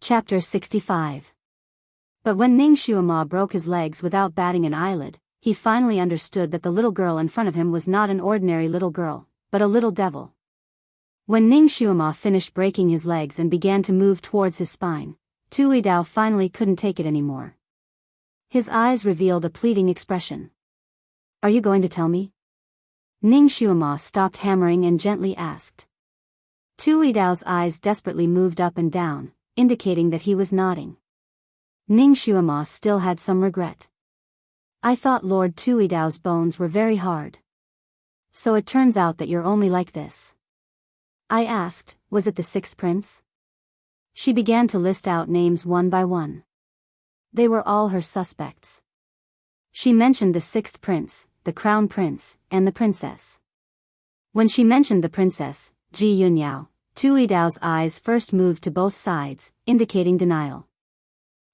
Chapter 65. But when Ning Xuema broke his legs without batting an eyelid, he finally understood that the little girl in front of him was not an ordinary little girl, but a little devil. When Ning Xuema finished breaking his legs and began to move towards his spine, Tui Dao finally couldn't take it anymore. His eyes revealed a pleading expression. "Are you going to tell me?" Ning Xuema stopped hammering and gently asked. Tui Dao's eyes desperately moved up and down, indicating that he was nodding. Ning Xuema still had some regret. "I thought Lord Tui Dao's bones were very hard. So it turns out that you're only like this." I asked, "Was it the sixth prince?" She began to list out names one by one. They were all her suspects. She mentioned the sixth prince, the crown prince, and the princess. When she mentioned the princess, Ji Yunyao, Tui Dao's eyes first moved to both sides, indicating denial.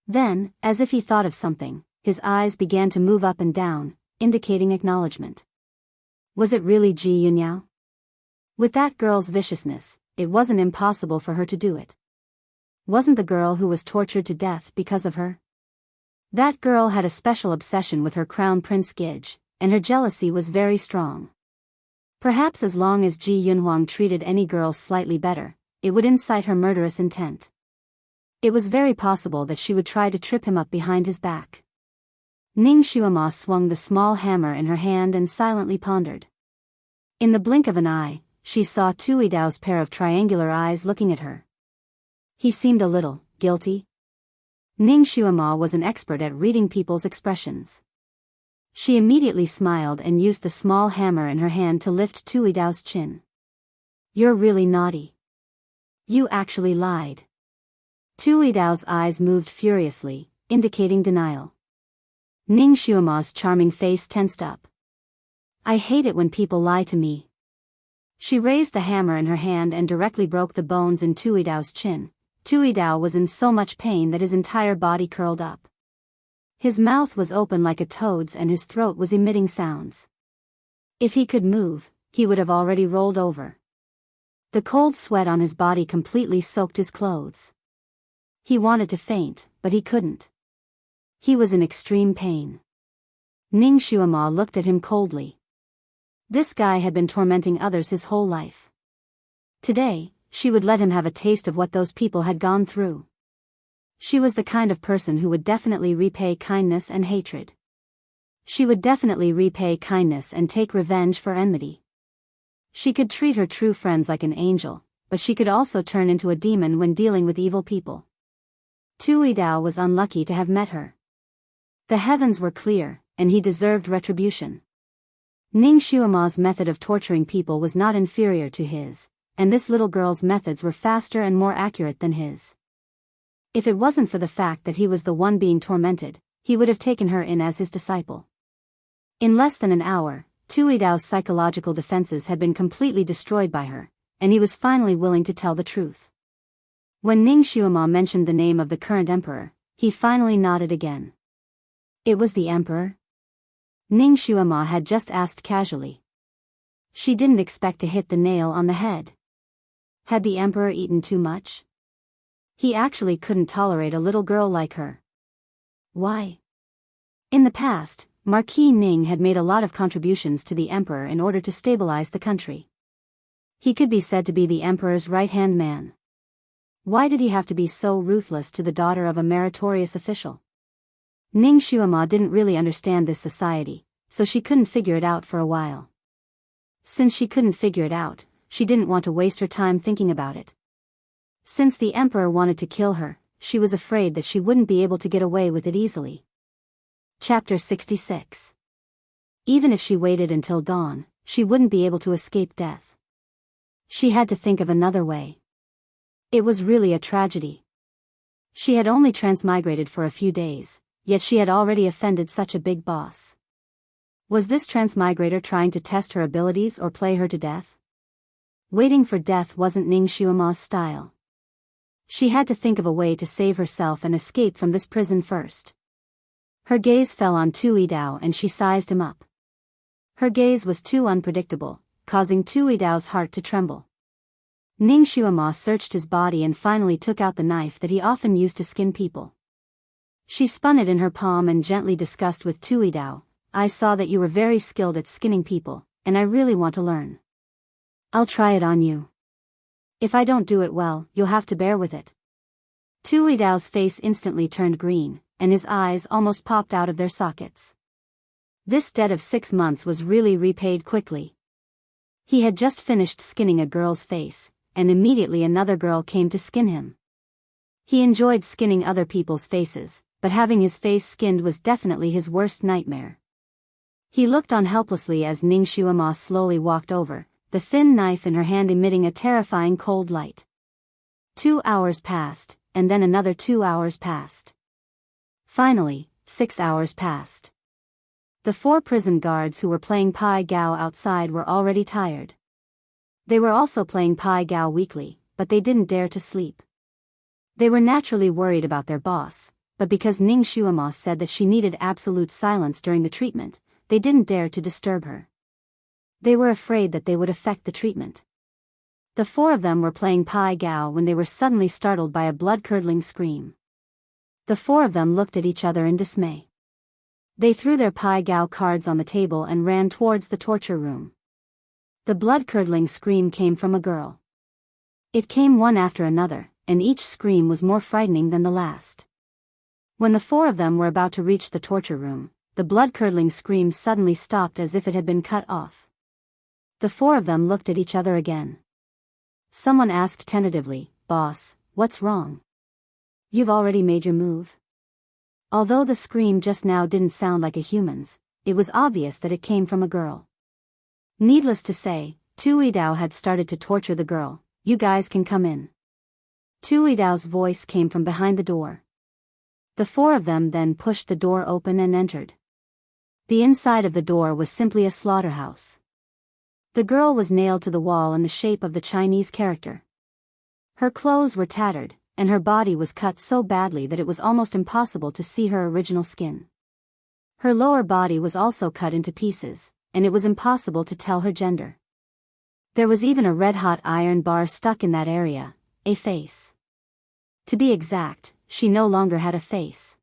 Then, as if he thought of something, his eyes began to move up and down, indicating acknowledgement. Was it really Ji Yunyao? With that girl's viciousness, it wasn't impossible for her to do it. Wasn't the girl who was tortured to death because of her? That girl had a special obsession with her crown prince Gij, and her jealousy was very strong. Perhaps as long as Ji Yunhuang treated any girl slightly better, it would incite her murderous intent. It was very possible that she would try to trip him up behind his back. Ning Xuema swung the small hammer in her hand and silently pondered. In the blink of an eye, she saw Tui Dao's pair of triangular eyes looking at her. He seemed a little guilty. Ning Xuema was an expert at reading people's expressions. She immediately smiled and used the small hammer in her hand to lift Tui Dao's chin. "You're really naughty. You actually lied." Tui Dao's eyes moved furiously, indicating denial. Ning Xuema's charming face tensed up. "I hate it when people lie to me." She raised the hammer in her hand and directly broke the bones in Tui Dao's chin. Tui Dao was in so much pain that his entire body curled up. His mouth was open like a toad's and his throat was emitting sounds. If he could move, he would have already rolled over. The cold sweat on his body completely soaked his clothes. He wanted to faint, but he couldn't. He was in extreme pain. Ning Xuema looked at him coldly. This guy had been tormenting others his whole life. Today, she would let him have a taste of what those people had gone through. She was the kind of person who would definitely repay kindness and hatred. She would definitely repay kindness and take revenge for enmity. She could treat her true friends like an angel, but she could also turn into a demon when dealing with evil people. Tui Dao was unlucky to have met her. The heavens were clear, and he deserved retribution. Ning Xuema's method of torturing people was not inferior to his, and this little girl's methods were faster and more accurate than his. If it wasn't for the fact that he was the one being tormented, he would have taken her in as his disciple. In less than an hour, Tui Dao's psychological defenses had been completely destroyed by her, and he was finally willing to tell the truth. When Ning Xuema mentioned the name of the current emperor, he finally nodded again. It was the emperor? Ning Xuema had just asked casually. She didn't expect to hit the nail on the head. Had the emperor eaten too much? He actually couldn't tolerate a little girl like her. Why? In the past, Marquis Ning had made a lot of contributions to the emperor in order to stabilize the country. He could be said to be the emperor's right-hand man. Why did he have to be so ruthless to the daughter of a meritorious official? Ning Xuema didn't really understand this society, so she couldn't figure it out for a while. Since she couldn't figure it out, she didn't want to waste her time thinking about it. Since the emperor wanted to kill her, she was afraid that she wouldn't be able to get away with it easily. Chapter 66. Even if she waited until dawn, she wouldn't be able to escape death. She had to think of another way. It was really a tragedy. She had only transmigrated for a few days, yet she had already offended such a big boss. Was this transmigrator trying to test her abilities or play her to death? Waiting for death wasn't Ning Xuema's style. She had to think of a way to save herself and escape from this prison first. Her gaze fell on Tui Dao and she sized him up. Her gaze was too unpredictable, causing Tui Dao's heart to tremble. Ning Xuema searched his body and finally took out the knife that he often used to skin people. She spun it in her palm and gently discussed with Tuidao, I saw that you were very skilled at skinning people, and I really want to learn. I'll try it on you. If I don't do it well, you'll have to bear with it. Tuidao's face instantly turned green, and his eyes almost popped out of their sockets. This debt of 6 months was really repaid quickly. He had just finished skinning a girl's face, and immediately another girl came to skin him. He enjoyed skinning other people's faces, but having his face skinned was definitely his worst nightmare. He looked on helplessly as Ning Xuema slowly walked over, the thin knife in her hand emitting a terrifying cold light. 2 hours passed, and then another 2 hours passed. Finally, 6 hours passed. The 4 prison guards who were playing Pai Gao outside were already tired. They were also playing Pai Gao weekly, but they didn't dare to sleep. They were naturally worried about their boss, but because Ning Xuema said that she needed absolute silence during the treatment, they didn't dare to disturb her. They were afraid that they would affect the treatment. The 4 of them were playing Pai Gao when they were suddenly startled by a blood-curdling scream. The 4 of them looked at each other in dismay. They threw their Pai Gao cards on the table and ran towards the torture room. The blood-curdling scream came from a girl. It came one after another, and each scream was more frightening than the last. When the 4 of them were about to reach the torture room, the blood-curdling scream suddenly stopped as if it had been cut off. The 4 of them looked at each other again. Someone asked tentatively, Boss, what's wrong? You've already made your move? Although the scream just now didn't sound like a human's, it was obvious that it came from a girl. Needless to say, Tuidao had started to torture the girl. You guys can come in. Tuidao's voice came from behind the door. The 4 of them then pushed the door open and entered. The inside of the door was simply a slaughterhouse. The girl was nailed to the wall in the shape of the Chinese character. Her clothes were tattered, and her body was cut so badly that it was almost impossible to see her original skin. Her lower body was also cut into pieces, and it was impossible to tell her gender. There was even a red-hot iron bar stuck in that area, a face. To be exact, she no longer had a face.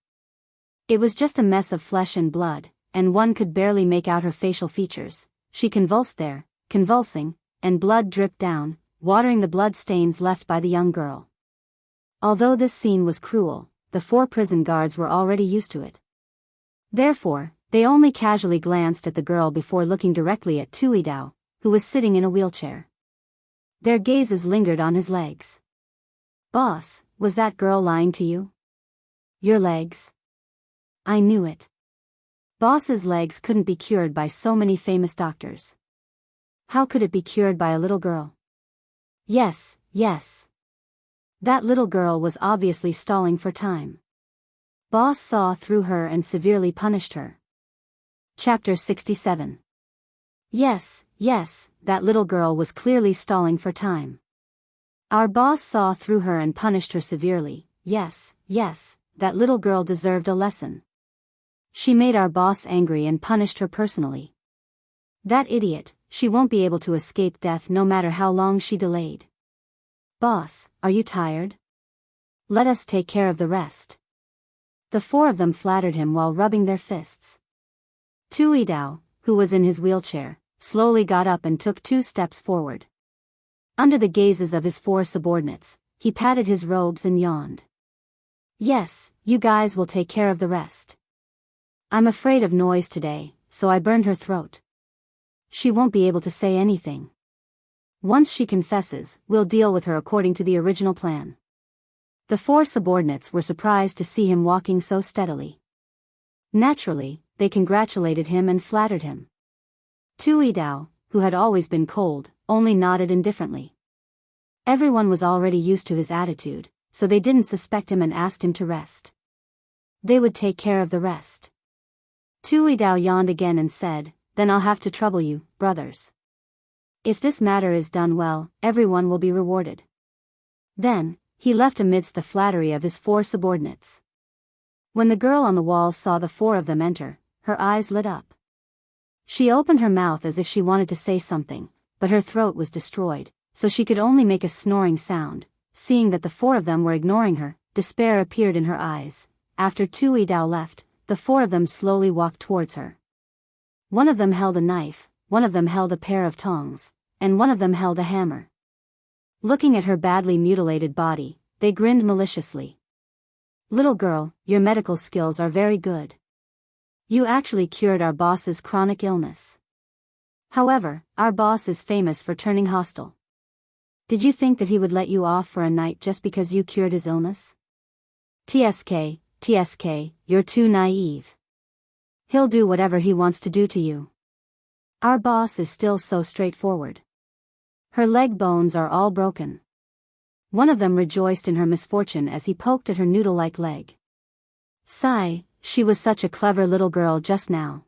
It was just a mess of flesh and blood, and one could barely make out her facial features. She convulsed there, convulsing, and blood dripped down, watering the blood stains left by the young girl. Although this scene was cruel, the 4 prison guards were already used to it. Therefore, they only casually glanced at the girl before looking directly at Tuidao, who was sitting in a wheelchair. Their gazes lingered on his legs. Boss, was that girl lying to you? Your legs? I knew it. Boss's legs couldn't be cured by so many famous doctors. How could it be cured by a little girl? Yes, yes. That little girl was obviously stalling for time. Boss saw through her and severely punished her. Chapter 67. Yes, yes, that little girl was clearly stalling for time. Our boss saw through her and punished her severely. Yes, yes, that little girl deserved a lesson. She made our boss angry and punished her personally. That idiot, she won't be able to escape death no matter how long she delayed. Boss, are you tired? Let us take care of the rest. The 4 of them flattered him while rubbing their fists. Tuidao, who was in his wheelchair, slowly got up and took 2 steps forward. Under the gazes of his 4 subordinates, he patted his robes and yawned. Yes, you guys will take care of the rest. I'm afraid of noise today, so I burned her throat. She won't be able to say anything. Once she confesses, we'll deal with her according to the original plan. The 4 subordinates were surprised to see him walking so steadily. Naturally, they congratulated him and flattered him. Tuidao, who had always been cold, only nodded indifferently. Everyone was already used to his attitude, so they didn't suspect him and asked him to rest. They would take care of the rest. Tuidao yawned again and said, Then I'll have to trouble you, brothers. If this matter is done well, everyone will be rewarded. Then, he left amidst the flattery of his 4 subordinates. When the girl on the wall saw the 4 of them enter, her eyes lit up. She opened her mouth as if she wanted to say something, but her throat was destroyed, so she could only make a snoring sound. Seeing that the four of them were ignoring her, despair appeared in her eyes. After Tui Dao left, the four of them slowly walked towards her. One of them held a knife, one of them held a pair of tongs, and one of them held a hammer. Looking at her badly mutilated body, they grinned maliciously. "Little girl, your medical skills are very good. You actually cured our boss's chronic illness. However, our boss is famous for turning hostile. Did you think that he would let you off for a night just because you cured his illness? TSK, you're too naive. He'll do whatever he wants to do to you. Our boss is still so straightforward. Her leg bones are all broken." One of them rejoiced in her misfortune as he poked at her noodle-like leg. Sigh, she was such a clever little girl just now.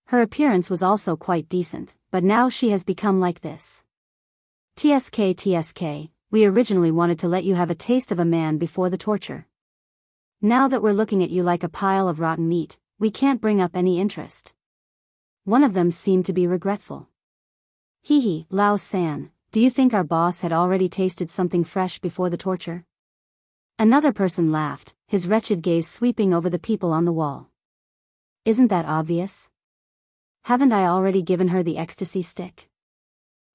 Her appearance was also quite decent, but now she has become like this. TSK, we originally wanted to let you have a taste of a man before the torture. Now that we're looking at you like a pile of rotten meat, we can't bring up any interest. One of them seemed to be regretful. Hee, Lao-san, do you think our boss had already tasted something fresh before the torture? Another person laughed, his wretched gaze sweeping over the people on the wall. Isn't that obvious? Haven't I already given her the ecstasy stick?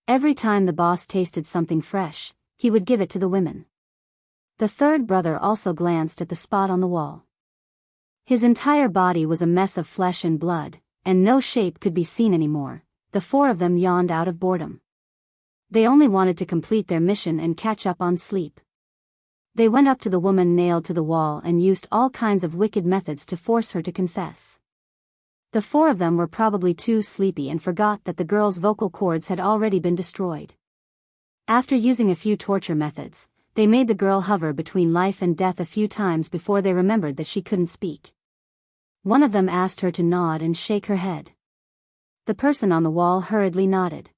Every time the boss tasted something fresh, he would give it to the women. The third brother also glanced at the spot on the wall. His entire body was a mess of flesh and blood, and no shape could be seen anymore. The four of them yawned out of boredom. They only wanted to complete their mission and catch up on sleep. They went up to the woman nailed to the wall and used all kinds of wicked methods to force her to confess. The four of them were probably too sleepy and forgot that the girl's vocal cords had already been destroyed. After using a few torture methods, they made the girl hover between life and death a few times before they remembered that she couldn't speak. One of them asked her to nod and shake her head. The person on the wall hurriedly nodded.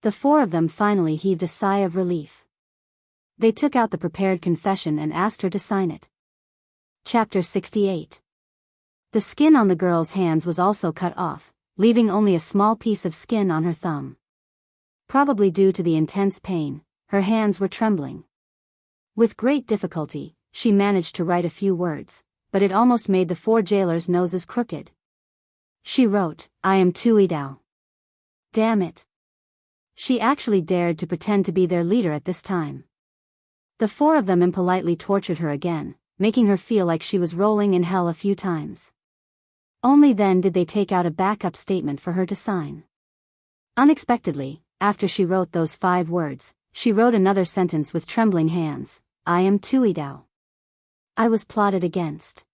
The four of them finally heaved a sigh of relief. They took out the prepared confession and asked her to sign it. Chapter 68. The skin on the girl's hands was also cut off, leaving only a small piece of skin on her thumb. Probably due to the intense pain, her hands were trembling. With great difficulty, she managed to write a few words, but it almost made the four jailers' noses crooked. She wrote, "I am Tui Dao." Damn it. She actually dared to pretend to be their leader at this time. The four of them impolitely tortured her again, making her feel like she was rolling in hell a few times. Only then did they take out a backup statement for her to sign. Unexpectedly, after she wrote those 5 words, she wrote another sentence with trembling hands, "I am Tui Dao. I was plotted against."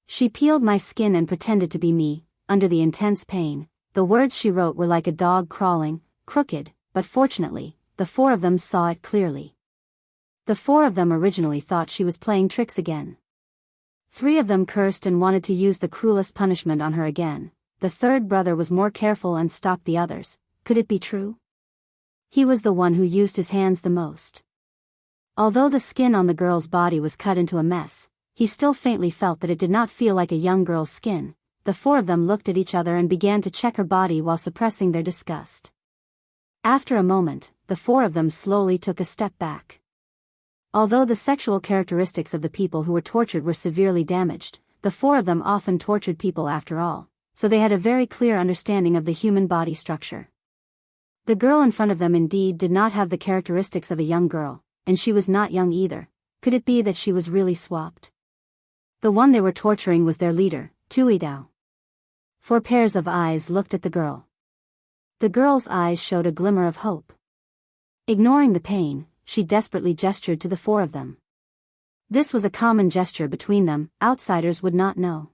She peeled my skin and pretended to be me. Under the intense pain, the words she wrote were like a dog crawling, crooked, but fortunately, the four of them saw it clearly. The four of them originally thought she was playing tricks again. 3 of them cursed and wanted to use the cruelest punishment on her again. The third brother was more careful and stopped the others. Could it be true? He was the one who used his hands the most. Although the skin on the girl's body was cut into a mess, he still faintly felt that it did not feel like a young girl's skin. The four of them looked at each other and began to check her body while suppressing their disgust. After a moment, the four of them slowly took a step back. Although the sexual characteristics of the people who were tortured were severely damaged, the four of them often tortured people after all, so they had a very clear understanding of the human body structure. The girl in front of them indeed did not have the characteristics of a young girl, and she was not young either. Could it be that she was really swapped? The one they were torturing was their leader, Tui Dao. 4 pairs of eyes looked at the girl. The girl's eyes showed a glimmer of hope. Ignoring the pain, she desperately gestured to the 4 of them. This was a common gesture between them, outsiders would not know.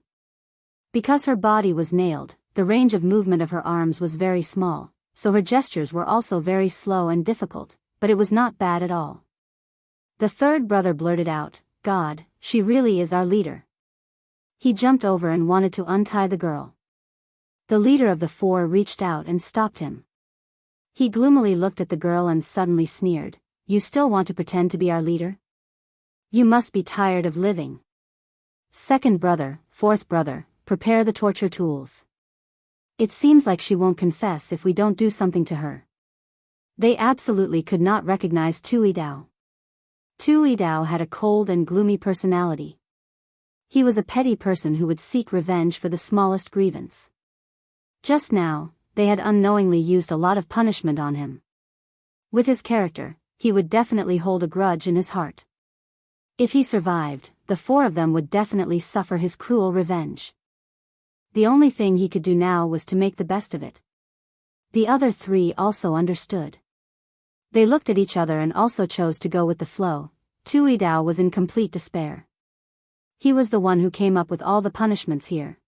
Because her body was nailed, the range of movement of her arms was very small, so her gestures were also very slow and difficult, but it was not bad at all. The third brother blurted out, "God, she really is our leader." He jumped over and wanted to untie the girl. The leader of the 4 reached out and stopped him. He gloomily looked at the girl and suddenly sneered, "You still want to pretend to be our leader? You must be tired of living. Second brother, fourth brother, prepare the torture tools. It seems like she won't confess if we don't do something to her." They absolutely could not recognize Tu Yidao. Tu Yidao had a cold and gloomy personality. He was a petty person who would seek revenge for the smallest grievance. Just now, they had unknowingly used a lot of punishment on him. With his character, he would definitely hold a grudge in his heart. If he survived, the four of them would definitely suffer his cruel revenge. The only thing he could do now was to make the best of it. The other three also understood. They looked at each other and also chose to go with the flow. Tu Yidao was in complete despair. He was the one who came up with all the punishments here.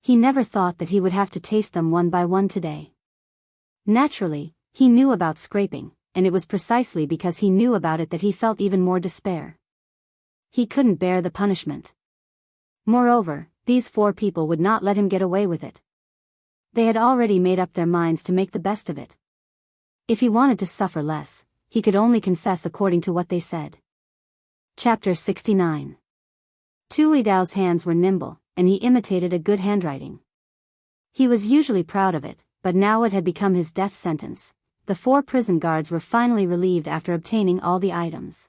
He never thought that he would have to taste them one by one today. Naturally, he knew about scraping, and it was precisely because he knew about it that he felt even more despair. He couldn't bear the punishment. Moreover, these four people would not let him get away with it. They had already made up their minds to make the best of it. If he wanted to suffer less, he could only confess according to what they said. Chapter 69. Tu Yidao's hands were nimble, and he imitated a good handwriting. He was usually proud of it, but now it had become his death sentence. The four prison guards were finally relieved after obtaining all the items.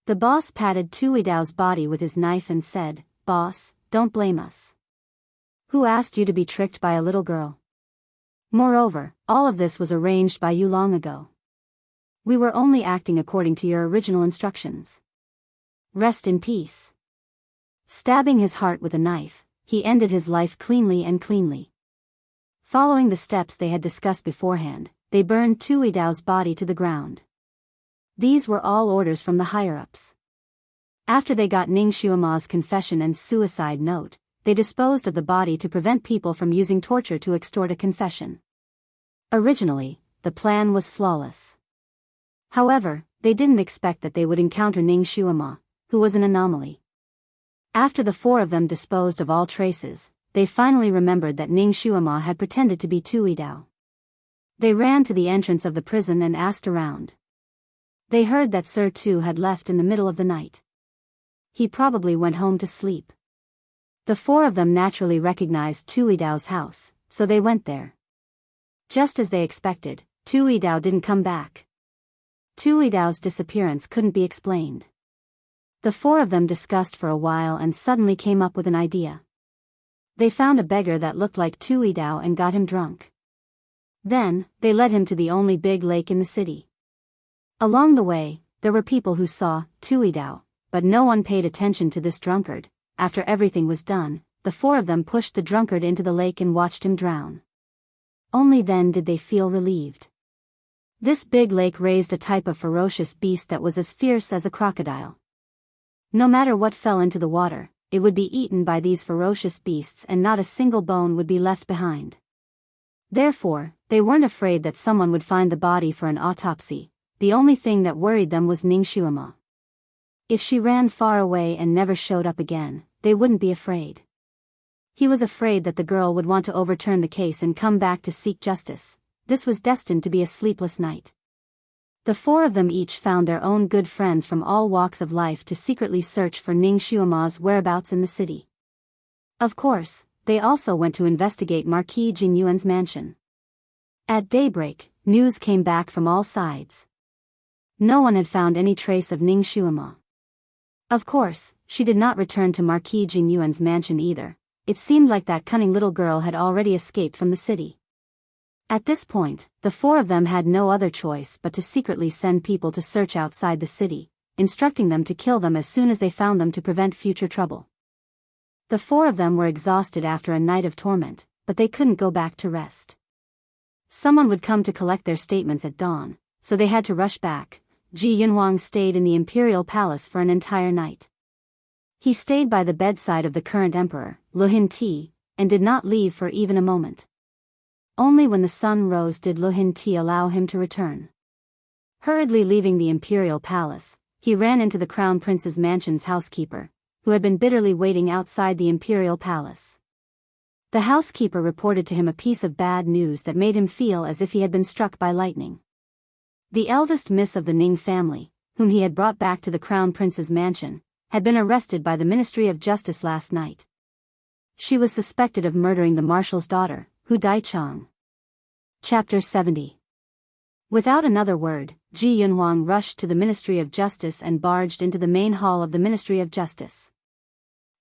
The boss patted Tu Yidao's body with his knife and said, "Boss, don't blame us. Who asked you to be tricked by a little girl? Moreover, all of this was arranged by you long ago. We were only acting according to your original instructions. Rest in peace." Stabbing his heart with a knife, he ended his life cleanly and cleanly. Following the steps they had discussed beforehand, they burned Tu Yidao's body to the ground. These were all orders from the higher-ups. After they got Ning Xuema's confession and suicide note, they disposed of the body to prevent people from using torture to extort a confession. Originally, the plan was flawless. However, they didn't expect that they would encounter Ning Xuema, who was an anomaly. After the four of them disposed of all traces, they finally remembered that Ning Xuema had pretended to be Tu Yidao. They ran to the entrance of the prison and asked around. They heard that Sir Tu had left in the middle of the night. He probably went home to sleep. The four of them naturally recognized Tu Yidao's house, so they went there. Just as they expected, Tu Yidao didn't come back. Tu Yidao's disappearance couldn't be explained. The four of them discussed for a while and suddenly came up with an idea. They found a beggar that looked like Tu Yidao and got him drunk. Then, they led him to the only big lake in the city. Along the way, there were people who saw Tu Yidao, but no one paid attention to this drunkard. After everything was done, the four of them pushed the drunkard into the lake and watched him drown. Only then did they feel relieved. This big lake raised a type of ferocious beast that was as fierce as a crocodile. No matter what fell into the water, it would be eaten by these ferocious beasts and not a single bone would be left behind. Therefore, they weren't afraid that someone would find the body for an autopsy. The only thing that worried them was Ning Xuema. If she ran far away and never showed up again, they wouldn't be afraid. He was afraid that the girl would want to overturn the case and come back to seek justice. This was destined to be a sleepless night. The four of them each found their own good friends from all walks of life to secretly search for Ning Xuema's whereabouts in the city. Of course, they also went to investigate Marquis Jingyuan's mansion. At daybreak, news came back from all sides. No one had found any trace of Ning Xuema. Of course, she did not return to Marquis Jingyuan's mansion either. It seemed like that cunning little girl had already escaped from the city. At this point, the four of them had no other choice but to secretly send people to search outside the city, instructing them to kill them as soon as they found them to prevent future trouble. The four of them were exhausted after a night of torment, but they couldn't go back to rest. Someone would come to collect their statements at dawn, so they had to rush back. Ji Yunhuang stayed in the imperial palace for an entire night. He stayed by the bedside of the current emperor, Lu Hinti, and did not leave for even a moment. Only when the sun rose did Lu Hinti allow him to return. Hurriedly leaving the imperial palace, he ran into the crown prince's mansion's housekeeper, who had been bitterly waiting outside the imperial palace. The housekeeper reported to him a piece of bad news that made him feel as if he had been struck by lightning. The eldest miss of the Ning family, whom he had brought back to the crown prince's mansion, had been arrested by the Ministry of Justice last night. She was suspected of murdering the marshal's daughter, Hu Daichang. Chapter 70. Without another word, Ji Yunhuang rushed to the Ministry of Justice and barged into the main hall of the Ministry of Justice.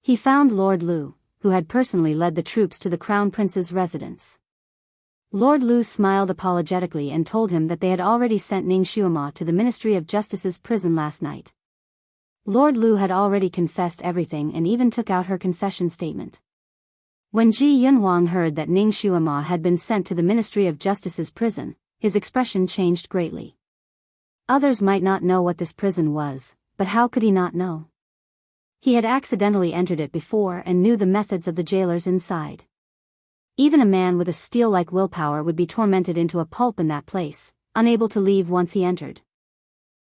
He found Lord Lu, who had personally led the troops to the Crown Prince's residence. Lord Lu smiled apologetically and told him that they had already sent Ning Xuema to the Ministry of Justice's prison last night. Lord Lu had already confessed everything and even took out her confession statement. When Ji Yunhuang heard that Ning Xuema had been sent to the Ministry of Justice's prison, his expression changed greatly. Others might not know what this prison was, but how could he not know? He had accidentally entered it before and knew the methods of the jailers inside. Even a man with a steel-like willpower would be tormented into a pulp in that place, unable to leave once he entered.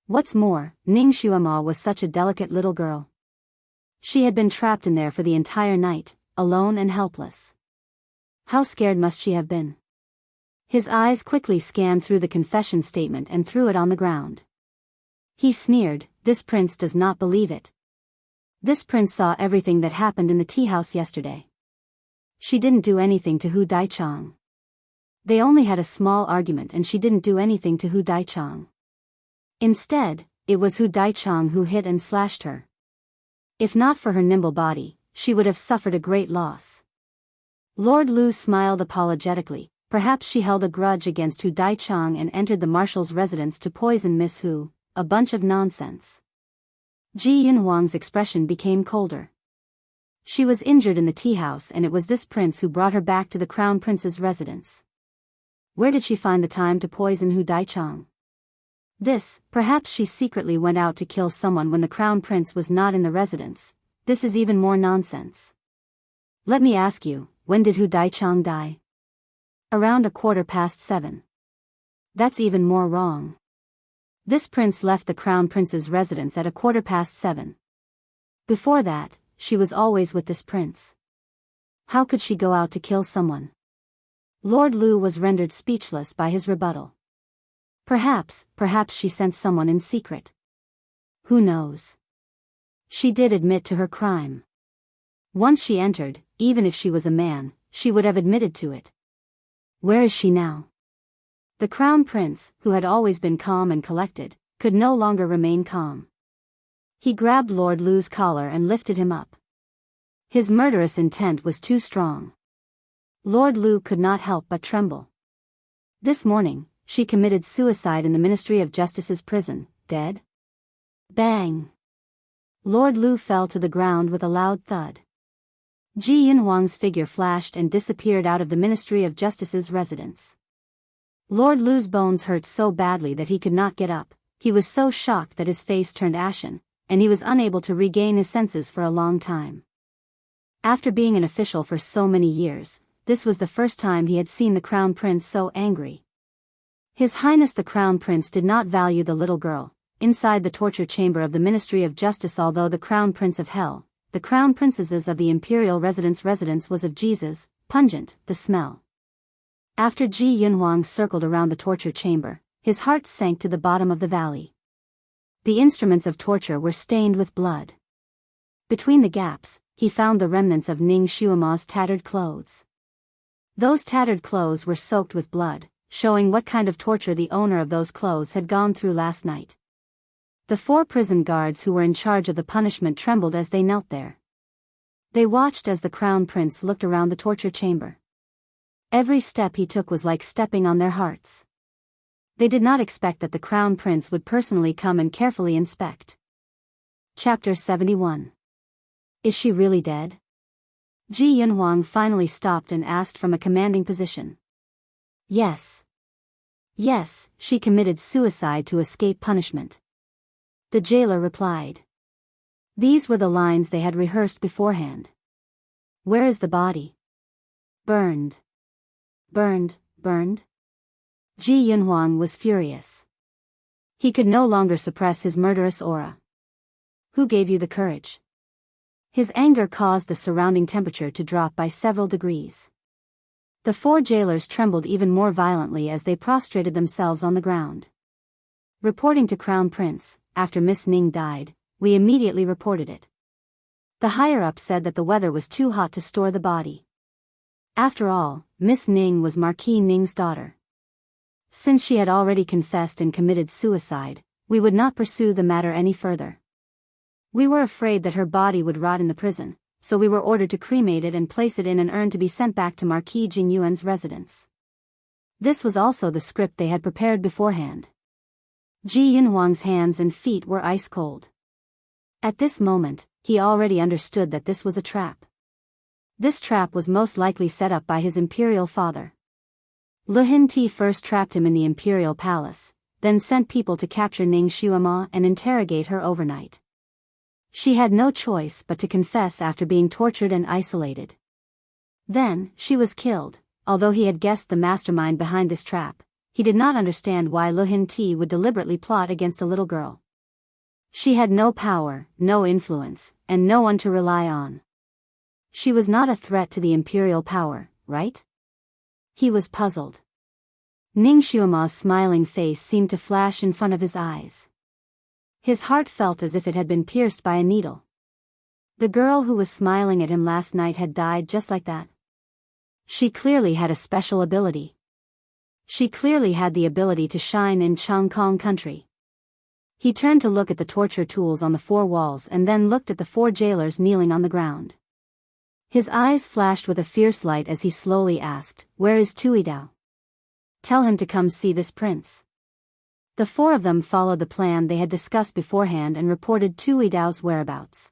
What's more, Ning Xuema was such a delicate little girl. She had been trapped in there for the entire night, alone and helpless. How scared must she have been? His eyes quickly scanned through the confession statement and threw it on the ground. He sneered, "This prince does not believe it. This prince saw everything that happened in the tea house yesterday. She didn't do anything to Hu Daichang. They only had a small argument and she didn't do anything to Hu Daichang. Instead, it was Hu Daichang who hit and slashed her. If not for her nimble body, she would have suffered a great loss." Lord Lu smiled apologetically. Perhaps she held a grudge against Hu Daichang and entered the marshal's residence to poison Miss Hu, a bunch of nonsense. Ji Yunhuang's expression became colder. She was injured in the tea house and it was this prince who brought her back to the Crown Prince's residence. Where did she find the time to poison Hu Daichang? Perhaps she secretly went out to kill someone when the Crown Prince was not in the residence. This is even more nonsense. Let me ask you, when did Hu Daichang die? Around 7:15. That's even more wrong. This prince left the Crown Prince's residence at 7:15. Before that, she was always with this prince. How could she go out to kill someone? Lord Lu was rendered speechless by his rebuttal. Perhaps she sent someone in secret. Who knows? She did admit to her crime. Once she entered, even if she was a man, she would have admitted to it. Where is she now? The Crown Prince, who had always been calm and collected, could no longer remain calm. He grabbed Lord Lu's collar and lifted him up. His murderous intent was too strong. Lord Lu could not help but tremble. This morning, she committed suicide in the Ministry of Justice's prison, dead. Bang! Lord Lu fell to the ground with a loud thud. Ji Yunhuang's figure flashed and disappeared out of the Ministry of Justice's residence. Lord Lu's bones hurt so badly that he could not get up. He was so shocked that his face turned ashen, and he was unable to regain his senses for a long time. After being an official for so many years, this was the first time he had seen the Crown Prince so angry. His Highness the Crown Prince did not value the little girl. Inside the torture chamber of the Ministry of Justice, although the Crown Prince of Hell, the Crown Princesses of the Imperial residence was of Jesus, pungent, the smell. After Ji Yunhuang circled around the torture chamber, his heart sank to the bottom of the valley. The instruments of torture were stained with blood. Between the gaps, he found the remnants of Ning Xuema's tattered clothes. Those tattered clothes were soaked with blood, showing what kind of torture the owner of those clothes had gone through last night. The 4 prison guards who were in charge of the punishment trembled as they knelt there. They watched as the Crown Prince looked around the torture chamber. Every step he took was like stepping on their hearts. They did not expect that the Crown Prince would personally come and carefully inspect. Chapter 71. Is she really dead? Ji Yunhuang finally stopped and asked from a commanding position. Yes. Yes, she committed suicide to escape punishment. The jailer replied. These were the lines they had rehearsed beforehand. Where is the body? Burned. Burned. Ji Yunhuang was furious. He could no longer suppress his murderous aura. Who gave you the courage? His anger caused the surrounding temperature to drop by several degrees. The 4 jailers trembled even more violently as they prostrated themselves on the ground. Reporting to Crown Prince, after Miss Ning died, we immediately reported it. The higher-up said that the weather was too hot to store the body. After all, Miss Ning was Marquis Ning's daughter. Since she had already confessed and committed suicide, we would not pursue the matter any further. We were afraid that her body would rot in the prison, so we were ordered to cremate it and place it in an urn to be sent back to Marquis Jingyuan's residence. This was also the script they had prepared beforehand. Ji Yunhuang's hands and feet were ice cold. At this moment, he already understood that this was a trap. This trap was most likely set up by his imperial father. Lu Hinti first trapped him in the imperial palace, then sent people to capture Ning Xuema and interrogate her overnight. She had no choice but to confess after being tortured and isolated. Then, she was killed. Although he had guessed the mastermind behind this trap, he did not understand why Lu Hinti would deliberately plot against a little girl. She had no power, no influence, and no one to rely on. She was not a threat to the imperial power, right? He was puzzled. Ning Xuema's smiling face seemed to flash in front of his eyes. His heart felt as if it had been pierced by a needle. The girl who was smiling at him last night had died just like that. She clearly had a special ability. She clearly had the ability to shine in Changkong country. He turned to look at the torture tools on the 4 walls and then looked at the 4 jailers kneeling on the ground. His eyes flashed with a fierce light as he slowly asked, "Where is Tuidao? Tell him to come see this prince." The 4 of them followed the plan they had discussed beforehand and reported Tuidao's whereabouts.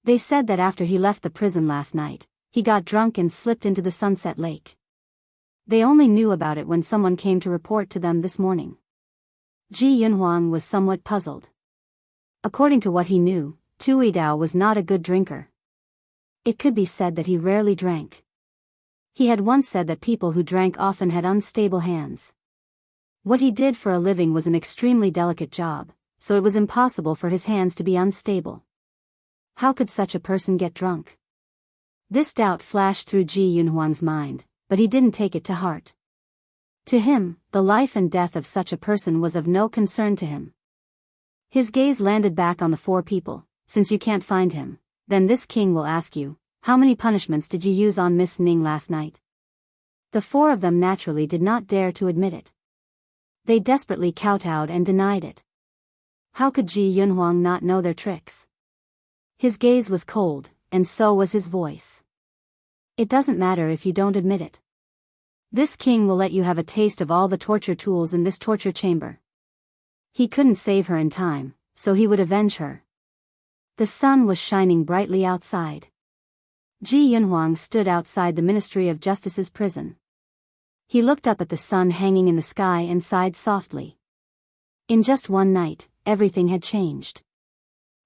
They said that after he left the prison last night, he got drunk and slipped into the Sunset Lake. They only knew about it when someone came to report to them this morning. Ji Yunhuang was somewhat puzzled. According to what he knew, Tuidao was not a good drinker. It could be said that he rarely drank. He had once said that people who drank often had unstable hands. What he did for a living was an extremely delicate job, so it was impossible for his hands to be unstable. How could such a person get drunk? This doubt flashed through Ji Yunhuang's mind, but he didn't take it to heart. To him, the life and death of such a person was of no concern to him. His gaze landed back on the 4 people. "Since you can't find him, then this king will ask you, how many punishments did you use on Miss Ning last night?" The 4 of them naturally did not dare to admit it. They desperately kowtowed and denied it. How could Ji Yunhuang not know their tricks? His gaze was cold, and so was his voice. "It doesn't matter if you don't admit it. This king will let you have a taste of all the torture tools in this torture chamber." He couldn't save her in time, so he would avenge her. The sun was shining brightly outside. Ji Yunhuang stood outside the Ministry of Justice's prison. He looked up at the sun hanging in the sky and sighed softly. In just one night, everything had changed.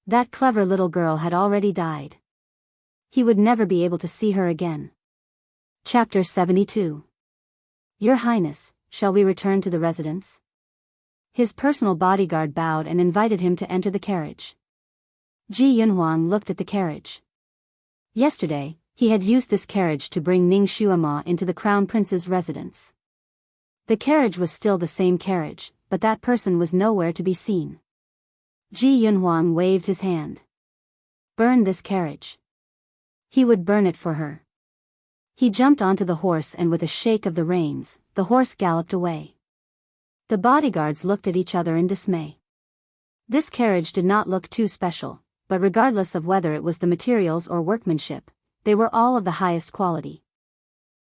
That clever little girl had already died. He would never be able to see her again. Chapter 72. Your Highness, shall we return to the residence? His personal bodyguard bowed and invited him to enter the carriage. Ji Yunhuang looked at the carriage. Yesterday, he had used this carriage to bring Ning Xuema into the Crown Prince's residence. The carriage was still the same carriage, but that person was nowhere to be seen. Ji Yunhuang waved his hand. "Burn this carriage." He would burn it for her. He jumped onto the horse and with a shake of the reins, the horse galloped away. The bodyguards looked at each other in dismay. This carriage did not look too special, but regardless of whether it was the materials or workmanship, they were all of the highest quality.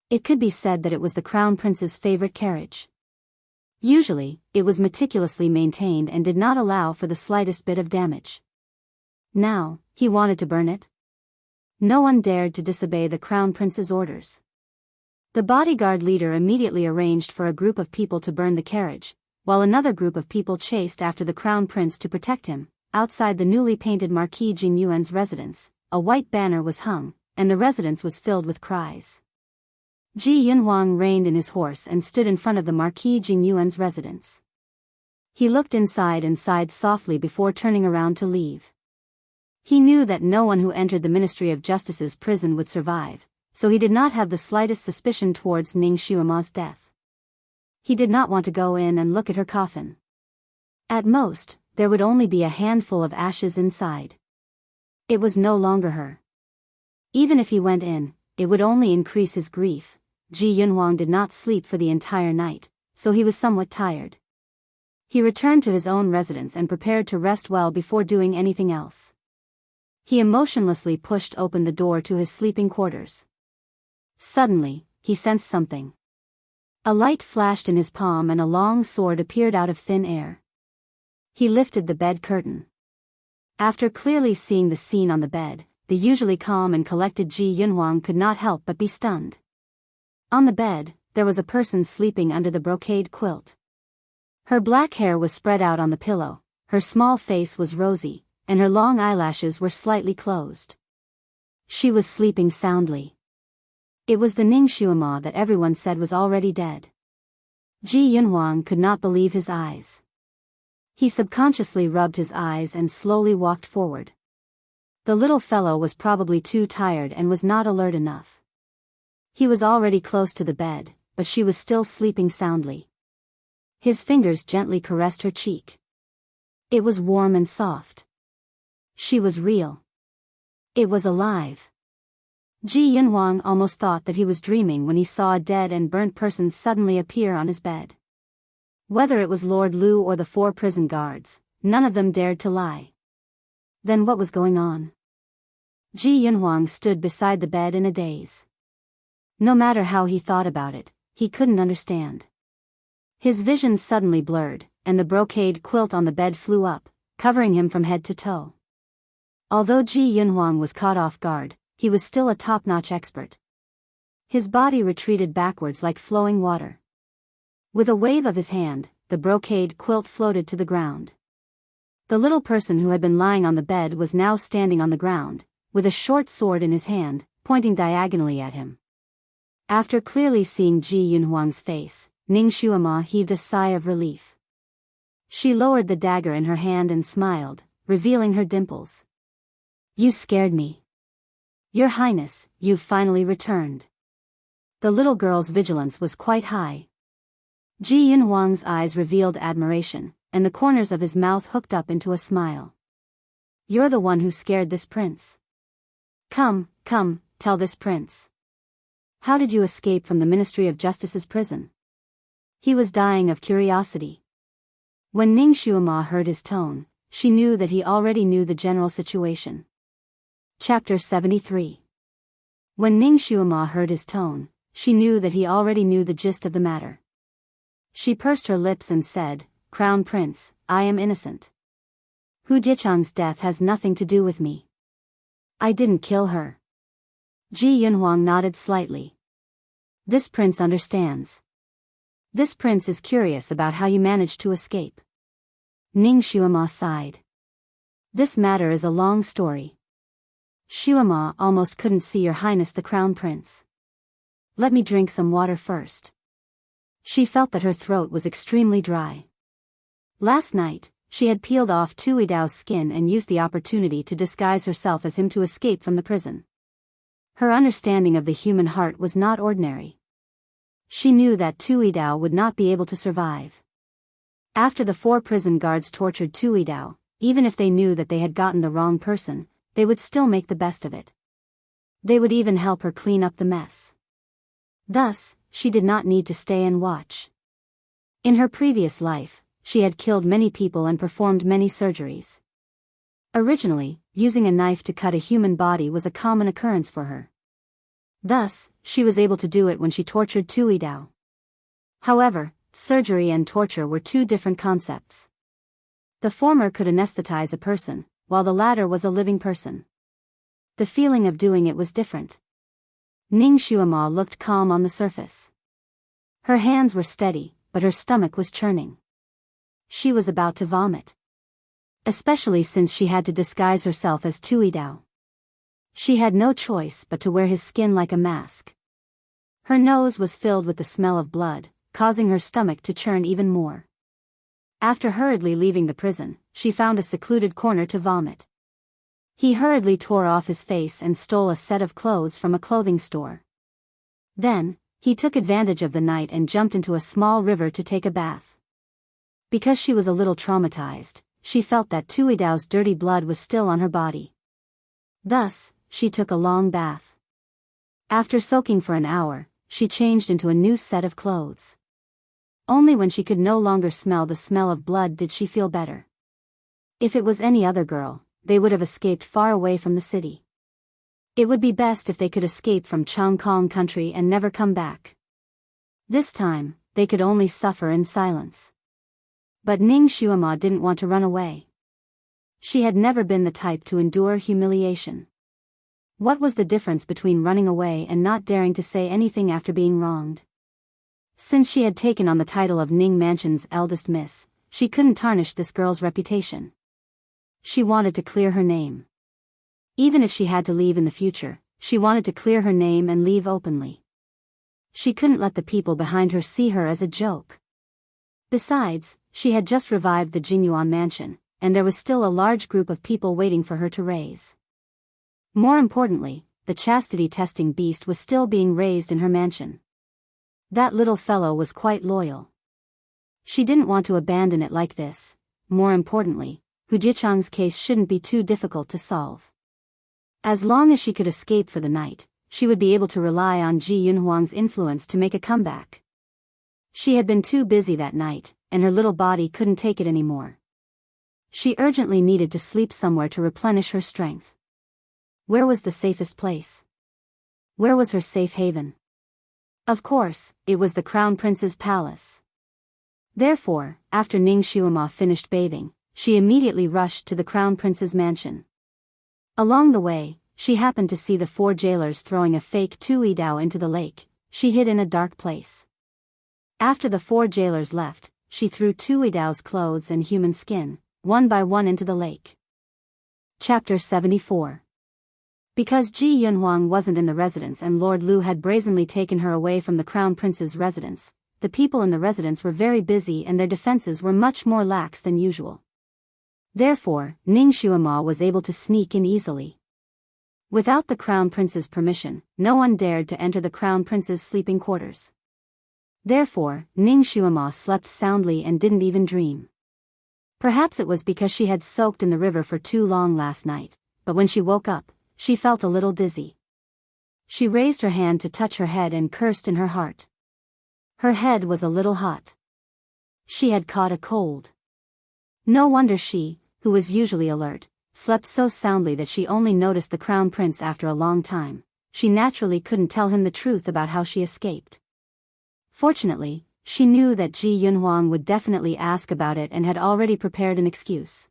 It could be said that it was the Crown Prince's favorite carriage. Usually, it was meticulously maintained and did not allow for the slightest bit of damage. Now, he wanted to burn it. No one dared to disobey the Crown Prince's orders. The bodyguard leader immediately arranged for a group of people to burn the carriage, while another group of people chased after the Crown Prince to protect him. Outside the newly painted Marquis Jingyuan's residence, a white banner was hung, and the residence was filled with cries. Ji Yunhuang reined in his horse and stood in front of the Marquis Jingyuan's residence. He looked inside and sighed softly before turning around to leave. He knew that no one who entered the Ministry of Justice's prison would survive, so he did not have the slightest suspicion towards Ning Xuema's death. He did not want to go in and look at her coffin. At most, there would only be a handful of ashes inside. It was no longer her. Even if he went in, it would only increase his grief. Ji Yunhuang did not sleep for the entire night, so he was somewhat tired. He returned to his own residence and prepared to rest well before doing anything else. He emotionlessly pushed open the door to his sleeping quarters. Suddenly, he sensed something. A light flashed in his palm and a long sword appeared out of thin air. He lifted the bed curtain. After clearly seeing the scene on the bed, the usually calm and collected Ji Yunhuang could not help but be stunned. On the bed, there was a person sleeping under the brocade quilt. Her black hair was spread out on the pillow, her small face was rosy, and her long eyelashes were slightly closed. She was sleeping soundly. It was the Ningxuama that everyone said was already dead. Ji Yunhuang could not believe his eyes. He subconsciously rubbed his eyes and slowly walked forward. The little fellow was probably too tired and was not alert enough. He was already close to the bed, but she was still sleeping soundly. His fingers gently caressed her cheek. It was warm and soft. She was real. It was alive. Ji Yunhuang almost thought that he was dreaming when he saw a dead and burnt person suddenly appear on his bed. Whether it was Lord Lu or the 4 prison guards, none of them dared to lie. Then what was going on? Ji Yunhuang stood beside the bed in a daze. No matter how he thought about it, he couldn't understand. His vision suddenly blurred, and the brocade quilt on the bed flew up, covering him from head to toe. Although Ji Yunhuang was caught off guard, he was still a top-notch expert. His body retreated backwards like flowing water. With a wave of his hand, the brocade quilt floated to the ground. The little person who had been lying on the bed was now standing on the ground, with a short sword in his hand, pointing diagonally at him. After clearly seeing Ji Yunhuang's face, Ningxuama heaved a sigh of relief. She lowered the dagger in her hand and smiled, revealing her dimples. You scared me. Your Highness, you've finally returned. The little girl's vigilance was quite high. Ji Yunhuang's eyes revealed admiration, and the corners of his mouth hooked up into a smile. You're the one who scared this prince. Come, tell this prince. How did you escape from the Ministry of Justice's prison? He was dying of curiosity. When Ningxuama heard his tone, she knew that he already knew the general situation. Chapter 73. When Ningxuama heard his tone, she knew that he already knew the gist of the matter. She pursed her lips and said, Crown Prince, I am innocent. Hu Jichang's death has nothing to do with me. I didn't kill her. Ji Yunhuang nodded slightly. This prince understands. This prince is curious about how you managed to escape. Ningxuama sighed. This matter is a long story. Xuama almost couldn't see Your Highness the Crown Prince. Let me drink some water first. She felt that her throat was extremely dry. Last night, she had peeled off Tu Yidao's skin and used the opportunity to disguise herself as him to escape from the prison. Her understanding of the human heart was not ordinary. She knew that Tu Yidao would not be able to survive. After the 4 prison guards tortured Tu Yidao, even if they knew that they had gotten the wrong person, they would still make the best of it. They would even help her clean up the mess. Thus, she did not need to stay and watch. In her previous life, she had killed many people and performed many surgeries. Originally, using a knife to cut a human body was a common occurrence for her. Thus, she was able to do it when she tortured Tu Yidao. However, surgery and torture were 2 different concepts. The former could anesthetize a person, while the latter was a living person. The feeling of doing it was different. Ningxuama looked calm on the surface. Her hands were steady, but her stomach was churning. She was about to vomit. Especially since she had to disguise herself as Tu Yidao. She had no choice but to wear his skin like a mask. Her nose was filled with the smell of blood, causing her stomach to churn even more. After hurriedly leaving the prison, she found a secluded corner to vomit. He hurriedly tore off his face and stole a set of clothes from a clothing store. Then, he took advantage of the night and jumped into a small river to take a bath. Because she was a little traumatized, she felt that Tu Yidao's dirty blood was still on her body. Thus, she took a long bath. After soaking for an hour, she changed into a new set of clothes. Only when she could no longer smell the smell of blood did she feel better. If it was any other girl, they would have escaped far away from the city. It would be best if they could escape from Chongkong country and never come back. This time, they could only suffer in silence. But Ning Xuema didn't want to run away. She had never been the type to endure humiliation. What was the difference between running away and not daring to say anything after being wronged? Since she had taken on the title of Ning Mansion's eldest miss, she couldn't tarnish this girl's reputation. She wanted to clear her name. Even if she had to leave in the future, she wanted to clear her name and leave openly. She couldn't let the people behind her see her as a joke. Besides, she had just revived the Jingyuan mansion, and there was still a large group of people waiting for her to raise. More importantly, the chastity testing beast was still being raised in her mansion. That little fellow was quite loyal. She didn't want to abandon it like this. More importantly, Hu Jichang's case shouldn't be too difficult to solve. As long as she could escape for the night, she would be able to rely on Ji Yunhuang's influence to make a comeback. She had been too busy that night, and her little body couldn't take it anymore. She urgently needed to sleep somewhere to replenish her strength. Where was the safest place? Where was her safe haven? Of course, it was the Crown Prince's palace. Therefore, after Ning Xuema finished bathing, she immediately rushed to the Crown Prince's mansion. Along the way, she happened to see the 4 jailers throwing a fake Tuidao into the lake. She hid in a dark place. After the 4 jailers left, she threw Tuidao's clothes and human skin, one by one into the lake. Chapter 74. Because Ji Yunhuang wasn't in the residence and Lord Lu had brazenly taken her away from the Crown Prince's residence, the people in the residence were very busy and their defenses were much more lax than usual. Therefore, Ning Xuema was able to sneak in easily. Without the Crown Prince's permission, no one dared to enter the Crown Prince's sleeping quarters. Therefore, Ning Xuema slept soundly and didn't even dream. Perhaps it was because she had soaked in the river for too long last night, but when she woke up, she felt a little dizzy. She raised her hand to touch her head and cursed in her heart. Her head was a little hot. She had caught a cold. No wonder she, who was usually alert, slept so soundly that she only noticed the Crown Prince after a long time. She naturally couldn't tell him the truth about how she escaped. Fortunately, she knew that Ji Yunhuang would definitely ask about it and had already prepared an excuse.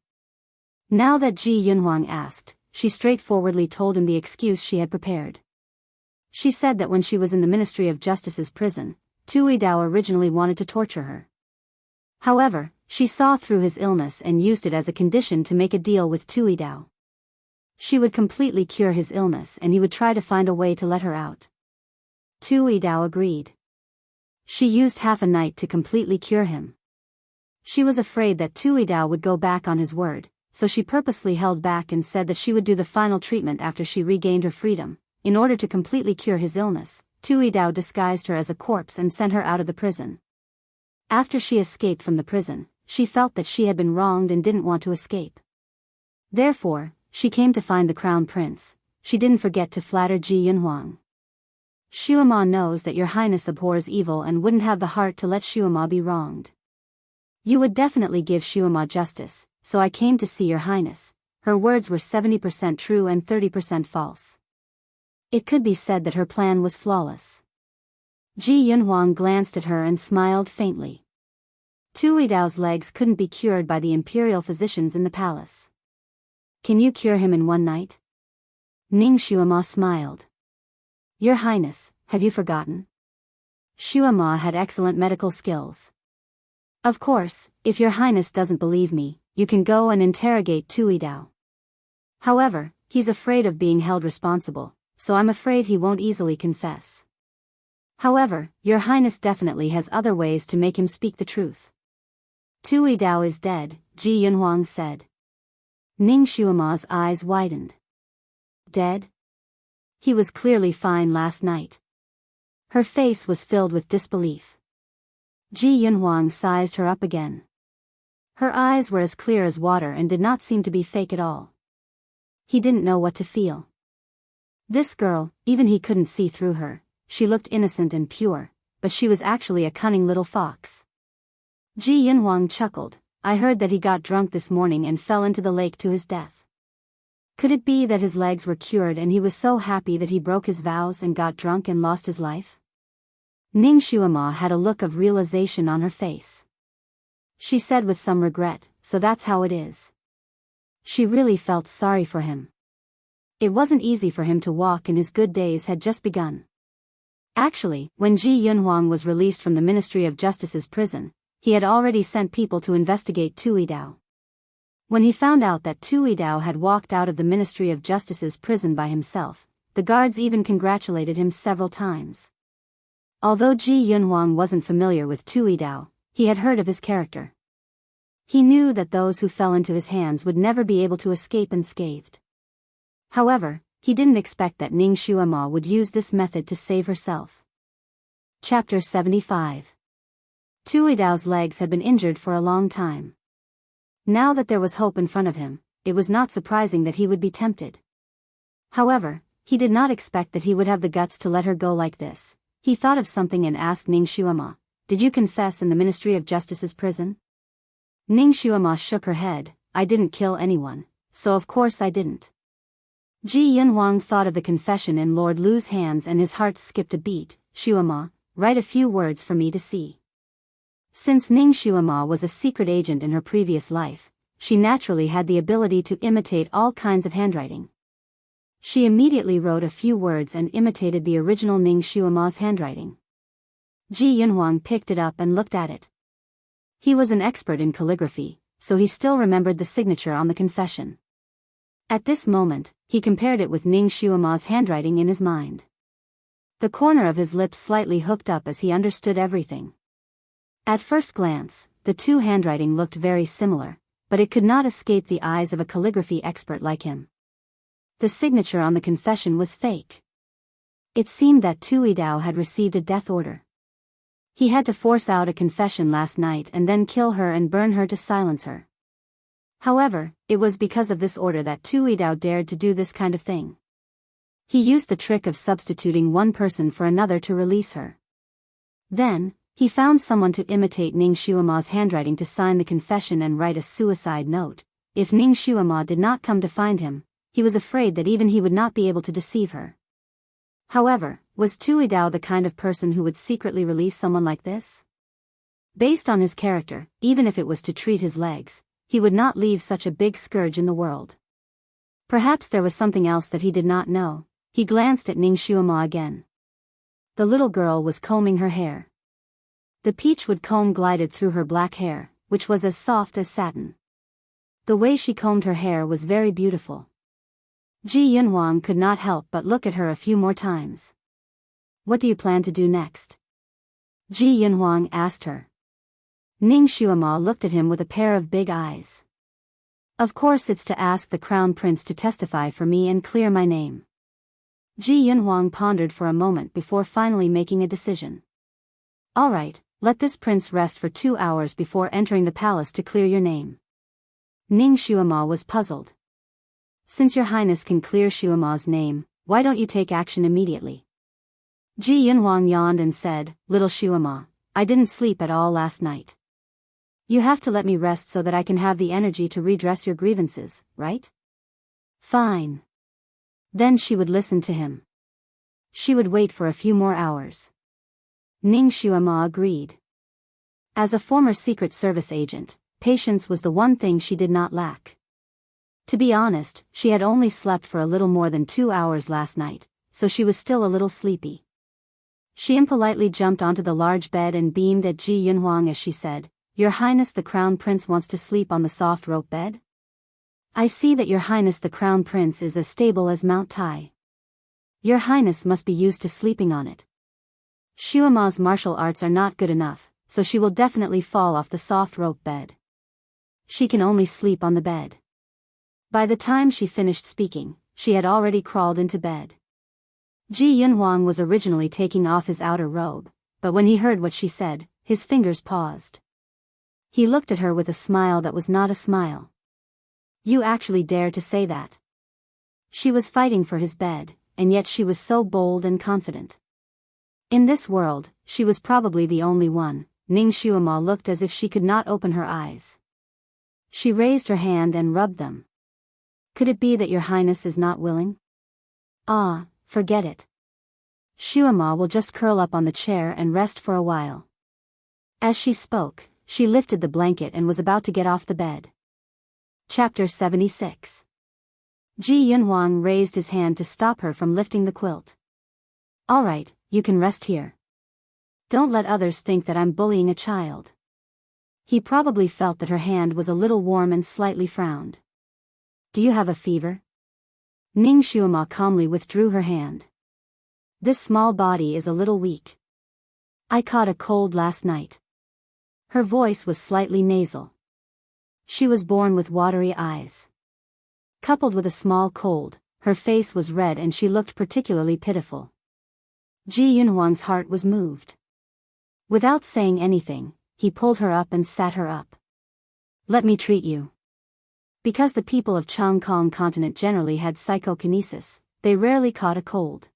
Now that Ji Yunhuang asked, she straightforwardly told him the excuse she had prepared. She said that when she was in the Ministry of Justice's prison, Tuidao originally wanted to torture her. However, she saw through his illness and used it as a condition to make a deal with Tuidao. She would completely cure his illness and he would try to find a way to let her out. Tuidao agreed. She used half a night to completely cure him. She was afraid that Tuidao would go back on his word, so she purposely held back and said that she would do the final treatment after she regained her freedom. In order to completely cure his illness, Tuidao disguised her as a corpse and sent her out of the prison. After she escaped from the prison, she felt that she had been wronged and didn't want to escape. Therefore, she came to find the Crown Prince. She didn't forget to flatter Ji Yunhuang. Xuema knows that your highness abhors evil and wouldn't have the heart to let Xuema be wronged. You would definitely give Xuema justice, so I came to see your highness. Her words were 70% true and 30% false. It could be said that her plan was flawless. Ji Yunhuang glanced at her and smiled faintly. Tuidao's legs couldn't be cured by the imperial physicians in the palace. Can you cure him in one night? Ning Xuema smiled. Your highness, have you forgotten? Xuema had excellent medical skills. Of course, if your highness doesn't believe me, you can go and interrogate Tuidao. However, he's afraid of being held responsible, so I'm afraid he won't easily confess. However, your highness definitely has other ways to make him speak the truth. Tuidao is dead, Ji Yunhuang said. Ning Xuema's eyes widened. Dead? He was clearly fine last night. Her face was filled with disbelief. Ji Yunhuang sized her up again. Her eyes were as clear as water and did not seem to be fake at all. He didn't know what to feel. This girl, even he couldn't see through her. She looked innocent and pure, but she was actually a cunning little fox. Ji Yunhuang chuckled. I heard that he got drunk this morning and fell into the lake to his death. Could it be that his legs were cured and he was so happy that he broke his vows and got drunk and lost his life? Ning Shuama had a look of realization on her face. She said with some regret, so that's how it is. She really felt sorry for him. It wasn't easy for him to walk and his good days had just begun. Actually, when Ji Yunhuang was released from the Ministry of Justice's prison, he had already sent people to investigate Tui Dao. When he found out that Tui Dao had walked out of the Ministry of Justice's prison by himself, the guards even congratulated him several times. Although Ji Yunhuang wasn't familiar with Tui Dao, he had heard of his character. He knew that those who fell into his hands would never be able to escape unscathed. However, he didn't expect that Ning Shuama would use this method to save herself. Chapter 75. Tui Dao's legs had been injured for a long time. Now that there was hope in front of him, it was not surprising that he would be tempted. However, he did not expect that he would have the guts to let her go like this. He thought of something and asked Ning Shuama, "Did you confess in the Ministry of Justice's prison?" Ning Shuama shook her head. "I didn't kill anyone, so of course I didn't." Ji Yunhuang thought of the confession in Lord Lu's hands and his heart skipped a beat. "Shuama, write a few words for me to see." Since Ning Shuama was a secret agent in her previous life, she naturally had the ability to imitate all kinds of handwriting. She immediately wrote a few words and imitated the original Ning Shuama's handwriting. Ji Yunhuang picked it up and looked at it. He was an expert in calligraphy, so he still remembered the signature on the confession. At this moment, he compared it with Ning Shuama's handwriting in his mind. The corner of his lips slightly hooked up as he understood everything. At first glance, the two handwriting looked very similar, but it could not escape the eyes of a calligraphy expert like him. The signature on the confession was fake. It seemed that Tui Dao had received a death order. He had to force out a confession last night and then kill her and burn her to silence her. However, it was because of this order that Tui Dao dared to do this kind of thing. He used the trick of substituting one person for another to release her. Then, he found someone to imitate Ning Shuama's handwriting to sign the confession and write a suicide note. If Ning Shuama did not come to find him, he was afraid that even he would not be able to deceive her. However, was Tui Dao the kind of person who would secretly release someone like this? Based on his character, even if it was to treat his legs, he would not leave such a big scourge in the world. Perhaps there was something else that he did not know. He glanced at Ning Shuama again. The little girl was combing her hair. The peachwood comb glided through her black hair, which was as soft as satin. The way she combed her hair was very beautiful. Ji Yunhuang could not help but look at her a few more times. "What do you plan to do next?" Ji Yunhuang asked her. Ning Shuama looked at him with a pair of big eyes. "Of course it's to ask the crown prince to testify for me and clear my name." Ji Yunhuang pondered for a moment before finally making a decision. "All right, let this prince rest for 2 hours before entering the palace to clear your name." Ning Shuama was puzzled. "Since your highness can clear Shuama's name, why don't you take action immediately?" Ji Yunhuang yawned and said, "Little Shuama, I didn't sleep at all last night. You have to let me rest so that I can have the energy to redress your grievances, right?" "Fine." Then she would listen to him. She would wait for a few more hours. Ning Shuama agreed. As a former Secret Service agent, patience was the one thing she did not lack. To be honest, she had only slept for a little more than 2 hours last night, so she was still a little sleepy. She impolitely jumped onto the large bed and beamed at Ji Yunhuang as she said, "Your Highness the Crown Prince wants to sleep on the soft rope bed? I see that Your Highness the Crown Prince is as stable as Mount Tai. Your Highness must be used to sleeping on it. Shuama's martial arts are not good enough, so she will definitely fall off the soft rope bed. She can only sleep on the bed." By the time she finished speaking, she had already crawled into bed. Ji Yunhuang was originally taking off his outer robe, but when he heard what she said, his fingers paused. He looked at her with a smile that was not a smile. "You actually dare to say that?" She was fighting for his bed, and yet she was so bold and confident. In this world, she was probably the only one, Ning Xuema looked as if she could not open her eyes. She raised her hand and rubbed them. Could it be that your highness is not willing? Ah, forget it. Xuema will just curl up on the chair and rest for a while. As she spoke, she lifted the blanket and was about to get off the bed. Chapter 76. Ji Yunhuang raised his hand to stop her from lifting the quilt. All right, you can rest here. Don't let others think that I'm bullying a child. He probably felt that her hand was a little warm and slightly frowned. Do you have a fever? Ning Xuema calmly withdrew her hand. This small body is a little weak. I caught a cold last night. Her voice was slightly nasal. She was born with watery eyes. Coupled with a small cold, her face was red and she looked particularly pitiful. Ji Yunhuang's heart was moved. Without saying anything, he pulled her up and sat her up. Let me treat you. Because the people of Changkong continent generally had psychokinesis, they rarely caught a cold.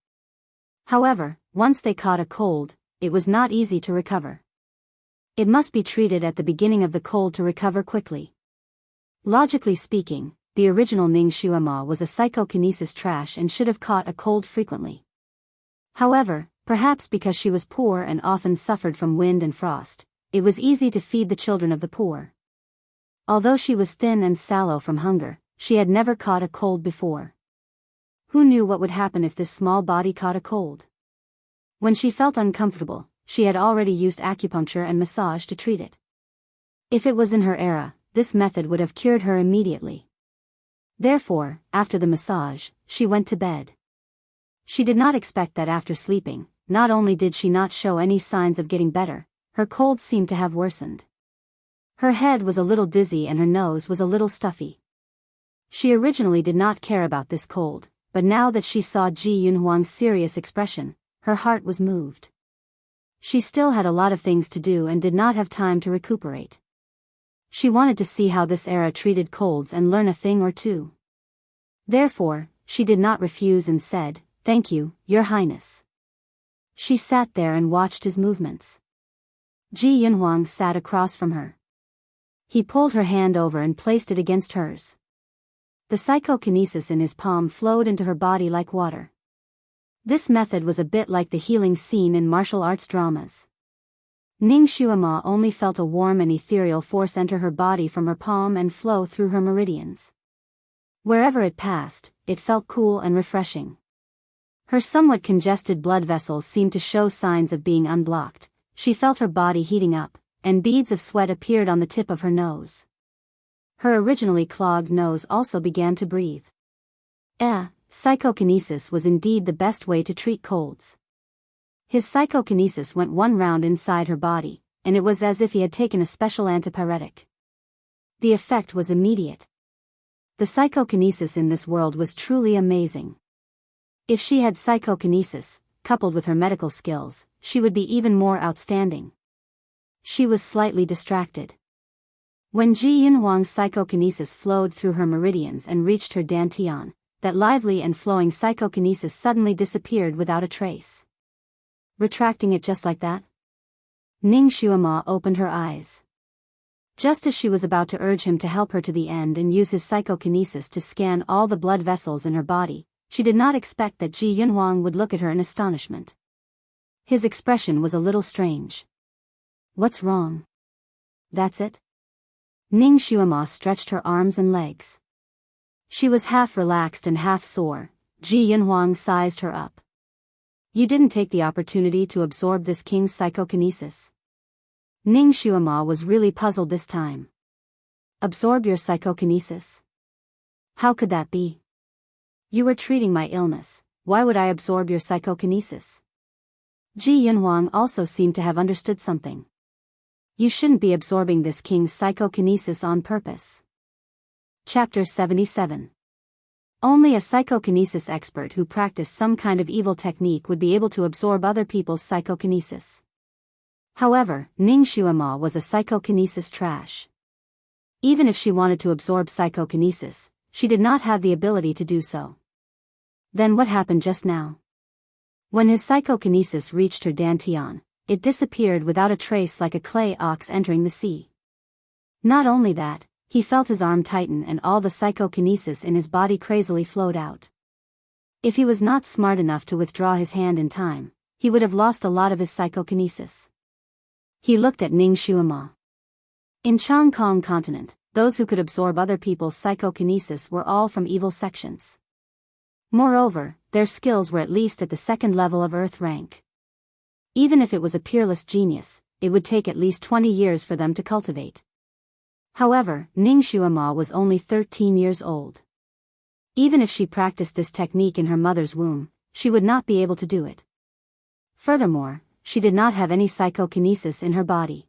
However, once they caught a cold, it was not easy to recover. It must be treated at the beginning of the cold to recover quickly. Logically speaking, the original Ning Xuema was a psychokinesis trash and should have caught a cold frequently. However, perhaps because she was poor and often suffered from wind and frost, it was easy to feed the children of the poor. Although she was thin and sallow from hunger, she had never caught a cold before. Who knew what would happen if this small body caught a cold? When she felt uncomfortable, she had already used acupuncture and massage to treat it. If it was in her era, this method would have cured her immediately. Therefore, after the massage, she went to bed. She did not expect that after sleeping, not only did she not show any signs of getting better, her cold seemed to have worsened. Her head was a little dizzy and her nose was a little stuffy. She originally did not care about this cold, but now that she saw Ji Yunhuang's serious expression, her heart was moved. She still had a lot of things to do and did not have time to recuperate. She wanted to see how this era treated colds and learn a thing or two. Therefore, she did not refuse and said, "Thank you, Your Highness." She sat there and watched his movements. Ji Yunhuang sat across from her. He pulled her hand over and placed it against hers. The psychokinesis in his palm flowed into her body like water. This method was a bit like the healing scene in martial arts dramas. Ning Xuema only felt a warm and ethereal force enter her body from her palm and flow through her meridians. Wherever it passed, it felt cool and refreshing. Her somewhat congested blood vessels seemed to show signs of being unblocked. She felt her body heating up, and beads of sweat appeared on the tip of her nose. Her originally clogged nose also began to breathe. Psychokinesis was indeed the best way to treat colds. His psychokinesis went one round inside her body, and it was as if he had taken a special antipyretic. The effect was immediate. The psychokinesis in this world was truly amazing. If she had psychokinesis, coupled with her medical skills, she would be even more outstanding. She was slightly distracted. When Ji Yunhuang's psychokinesis flowed through her meridians and reached her dantian, that lively and flowing psychokinesis suddenly disappeared without a trace. Retracting it just like that? Ning Xuema opened her eyes. Just as she was about to urge him to help her to the end and use his psychokinesis to scan all the blood vessels in her body, she did not expect that Ji Yunhuang would look at her in astonishment. His expression was a little strange. What's wrong? That's it? Ning Xuema stretched her arms and legs. She was half relaxed and half sore. Ji Yunhuang sized her up. You didn't take the opportunity to absorb this king's psychokinesis. Ning Xuema was really puzzled this time. Absorb your psychokinesis? How could that be? You were treating my illness, why would I absorb your psychokinesis? Ji Yunhuang also seemed to have understood something. You shouldn't be absorbing this king's psychokinesis on purpose. Chapter 77. Only a psychokinesis expert who practiced some kind of evil technique would be able to absorb other people's psychokinesis. However, Ning Xuema was a psychokinesis trash. Even if she wanted to absorb psychokinesis, she did not have the ability to do so. Then what happened just now? When his psychokinesis reached her dantian, it disappeared without a trace like a clay ox entering the sea. Not only that, he felt his arm tighten and all the psychokinesis in his body crazily flowed out. If he was not smart enough to withdraw his hand in time, he would have lost a lot of his psychokinesis. He looked at Ning Xuema. In Changkong continent, those who could absorb other people's psychokinesis were all from evil sections. Moreover, their skills were at least at the second level of Earth rank. Even if it was a peerless genius, it would take at least 20 years for them to cultivate. However, Ning Xuema was only 13 years old. Even if she practiced this technique in her mother's womb, she would not be able to do it. Furthermore, she did not have any psychokinesis in her body.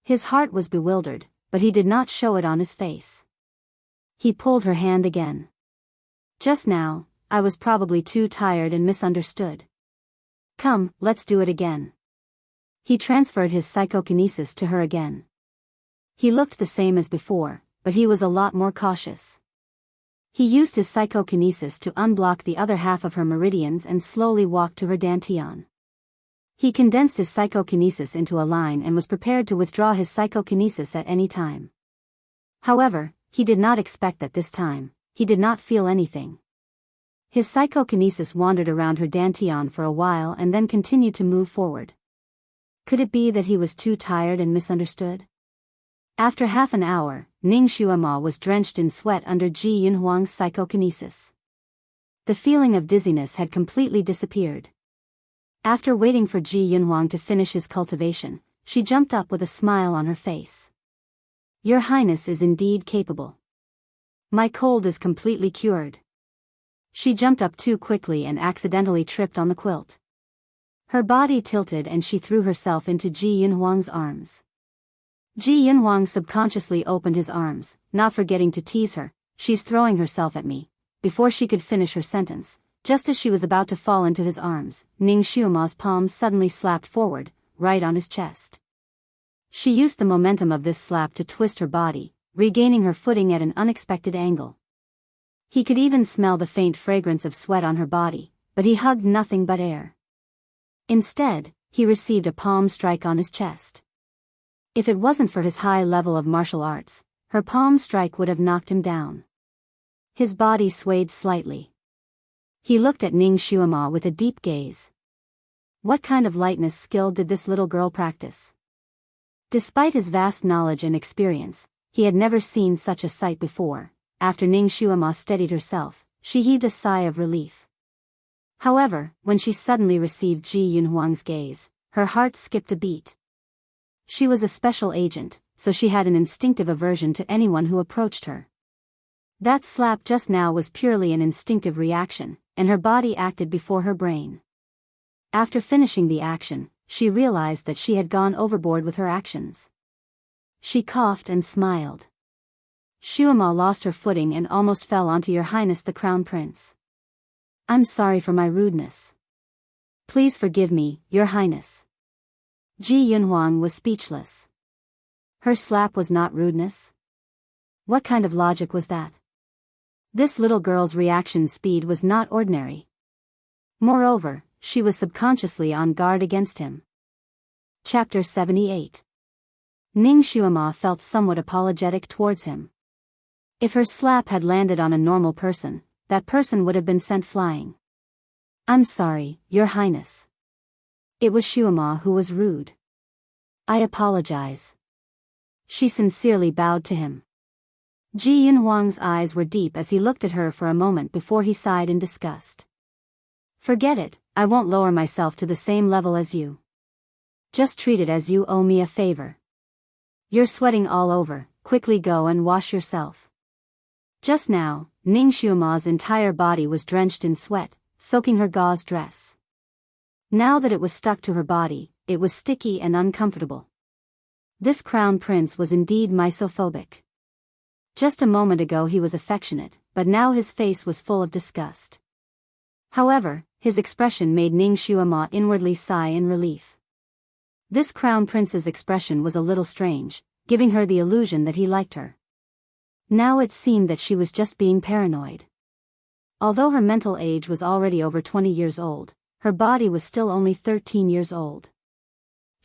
His heart was bewildered, but he did not show it on his face. He pulled her hand again. Just now, I was probably too tired and misunderstood. Come, let's do it again. He transferred his psychokinesis to her again. He looked the same as before, but he was a lot more cautious. He used his psychokinesis to unblock the other half of her meridians and slowly walked to her dantian. He condensed his psychokinesis into a line and was prepared to withdraw his psychokinesis at any time. However, he did not expect that this time, he did not feel anything. His psychokinesis wandered around her dantian for a while and then continued to move forward. Could it be that he was too tired and misunderstood? After half an hour, Ning Xuema was drenched in sweat under Ji Yunhuang's psychokinesis. The feeling of dizziness had completely disappeared. After waiting for Ji Yunhuang to finish his cultivation, she jumped up with a smile on her face. Your Highness is indeed capable. My cold is completely cured. She jumped up too quickly and accidentally tripped on the quilt. Her body tilted and she threw herself into Ji Yunhuang's arms. Ji Yunhuang subconsciously opened his arms, not forgetting to tease her, she's throwing herself at me. Before she could finish her sentence, just as she was about to fall into his arms, Ning Xuema's palm suddenly slapped forward, right on his chest. She used the momentum of this slap to twist her body, regaining her footing at an unexpected angle. He could even smell the faint fragrance of sweat on her body, but he hugged nothing but air. Instead, he received a palm strike on his chest. If it wasn't for his high level of martial arts, her palm strike would have knocked him down. His body swayed slightly. He looked at Ning Xuema with a deep gaze. What kind of lightness skill did this little girl practice? Despite his vast knowledge and experience, he had never seen such a sight before. After Ning Xuema steadied herself, she heaved a sigh of relief. However, when she suddenly received Ji Yunhuang's gaze, her heart skipped a beat. She was a special agent, so she had an instinctive aversion to anyone who approached her. That slap just now was purely an instinctive reaction, and her body acted before her brain. After finishing the action, she realized that she had gone overboard with her actions. She coughed and smiled. Xuema lost her footing and almost fell onto Your Highness the Crown Prince. I'm sorry for my rudeness. Please forgive me, Your Highness. Ji Yunhuang was speechless. Her slap was not rudeness? What kind of logic was that? This little girl's reaction speed was not ordinary. Moreover, she was subconsciously on guard against him. Chapter 78. Ning Xuema felt somewhat apologetic towards him. If her slap had landed on a normal person, that person would have been sent flying. I'm sorry, Your Highness. It was Xuema who was rude. I apologize. She sincerely bowed to him. Ji Yunhuang's eyes were deep as he looked at her for a moment before he sighed in disgust. Forget it, I won't lower myself to the same level as you. Just treat it as you owe me a favor. You're sweating all over, quickly go and wash yourself. Just now, Ning Xuema's entire body was drenched in sweat, soaking her gauze dress. Now that it was stuck to her body, it was sticky and uncomfortable. This crown prince was indeed misophobic. Just a moment ago he was affectionate, but now his face was full of disgust. However, his expression made Ning Xuema inwardly sigh in relief. This crown prince's expression was a little strange, giving her the illusion that he liked her. Now it seemed that she was just being paranoid. Although her mental age was already over 20 years old, her body was still only 13 years old.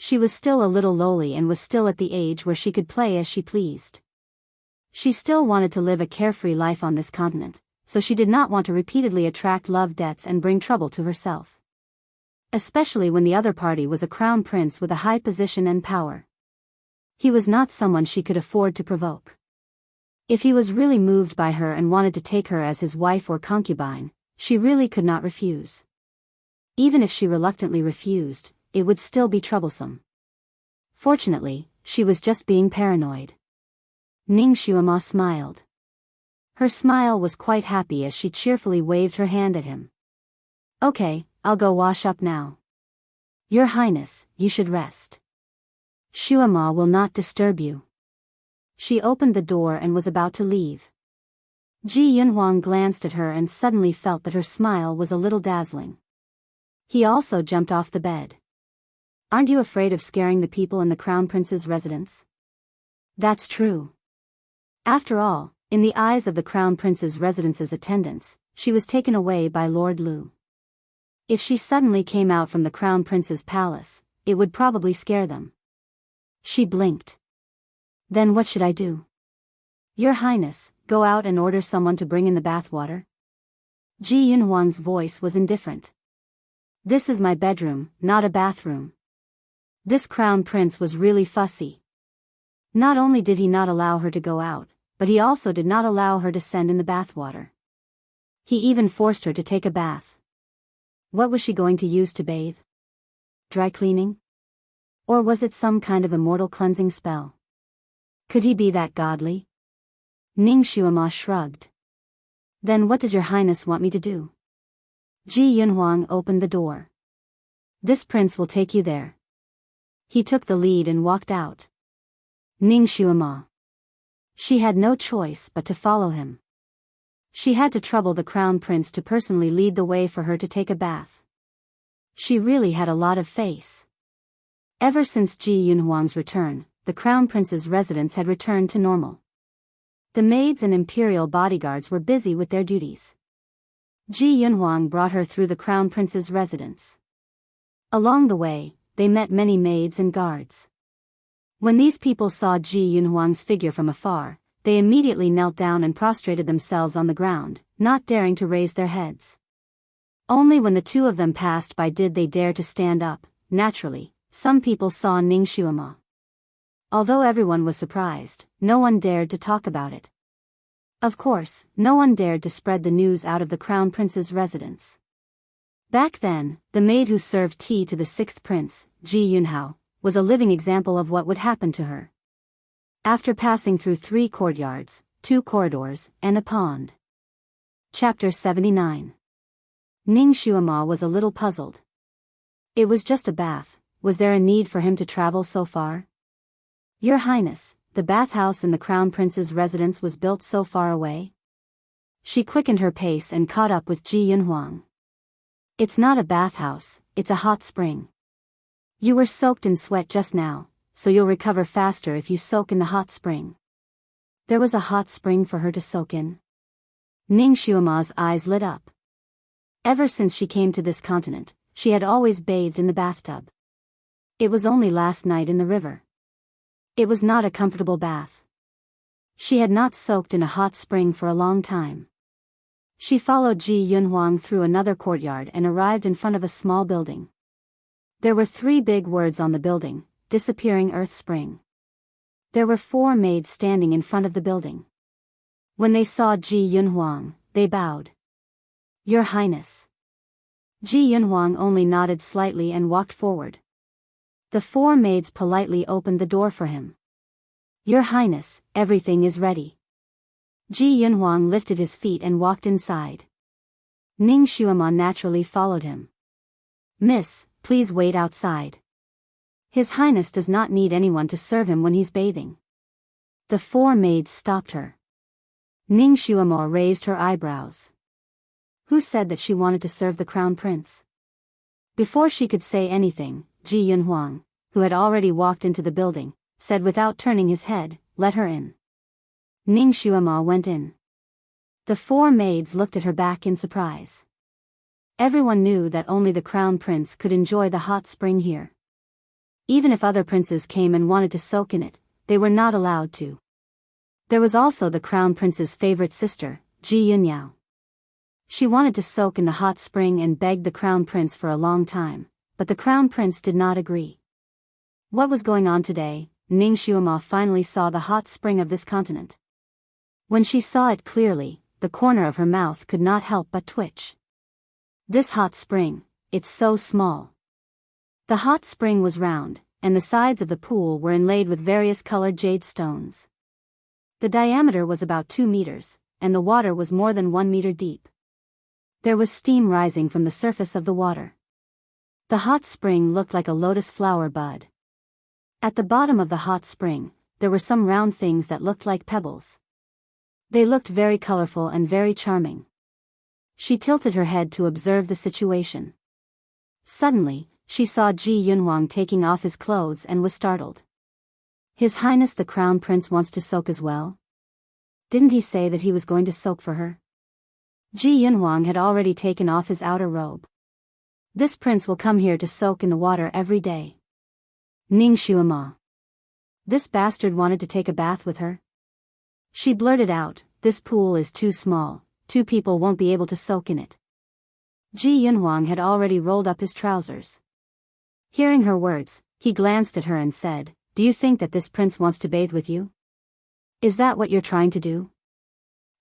She was still a little lowly and was still at the age where she could play as she pleased. She still wanted to live a carefree life on this continent, so she did not want to repeatedly attract love debts and bring trouble to herself. Especially when the other party was a crown prince with a high position and power. He was not someone she could afford to provoke. If he was really moved by her and wanted to take her as his wife or concubine, she really could not refuse. Even if she reluctantly refused, it would still be troublesome. Fortunately, she was just being paranoid. Ning Xuema smiled. Her smile was quite happy as she cheerfully waved her hand at him. Okay, I'll go wash up now. Your Highness, you should rest. Xuema will not disturb you. She opened the door and was about to leave. Ji Yunhuang glanced at her and suddenly felt that her smile was a little dazzling. He also jumped off the bed. Aren't you afraid of scaring the people in the Crown Prince's residence? That's true. After all, in the eyes of the Crown Prince's residence's attendants, she was taken away by Lord Lu. If she suddenly came out from the Crown Prince's palace, it would probably scare them. She blinked. Then what should I do? Your Highness, go out and order someone to bring in the bath water. Ji Yunhuang's voice was indifferent. This is my bedroom, not a bathroom. This Crown Prince was really fussy. Not only did he not allow her to go out, but he also did not allow her to send in the bathwater. He even forced her to take a bath. What was she going to use to bathe? Dry cleaning? Or was it some kind of immortal cleansing spell? Could he be that godly? Ning Xuema shrugged. Then what does your Highness want me to do? Ji Yunhuang opened the door. This prince will take you there. He took the lead and walked out. Ning Xuema. She had no choice but to follow him. She had to trouble the Crown Prince to personally lead the way for her to take a bath. She really had a lot of face. Ever since Ji Yunhuang's return, the Crown Prince's residence had returned to normal. The maids and imperial bodyguards were busy with their duties. Ji Yunhuang brought her through the Crown Prince's residence. Along the way, they met many maids and guards. When these people saw Ji Yunhuang's figure from afar, they immediately knelt down and prostrated themselves on the ground, not daring to raise their heads. Only when the two of them passed by did they dare to stand up. Naturally, some people saw Ning Xuema. Although everyone was surprised, no one dared to talk about it. Of course, no one dared to spread the news out of the Crown Prince's residence. Back then, the maid who served tea to the sixth prince, Ji Yunhao, was a living example of what would happen to her. After passing through 3 courtyards, 2 corridors, and a pond. Chapter 79. Ning Xuema was a little puzzled. It was just a bath, was there a need for him to travel so far? Your Highness, the bathhouse in the Crown Prince's residence was built so far away? She quickened her pace and caught up with Ji Yunhuang. It's not a bathhouse, it's a hot spring. You were soaked in sweat just now, so you'll recover faster if you soak in the hot spring. There was a hot spring for her to soak in. Ning Xuema's eyes lit up. Ever since she came to this continent, she had always bathed in the bathtub. It was only last night in the river. It was not a comfortable bath. She had not soaked in a hot spring for a long time. She followed Ji Yunhuang through another courtyard and arrived in front of a small building. There were 3 big words on the building, Disappearing Earth Spring. There were 4 maids standing in front of the building. When they saw Ji Yunhuang, they bowed. Your Highness. Ji Yunhuang only nodded slightly and walked forward. The 4 maids politely opened the door for him. Your Highness, everything is ready. Ji Yunhuang lifted his feet and walked inside. Ning Xuema naturally followed him. Miss, please wait outside. His Highness does not need anyone to serve him when he's bathing. The 4 maids stopped her. Ning Xuema raised her eyebrows. Who said that she wanted to serve the Crown Prince? Before she could say anything, Ji Yunhuang, who had already walked into the building, said without turning his head, let her in. Ning Xuema went in. The 4 maids looked at her back in surprise. Everyone knew that only the Crown Prince could enjoy the hot spring here. Even if other princes came and wanted to soak in it, they were not allowed to. There was also the crown prince's favorite sister, Jianghu. She wanted to soak in the hot spring and begged the crown prince for a long time, but the crown prince did not agree. What was going on today? Ning Xuema finally saw the hot spring of this continent. When she saw it clearly, the corner of her mouth could not help but twitch. This hot spring, it's so small. The hot spring was round, and the sides of the pool were inlaid with various colored jade stones. The diameter was about 2 meters, and the water was more than 1 meter deep. There was steam rising from the surface of the water. The hot spring looked like a lotus flower bud. At the bottom of the hot spring, there were some round things that looked like pebbles. They looked very colorful and very charming. She tilted her head to observe the situation. Suddenly, she saw Ji Yunhuang taking off his clothes and was startled. His Highness the Crown Prince wants to soak as well? Didn't he say that he was going to soak for her? Ji Yunhuang had already taken off his outer robe. This prince will come here to soak in the water every day. Ning Xuema. This bastard wanted to take a bath with her? She blurted out, this pool is too small, 2 people won't be able to soak in it. Ji Yunhuang had already rolled up his trousers. Hearing her words, he glanced at her and said, do you think that this prince wants to bathe with you? Is that what you're trying to do?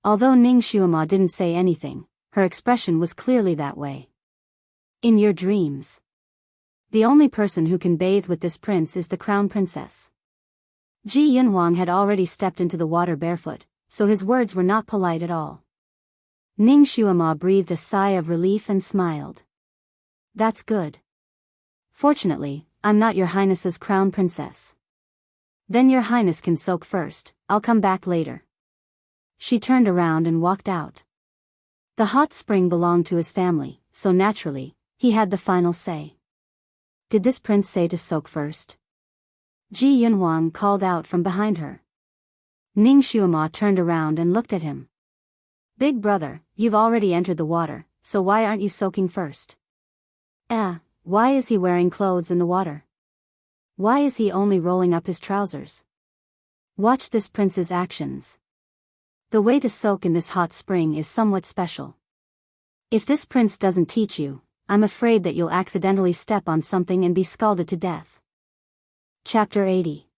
Although Ning Xuema didn't say anything, her expression was clearly that way. In your dreams. The only person who can bathe with this prince is the crown princess. Ji Yunhuang had already stepped into the water barefoot, so his words were not polite at all. Ning Xuema breathed a sigh of relief and smiled. That's good. Fortunately, I'm not your highness's crown princess. Then your highness can soak first, I'll come back later. She turned around and walked out. The hot spring belonged to his family, so naturally, he had the final say. Did this prince say to soak first? Ji Yunhuang called out from behind her. Ning Xuema turned around and looked at him. Big brother, you've already entered the water, so why aren't you soaking first? Why is he wearing clothes in the water? Why is he only rolling up his trousers? Watch this prince's actions. The way to soak in this hot spring is somewhat special. If this prince doesn't teach you, I'm afraid that you'll accidentally step on something and be scalded to death. Chapter 80.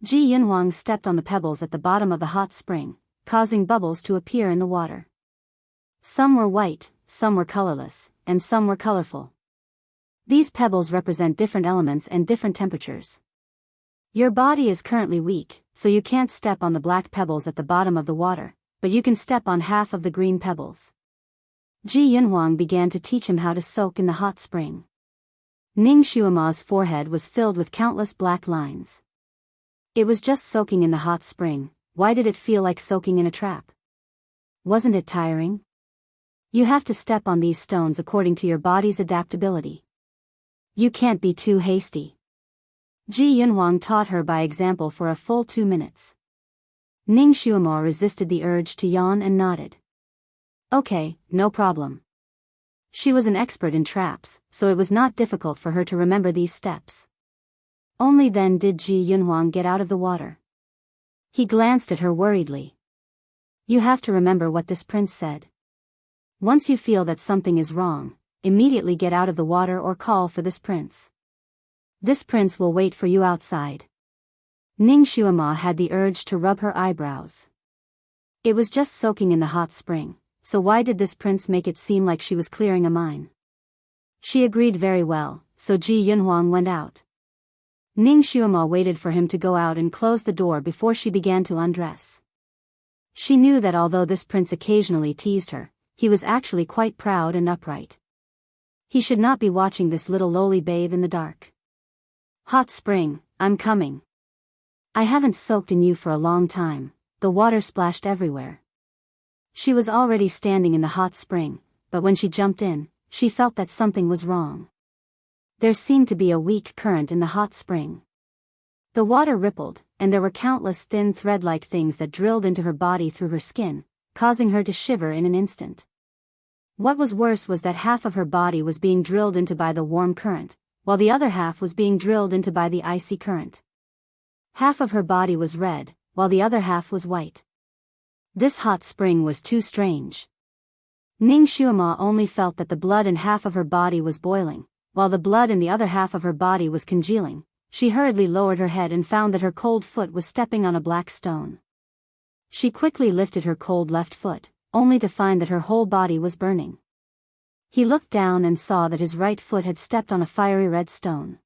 Ji Yunhuang stepped on the pebbles at the bottom of the hot spring, causing bubbles to appear in the water. Some were white, some were colorless, and some were colorful. These pebbles represent different elements and different temperatures. Your body is currently weak, so you can't step on the black pebbles at the bottom of the water, but you can step on half of the green pebbles. Ji Yunhuang began to teach him how to soak in the hot spring. Ning Xuema's forehead was filled with countless black lines. It was just soaking in the hot spring, why did it feel like soaking in a trap? Wasn't it tiring? You have to step on these stones according to your body's adaptability. You can't be too hasty. Ji Yunhuang taught her by example for a full 2 minutes. Ning Xuema resisted the urge to yawn and nodded. Okay, no problem. She was an expert in traps, so it was not difficult for her to remember these steps. Only then did Ji Yunhuang get out of the water. He glanced at her worriedly. You have to remember what this prince said. Once you feel that something is wrong, immediately get out of the water or call for this prince. This prince will wait for you outside. Ning Xuema had the urge to rub her eyebrows. It was just soaking in the hot spring, so why did this prince make it seem like she was clearing a mine? She agreed very well, so Ji Yunhuang went out. Ning Xuema waited for him to go out and close the door before she began to undress. She knew that although this prince occasionally teased her, he was actually quite proud and upright. He should not be watching this little lowly bathe in the dark. Hot spring, I'm coming. I haven't soaked in you for a long time, the water splashed everywhere. She was already standing in the hot spring, but when she jumped in, she felt that something was wrong. There seemed to be a weak current in the hot spring. The water rippled, and there were countless thin thread-like things that drilled into her body through her skin, causing her to shiver in an instant. What was worse was that half of her body was being drilled into by the warm current, while the other half was being drilled into by the icy current. Half of her body was red, while the other half was white. This hot spring was too strange. Ning Xuema only felt that the blood in half of her body was boiling, while the blood in the other half of her body was congealing. She hurriedly lowered her head and found that her cold foot was stepping on a black stone. She quickly lifted her cold left foot, only to find that her whole body was burning. He looked down and saw that his right foot had stepped on a fiery red stone.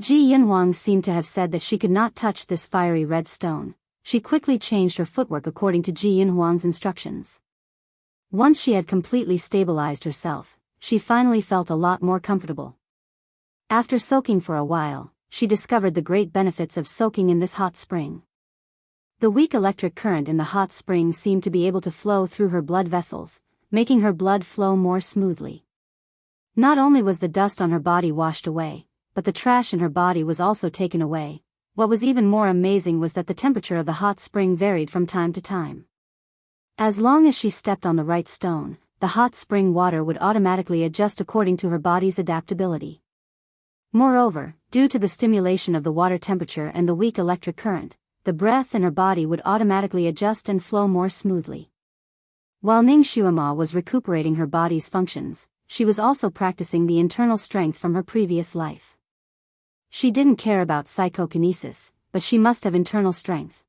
Ji Yinhuang seemed to have said that she could not touch this fiery red stone. She quickly changed her footwork according to Ji Yinhuang's instructions. Once she had completely stabilized herself, she finally felt a lot more comfortable. After soaking for a while, she discovered the great benefits of soaking in this hot spring. The weak electric current in the hot spring seemed to be able to flow through her blood vessels, making her blood flow more smoothly. Not only was the dust on her body washed away, but the trash in her body was also taken away. What was even more amazing was that the temperature of the hot spring varied from time to time. As long as she stepped on the right stone, the hot spring water would automatically adjust according to her body's adaptability. Moreover, due to the stimulation of the water temperature and the weak electric current, the breath in her body would automatically adjust and flow more smoothly. While Ning Xuema was recuperating her body's functions, she was also practicing the internal strength from her previous life. She didn't care about psychokinesis, but she must have internal strength.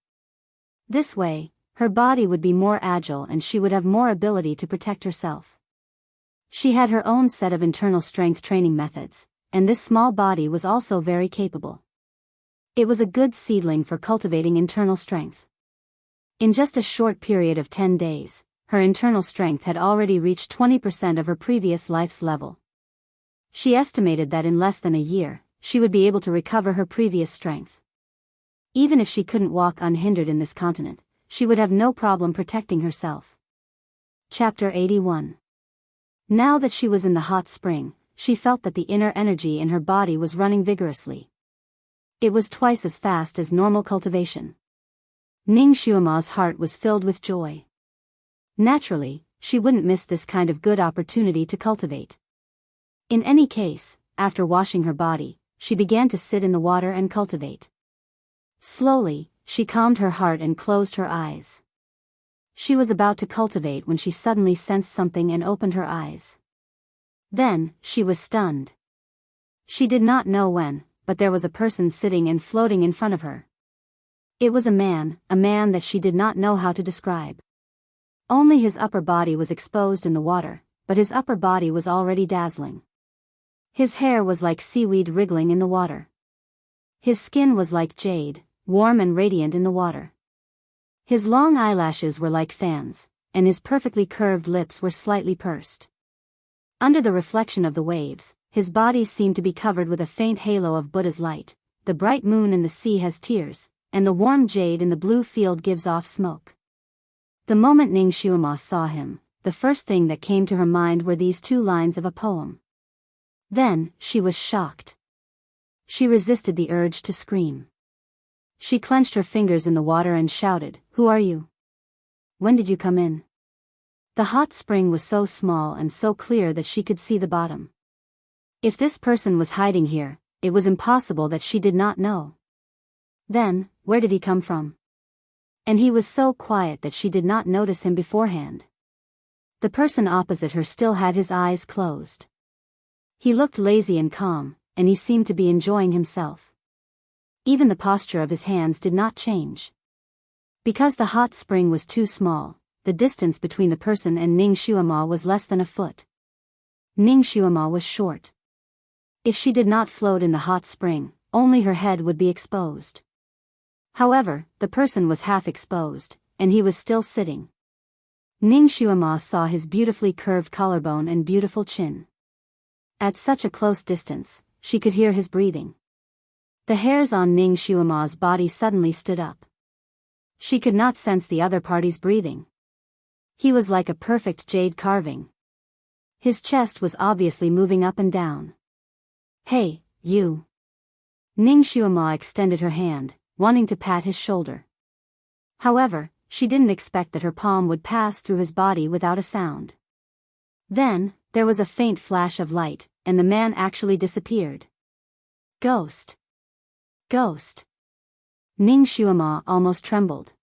This way, her body would be more agile and she would have more ability to protect herself. She had her own set of internal strength training methods, and this small body was also very capable. It was a good seedling for cultivating internal strength. In just a short period of 10 days, her internal strength had already reached 20% of her previous life's level. She estimated that in less than a year, she would be able to recover her previous strength. Even if she couldn't walk unhindered in this continent, she would have no problem protecting herself. Chapter 81. Now that she was in the hot spring, she felt that the inner energy in her body was running vigorously. It was twice as fast as normal cultivation. Ning Xuema's heart was filled with joy. Naturally, she wouldn't miss this kind of good opportunity to cultivate. In any case, after washing her body, she began to sit in the water and cultivate. Slowly, she calmed her heart and closed her eyes. She was about to cultivate when she suddenly sensed something and opened her eyes. Then, she was stunned. She did not know when, but there was a person sitting and floating in front of her. It was a man that she did not know how to describe. Only his upper body was exposed in the water, but his upper body was already dazzling. His hair was like seaweed wriggling in the water. His skin was like jade, warm and radiant in the water. His long eyelashes were like fans, and his perfectly curved lips were slightly pursed. Under the reflection of the waves, his body seemed to be covered with a faint halo of Buddha's light. The bright moon in the sea has tears, and the warm jade in the blue field gives off smoke. The moment Ning Xuema saw him, the first thing that came to her mind were these two lines of a poem. Then, she was shocked. She resisted the urge to scream. She clenched her fingers in the water and shouted, "Who are you? When did you come in?" The hot spring was so small and so clear that she could see the bottom. If this person was hiding here, it was impossible that she did not know. Then, where did he come from? And he was so quiet that she did not notice him beforehand. The person opposite her still had his eyes closed. He looked lazy and calm, and he seemed to be enjoying himself. Even the posture of his hands did not change. Because the hot spring was too small, the distance between the person and Ning Xuema was less than a foot. Ning Xuema was short. If she did not float in the hot spring, only her head would be exposed. However, the person was half exposed, and he was still sitting. Ning Xuema saw his beautifully curved collarbone and beautiful chin. At such a close distance, she could hear his breathing. The hairs on Ning Xuema's body suddenly stood up. She could not sense the other party's breathing. He was like a perfect jade carving. His chest was obviously moving up and down. "Hey, you." Ning Xuema extended her hand, wanting to pat his shoulder. However, she didn't expect that her palm would pass through his body without a sound. Then, there was a faint flash of light, and the man actually disappeared. Ghost. Ghost. Ning Xuema almost trembled.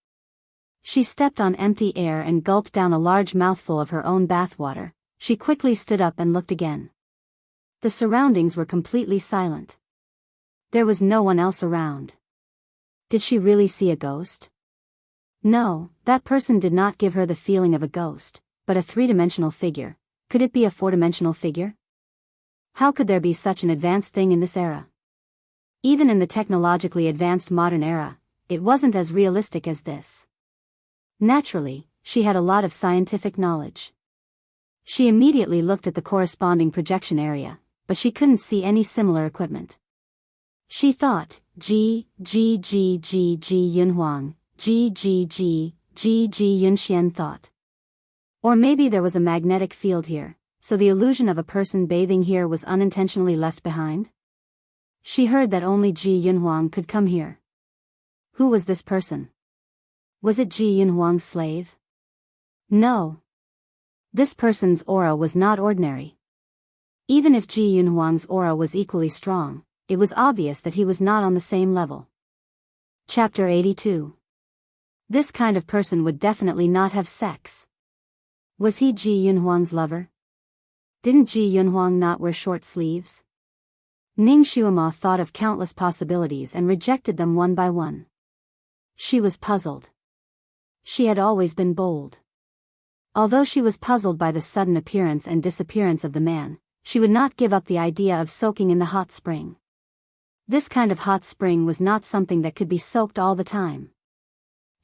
She stepped on empty air and gulped down a large mouthful of her own bathwater. She quickly stood up and looked again. The surroundings were completely silent. There was no one else around. Did she really see a ghost? No, that person did not give her the feeling of a ghost, but a three-dimensional figure. Could it be a four-dimensional figure? How could there be such an advanced thing in this era? Even in the technologically advanced modern era, it wasn't as realistic as this. Naturally, she had a lot of scientific knowledge. She immediately looked at the corresponding projection area, but she couldn't see any similar equipment. She thought, Ji Yunhuang, Ji Yunxian thought. Or maybe there was a magnetic field here, so the illusion of a person bathing here was unintentionally left behind? She heard that only Ji Yunhuang could come here. Who was this person? Was it Ji Yunhuang's slave? No. This person's aura was not ordinary. Even if Ji Yunhuang's aura was equally strong, it was obvious that he was not on the same level. Chapter 82. This kind of person would definitely not have sex. Was he Ji Yunhuang's lover? Didn't Ji Yunhuang not wear short sleeves? Ning Xuema thought of countless possibilities and rejected them one by one. She was puzzled. She had always been bold. Although she was puzzled by the sudden appearance and disappearance of the man, she would not give up the idea of soaking in the hot spring. This kind of hot spring was not something that could be soaked all the time.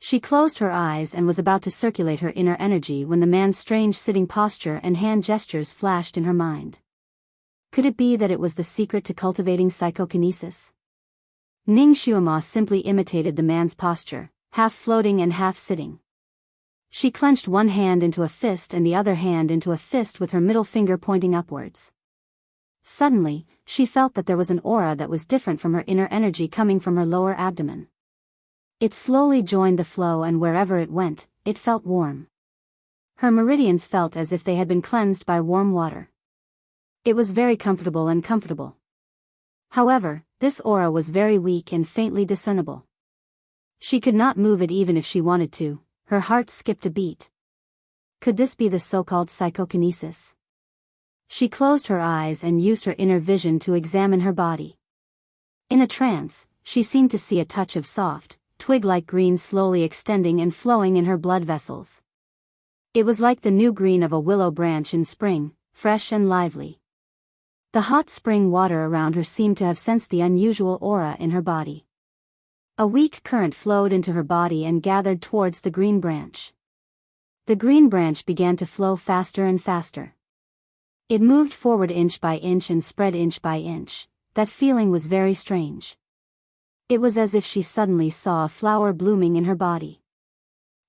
She closed her eyes and was about to circulate her inner energy when the man's strange sitting posture and hand gestures flashed in her mind. Could it be that it was the secret to cultivating psychokinesis? Ning Xuema simply imitated the man's posture, half floating and half sitting. She clenched one hand into a fist and the other hand into a fist with her middle finger pointing upwards. Suddenly, she felt that there was an aura that was different from her inner energy coming from her lower abdomen. It slowly joined the flow and wherever it went, it felt warm. Her meridians felt as if they had been cleansed by warm water. It was very comfortable and comfortable. However, this aura was very weak and faintly discernible. She could not move it even if she wanted to. Her heart skipped a beat. Could this be the so-called psychokinesis? She closed her eyes and used her inner vision to examine her body. In a trance, she seemed to see a touch of soft, twig-like green slowly extending and flowing in her blood vessels. It was like the new green of a willow branch in spring, fresh and lively. The hot spring water around her seemed to have sensed the unusual aura in her body. A weak current flowed into her body and gathered towards the green branch. The green branch began to flow faster and faster. It moved forward inch by inch and spread inch by inch. That feeling was very strange. It was as if she suddenly saw a flower blooming in her body.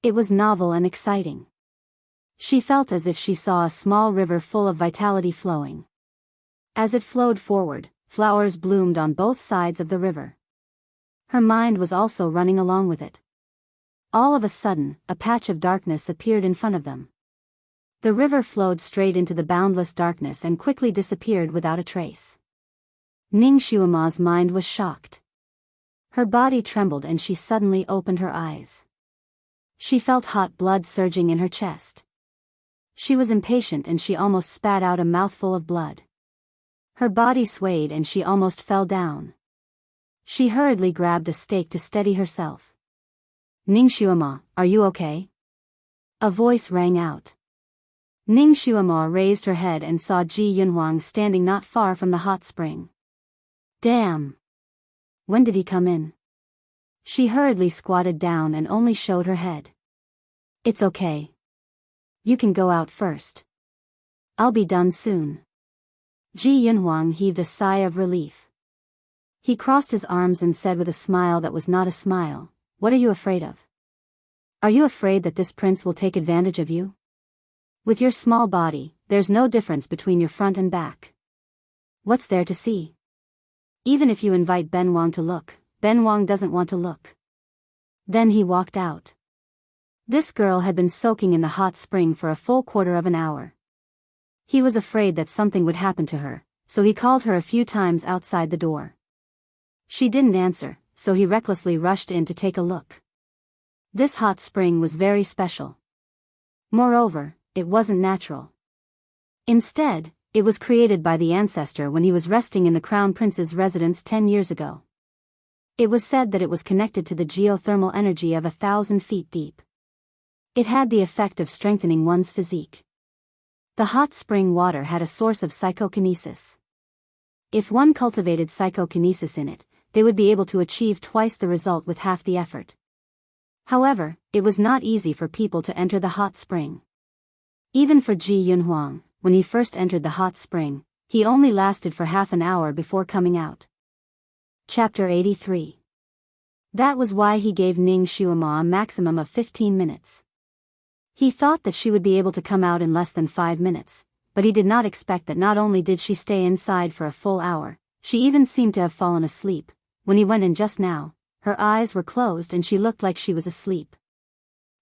It was novel and exciting. She felt as if she saw a small river full of vitality flowing. As it flowed forward, flowers bloomed on both sides of the river. Her mind was also running along with it. All of a sudden, a patch of darkness appeared in front of them. The river flowed straight into the boundless darkness and quickly disappeared without a trace. Ning Xuema's mind was shocked. Her body trembled and she suddenly opened her eyes. She felt hot blood surging in her chest. She was impatient and she almost spat out a mouthful of blood. Her body swayed and she almost fell down. She hurriedly grabbed a stake to steady herself. Ning Xuema, are you okay? A voice rang out. Ning Xuema raised her head and saw Ji Yunhuang standing not far from the hot spring. Damn! When did he come in? She hurriedly squatted down and only showed her head. It's okay. You can go out first. I'll be done soon. Ji Yunhuang heaved a sigh of relief. He crossed his arms and said with a smile that was not a smile, "What are you afraid of? Are you afraid that this prince will take advantage of you? With your small body, there's no difference between your front and back. What's there to see? Even if you invite Ben Wang to look, Ben Wang doesn't want to look." Then he walked out. This girl had been soaking in the hot spring for a full quarter of an hour. He was afraid that something would happen to her, so he called her a few times outside the door. She didn't answer, so he recklessly rushed in to take a look. This hot spring was very special. Moreover, it wasn't natural. Instead, it was created by the ancestor when he was resting in the crown prince's residence 10 years ago. It was said that it was connected to the geothermal energy of 1,000 feet deep. It had the effect of strengthening one's physique. The hot spring water had a source of psychokinesis. If one cultivated psychokinesis in it, they would be able to achieve twice the result with half the effort. However, it was not easy for people to enter the hot spring. Even for Ji Yunhuang, when he first entered the hot spring, he only lasted for half an hour before coming out. Chapter 83. That was why he gave Ning Xuema a maximum of 15 minutes. He thought that she would be able to come out in less than 5 minutes, but he did not expect that not only did she stay inside for a full hour, she even seemed to have fallen asleep. When he went in just now, her eyes were closed and she looked like she was asleep.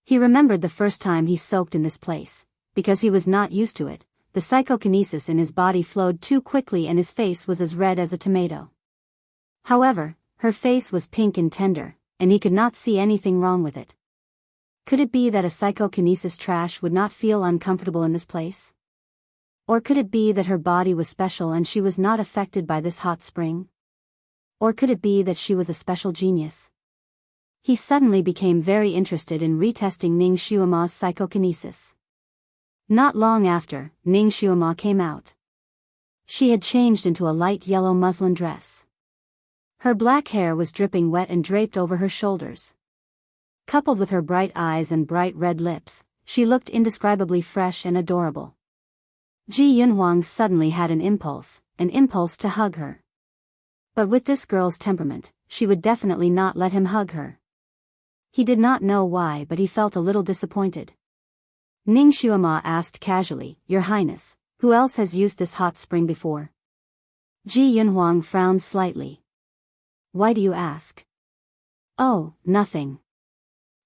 He remembered the first time he soaked in this place. Because he was not used to it, the psychokinesis in his body flowed too quickly and his face was as red as a tomato. However, her face was pink and tender, and he could not see anything wrong with it. Could it be that a psychokinesis trash would not feel uncomfortable in this place? Or could it be that her body was special and she was not affected by this hot spring? Or could it be that she was a special genius? He suddenly became very interested in retesting Ning Xuema's psychokinesis. Not long after, Ning Xuema came out. She had changed into a light yellow muslin dress. Her black hair was dripping wet and draped over her shoulders. Coupled with her bright eyes and bright red lips, she looked indescribably fresh and adorable. Ji Yunhuang suddenly had an impulse to hug her. But with this girl's temperament, she would definitely not let him hug her. He did not know why, but he felt a little disappointed. Ning Xuema asked casually, "Your Highness, who else has used this hot spring before?" Ji Yunhuang frowned slightly. "Why do you ask?" "Oh, nothing.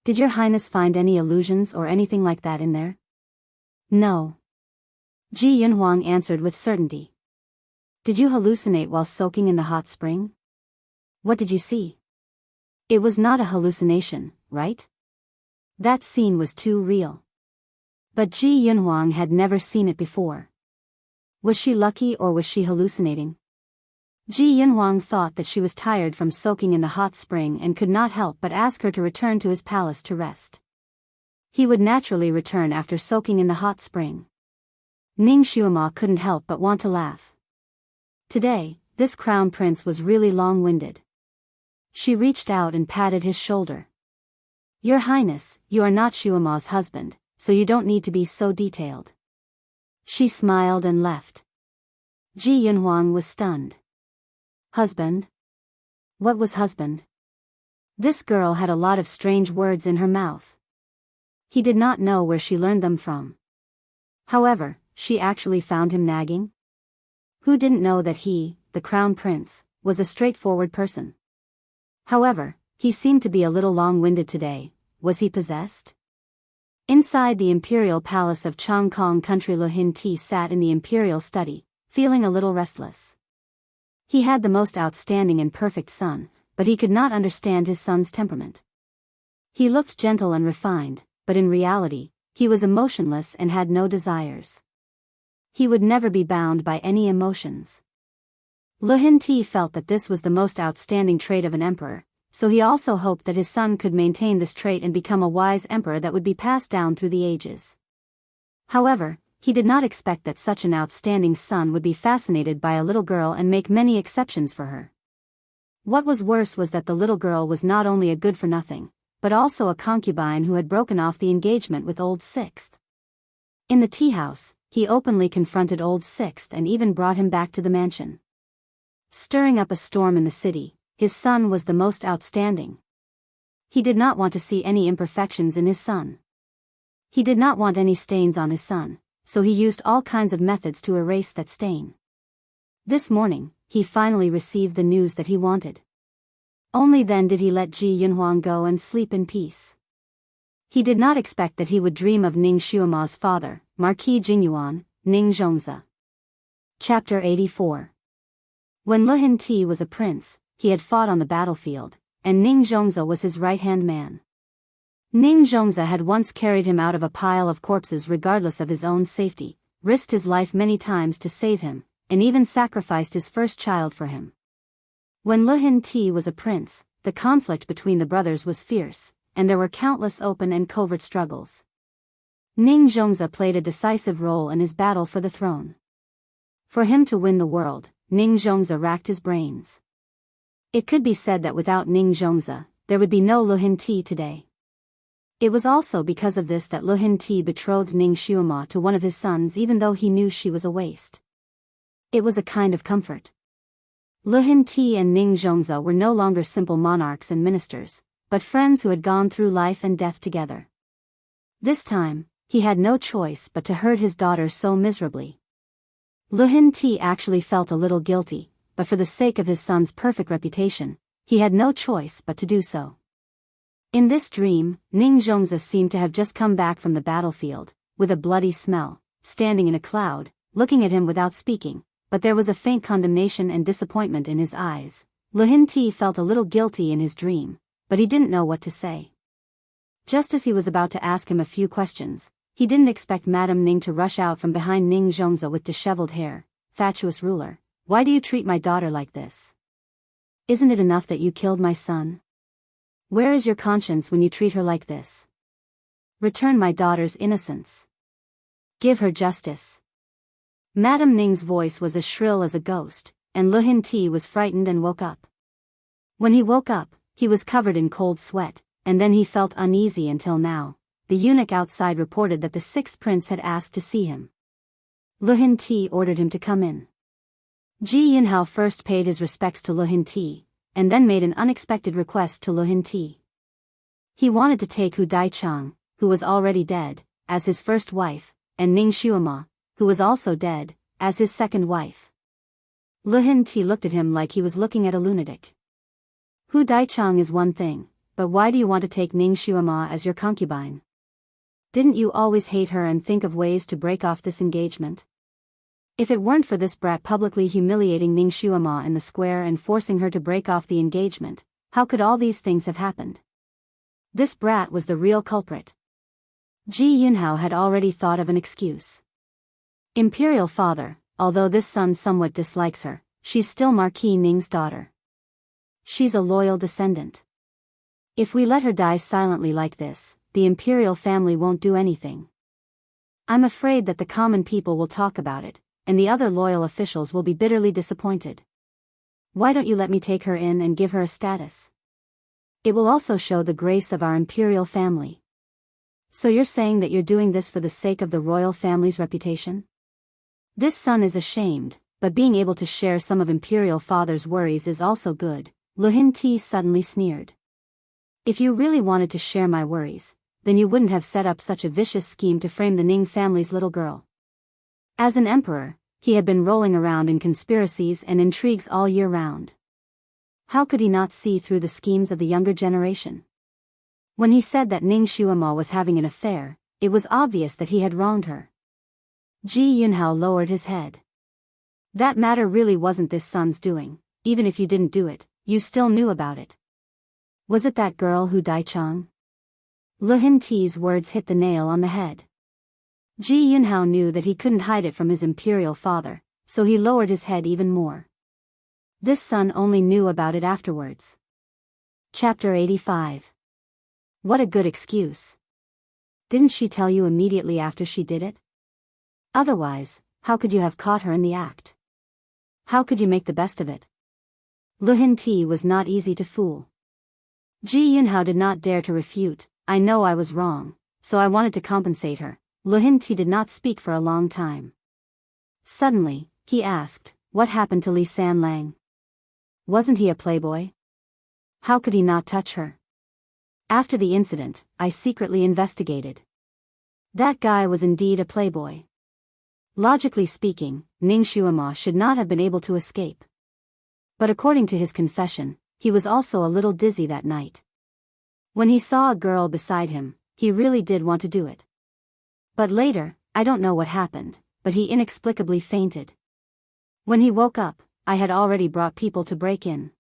Did your Highness find any illusions or anything like that in there?" "No." Ji Yunhuang answered with certainty. "Did you hallucinate while soaking in the hot spring? What did you see?" "It was not a hallucination, right? That scene was too real." But Ji Yunhuang had never seen it before. Was she lucky or was she hallucinating? Ji Yunhuang thought that she was tired from soaking in the hot spring and could not help but ask her to return to his palace to rest. He would naturally return after soaking in the hot spring. Ning Xuema couldn't help but want to laugh. Today, this crown prince was really long-winded. She reached out and patted his shoulder. "Your Highness, you are not Xuema's husband, so you don't need to be so detailed." She smiled and left. Ji Yunhuang was stunned. Husband? What was husband? This girl had a lot of strange words in her mouth. He did not know where she learned them from. However, she actually found him nagging. Who didn't know that he, the crown prince, was a straightforward person? However, he seemed to be a little long-winded today. Was he possessed? Inside the imperial palace of Changkong country, Lu Hin-ti sat in the imperial study, feeling a little restless. He had the most outstanding and perfect son, but he could not understand his son's temperament. He looked gentle and refined, but in reality, he was emotionless and had no desires. He would never be bound by any emotions. Lu Hin-ti felt that this was the most outstanding trait of an emperor, so he also hoped that his son could maintain this trait and become a wise emperor that would be passed down through the ages. However, he did not expect that such an outstanding son would be fascinated by a little girl and make many exceptions for her. What was worse was that the little girl was not only a good-for-nothing, but also a concubine who had broken off the engagement with Old Sixth. In the tea house, he openly confronted Old Sixth and even brought him back to the mansion. Stirring up a storm in the city, his son was the most outstanding. He did not want to see any imperfections in his son. He did not want any stains on his son, so he used all kinds of methods to erase that stain. This morning, he finally received the news that he wanted. Only then did he let Ji Yunhuang go and sleep in peace. He did not expect that he would dream of Ning Xuema's father, Marquis Jingyuan, Ning Zhongzi. Chapter 84. When Lu Hin-ti was a prince, he had fought on the battlefield, and Ning Zhongze was his right-hand man. Ning Zhongze had once carried him out of a pile of corpses regardless of his own safety, risked his life many times to save him, and even sacrificed his first child for him. When Lu Hinti was a prince, the conflict between the brothers was fierce, and there were countless open and covert struggles. Ning Zhongze played a decisive role in his battle for the throne. For him to win the world, Ning Zhongze racked his brains. It could be said that without Ning Zhongze, there would be no Lu Hinti today. It was also because of this that Lu Hinti betrothed Ning Xuema to one of his sons even though he knew she was a waste. It was a kind of comfort. Lu Hinti and Ning Zhongze were no longer simple monarchs and ministers, but friends who had gone through life and death together. This time, he had no choice but to hurt his daughter so miserably. Lu Hinti actually felt a little guilty, but for the sake of his son's perfect reputation, he had no choice but to do so. In this dream, Ning Zhongze seemed to have just come back from the battlefield, with a bloody smell, standing in a cloud, looking at him without speaking, but there was a faint condemnation and disappointment in his eyes. Lu Hinti felt a little guilty in his dream, but he didn't know what to say. Just as he was about to ask him a few questions, he didn't expect Madame Ning to rush out from behind Ning Zhongze with disheveled hair. "Fatuous ruler, why do you treat my daughter like this? Isn't it enough that you killed my son? Where is your conscience when you treat her like this? Return my daughter's innocence. Give her justice." Madame Ning's voice was as shrill as a ghost, and Lu Hinti was frightened and woke up. When he woke up, he was covered in cold sweat, and then he felt uneasy until now. The eunuch outside reported that the sixth prince had asked to see him. Lu Hinti ordered him to come in. Ji Yunhao first paid his respects to Lu Hinti, and then made an unexpected request to Lu Hinti. He wanted to take Hu Daichang, who was already dead, as his first wife, and Ning Xuema, who was also dead, as his second wife. Lu Hinti looked at him like he was looking at a lunatic. Hu Daichang is one thing, but why do you want to take Ning Xuema as your concubine? Didn't you always hate her and think of ways to break off this engagement? If it weren't for this brat publicly humiliating Ning Xuema in the square and forcing her to break off the engagement, how could all these things have happened? This brat was the real culprit. Ji Yunhao had already thought of an excuse. Imperial father, although this son somewhat dislikes her, she's still Marquis Ning's daughter. She's a loyal descendant. If we let her die silently like this, the imperial family won't do anything. I'm afraid that the common people will talk about it, and the other loyal officials will be bitterly disappointed. Why don't you let me take her in and give her a status? It will also show the grace of our imperial family. So you're saying that you're doing this for the sake of the royal family's reputation? This son is ashamed, but being able to share some of imperial father's worries is also good, Lu Hinti suddenly sneered. If you really wanted to share my worries, then you wouldn't have set up such a vicious scheme to frame the Ning family's little girl. As an emperor, he had been rolling around in conspiracies and intrigues all year round. How could he not see through the schemes of the younger generation? When he said that Ning Xuema was having an affair, it was obvious that he had wronged her. Ji Yunhao lowered his head. That matter really wasn't this son's doing. Even if you didn't do it, you still knew about it. Was it that girl Hu Daichang? Lu Hinti's words hit the nail on the head. Ji Yunhao knew that he couldn't hide it from his imperial father, so he lowered his head even more. This son only knew about it afterwards. Chapter 85. What a good excuse. Didn't she tell you immediately after she did it? Otherwise, how could you have caught her in the act? How could you make the best of it? Lu Hinti was not easy to fool. Ji Yunhao did not dare to refute. I know I was wrong, so I wanted to compensate her. Lu Hinti did not speak for a long time. Suddenly, he asked, what happened to Li Sanlang? Wasn't he a playboy? How could he not touch her? After the incident, I secretly investigated. That guy was indeed a playboy. Logically speaking, Ning Xuema should not have been able to escape. But according to his confession, he was also a little dizzy that night. When he saw a girl beside him, he really did want to do it. But later, I don't know what happened, but he inexplicably fainted. When he woke up, I had already brought people to break in.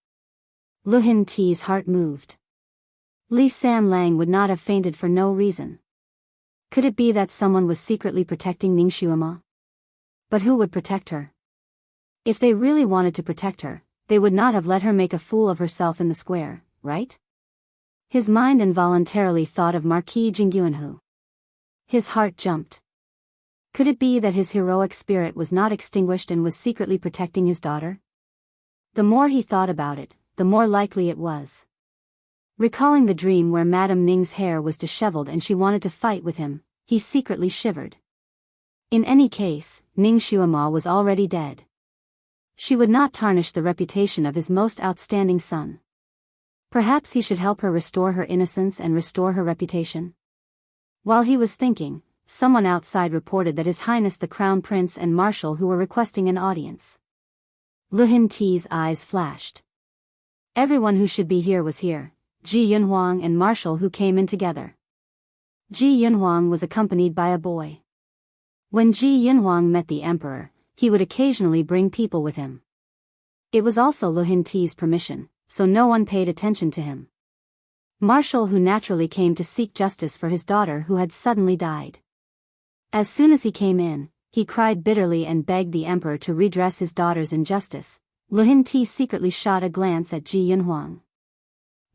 Lu Hinti's heart moved. Li San Lang would not have fainted for no reason. Could it be that someone was secretly protecting Ning Xuema? But who would protect her? If they really wanted to protect her, they would not have let her make a fool of herself in the square, right? His mind involuntarily thought of Marquis Jianghu. His heart jumped. Could it be that his heroic spirit was not extinguished and was secretly protecting his daughter? The more he thought about it, the more likely it was. Recalling the dream where Madame Ning's hair was disheveled and she wanted to fight with him, he secretly shivered. In any case, Ning Xuema was already dead. She would not tarnish the reputation of his most outstanding son. Perhaps he should help her restore her innocence and restore her reputation. While he was thinking, someone outside reported that His Highness the Crown Prince and Marshal who were requesting an audience. Lu Hinti's eyes flashed. Everyone who should be here was here, Ji Yunhuang and Marshal who came in together. Ji Yunhuang was accompanied by a boy. When Ji Yunhuang met the emperor, he would occasionally bring people with him. It was also Lu Hinti's permission, so no one paid attention to him. Marshal who naturally came to seek justice for his daughter who had suddenly died. As soon as he came in, he cried bitterly and begged the emperor to redress his daughter's injustice. Lu Hinti secretly shot a glance at Ji Yunhuang.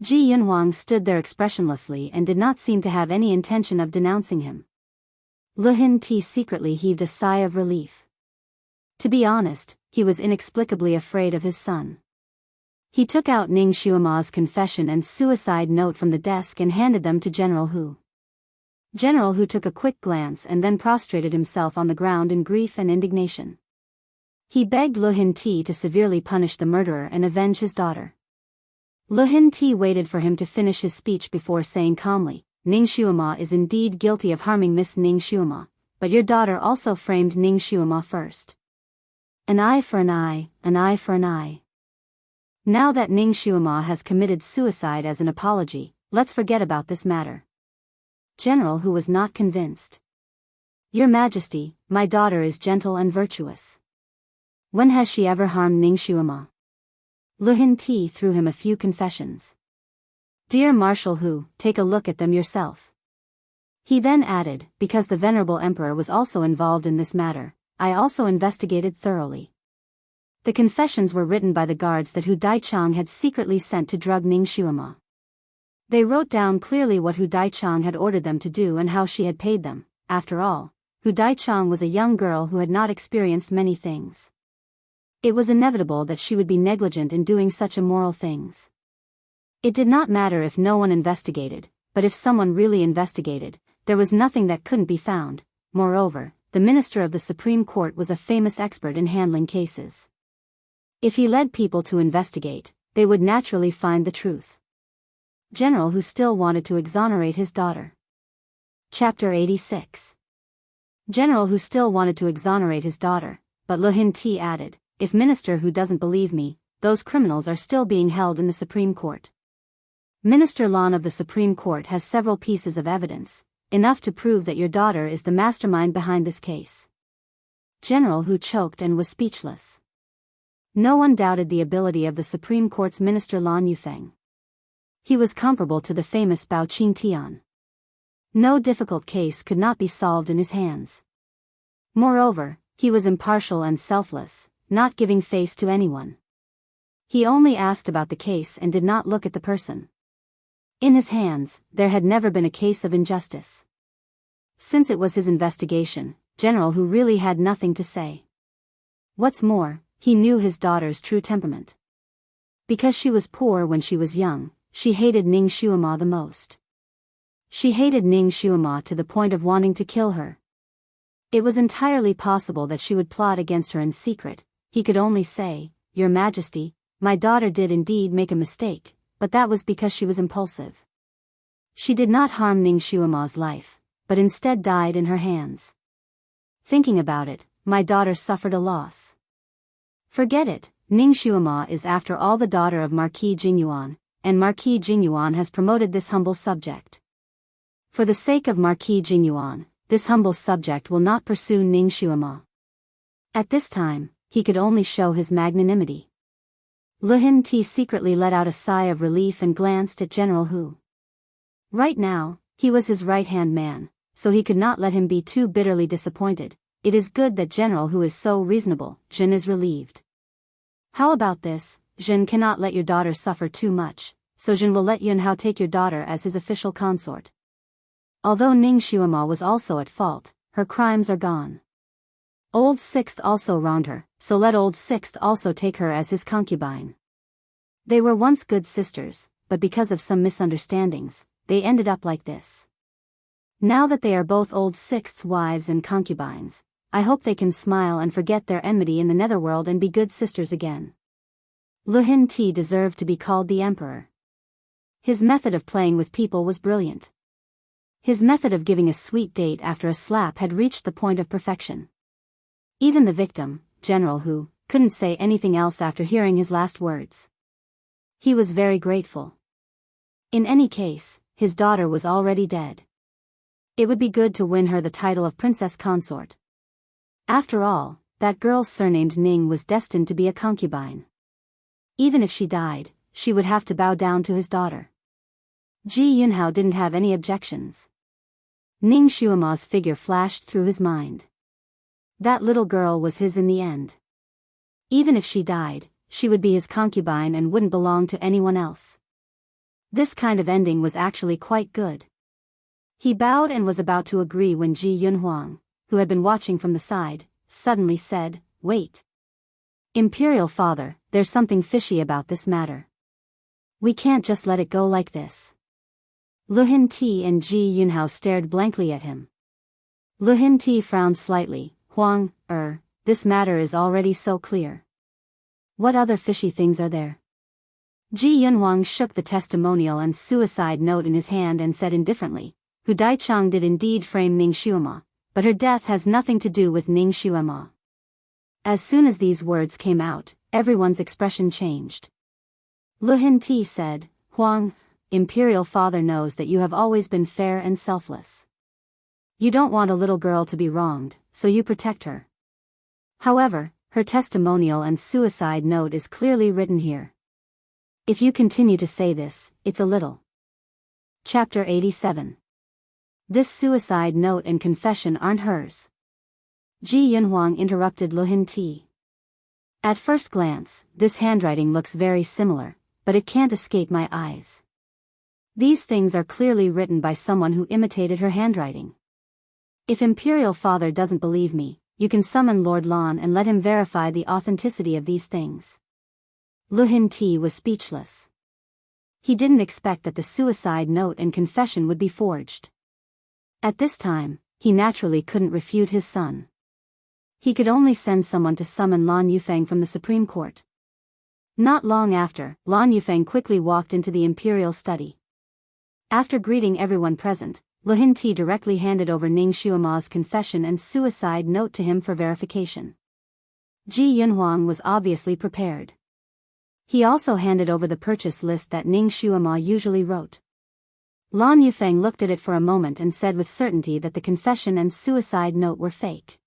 Ji Yunhuang stood there expressionlessly and did not seem to have any intention of denouncing him. Lu Hinti secretly heaved a sigh of relief. To be honest, he was inexplicably afraid of his son. He took out Ning Xuema's confession and suicide note from the desk and handed them to General Hu. General Hu took a quick glance and then prostrated himself on the ground in grief and indignation. He begged Lu Hinti to severely punish the murderer and avenge his daughter. Lu Hinti waited for him to finish his speech before saying calmly, Ning Xuema is indeed guilty of harming Miss Ning Xuema, but your daughter also framed Ning Xuema first. An eye for an eye, an eye for an eye. Now that Ning Xuema has committed suicide as an apology, let's forget about this matter. General Hu was not convinced. Your Majesty, my daughter is gentle and virtuous. When has she ever harmed Ning Xuema? Lu Hinti threw him a few confessions. Dear Marshal Hu, take a look at them yourself. He then added, because the venerable emperor was also involved in this matter, I also investigated thoroughly. The confessions were written by the guards that Hu Daichang had secretly sent to drug Ning Xuema. They wrote down clearly what Hu Daichang had ordered them to do and how she had paid them. After all, Hu Daichang was a young girl who had not experienced many things. It was inevitable that she would be negligent in doing such immoral things. It did not matter if no one investigated, but if someone really investigated, there was nothing that couldn't be found. Moreover, the Minister of the Supreme Court was a famous expert in handling cases. If he led people to investigate, they would naturally find the truth. General Hu still wanted to exonerate his daughter. Chapter 86. General Hu still wanted to exonerate his daughter, but Lu Hinti added, if Minister Hu doesn't believe me, those criminals are still being held in the Supreme Court. Minister Lan of the Supreme Court has several pieces of evidence, enough to prove that your daughter is the mastermind behind this case. General Hu choked and was speechless. No one doubted the ability of the Supreme Court's Minister Lan Yufeng. He was comparable to the famous Bao Qingtian. No difficult case could not be solved in his hands. Moreover, he was impartial and selfless, not giving face to anyone. He only asked about the case and did not look at the person. In his hands, there had never been a case of injustice. Since it was his investigation, General Hu really had nothing to say. What's more, he knew his daughter's true temperament. Because she was poor when she was young, she hated Ning Xuema the most. She hated Ning Xuema to the point of wanting to kill her. It was entirely possible that she would plot against her in secret. He could only say, Your Majesty, my daughter did indeed make a mistake, but that was because she was impulsive. She did not harm Ning Xuema's life, but instead died in her hands. Thinking about it, my daughter suffered a loss. Forget it, Ning Xuema is after all the daughter of Marquis Jingyuan, and Marquis Jingyuan has promoted this humble subject. For the sake of Marquis Jingyuan, this humble subject will not pursue Ning Xuema. At this time, he could only show his magnanimity. Lu Hinti secretly let out a sigh of relief and glanced at General Hu. Right now, he was his right-hand man, so he could not let him be too bitterly disappointed. It is good that General Hu is so reasonable, Jin is relieved. How about this? Jin cannot let your daughter suffer too much, so Jin will let Yunhao take your daughter as his official consort. Although Ning Xuema was also at fault, her crimes are gone. Old Sixth also wronged her, so let Old Sixth also take her as his concubine. They were once good sisters, but because of some misunderstandings, they ended up like this. Now that they are both Old Sixth's wives and concubines, I hope they can smile and forget their enmity in the netherworld and be good sisters again. Lu Hinti deserved to be called the emperor. His method of playing with people was brilliant. His method of giving a sweet date after a slap had reached the point of perfection. Even the victim, General Hu, couldn't say anything else after hearing his last words. He was very grateful. In any case, his daughter was already dead. It would be good to win her the title of Princess Consort. After all, that girl surnamed Ning was destined to be a concubine. Even if she died, she would have to bow down to his daughter. Ji Yunhao didn't have any objections. Ning Xuema's figure flashed through his mind. That little girl was his in the end. Even if she died, she would be his concubine and wouldn't belong to anyone else. This kind of ending was actually quite good. He bowed and was about to agree when Ji Yunhuang, who had been watching from the side, suddenly said, "Wait. Imperial Father, there's something fishy about this matter. We can't just let it go like this." Lu Hinti and Ji Yunhao stared blankly at him. Lu Hinti frowned slightly. "Huang, this matter is already so clear. What other fishy things are there?" Ji Yunhuang shook the testimonial and suicide note in his hand and said indifferently, "Hu Daichang did indeed frame Ning Xuema, but her death has nothing to do with Ning Xuema." As soon as these words came out, everyone's expression changed. Lu Hinti said, "Huang, Imperial Father knows that you have always been fair and selfless. You don't want a little girl to be wronged, so you protect her. However, her testimonial and suicide note is clearly written here. If you continue to say this, it's a little." Chapter 87. This suicide note and confession aren't hers. Ji Yunhuang interrupted Lu Hinti. "At first glance, this handwriting looks very similar, but it can't escape my eyes. These things are clearly written by someone who imitated her handwriting. If Imperial Father doesn't believe me, you can summon Lord Lan and let him verify the authenticity of these things." Lu Hinti was speechless. He didn't expect that the suicide note and confession would be forged. At this time, he naturally couldn't refute his son. He could only send someone to summon Lan Yufeng from the Supreme Court. Not long after, Lan Yufeng quickly walked into the imperial study. After greeting everyone present, Lu Hinti directly handed over Ning Xuema's confession and suicide note to him for verification. Ji Yunhuang was obviously prepared. He also handed over the purchase list that Ning Xuema usually wrote. Lan Yufeng looked at it for a moment and said with certainty that the confession and suicide note were fake.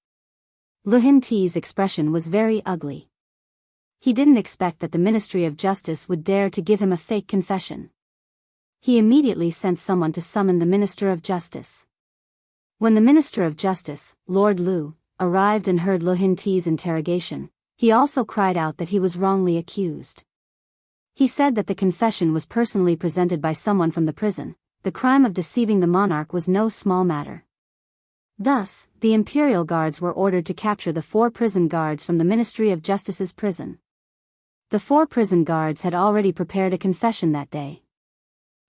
Lu Hinti's expression was very ugly. He didn't expect that the Ministry of Justice would dare to give him a fake confession. He immediately sent someone to summon the Minister of Justice. When the Minister of Justice, Lord Lu, arrived and heard Lu Hinti's interrogation, he also cried out that he was wrongly accused. He said that the confession was personally presented by someone from the prison. The crime of deceiving the monarch was no small matter. Thus, the imperial guards were ordered to capture the 4 prison guards from the Ministry of Justice's prison. The 4 prison guards had already prepared a confession that day.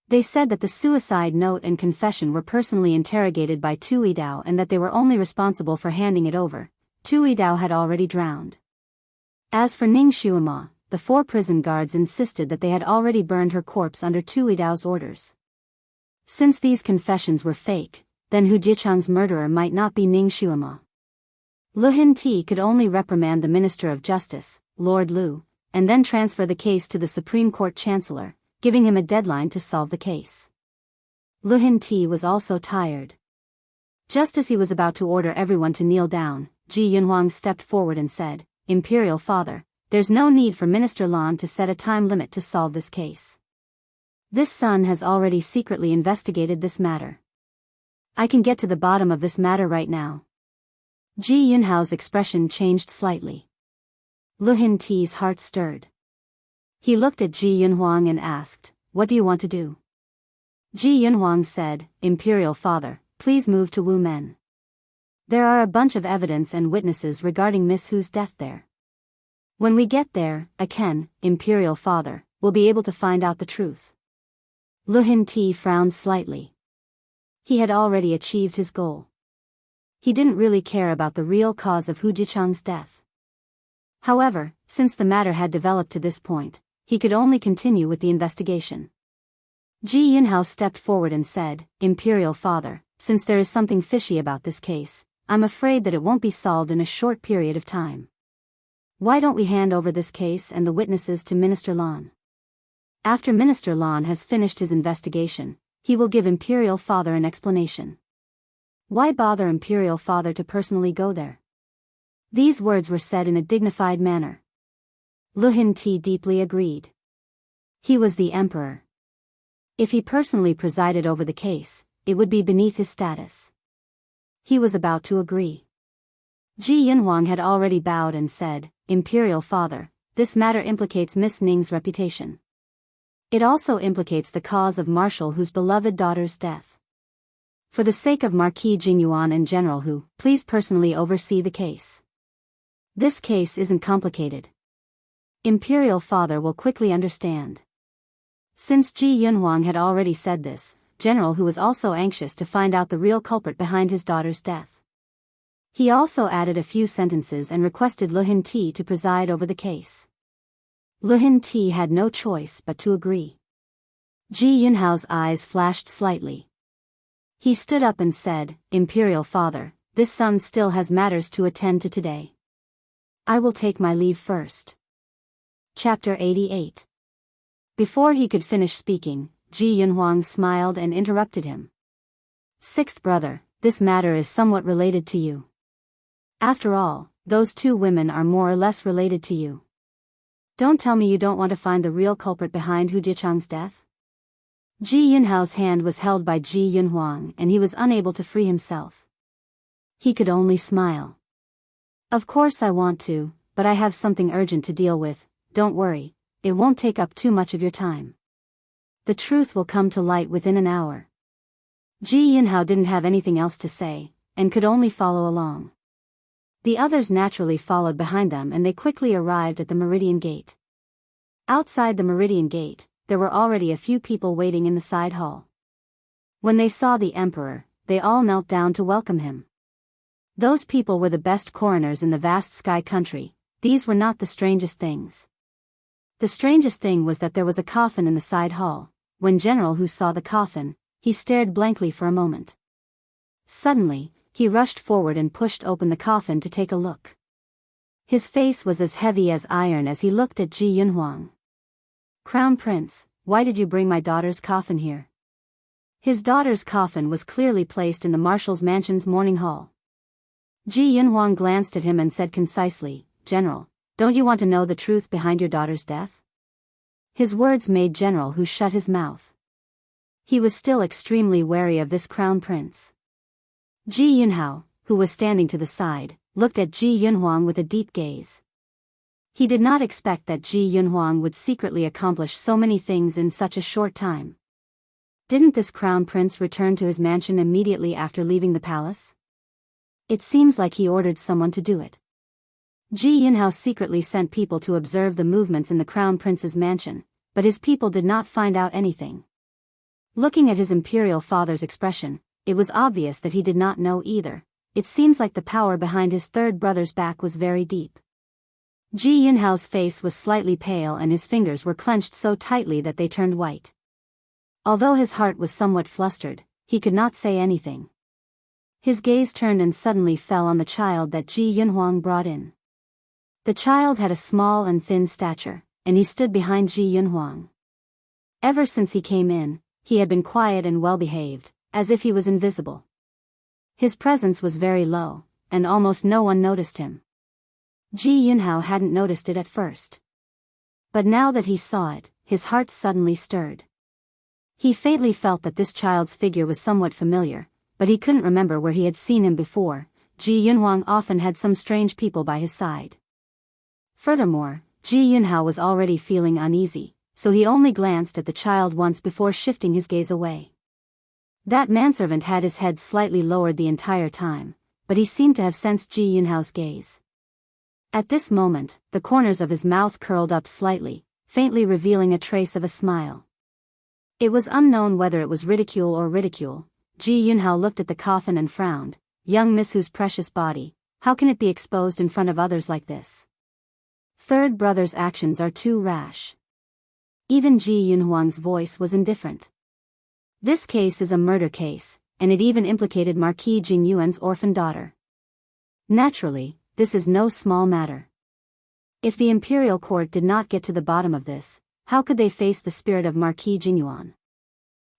They said that the suicide note and confession were personally interrogated by Tu Yidao and that they were only responsible for handing it over. Tu Yidao had already drowned. As for Ning Xuema, the 4 prison guards insisted that they had already burned her corpse under Tu Yidao's orders. Since these confessions were fake, then Hu Jichang's murderer might not be Ning Xuema. Lu Hinti could only reprimand the Minister of Justice, Lord Lu, and then transfer the case to the Supreme Court Chancellor, giving him a deadline to solve the case. Lu Hinti was also tired. Just as he was about to order everyone to kneel down, Ji Yunhuang stepped forward and said, "Imperial Father, there's no need for Minister Lan to set a time limit to solve this case. This son has already secretly investigated this matter. I can get to the bottom of this matter right now. Ji Yunhao's expression changed slightly. Lu Hinti's heart stirred. He looked at Ji Yunhuang and asked, "What do you want to do?" Ji Yunhuang said, "Imperial Father, please move to Wu Men. There are a bunch of evidence and witnesses regarding Miss Hu's death there. When we get there, Aken, Imperial Father, will be able to find out the truth." Lu Hinti frowned slightly. He had already achieved his goal. He didn't really care about the real cause of Hu Jichang's death. However, since the matter had developed to this point, he could only continue with the investigation. Ji Yunhao stepped forward and said, "Imperial Father, since there is something fishy about this case, I'm afraid that it won't be solved in a short period of time. Why don't we hand over this case and the witnesses to Minister Lan? After Minister Lan has finished his investigation, he will give Imperial Father an explanation. Why bother Imperial Father to personally go there?" These words were said in a dignified manner. Lu Hinti deeply agreed. He was the emperor. If he personally presided over the case, it would be beneath his status. He was about to agree. Ji Yunhuang had already bowed and said, "Imperial Father, this matter implicates Miss Ning's reputation. It also implicates the cause of Marshal Hu's beloved daughter's death. For the sake of Marquis Jingyuan and General Hu, please personally oversee the case. This case isn't complicated. Imperial Father will quickly understand." Since Ji Yunhuang had already said this, General Hu was also anxious to find out the real culprit behind his daughter's death. He also added a few sentences and requested Lu Hinti to preside over the case. Lu Hinti had no choice but to agree. Ji Yunhao's eyes flashed slightly. He stood up and said, "Imperial Father, this son still has matters to attend to today. I will take my leave first." Chapter 88. Before he could finish speaking, Ji Yunhuang smiled and interrupted him. "Sixth brother, this matter is somewhat related to you. After all, those two women are more or less related to you. Don't tell me you don't want to find the real culprit behind Hu Jichang's death?" Ji Yunhao's hand was held by Ji Yunhuang and he was unable to free himself. He could only smile. "Of course I want to, but I have something urgent to deal with. Don't worry, it won't take up too much of your time. The truth will come to light within an hour." Ji Yunhao didn't have anything else to say, and could only follow along. The others naturally followed behind them and they quickly arrived at the Meridian Gate. Outside the Meridian Gate, there were already a few people waiting in the side hall. When they saw the emperor, they all knelt down to welcome him. Those people were the best coroners in the vast sky country. These were not the strangest things. The strangest thing was that there was a coffin in the side hall. When General Hu saw the coffin, he stared blankly for a moment. Suddenly, he rushed forward and pushed open the coffin to take a look. His face was as heavy as iron as he looked at Ji Yunhuang. "Crown Prince, why did you bring my daughter's coffin here?" His daughter's coffin was clearly placed in the Marshal's mansion's morning hall. Ji Yunhuang glanced at him and said concisely, "General, don't you want to know the truth behind your daughter's death?" His words made General Hu shut his mouth. He was still extremely wary of this crown prince. Ji Yunhao, who was standing to the side, looked at Ji Yunhuang with a deep gaze. He did not expect that Ji Yunhuang would secretly accomplish so many things in such a short time. Didn't this crown prince return to his mansion immediately after leaving the palace? It seems like he ordered someone to do it. Ji Yunhao secretly sent people to observe the movements in the crown prince's mansion, but his people did not find out anything. Looking at his imperial father's expression, it was obvious that he did not know either. It seems like the power behind his third brother's back was very deep. Ji Yunhao's face was slightly pale and his fingers were clenched so tightly that they turned white. Although his heart was somewhat flustered, he could not say anything. His gaze turned and suddenly fell on the child that Ji Yunhuang brought in. The child had a small and thin stature, and he stood behind Ji Yunhuang. Ever since he came in, he had been quiet and well-behaved, as if he was invisible. His presence was very low, and almost no one noticed him. Ji Yunhao hadn't noticed it at first. But now that he saw it, his heart suddenly stirred. He faintly felt that this child's figure was somewhat familiar, but he couldn't remember where he had seen him before. Ji Yunhuang often had some strange people by his side. Furthermore, Ji Yunhao was already feeling uneasy, so he only glanced at the child once before shifting his gaze away. That manservant had his head slightly lowered the entire time, but he seemed to have sensed Ji Yunhao's gaze. At this moment, the corners of his mouth curled up slightly, faintly revealing a trace of a smile. It was unknown whether it was ridicule or ridicule. Ji Yunhao looked at the coffin and frowned. Young Miss Hu's precious body, how can it be exposed in front of others like this? Third brother's actions are too rash. Even Ji Yunhuang's voice was indifferent. This case is a murder case, and it even implicated Marquis Jingyuan's orphan daughter. Naturally, this is no small matter. If the imperial court did not get to the bottom of this, how could they face the spirit of Marquis Jingyuan?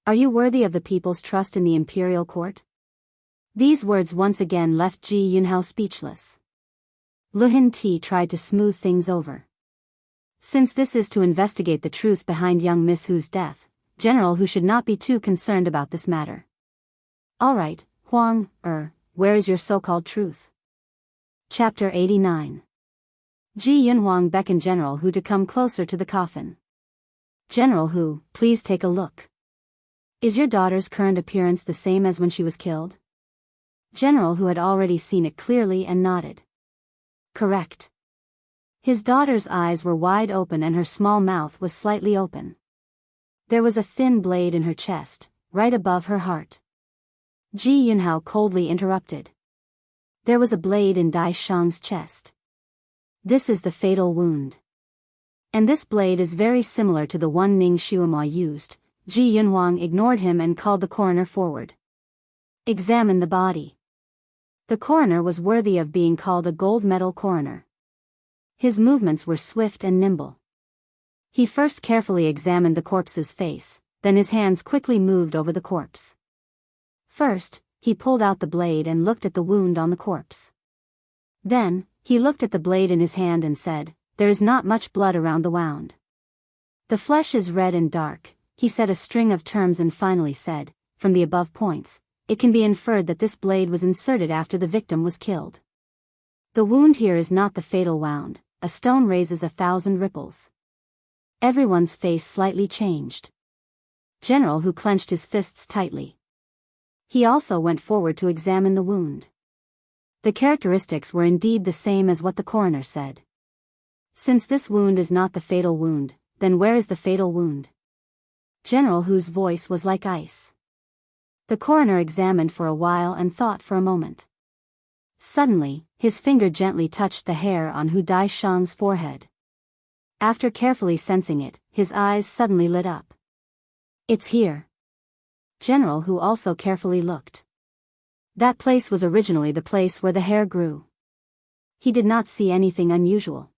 Are you worthy of the people's trust in the imperial court? These words once again left Ji Yunhao speechless. Lu Hinti tried to smooth things over. Since this is to investigate the truth behind young Miss Hu's death, General Hu should not be too concerned about this matter. Alright, Huang, where is your so-called truth? Chapter 89. Ji Yunhuang beckoned General Hu to come closer to the coffin. General Hu, please take a look. Is your daughter's current appearance the same as when she was killed? General Hu had already seen it clearly and nodded. Correct. His daughter's eyes were wide open and her small mouth was slightly open. There was a thin blade in her chest, right above her heart. Ji Yunhao coldly interrupted. There was a blade in Dai Shang's chest. This is the fatal wound. And this blade is very similar to the one Ning Xuema used. Ji Yunhuang ignored him and called the coroner forward. Examine the body. The coroner was worthy of being called a gold medal coroner. His movements were swift and nimble. He first carefully examined the corpse's face, then his hands quickly moved over the corpse. First, he pulled out the blade and looked at the wound on the corpse. Then, he looked at the blade in his hand and said, there is not much blood around the wound. The flesh is red and dark. He said a string of terms and finally said, from the above points, it can be inferred that this blade was inserted after the victim was killed. The wound here is not the fatal wound. A stone raises 1,000 ripples. Everyone's face slightly changed. General Hu clenched his fists tightly. He also went forward to examine the wound. The characteristics were indeed the same as what the coroner said. Since this wound is not the fatal wound, then where is the fatal wound? General Hu's voice was like ice. The coroner examined for a while and thought for a moment. Suddenly, his finger gently touched the hair on Hu Dai Shang's forehead. After carefully sensing it, his eyes suddenly lit up. It's here. General Hu also carefully looked. That place was originally the place where the hair grew. He did not see anything unusual.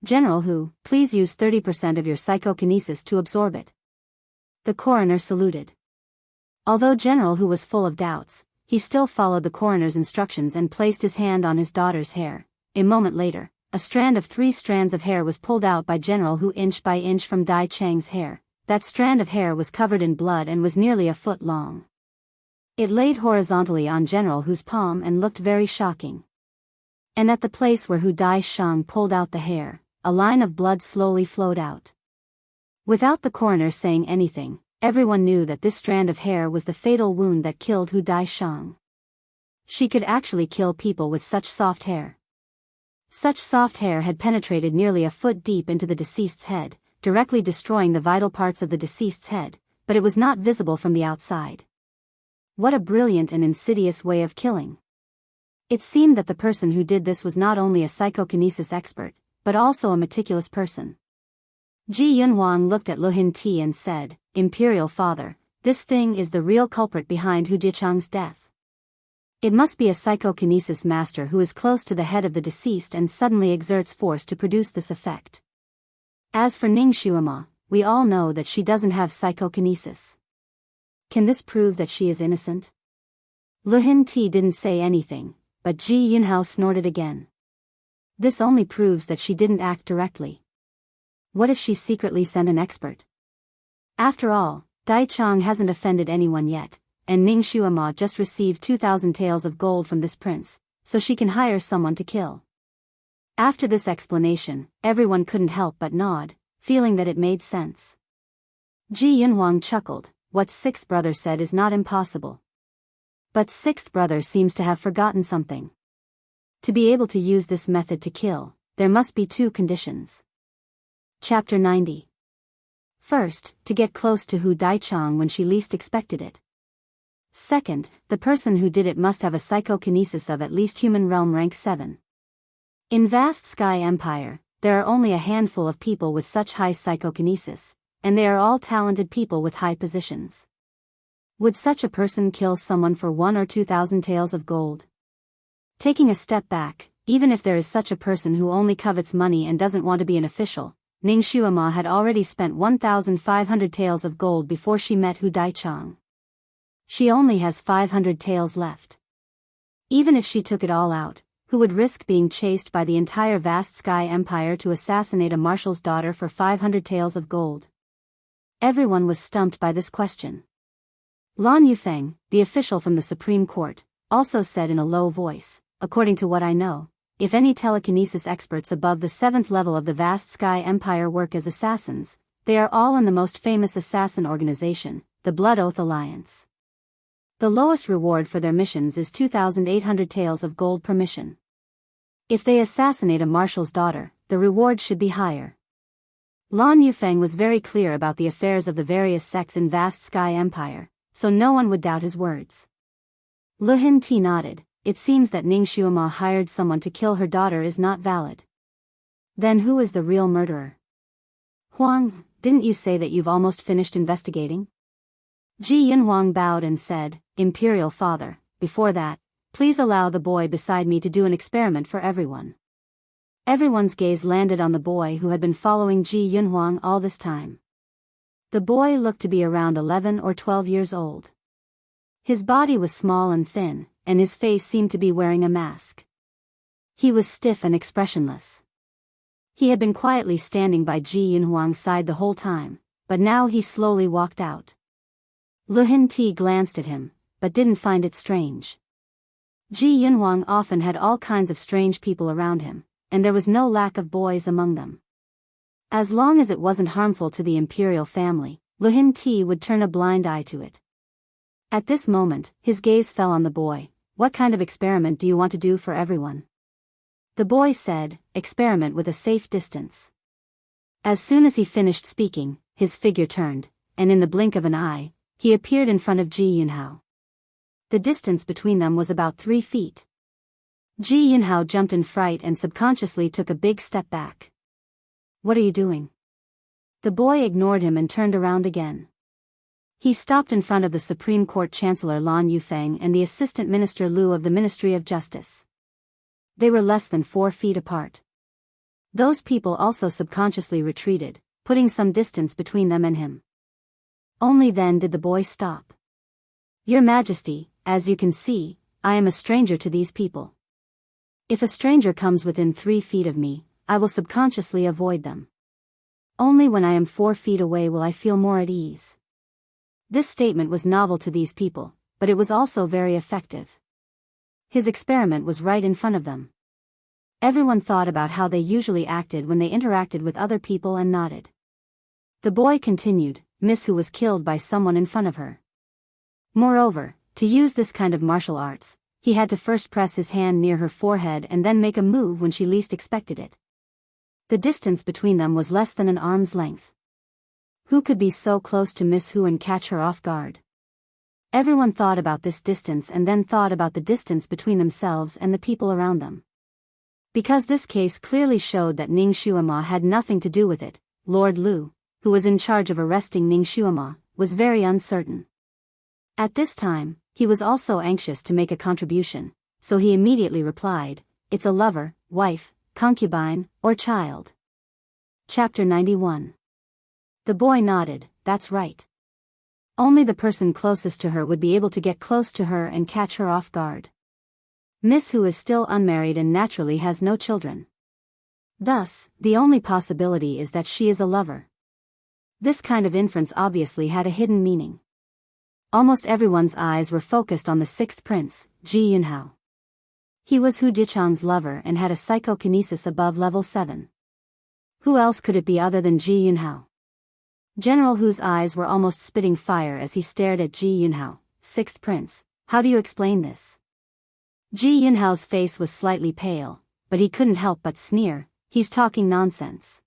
General Hu, please use 30% of your psychokinesis to absorb it. The coroner saluted. Although General Hu was full of doubts, he still followed the coroner's instructions and placed his hand on his daughter's hair. A moment later, a strand of 3 strands of hair was pulled out by General Hu inch by inch from Dai Chang's hair. That strand of hair was covered in blood and was nearly a foot long. It laid horizontally on General Hu's palm and looked very shocking. And at the place where Hu Dai Shang pulled out the hair, a line of blood slowly flowed out. Without the coroner saying anything, everyone knew that this strand of hair was the fatal wound that killed Hu Dai Shang. She could actually kill people with such soft hair. Such soft hair had penetrated nearly a foot deep into the deceased's head, directly destroying the vital parts of the deceased's head, but it was not visible from the outside. What a brilliant and insidious way of killing. It seemed that the person who did this was not only a psychokinesis expert, but also a meticulous person. Ji Yunhuang looked at Lu Hinti and said, Imperial Father, this thing is the real culprit behind Hu Dichang's death. It must be a psychokinesis master who is close to the head of the deceased and suddenly exerts force to produce this effect. As for Ning Xuema, we all know that she doesn't have psychokinesis. Can this prove that she is innocent? Lu Hinti didn't say anything, but Ji Yunhao snorted again. This only proves that she didn't act directly. What if she secretly sent an expert? After all, Dai Chang hasn't offended anyone yet, and Ning Shuama just received 2,000 taels of gold from this prince, so she can hire someone to kill. After this explanation, everyone couldn't help but nod, feeling that it made sense. Ji Yunhuang chuckled. What sixth brother said is not impossible. But sixth brother seems to have forgotten something. To be able to use this method to kill, there must be two conditions. Chapter 90. First, to get close to Hu Daichang when she least expected it. Second, the person who did it must have a psychokinesis of at least human realm rank 7. In vast sky empire, there are only a handful of people with such high psychokinesis, and they are all talented people with high positions. Would such a person kill someone for 1 or 2,000 taels of gold? Taking a step back, even if there is such a person who only covets money and doesn't want to be an official, Ning Shuama had already spent 1,500 taels of gold before she met Hu Daichang. She only has 500 taels left. Even if she took it all out, who would risk being chased by the entire vast sky empire to assassinate a marshal's daughter for 500 taels of gold? Everyone was stumped by this question. Lan Yufeng, the official from the Supreme Court, also said in a low voice, according to what I know, if any telekinesis experts above the 7th level of the vast sky empire work as assassins, they are all in the most famous assassin organization, the Blood Oath Alliance. The lowest reward for their missions is 2,800 taels of gold per mission. If they assassinate a marshal's daughter, the reward should be higher. Lan Yufeng was very clear about the affairs of the various sects in vast sky empire, so no one would doubt his words. Lu Hin Ti nodded. It seems that Ning Shuama hired someone to kill her daughter is not valid. Then who is the real murderer? Huang, didn't you say that you've almost finished investigating? Ji Yunhuang bowed and said, Imperial Father, before that, please allow the boy beside me to do an experiment for everyone. Everyone's gaze landed on the boy who had been following Ji Yunhuang all this time. The boy looked to be around 11 or 12 years old. His body was small and thin, and his face seemed to be wearing a mask. He was stiff and expressionless. He had been quietly standing by Ji Yunhuang's side the whole time, but now he slowly walked out. Lu Hin Ti glanced at him, but didn't find it strange. Ji Yunhuang often had all kinds of strange people around him, and there was no lack of boys among them. As long as it wasn't harmful to the imperial family, Lu Hin Ti would turn a blind eye to it. At this moment, his gaze fell on the boy. What kind of experiment do you want to do for everyone? The boy said, experiment with a safe distance. As soon as he finished speaking, his figure turned, and in the blink of an eye, he appeared in front of Ji Yunhao. The distance between them was about 3 feet. Ji Yunhao jumped in fright and subconsciously took a big step back. What are you doing? The boy ignored him and turned around again. He stopped in front of the Supreme Court Chancellor Lan Yufeng and the Assistant Minister Liu of the Ministry of Justice. They were less than 4 feet apart. Those people also subconsciously retreated, putting some distance between them and him. Only then did the boy stop. Your Majesty, as you can see, I am a stranger to these people. If a stranger comes within 3 feet of me, I will subconsciously avoid them. Only when I am 4 feet away will I feel more at ease. This statement was novel to these people, but it was also very effective. His experiment was right in front of them. Everyone thought about how they usually acted when they interacted with other people and nodded. The boy continued, Miss Hu was killed by someone in front of her. Moreover, to use this kind of martial arts, he had to first press his hand near her forehead and then make a move when she least expected it. The distance between them was less than an arm's length. Who could be so close to Miss Hu and catch her off guard? Everyone thought about this distance and then thought about the distance between themselves and the people around them. Because this case clearly showed that Ning Shuama had nothing to do with it, Lord Liu, who was in charge of arresting Ning Shuama, was very uncertain. At this time, he was also anxious to make a contribution, so he immediately replied, it's a lover, wife, concubine, or child. Chapter 91. The boy nodded, that's right. Only the person closest to her would be able to get close to her and catch her off guard. Miss Hu is still unmarried and naturally has no children. Thus, the only possibility is that she is a lover. This kind of inference obviously had a hidden meaning. Almost everyone's eyes were focused on the sixth prince, Ji Yunhao. He was Hu Dichang's lover and had a psychokinesis above level 7. Who else could it be other than Ji Yunhao? General Hu's eyes were almost spitting fire as he stared at Ji Yunhao, sixth prince. How do you explain this? Ji Yunhao's face was slightly pale, but he couldn't help but sneer. He's talking nonsense.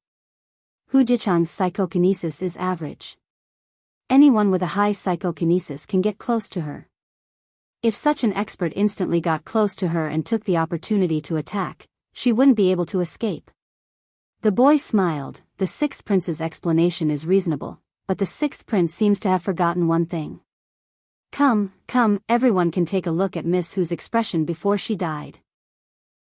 Hu Dichang's psychokinesis is average. Anyone with a high psychokinesis can get close to her. If such an expert instantly got close to her and took the opportunity to attack, she wouldn't be able to escape. The boy smiled. The sixth prince's explanation is reasonable, but the sixth prince seems to have forgotten one thing. Come, everyone can take a look at Miss Hu's expression before she died.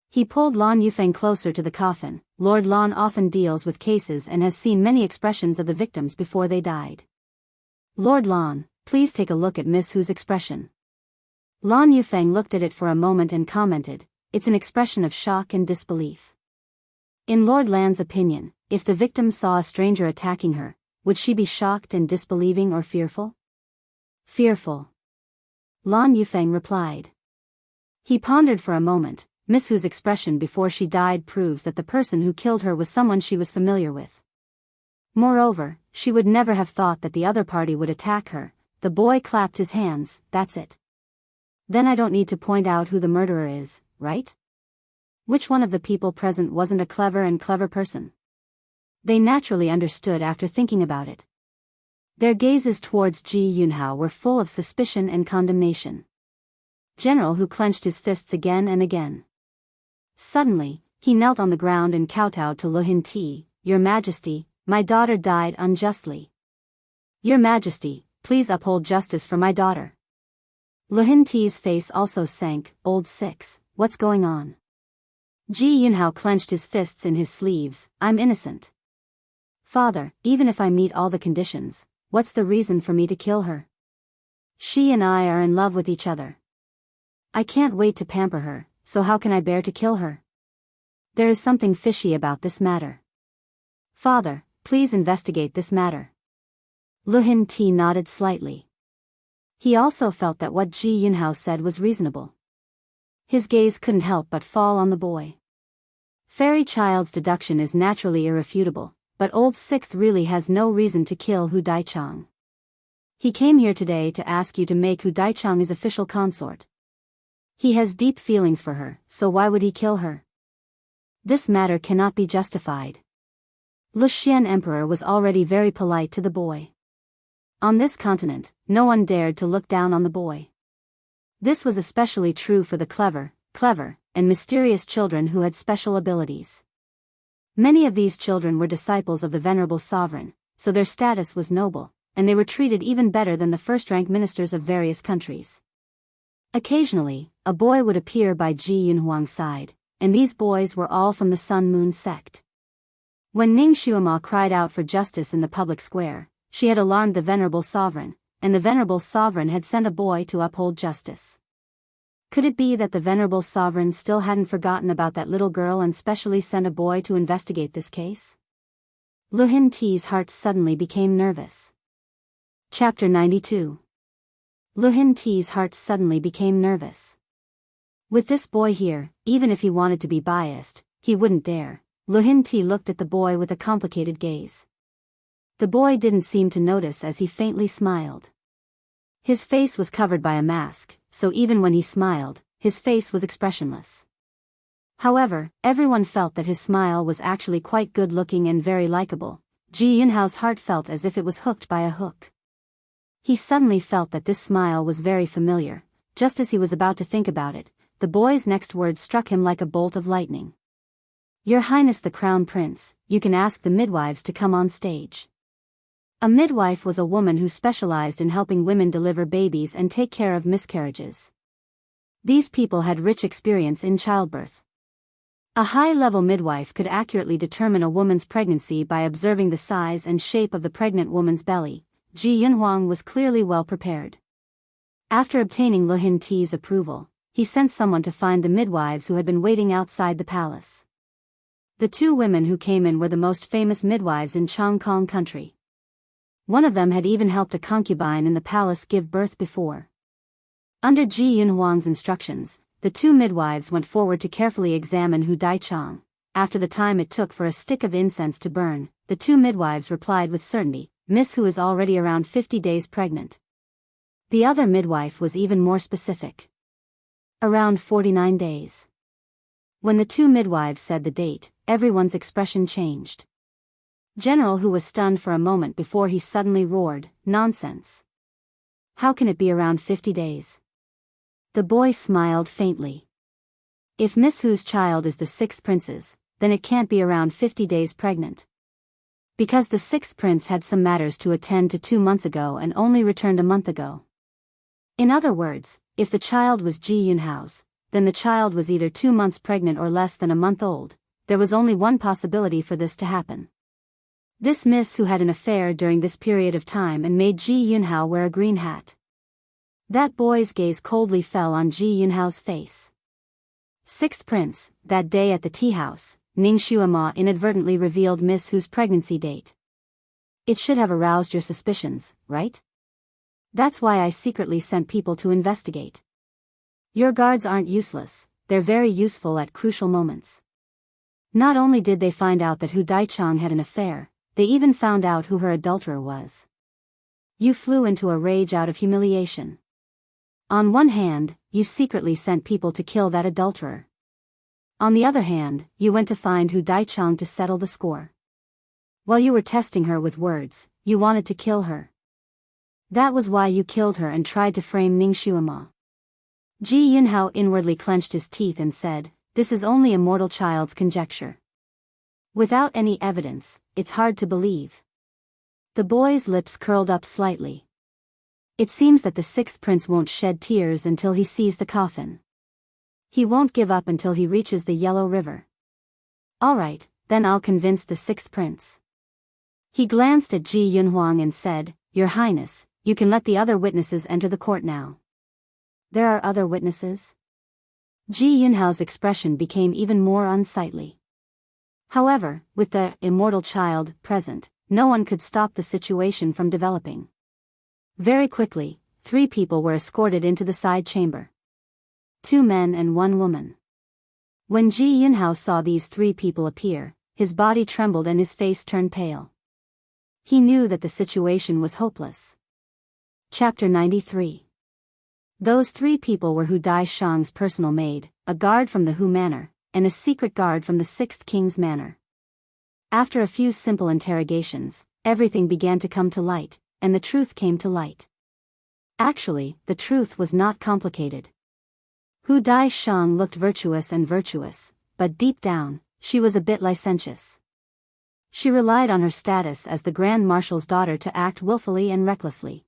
He pulled Lan Yufeng closer to the coffin. Lord Lan often deals with cases and has seen many expressions of the victims before they died. Lord Lan, please take a look at Miss Hu's expression. Lan Yufeng looked at it for a moment and commented, it's an expression of shock and disbelief. In Lord Lan's opinion, if the victim saw a stranger attacking her, would she be shocked and disbelieving or fearful? Fearful. Lan Yufeng replied. He pondered for a moment. Miss Hu's expression before she died proves that the person who killed her was someone she was familiar with. Moreover, she would never have thought that the other party would attack her. The boy clapped his hands. That's it. Then I don't need to point out who the murderer is, right? Which one of the people present wasn't a clever person? They naturally understood after thinking about it. Their gazes towards Ji Yunhao were full of suspicion and condemnation. General Hu clenched his fists again and again. Suddenly, he knelt on the ground and kowtowed to Lu Hinti. Your Majesty, my daughter died unjustly. Your Majesty, please uphold justice for my daughter. Lu Hinti's face also sank. Old Six, what's going on? Ji Yunhao clenched his fists in his sleeves. I'm innocent. Father, even if I meet all the conditions, what's the reason for me to kill her? She and I are in love with each other. I can't wait to pamper her, so how can I bear to kill her? There is something fishy about this matter. Father, please investigate this matter. Lu Hinti nodded slightly. He also felt that what Ji Yunhao said was reasonable. His gaze couldn't help but fall on the boy. Fairy child's deduction is naturally irrefutable, but Old Sixth really has no reason to kill Hu Daichang. He came here today to ask you to make Hu Daichang his official consort. He has deep feelings for her, so why would he kill her? This matter cannot be justified. Luxian Emperor was already very polite to the boy. On this continent, no one dared to look down on the boy. This was especially true for the clever, and mysterious children who had special abilities. Many of these children were disciples of the venerable sovereign, so their status was noble, and they were treated even better than the first-rank ministers of various countries. Occasionally, a boy would appear by Ji Yunhuang's side, and these boys were all from the Sun Moon sect. When Ning Xuema cried out for justice in the public square, she had alarmed the venerable sovereign, and the venerable sovereign had sent a boy to uphold justice. Could it be that the venerable sovereign still hadn't forgotten about that little girl and specially sent a boy to investigate this case? Lu Hinti's heart suddenly became nervous. Chapter 92. Lu Hinti's heart suddenly became nervous. With this boy here, even if he wanted to be biased, he wouldn't dare. Lu Hinti looked at the boy with a complicated gaze. The boy didn't seem to notice as he faintly smiled. His face was covered by a mask, so even when he smiled, his face was expressionless. However, everyone felt that his smile was actually quite good-looking and very likable. Ji Yunhao's heart felt as if it was hooked by a hook. He suddenly felt that this smile was very familiar. Just as he was about to think about it, the boy's next words struck him like a bolt of lightning. Your Highness the Crown Prince, you can ask the midwives to come on stage. A midwife was a woman who specialized in helping women deliver babies and take care of miscarriages. These people had rich experience in childbirth. A high-level midwife could accurately determine a woman's pregnancy by observing the size and shape of the pregnant woman's belly. Ji Yunhuang was clearly well prepared. After obtaining Lu Hinti's approval, he sent someone to find the midwives who had been waiting outside the palace. The two women who came in were the most famous midwives in Chongkong country. One of them had even helped a concubine in the palace give birth before. Under Ji Yunhuang's instructions, the two midwives went forward to carefully examine Hu Daichang. After the time it took for a stick of incense to burn, the two midwives replied with certainty, Miss Hu is already around 50 days pregnant. The other midwife was even more specific. Around 49 days. When the two midwives said the date, everyone's expression changed. General Hu was stunned for a moment before he suddenly roared, nonsense. How can it be around 50 days? The boy smiled faintly. If Miss Hu's child is the sixth prince's, then it can't be around 50 days pregnant. Because the sixth prince had some matters to attend to 2 months ago and only returned a month ago. In other words, if the child was Ji Yunhao's, then the child was either 2 months pregnant or less than a month old. There was only one possibility for this to happen. This Miss Hu had an affair during this period of time and made Ji Yunhao wear a green hat. That boy's gaze coldly fell on Ji Yunhao's face. Sixth prince, that day at the tea house, Ning Shuama inadvertently revealed Miss Hu's pregnancy date. It should have aroused your suspicions, right? That's why I secretly sent people to investigate. Your guards aren't useless, they're very useful at crucial moments. Not only did they find out that Hu Daichang had an affair, they even found out who her adulterer was. You flew into a rage out of humiliation. On one hand, you secretly sent people to kill that adulterer. On the other hand, you went to find Hu Daichang to settle the score. While you were testing her with words, you wanted to kill her. That was why you killed her and tried to frame Ning Shuama. Ji Yunhao inwardly clenched his teeth and said, this is only a mortal child's conjecture. Without any evidence, it's hard to believe. The boy's lips curled up slightly. It seems that the sixth prince won't shed tears until he sees the coffin. He won't give up until he reaches the Yellow River. All right, then I'll convince the sixth prince. He glanced at Ji Yunhuang and said, Your Highness, you can let the other witnesses enter the court now. There are other witnesses? Ji Yunhao's expression became even more unsightly. However, with the immortal child present, no one could stop the situation from developing. Very quickly, 3 people were escorted into the side chamber. 2 men and 1 woman. When Ji Yunhao saw these 3 people appear, his body trembled and his face turned pale. He knew that the situation was hopeless. Chapter 93. Those 3 people were Hu Daishang's personal maid, a guard from the Hu Manor, and a secret guard from the 6th King's Manor. After a few simple interrogations, everything began to come to light, and the truth came to light. Actually, the truth was not complicated. Hu Daishang looked virtuous, but deep down, she was a bit licentious. She relied on her status as the Grand Marshal's daughter to act willfully and recklessly.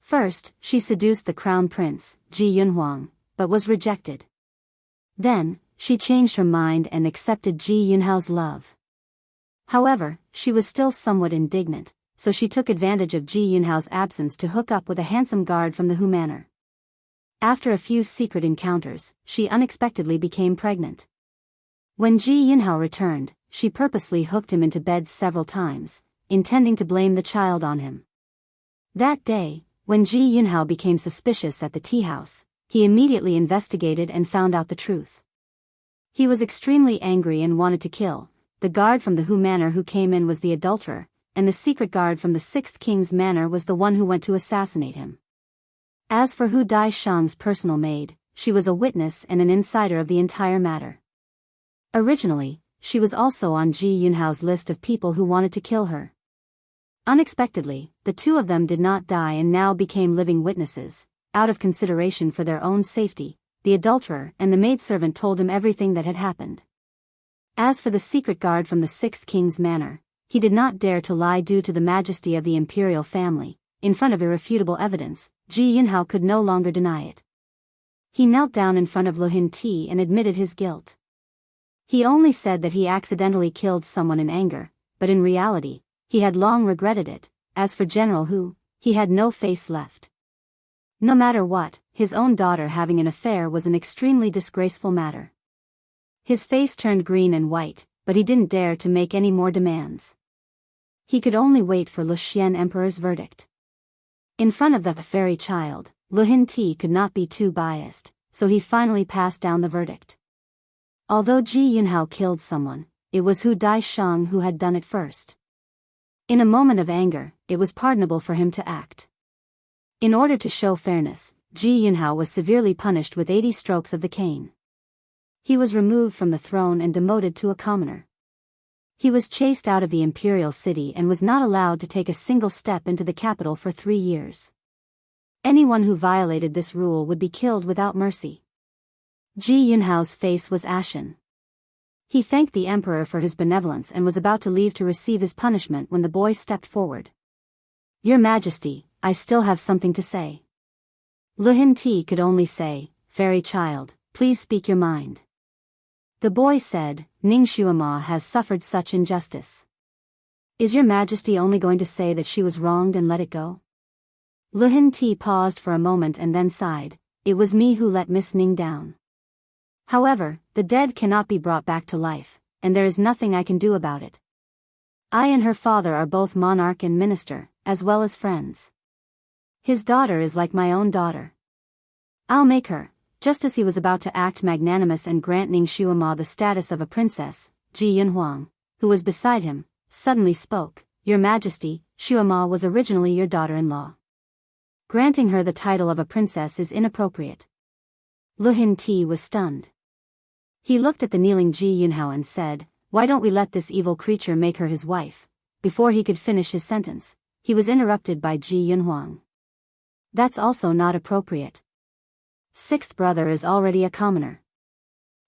First, she seduced the Crown Prince, Ji Yunhuang, but was rejected. Then, she changed her mind and accepted Ji Yunhao's love. However, she was still somewhat indignant, so she took advantage of Ji Yunhao's absence to hook up with a handsome guard from the Hu Manor. After a few secret encounters, she unexpectedly became pregnant. When Ji Yunhao returned, she purposely hooked him into bed several times, intending to blame the child on him. That day, when Ji Yunhao became suspicious at the tea house, he immediately investigated and found out the truth. He was extremely angry and wanted to kill. The guard from the Hu Manor who came in was the adulterer, and the secret guard from the 6th King's Manor was the one who went to assassinate him. As for Hu Daishang's personal maid, she was a witness and an insider of the entire matter. Originally, she was also on Ji Yunhao's list of people who wanted to kill her. Unexpectedly, the 2 of them did not die and now became living witnesses. Out of consideration for their own safety, the adulterer and the maidservant told him everything that had happened. As for the secret guard from the 6th King's Manor, he did not dare to lie due to the majesty of the imperial family. In front of irrefutable evidence, Ji Yunhao could no longer deny it. He knelt down in front of Lohin Ti and admitted his guilt. He only said that he accidentally killed someone in anger, but in reality, he had long regretted it. As for General Hu, he had no face left. No matter what, his own daughter having an affair was an extremely disgraceful matter. His face turned green and white, but he didn't dare to make any more demands. He could only wait for Luxian Emperor's verdict. In front of the fairy child, Lu Hinti could not be too biased, so he finally passed down the verdict. Although Ji Yunhao killed someone, it was Hu Daishang who had done it first. In a moment of anger, it was pardonable for him to act. In order to show fairness, Ji Yunhao was severely punished with 80 strokes of the cane. He was removed from the throne and demoted to a commoner. He was chased out of the imperial city and was not allowed to take a single step into the capital for 3 years. Anyone who violated this rule would be killed without mercy. Ji Yunhao's face was ashen. He thanked the emperor for his benevolence and was about to leave to receive his punishment when the boy stepped forward. "Your Majesty, I still have something to say." Lu Hinti could only say, "Fairy child, please speak your mind." The boy said, "Ning Xuema has suffered such injustice. Is your Majesty only going to say that she was wronged and let it go?" Lu Hinti paused for a moment and then sighed, "It was me who let Miss Ning down. However, the dead cannot be brought back to life, and there is nothing I can do about it. I and her father are both monarch and minister, as well as friends. His daughter is like my own daughter. I'll make her." Just as he was about to act magnanimous and grant Ning Xuema the status of a princess, Ji Yunhuang, who was beside him, suddenly spoke, "Your Majesty, Xuema was originally your daughter-in-law. Granting her the title of a princess is inappropriate." Lu Hinti was stunned. He looked at the kneeling Ji Yunhao and said, "Why don't we let this evil creature make her his wife?" Before he could finish his sentence, he was interrupted by Ji Yunhuang. "That's also not appropriate. Sixth brother is already a commoner.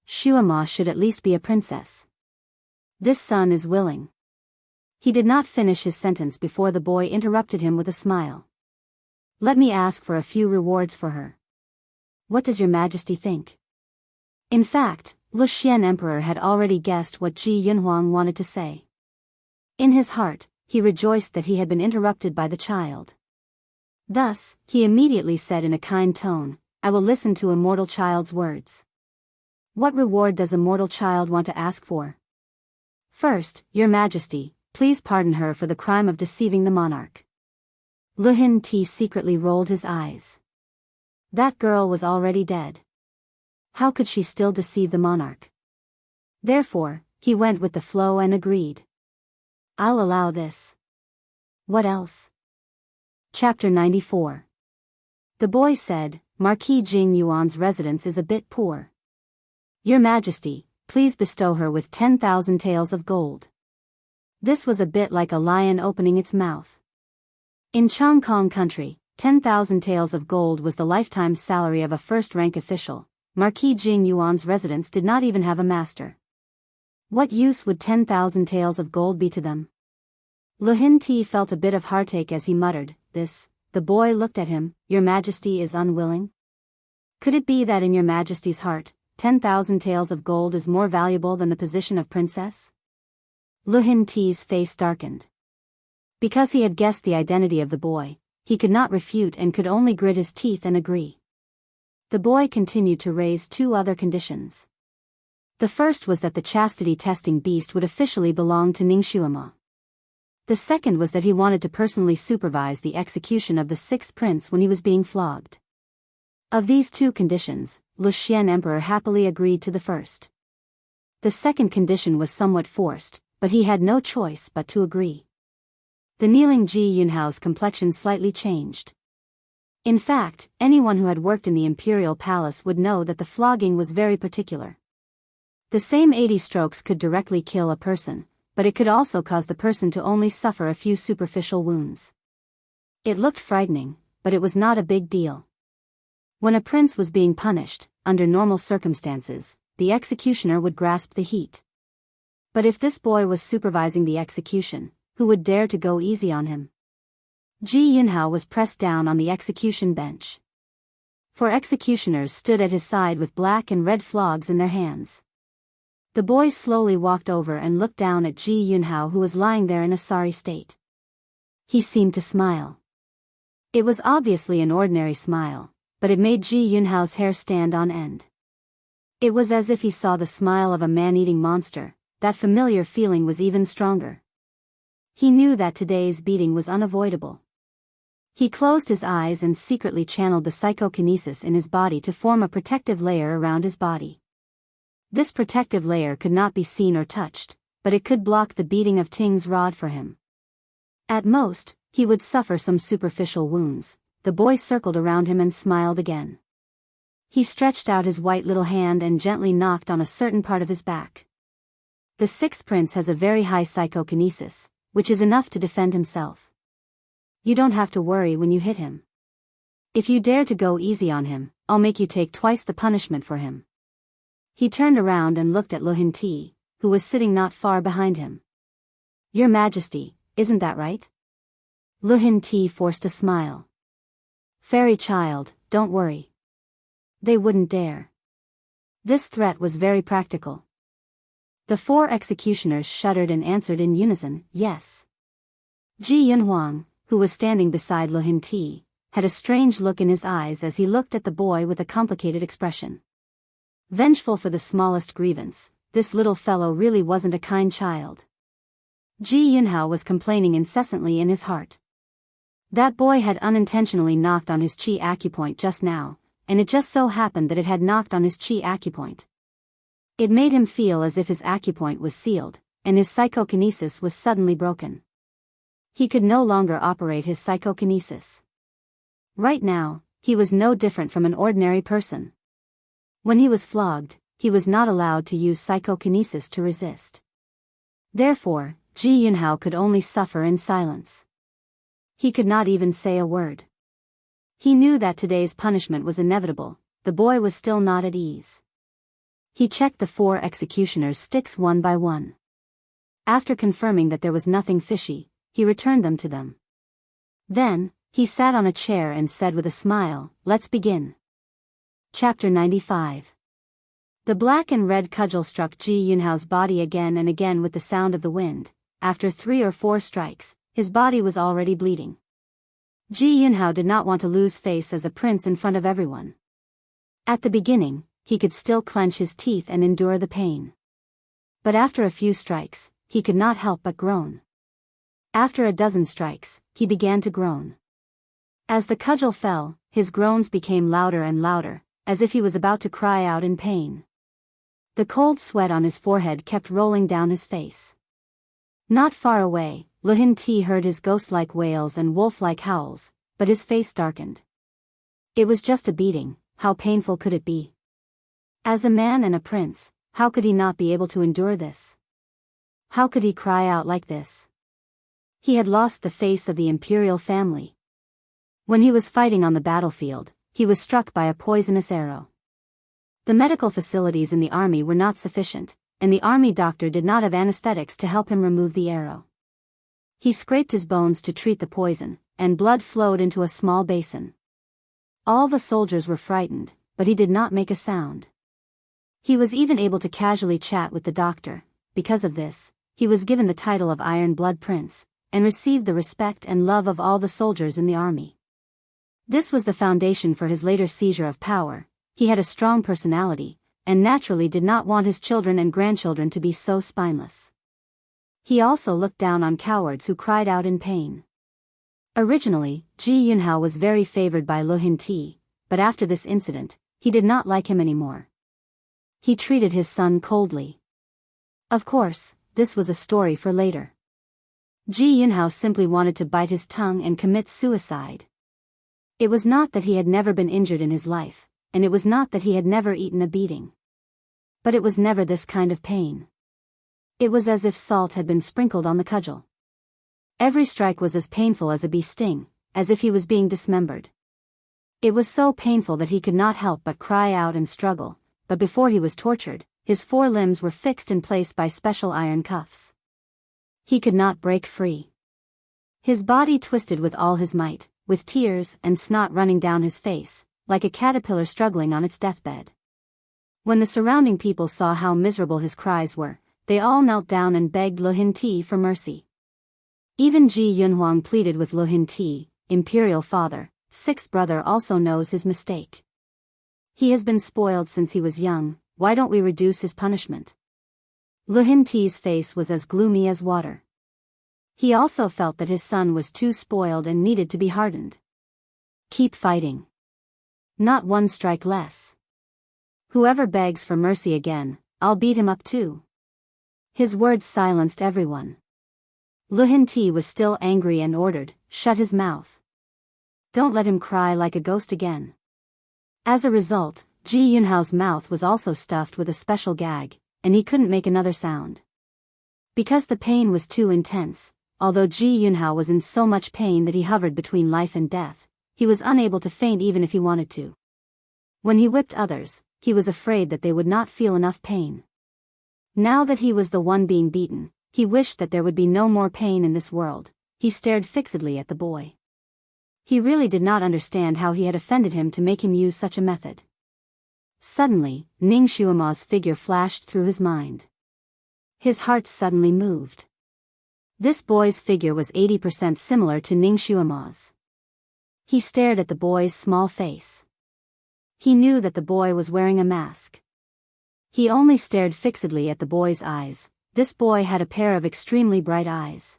Xuema should at least be a princess. This son is willing." He did not finish his sentence before the boy interrupted him with a smile. "Let me ask for a few rewards for her. What does your Majesty think?" In fact, Luxian Emperor had already guessed what Ji Yunhuang wanted to say. In his heart, he rejoiced that he had been interrupted by the child. Thus, he immediately said in a kind tone, "I will listen to a mortal child's words. What reward does a mortal child want to ask for?" "First, your Majesty, please pardon her for the crime of deceiving the monarch." Lu Hinti secretly rolled his eyes. That girl was already dead. How could she still deceive the monarch? Therefore, he went with the flow and agreed. "I'll allow this." "What else?" Chapter 94. The boy said, "Marquis Jing Yuan's residence is a bit poor. Your Majesty, please bestow her with 10,000 taels of gold." This was a bit like a lion opening its mouth. In Chongkong country, 10,000 taels of gold was the lifetime salary of a first-rank official. Marquis Jing Yuan's residence did not even have a master. What use would 10,000 taels of gold be to them? Lu Hinti felt a bit of heartache as he muttered, "This." The boy looked at him, "Your Majesty is unwilling? Could it be that in your Majesty's heart, 10,000 taels of gold is more valuable than the position of princess?" Lu Hinti's face darkened. Because he had guessed the identity of the boy, he could not refute and could only grit his teeth and agree. The boy continued to raise 2 other conditions. The first was that the chastity testing beast would officially belong to Ning Xuema. The second was that he wanted to personally supervise the execution of the 6th prince when he was being flogged. Of these 2 conditions, Luxian Emperor happily agreed to the first. The second condition was somewhat forced, but he had no choice but to agree. The kneeling Ji Yunhao's complexion slightly changed. In fact, anyone who had worked in the imperial palace would know that the flogging was very particular. The same 80 strokes could directly kill a person, but it could also cause the person to only suffer a few superficial wounds. It looked frightening, but it was not a big deal. When a prince was being punished, under normal circumstances, the executioner would grasp the heat. But if this boy was supervising the execution, who would dare to go easy on him? Ji Yunhao was pressed down on the execution bench. 4 executioners stood at his side with black and red flogs in their hands. The boy slowly walked over and looked down at Ji Yunhao, who was lying there in a sorry state. He seemed to smile. It was obviously an ordinary smile, but it made Ji Yunhao's hair stand on end. It was as if he saw the smile of a man-eating monster, that familiar feeling was even stronger. He knew that today's beating was unavoidable. He closed his eyes and secretly channeled the psychokinesis in his body to form a protective layer around his body. This protective layer could not be seen or touched, but it could block the beating of Ting's rod for him. At most, he would suffer some superficial wounds. The boy circled around him and smiled again. He stretched out his white little hand and gently knocked on a certain part of his back. The sixth prince has a very high psychokinesis, which is enough to defend himself. You don't have to worry when you hit him. If you dare to go easy on him, I'll make you take twice the punishment for him. He turned around and looked at Lu Hinti, who was sitting not far behind him. Your Majesty, isn't that right? Lu Hinti forced a smile. Fairy child, don't worry. They wouldn't dare. This threat was very practical. The 4 executioners shuddered and answered in unison, yes. Ji Yunhuang, who was standing beside Lu Hinti, had a strange look in his eyes as he looked at the boy with a complicated expression. Vengeful for the smallest grievance, this little fellow really wasn't a kind child. Ji Yunhao was complaining incessantly in his heart. That boy had unintentionally knocked on his chi acupoint just now, and it just so happened that it had knocked on his chi acupoint. It made him feel as if his acupoint was sealed, and his psychokinesis was suddenly broken. He could no longer operate his psychokinesis. Right now, he was no different from an ordinary person. When he was flogged, he was not allowed to use psychokinesis to resist. Therefore, Ji Yunhao could only suffer in silence. He could not even say a word. He knew that today's punishment was inevitable. The boy was still not at ease. He checked the 4 executioners' sticks one by one. After confirming that there was nothing fishy, he returned them to them. Then, he sat on a chair and said with a smile, let's begin. Chapter 95. The black and red cudgel struck Ji Yunhao's body again and again with the sound of the wind. After 3 or 4 strikes, his body was already bleeding. Ji Yunhao did not want to lose face as a prince in front of everyone. At the beginning, he could still clench his teeth and endure the pain. But after a few strikes, he could not help but groan. After a dozen strikes, he began to groan. As the cudgel fell, his groans became louder and louder, as if he was about to cry out in pain. The cold sweat on his forehead kept rolling down his face. Not far away, Lu Hinti heard his ghost-like wails and wolf-like howls, but his face darkened. It was just a beating, how painful could it be? As a man and a prince, how could he not be able to endure this? How could he cry out like this? He had lost the face of the imperial family. When he was fighting on the battlefield, he was struck by a poisonous arrow. The medical facilities in the army were not sufficient, and the army doctor did not have anesthetics to help him remove the arrow. He scraped his bones to treat the poison, and blood flowed into a small basin. All the soldiers were frightened, but he did not make a sound. He was even able to casually chat with the doctor. Because of this, he was given the title of Iron Blood Prince, and received the respect and love of all the soldiers in the army. This was the foundation for his later seizure of power. He had a strong personality, and naturally did not want his children and grandchildren to be so spineless. He also looked down on cowards who cried out in pain. Originally, Ji Yunhao was very favored by Lu Hinti, but after this incident, he did not like him anymore. He treated his son coldly. Of course, this was a story for later. Ji Yunhao simply wanted to bite his tongue and commit suicide. It was not that he had never been injured in his life, and it was not that he had never eaten a beating. But it was never this kind of pain. It was as if salt had been sprinkled on the cudgel. Every strike was as painful as a bee sting, as if he was being dismembered. It was so painful that he could not help but cry out and struggle, but before he was tortured, his 4 limbs were fixed in place by special iron cuffs. He could not break free. His body twisted with all his might, with tears and snot running down his face, like a caterpillar struggling on its deathbed. When the surrounding people saw how miserable his cries were, they all knelt down and begged Lu Hinti for mercy. Even Ji Yunhuang pleaded with Lu Hinti, imperial father, 6th brother also knows his mistake. He has been spoiled since he was young, why don't we reduce his punishment? Lu Hinti's face was as gloomy as water. He also felt that his son was too spoiled and needed to be hardened. Keep fighting. Not one strike less. Whoever begs for mercy again, I'll beat him up too. His words silenced everyone. Lu Hinti was still angry and ordered, shut his mouth. Don't let him cry like a ghost again. As a result, Ji Yunhao's mouth was also stuffed with a special gag, and he couldn't make another sound. Because the pain was too intense, although Ji Yunhao was in so much pain that he hovered between life and death, he was unable to faint even if he wanted to. When he whipped others, he was afraid that they would not feel enough pain. Now that he was the one being beaten, he wished that there would be no more pain in this world. He stared fixedly at the boy. He really did not understand how he had offended him to make him use such a method. Suddenly, Ning Xuema's figure flashed through his mind. His heart suddenly moved. This boy's figure was 80% similar to Ning Xuema's. He stared at the boy's small face. He knew that the boy was wearing a mask. He only stared fixedly at the boy's eyes. This boy had a pair of extremely bright eyes.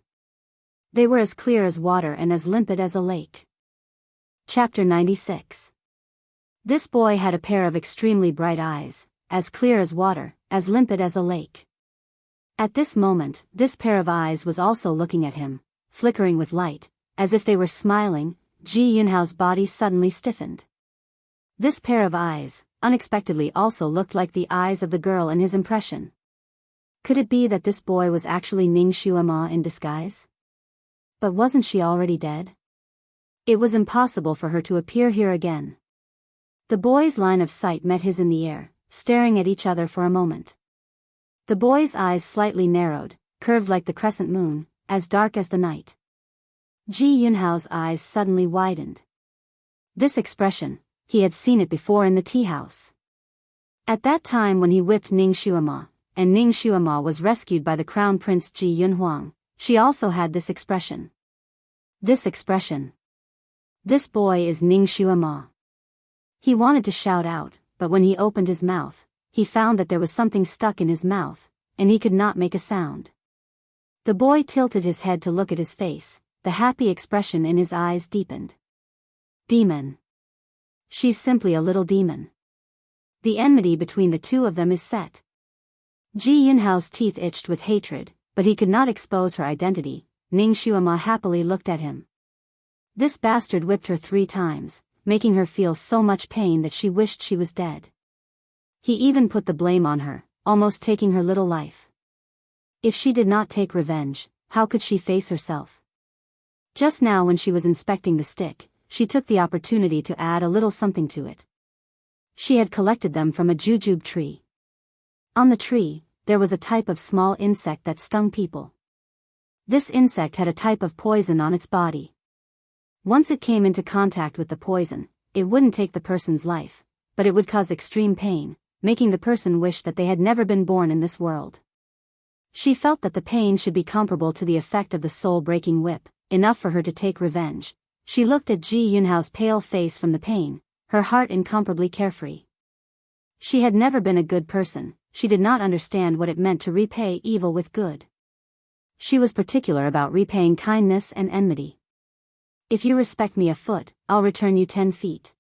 They were as clear as water and as limpid as a lake. Chapter 96. This boy had a pair of extremely bright eyes, as clear as water, as limpid as a lake. At this moment, this pair of eyes was also looking at him, flickering with light, as if they were smiling. Ji Yunhao's body suddenly stiffened. This pair of eyes, unexpectedly also looked like the eyes of the girl in his impression. Could it be that this boy was actually Ning Xuema in disguise? But wasn't she already dead? It was impossible for her to appear here again. The boy's line of sight met his in the air, staring at each other for a moment. The boy's eyes slightly narrowed, curved like the crescent moon, as dark as the night. Ji Yunhao's eyes suddenly widened. This expression, he had seen it before in the tea house. At that time when he whipped Ning Xuema, and Ning Xuema was rescued by the Crown Prince Ji Yunhuang, she also had this expression. This expression. This boy is Ning Xuema. He wanted to shout out, but when he opened his mouth, he found that there was something stuck in his mouth, and he could not make a sound. The boy tilted his head to look at his face, the happy expression in his eyes deepened. Demon. She's simply a little demon. The enmity between the two of them is set. Ji Yunhao's teeth itched with hatred, but he could not expose her identity. Ning Xuema happily looked at him. This bastard whipped her 3 times, making her feel so much pain that she wished she was dead. He even put the blame on her, almost taking her little life. If she did not take revenge, how could she face herself? Just now when she was inspecting the stick, she took the opportunity to add a little something to it. She had collected them from a jujube tree. On the tree, there was a type of small insect that stung people. This insect had a type of poison on its body. Once it came into contact with the poison, it wouldn't take the person's life, but it would cause extreme pain, making the person wish that they had never been born in this world. She felt that the pain should be comparable to the effect of the soul-breaking whip, enough for her to take revenge. She looked at Ji Yunhao's pale face from the pain, her heart incomparably carefree. She had never been a good person, she did not understand what it meant to repay evil with good. She was particular about repaying kindness and enmity. If you respect me a foot, I'll return you 10 feet.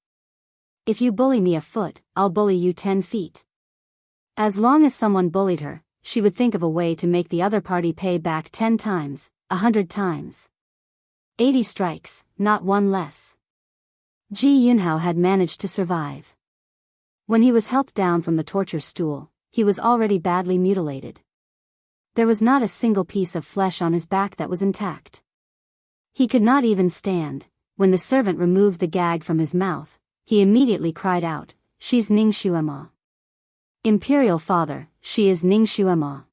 If you bully me a foot, I'll bully you 10 feet. As long as someone bullied her, she would think of a way to make the other party pay back 10 times, 100 times. 80 strikes, not one less. Ji Yunhao had managed to survive. When he was helped down from the torture stool, he was already badly mutilated. There was not a single piece of flesh on his back that was intact. He could not even stand. When the servant removed the gag from his mouth, he immediately cried out, "She's Ning Xuema. Imperial father, she is Ning Xuema."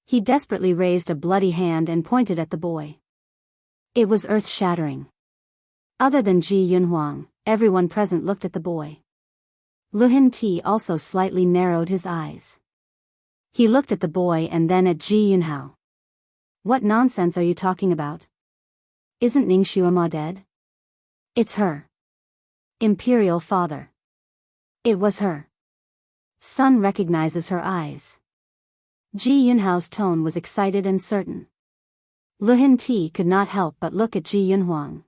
He desperately raised a bloody hand and pointed at the boy. It was earth-shattering. Other than Ji Yunhuang, everyone present looked at the boy. Lu Hinti also slightly narrowed his eyes. He looked at the boy and then at Ji Yunhao. What nonsense are you talking about? Isn't Ning Xuema dead? It's her. Imperial father. It was her. Son recognizes her eyes. Ji Yunhao's tone was excited and certain. Lu Hinti could not help but look at Ji Yunhuang.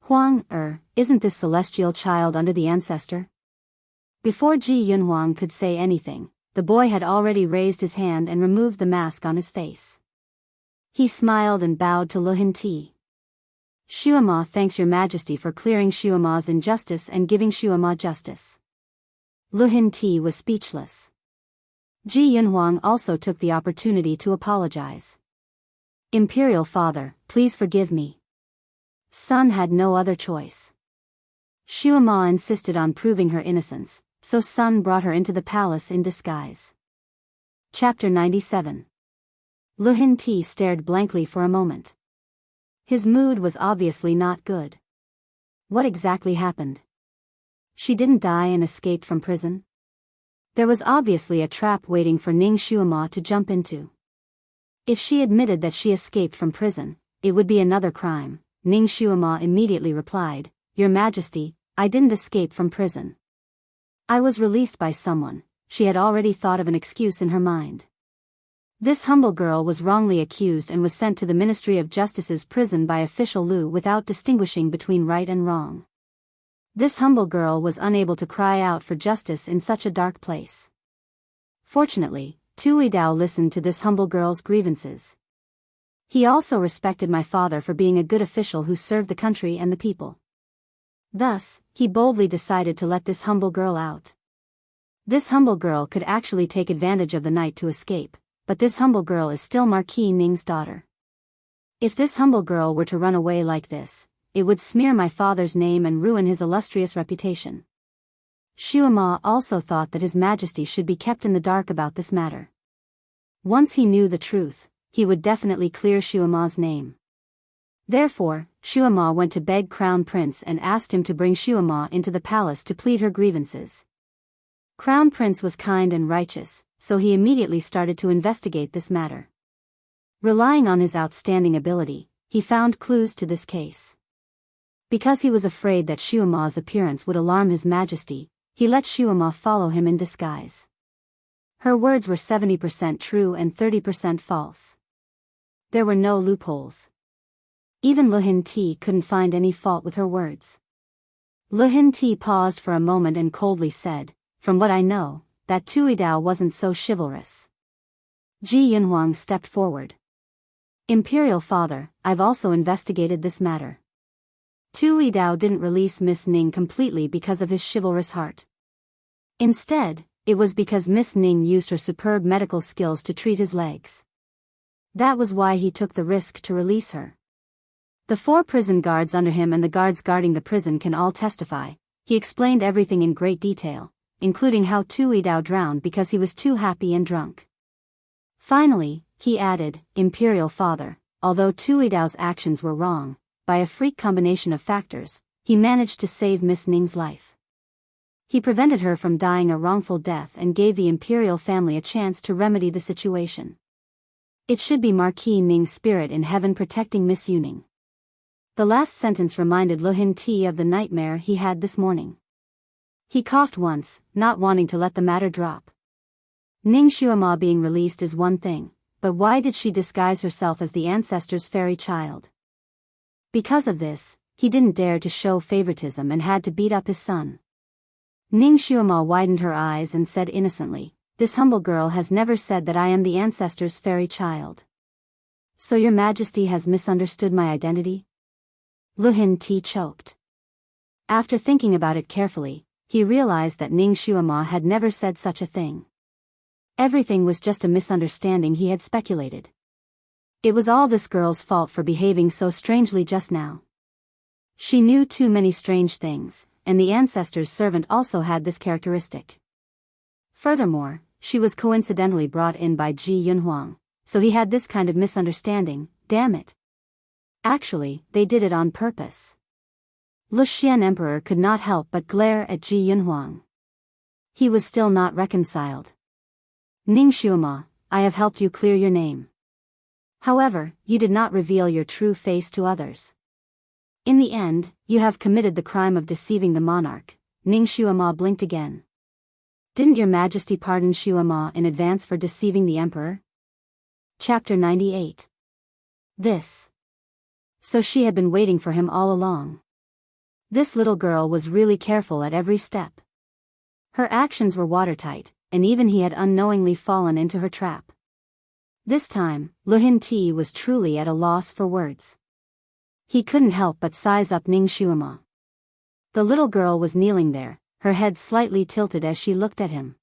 Huang, isn't this celestial child under the ancestor? Before Ji Yunhuang could say anything, the boy had already raised his hand and removed the mask on his face. He smiled and bowed to Lu Hinti. Shuama thanks your majesty for clearing Shuama's injustice and giving Shuama justice. Lu Hinti was speechless. Ji Yunhuang also took the opportunity to apologize. Imperial father, please forgive me. Sun had no other choice. Shuama insisted on proving her innocence, so Sun brought her into the palace in disguise. Chapter 97. Lu Hinti stared blankly for a moment. His mood was obviously not good. What exactly happened? She didn't die and escaped from prison? There was obviously a trap waiting for Ning Shuama to jump into. If she admitted that she escaped from prison, it would be another crime. Ning Shuama immediately replied, Your Majesty, I didn't escape from prison. I was released by someone. She had already thought of an excuse in her mind. This humble girl was wrongly accused and was sent to the Ministry of Justice's prison by official Lu without distinguishing between right and wrong. This humble girl was unable to cry out for justice in such a dark place. Fortunately, Tui Dao listened to this humble girl's grievances. He also respected my father for being a good official who served the country and the people. Thus, he boldly decided to let this humble girl out. This humble girl could actually take advantage of the night to escape, but this humble girl is still Marquis Ning's daughter. If this humble girl were to run away like this, it would smear my father's name and ruin his illustrious reputation. Shuama also thought that His Majesty should be kept in the dark about this matter. Once he knew the truth, he would definitely clear Shuama's name. Therefore, Shuama went to beg Crown Prince and asked him to bring Shuama into the palace to plead her grievances. Crown Prince was kind and righteous, so he immediately started to investigate this matter. Relying on his outstanding ability, he found clues to this case. Because he was afraid that Shuama's appearance would alarm His Majesty, he let Shuama follow him in disguise. Her words were 70% true and 30% false. There were no loopholes. Even Lu Hinti couldn't find any fault with her words. Lu Hinti paused for a moment and coldly said, From what I know, that Tui Dao wasn't so chivalrous. Ji Yunhuang stepped forward. Imperial father, I've also investigated this matter. Tui Dao didn't release Miss Ning completely because of his chivalrous heart. Instead, it was because Miss Ning used her superb medical skills to treat his legs. That was why he took the risk to release her. The 4 prison guards under him and the guards guarding the prison can all testify. He explained everything in great detail, including how Tui Dao drowned because he was too happy and drunk. Finally, he added, Imperial father, although Tui Dao's actions were wrong, by a freak combination of factors, he managed to save Miss Ning's life. He prevented her from dying a wrongful death and gave the imperial family a chance to remedy the situation. It should be Marquis Ning's spirit in heaven protecting Miss Yuning. The last sentence reminded Lu Hinti of the nightmare he had this morning. He coughed once, not wanting to let the matter drop. Ning Shuama being released is one thing, but why did she disguise herself as the ancestor's fairy child? Because of this, he didn't dare to show favoritism and had to beat up his son. Ning Shuama widened her eyes and said innocently, This humble girl has never said that I am the ancestor's fairy child. So your majesty has misunderstood my identity? Lu Hinti choked. After thinking about it carefully, he realized that Ning Shuama had never said such a thing. Everything was just a misunderstanding he had speculated. It was all this girl's fault for behaving so strangely just now. She knew too many strange things, and the ancestor's servant also had this characteristic. Furthermore, she was coincidentally brought in by Ji Yunhuang, so he had this kind of misunderstanding, damn it. Actually, they did it on purpose. Luxian Emperor could not help but glare at Ji Yunhuang. He was still not reconciled. Ning Shuama, I have helped you clear your name. However, you did not reveal your true face to others. In the end, you have committed the crime of deceiving the monarch. Ning Shuama blinked again. Didn't your majesty pardon Shuama in advance for deceiving the emperor? Chapter 98. This. So she had been waiting for him all along. This little girl was really careful at every step. Her actions were watertight, and even he had unknowingly fallen into her trap. This time, Luhin Ti was truly at a loss for words. He couldn't help but size up Ning Shuama. The little girl was kneeling there, her head slightly tilted as she looked at him.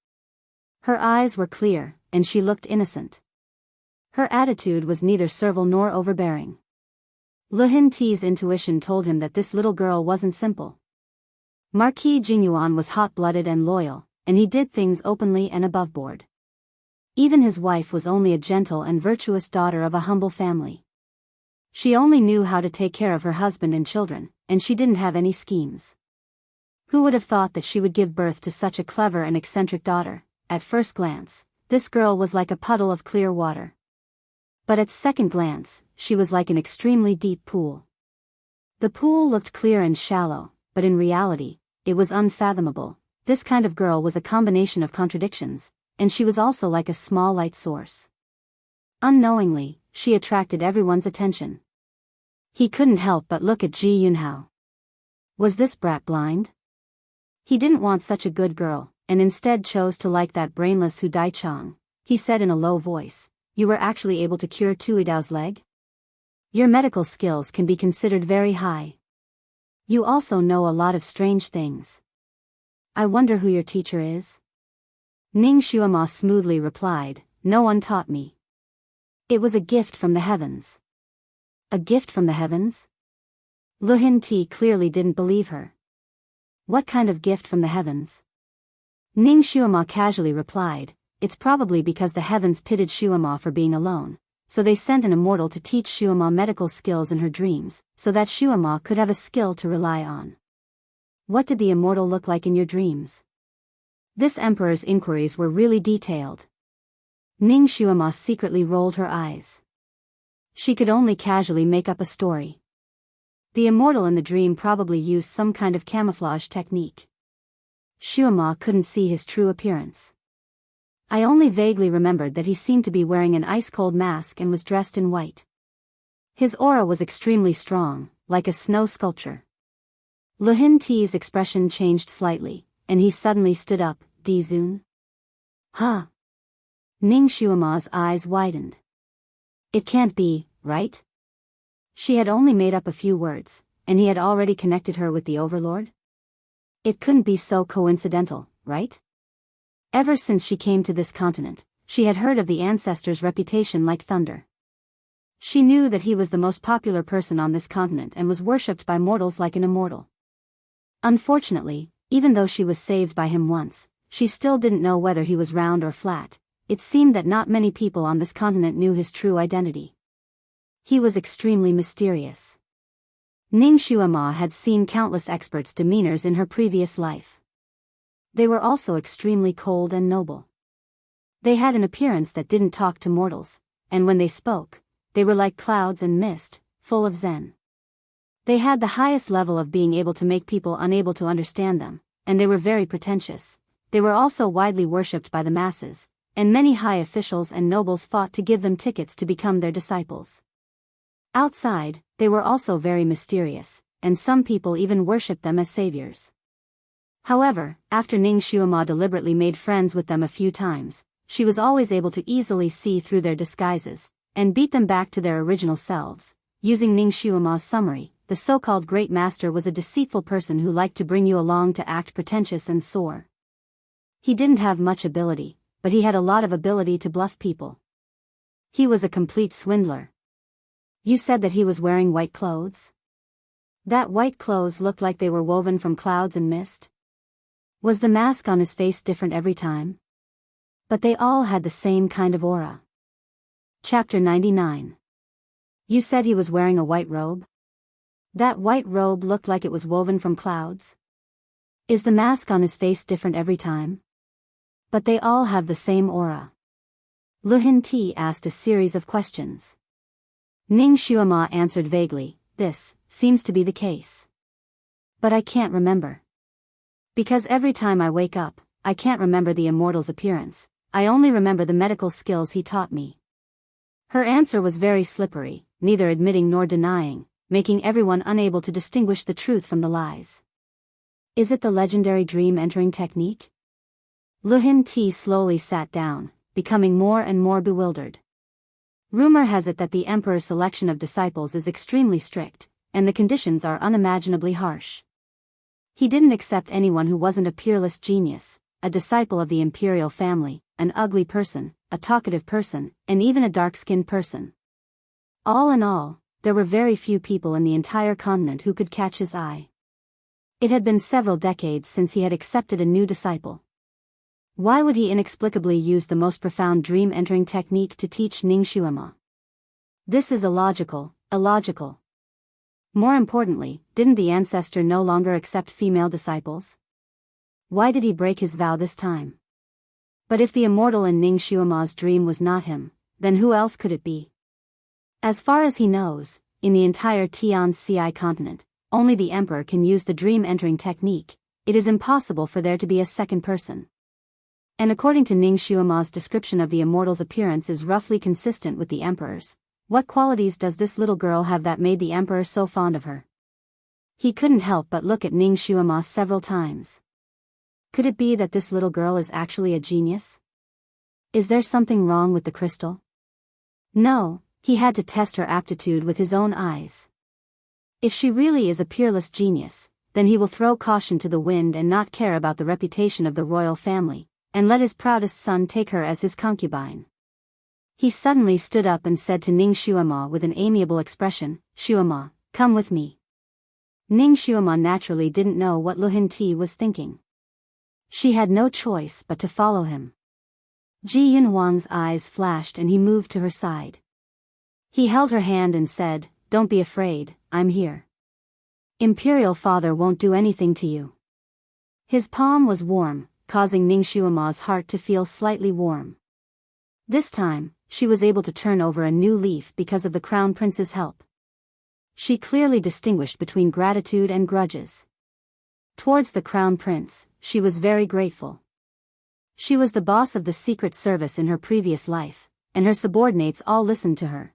Her eyes were clear, and she looked innocent. Her attitude was neither servile nor overbearing. Luhin Ti's intuition told him that this little girl wasn't simple. Marquis Jingyuan was hot-blooded and loyal, and he did things openly and above board. Even his wife was only a gentle and virtuous daughter of a humble family. She only knew how to take care of her husband and children, and she didn't have any schemes. Who would have thought that she would give birth to such a clever and eccentric daughter? At first glance, this girl was like a puddle of clear water. But at second glance, she was like an extremely deep pool. The pool looked clear and shallow, but in reality, it was unfathomable. This kind of girl was a combination of contradictions, and she was also like a small light source. Unknowingly, she attracted everyone's attention. He couldn't help but look at Ji Yunhao. Was this brat blind? He didn't want such a good girl, and instead chose to like that brainless Hu Daichang. He said in a low voice, "You were actually able to cure Tuidao's leg? Your medical skills can be considered very high. You also know a lot of strange things. I wonder who your teacher is?" Ning Shuama smoothly replied, "No one taught me. It was a gift from the heavens." A gift from the heavens? Luhin Ti clearly didn't believe her. What kind of gift from the heavens? Ning Shuama casually replied, "It's probably because the heavens pitied Shuama for being alone, so they sent an immortal to teach Shuama medical skills in her dreams, so that Shuama could have a skill to rely on." What did the immortal look like in your dreams? This emperor's inquiries were really detailed. Ning Shuama secretly rolled her eyes. She could only casually make up a story. The immortal in the dream probably used some kind of camouflage technique. Shuama couldn't see his true appearance. I only vaguely remembered that he seemed to be wearing an ice-cold mask and was dressed in white. His aura was extremely strong, like a snow sculpture. Luhin Ti's expression changed slightly, and he suddenly stood up. "Di Zun?" "Huh?" Ning Shuama's eyes widened. It can't be, right? She had only made up a few words, and he had already connected her with the Overlord? It couldn't be so coincidental, right? Ever since she came to this continent, she had heard of the ancestor's reputation like thunder. She knew that he was the most popular person on this continent and was worshipped by mortals like an immortal. Unfortunately, even though she was saved by him once, she still didn't know whether he was round or flat. It seemed that not many people on this continent knew his true identity. He was extremely mysterious. Ning Shuama had seen countless experts' demeanors in her previous life. They were also extremely cold and noble. They had an appearance that didn't talk to mortals, and when they spoke, they were like clouds and mist, full of zen. They had the highest level of being able to make people unable to understand them, and they were very pretentious. They were also widely worshipped by the masses, and many high officials and nobles fought to give them tickets to become their disciples. Outside, they were also very mysterious, and some people even worshipped them as saviors. However, after Ning Shuama deliberately made friends with them a few times, she was always able to easily see through their disguises, and beat them back to their original selves. Using Ning Shuama's summary, the so-called Great Master was a deceitful person who liked to bring you along to act pretentious and soar. He didn't have much ability, but he had a lot of ability to bluff people. He was a complete swindler. You said that he was wearing white clothes? That white clothes looked like they were woven from clouds and mist? Was the mask on his face different every time? But they all had the same kind of aura. Chapter 99. You said he was wearing a white robe? That white robe looked like it was woven from clouds? Is the mask on his face different every time? But they all have the same aura. Luhin Ti asked a series of questions. Ning Shuama answered vaguely, "This seems to be the case. But I can't remember. Because every time I wake up, I can't remember the immortal's appearance, I only remember the medical skills he taught me. Her answer was very slippery, neither admitting nor denying, making everyone unable to distinguish the truth from the lies. Is it the legendary dream entering technique? Luhin Ti slowly sat down, becoming more and more bewildered. Rumor has it that the emperor's selection of disciples is extremely strict, and the conditions are unimaginably harsh. He didn't accept anyone who wasn't a peerless genius, a disciple of the imperial family, an ugly person, a talkative person, and even a dark-skinned person. All in all, there were very few people in the entire continent who could catch his eye. It had been several decades since he had accepted a new disciple. Why would he inexplicably use the most profound dream-entering technique to teach Ningxuema? This is illogical. More importantly, didn't the ancestor no longer accept female disciples? Why did he break his vow this time? But if the immortal in Ningxuema's dream was not him, then who else could it be? As far as he knows, in the entire Tianxi continent, only the emperor can use the dream-entering technique. It is impossible for there to be a second person. And according to Ningxuema's description of the immortal's appearance is roughly consistent with the emperor's. What qualities does this little girl have that made the emperor so fond of her? He couldn't help but look at Ningxuema several times. Could it be that this little girl is actually a genius? Is there something wrong with the crystal? No, he had to test her aptitude with his own eyes. If she really is a peerless genius, then he will throw caution to the wind and not care about the reputation of the royal family, and let his proudest son take her as his concubine. He suddenly stood up and said to Ningxuema with an amiable expression, "Xuema, come with me." Ningxuema naturally didn't know what Luhin Ti was thinking. She had no choice but to follow him. Ji Yunhuang's eyes flashed and he moved to her side. He held her hand and said, "Don't be afraid, I'm here. Imperial Father won't do anything to you." His palm was warm, causing Ningxuema's heart to feel slightly warm. This time, she was able to turn over a new leaf because of the Crown Prince's help. She clearly distinguished between gratitude and grudges. Towards the Crown Prince, she was very grateful. She was the boss of the Secret Service in her previous life, and her subordinates all listened to her.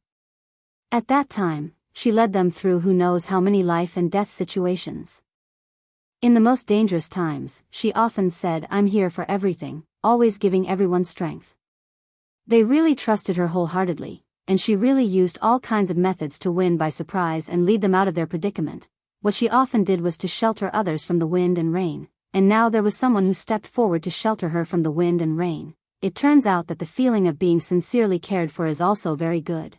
At that time, she led them through who knows how many life and death situations. In the most dangerous times, she often said, "I'm here for everything," always giving everyone strength. They really trusted her wholeheartedly, and she really used all kinds of methods to win by surprise and lead them out of their predicament. What she often did was to shelter others from the wind and rain, and now there was someone who stepped forward to shelter her from the wind and rain. It turns out that the feeling of being sincerely cared for is also very good.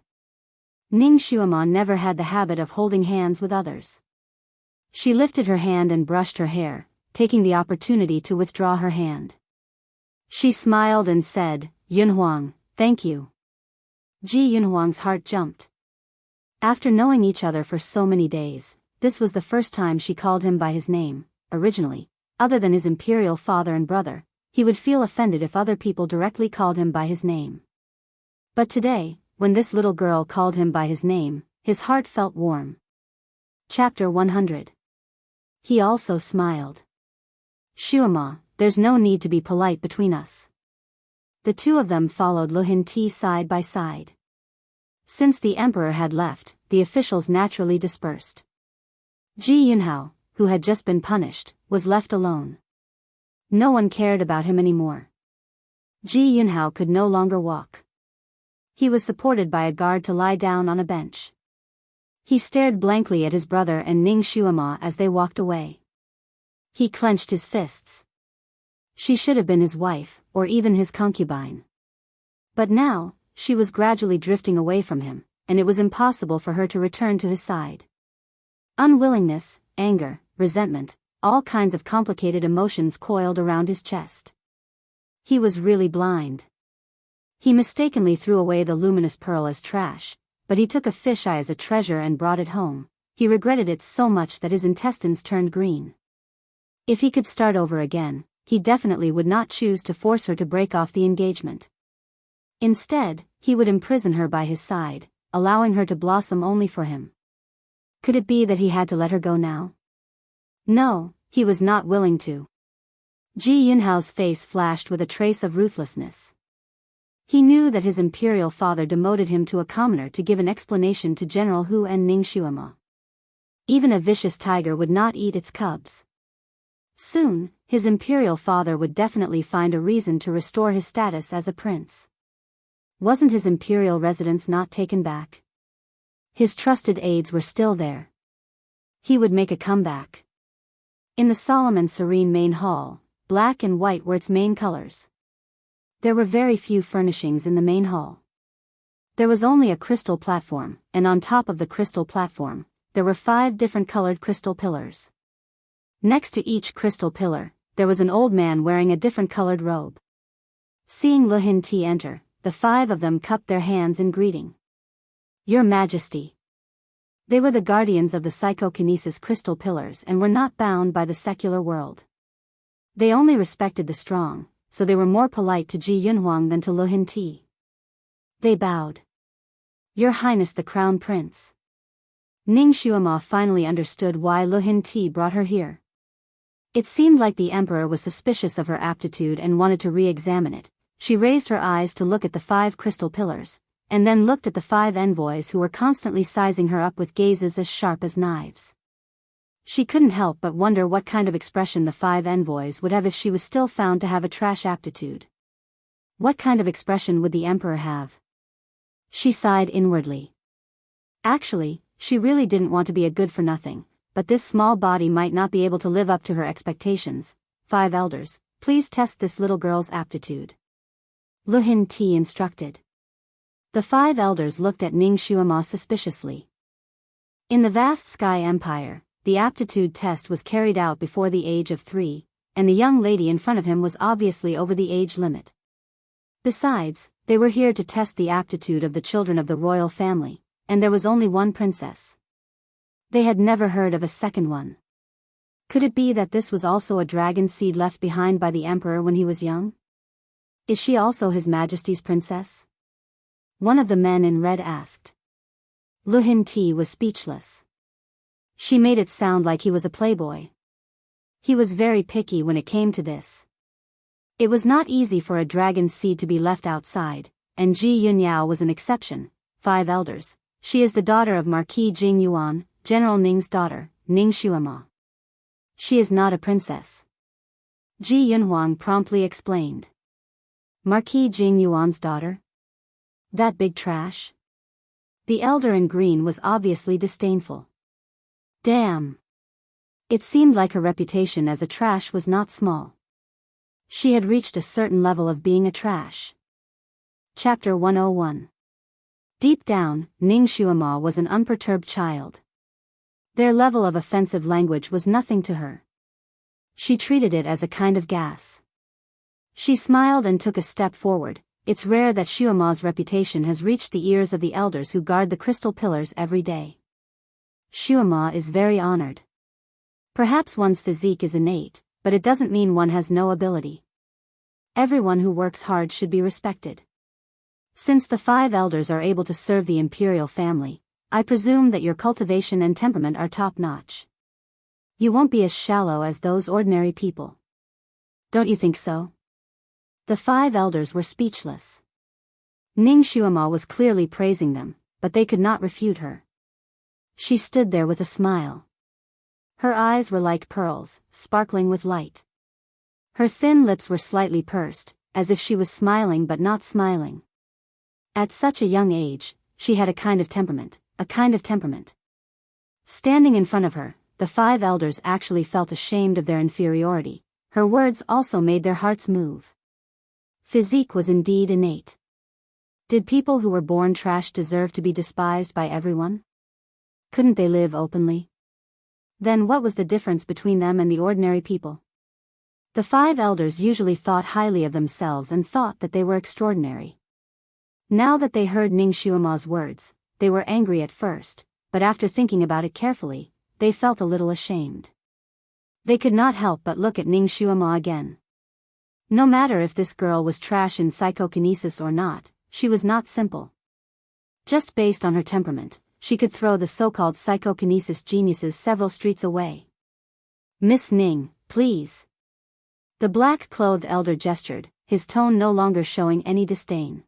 Ningxuema never had the habit of holding hands with others. She lifted her hand and brushed her hair, taking the opportunity to withdraw her hand. She smiled and said, "Yunhuang, thank you." Ji Yunhuang's heart jumped. After knowing each other for so many days, this was the first time she called him by his name. Originally, other than his imperial father and brother, he would feel offended if other people directly called him by his name. But today, when this little girl called him by his name, his heart felt warm. Chapter 100. He also smiled. "Xuema, there's no need to be polite between us." The two of them followed Luhin Ti side by side. Since the emperor had left, the officials naturally dispersed. Ji Yunhao, who had just been punished, was left alone. No one cared about him anymore. Ji Yunhao could no longer walk. He was supported by a guard to lie down on a bench. He stared blankly at his brother and Ningxuema as they walked away. He clenched his fists. She should have been his wife, or even his concubine. But now, she was gradually drifting away from him, and it was impossible for her to return to his side. Unwillingness, anger, resentment, all kinds of complicated emotions coiled around his chest. He was really blind. He mistakenly threw away the luminous pearl as trash, but he took a fisheye as a treasure and brought it home. He regretted it so much that his intestines turned green. If he could start over again, he definitely would not choose to force her to break off the engagement. Instead, he would imprison her by his side, allowing her to blossom only for him. Could it be that he had to let her go now? No, he was not willing to. Ji Yunhao's face flashed with a trace of ruthlessness. He knew that his imperial father demoted him to a commoner to give an explanation to General Hu and Ning Xuema. Even a vicious tiger would not eat its cubs. Soon, his imperial father would definitely find a reason to restore his status as a prince. Wasn't his imperial residence not taken back? His trusted aides were still there. He would make a comeback. In the solemn and serene main hall, black and white were its main colors. There were very few furnishings in the main hall. There was only a crystal platform, and on top of the crystal platform, there were 5 different colored crystal pillars. Next to each crystal pillar, there was an old man wearing a different colored robe. Seeing Lu Hinti enter, the 5 of them cupped their hands in greeting. Your Majesty. They were the guardians of the psychokinesis crystal pillars and were not bound by the secular world. They only respected the strong, so they were more polite to Ji Yunhuang than to Lu Hinti. They bowed. Your Highness the Crown Prince. Ning Xuema finally understood why Lu Hinti brought her here. It seemed like the emperor was suspicious of her aptitude and wanted to re-examine it. She raised her eyes to look at the 5 crystal pillars, and then looked at the 5 envoys who were constantly sizing her up with gazes as sharp as knives. She couldn't help but wonder what kind of expression the 5 envoys would have if she was still found to have a trash aptitude. What kind of expression would the emperor have? She sighed inwardly. Actually, she really didn't want to be a good-for-nothing, but this small body might not be able to live up to her expectations. 5 elders, please test this little girl's aptitude. Lu Hinti instructed. The 5 elders looked at Ning Xuema suspiciously. In the vast Sky Empire, the aptitude test was carried out before the age of 3, and the young lady in front of him was obviously over the age limit. Besides, they were here to test the aptitude of the children of the royal family, and there was only one princess. They had never heard of a second one. Could it be that this was also a dragon seed left behind by the emperor when he was young? Is she also His Majesty's princess? One of the men in red asked. Lu Hinti was speechless. She made it sound like he was a playboy. He was very picky when it came to this. It was not easy for a dragon seed to be left outside, and Ji Yunyao was an exception. 5 elders. She is the daughter of Marquis Jing Yuan, General Ning's daughter, Ning Xuema. She is not a princess. Ji Yunhuang promptly explained. Marquis Jing Yuan's daughter? That big trash? The elder in green was obviously disdainful. Damn. It seemed like her reputation as a trash was not small. She had reached a certain level of being a trash. Chapter 101. Deep down, Ning Xuema was an unperturbed child. Their level of offensive language was nothing to her. She treated it as a kind of gas. She smiled and took a step forward. It's rare that Xuema's reputation has reached the ears of the elders who guard the crystal pillars every day. Xuema is very honored. Perhaps one's physique is innate, but it doesn't mean one has no ability. Everyone who works hard should be respected. Since the 5 elders are able to serve the imperial family, I presume that your cultivation and temperament are top-notch. You won't be as shallow as those ordinary people. Don't you think so? The 5 elders were speechless. Ning Xuema was clearly praising them, but they could not refute her. She stood there with a smile. Her eyes were like pearls, sparkling with light. Her thin lips were slightly pursed, as if she was smiling but not smiling. At such a young age, she had a kind of temperament. Standing in front of her, the 5 elders actually felt ashamed of their inferiority. Her words also made their hearts move. Physique was indeed innate. Did people who were born trash deserve to be despised by everyone? Couldn't they live openly? Then what was the difference between them and the ordinary people? The 5 elders usually thought highly of themselves and thought that they were extraordinary. Now that they heard Ning Xuema's words, they were angry at first, but after thinking about it carefully, they felt a little ashamed. They could not help but look at Ning Xuema again. No matter if this girl was trash in psychokinesis or not, she was not simple. Just based on her temperament, she could throw the so-called psychokinesis geniuses several streets away. Miss Ning, please. The black-clothed elder gestured, his tone no longer showing any disdain.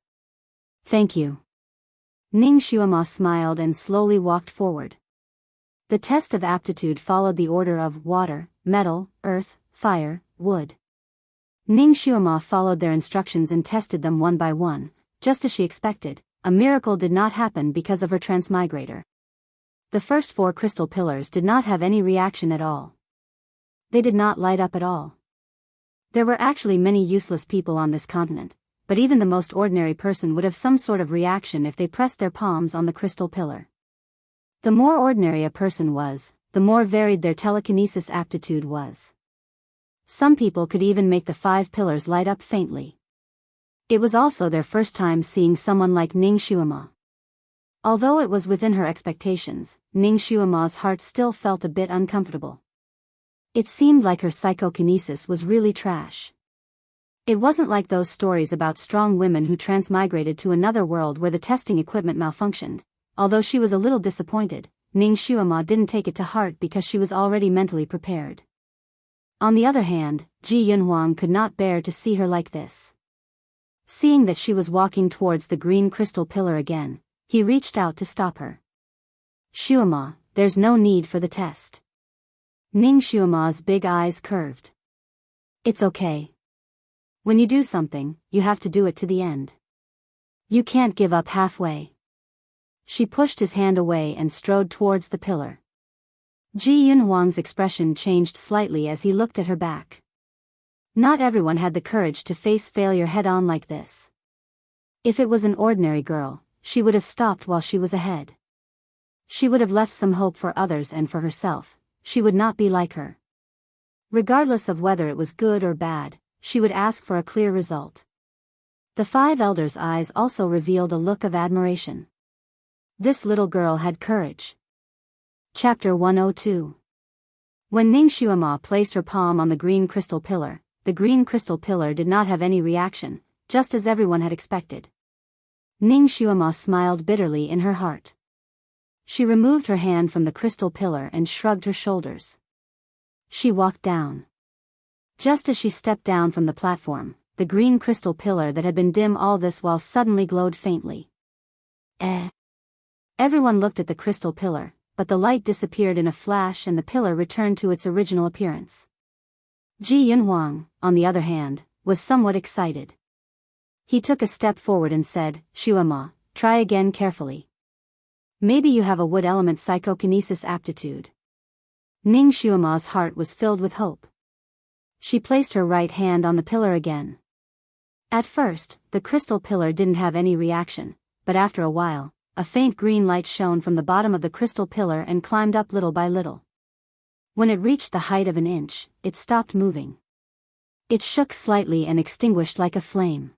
Thank you. Ning Xuema smiled and slowly walked forward. The test of aptitude followed the order of water, metal, earth, fire, wood. Ning Xuema followed their instructions and tested them one by one. Just as she expected, a miracle did not happen because of her transmigrator. The first 4 crystal pillars did not have any reaction at all. They did not light up at all. There were actually many useless people on this continent, but even the most ordinary person would have some sort of reaction if they pressed their palms on the crystal pillar. The more ordinary a person was, the more varied their telekinesis aptitude was. Some people could even make the 5 pillars light up faintly. It was also their first time seeing someone like Ning Xuema. Although it was within her expectations, Ning Xuema's heart still felt a bit uncomfortable. It seemed like her psychokinesis was really trash. It wasn't like those stories about strong women who transmigrated to another world where the testing equipment malfunctioned. Although she was a little disappointed, Ning Xuema didn't take it to heart because she was already mentally prepared. On the other hand, Ji Yunhuang could not bear to see her like this. Seeing that she was walking towards the green crystal pillar again, he reached out to stop her. Xuema, there's no need for the test. Ning Xuema's big eyes curved. It's okay. When you do something, you have to do it to the end. You can't give up halfway. She pushed his hand away and strode towards the pillar. Ji Yunhuang's expression changed slightly as he looked at her back. Not everyone had the courage to face failure head-on like this. If it was an ordinary girl, she would have stopped while she was ahead. She would have left some hope for others and for herself. She would not be like her. Regardless of whether it was good or bad, she would ask for a clear result. The 5 elders' eyes also revealed a look of admiration. This little girl had courage. Chapter 102. When Ning Xuema placed her palm on the green crystal pillar, the green crystal pillar did not have any reaction, just as everyone had expected. Ning Xuema smiled bitterly in her heart. She removed her hand from the crystal pillar and shrugged her shoulders. She walked down. Just as she stepped down from the platform, the green crystal pillar that had been dim all this while suddenly glowed faintly. Everyone looked at the crystal pillar, but the light disappeared in a flash and the pillar returned to its original appearance. Ji Yunhuang, on the other hand, was somewhat excited. He took a step forward and said, Xuema, try again carefully. Maybe you have a wood element psychokinesis aptitude. Ning Xuema's heart was filled with hope. She placed her right hand on the pillar again. At first, the crystal pillar didn't have any reaction, but after a while, a faint green light shone from the bottom of the crystal pillar and climbed up little by little. When it reached the height of an inch, it stopped moving. It shook slightly and extinguished like a flame.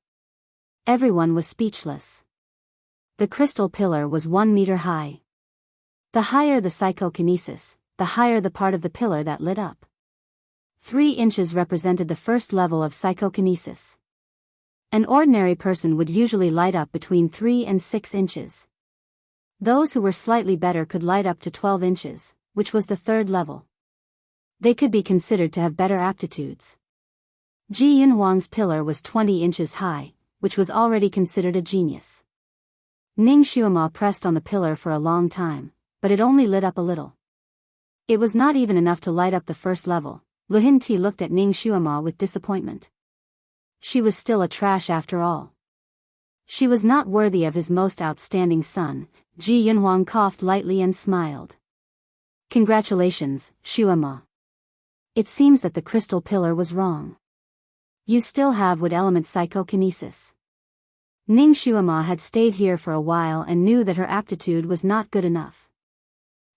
Everyone was speechless. The crystal pillar was 1 meter high. The higher the psychokinesis, the higher the part of the pillar that lit up. 3 inches represented the first level of psychokinesis. An ordinary person would usually light up between 3 and 6 inches. Those who were slightly better could light up to 12 inches, which was the 3rd level. They could be considered to have better aptitudes. Ji Yunhuang's pillar was 20 inches high, which was already considered a genius. Ning Xuema pressed on the pillar for a long time, but it only lit up a little. It was not even enough to light up the first level. Lu Hinti looked at Ning Xuema with disappointment. She was still a trash after all. She was not worthy of his most outstanding son. Ji Yunhuang coughed lightly and smiled. Congratulations, Xuema. It seems that the crystal pillar was wrong. You still have wood element psychokinesis. Ning Xuema had stayed here for a while and knew that her aptitude was not good enough.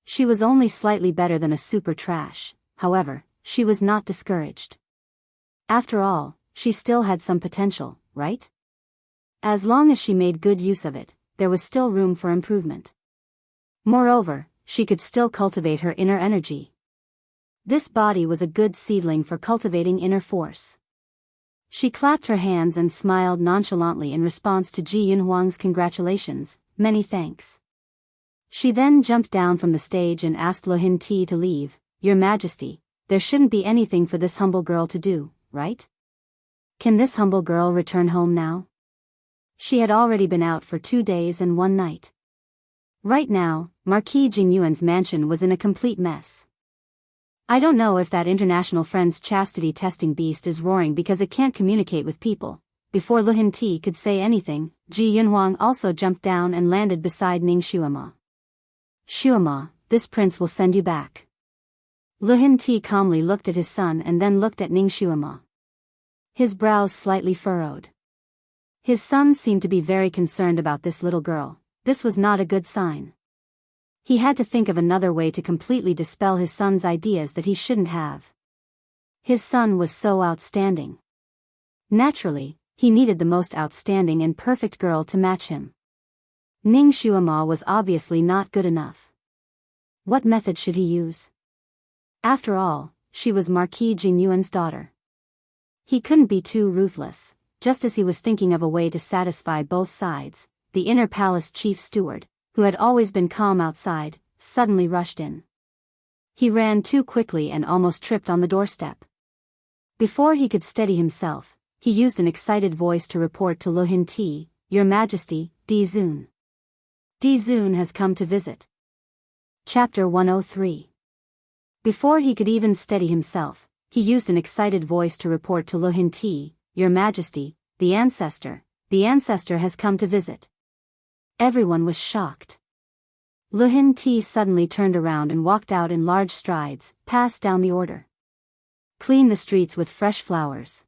She was only slightly better than a super trash, however, she was not discouraged. After all, she still had some potential, right? As long as she made good use of it, there was still room for improvement. Moreover, she could still cultivate her inner energy. This body was a good seedling for cultivating inner force. She clapped her hands and smiled nonchalantly in response to Ji Yunhuang's congratulations, many thanks. She then jumped down from the stage and asked Lu Hinti to leave. Your Majesty, there shouldn't be anything for this humble girl to do. right? Can this humble girl return home now? She had already been out for 2 days and 1 night. Right now, Marquis Jingyuan's mansion was in a complete mess. I don't know if that international friend's chastity testing beast is roaring because it can't communicate with people. Before Lu Hinti could say anything, Ji Yunhuang also jumped down and landed beside Ning Xuema. Xuema, this prince will send you back. Lu Hinti calmly looked at his son and then looked at Ning Xuema. His brows slightly furrowed. His son seemed to be very concerned about this little girl. This was not a good sign. He had to think of another way to completely dispel his son's ideas that he shouldn't have. His son was so outstanding. Naturally, he needed the most outstanding and perfect girl to match him. Ning Xuema was obviously not good enough. What method should he use? After all, she was Marquis Jingyuan's daughter. He couldn't be too ruthless. Just as he was thinking of a way to satisfy both sides, the inner palace chief steward, who had always been calm outside, suddenly rushed in. He ran too quickly and almost tripped on the doorstep. Before he could steady himself, he used an excited voice to report to Lu Hinti, "Your Majesty, Di Zun. Di Zun has come to visit." Chapter 103. Before he could even steady himself, he used an excited voice to report to Lu Hinti, "Your Majesty, the ancestor has come to visit." Everyone was shocked. Lu Hinti suddenly turned around and walked out in large strides, passed down the order. Clean the streets with fresh flowers.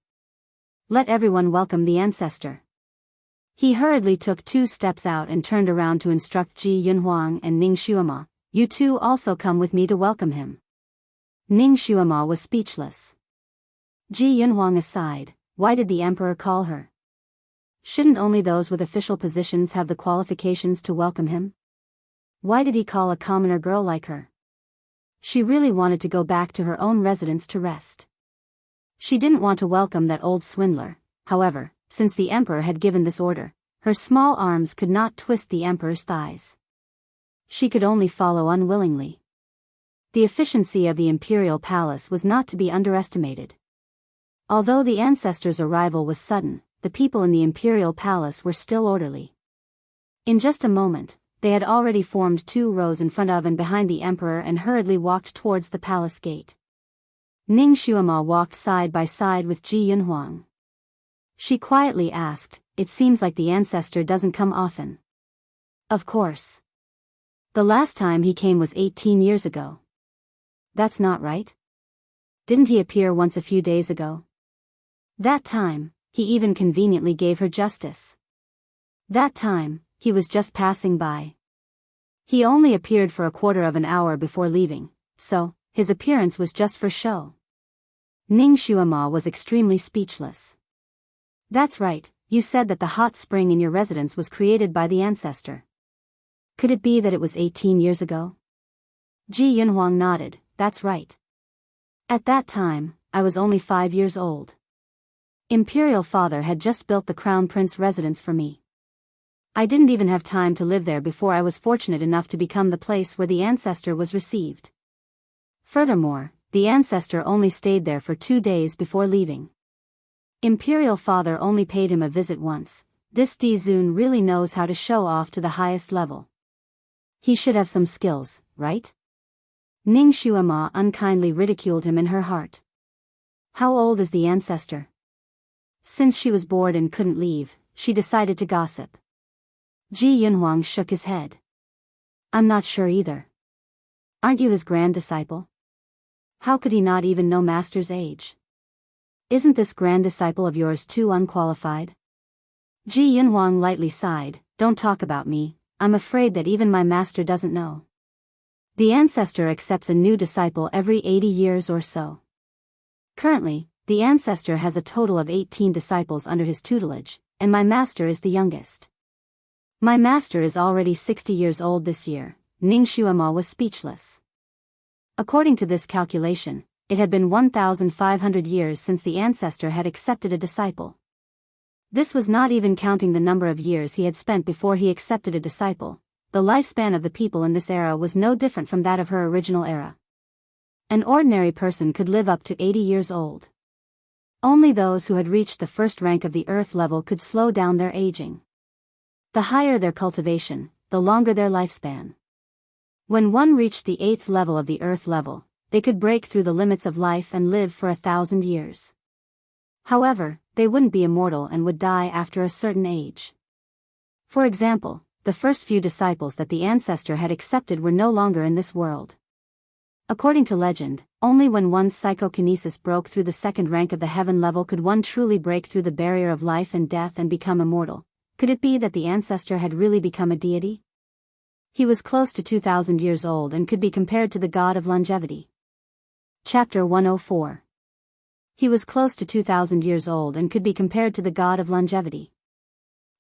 Let everyone welcome the ancestor. He hurriedly took 2 steps out and turned around to instruct Ji Yunhuang and Ning Xuema, "You two also come with me to welcome him." Ning Xuema was speechless. Ji Yunhuang aside, why did the emperor call her? Shouldn't only those with official positions have the qualifications to welcome him? Why did he call a commoner girl like her? She really wanted to go back to her own residence to rest. She didn't want to welcome that old swindler. However, since the emperor had given this order, her small arms could not twist the emperor's thighs. She could only follow unwillingly. The efficiency of the imperial palace was not to be underestimated. Although the ancestor's arrival was sudden, the people in the imperial palace were still orderly. In just a moment, they had already formed 2 rows in front of and behind the emperor and hurriedly walked towards the palace gate. Ning Xuema walked side by side with Ji Yunhuang. She quietly asked, "It seems like the ancestor doesn't come often." Of course. The last time he came was 18 years ago. That's not right. Didn't he appear once a few days ago? That time, he even conveniently gave her justice. That time, he was just passing by. He only appeared for a quarter of an hour before leaving, so, his appearance was just for show. Ning Xuema was extremely speechless. That's right, you said that the hot spring in your residence was created by the ancestor. Could it be that it was 18 years ago? Ji Yunhuang nodded, that's right. At that time, I was only 5 years old. Imperial father had just built the crown prince residence for me. I didn't even have time to live there before I was fortunate enough to become the place where the ancestor was received. Furthermore, the ancestor only stayed there for 2 days before leaving. Imperial father only paid him a visit once. This Di Zun really knows how to show off to the highest level. He should have some skills, right? Ning Xuema unkindly ridiculed him in her heart. How old is the ancestor? Since she was bored and couldn't leave, she decided to gossip. Ji Yunhuang shook his head. I'm not sure either. Aren't you his grand disciple? How could he not even know master's age? Isn't this grand disciple of yours too unqualified? Ji Yunhuang lightly sighed, don't talk about me, I'm afraid that even my master doesn't know. The ancestor accepts a new disciple every 80 years or so. Currently, the ancestor has a total of 18 disciples under his tutelage, and my master is the youngest. My master is already 60 years old this year. Ning Xuema was speechless. According to this calculation, it had been 1,500 years since the ancestor had accepted a disciple. This was not even counting the number of years he had spent before he accepted a disciple. The lifespan of the people in this era was no different from that of her original era. An ordinary person could live up to 80 years old. Only those who had reached the first rank of the earth level could slow down their aging. The higher their cultivation, the longer their lifespan. When one reached the 8th level of the earth level, they could break through the limits of life and live for 1,000 years. However, they wouldn't be immortal and would die after a certain age. For example, the first few disciples that the ancestor had accepted were no longer in this world. According to legend, only when one's psychokinesis broke through the second rank of the heaven level could one truly break through the barrier of life and death and become immortal. Could it be that the ancestor had really become a deity? He was close to 2,000 years old and could be compared to the god of longevity. Chapter 104. He was close to 2,000 years old and could be compared to the god of longevity.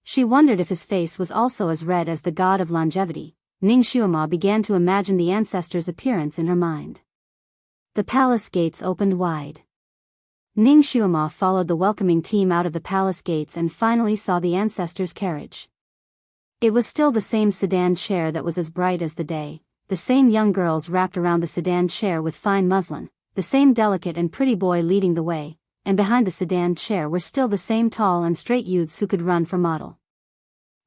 She wondered if his face was also as red as the god of longevity. Ning Xuema began to imagine the ancestor's appearance in her mind. The palace gates opened wide. Ning Xuema followed the welcoming team out of the palace gates and finally saw the ancestor's carriage. It was still the same sedan chair that was as bright as the day, the same young girls wrapped around the sedan chair with fine muslin, the same delicate and pretty boy leading the way, and behind the sedan chair were still the same tall and straight youths who could run for model.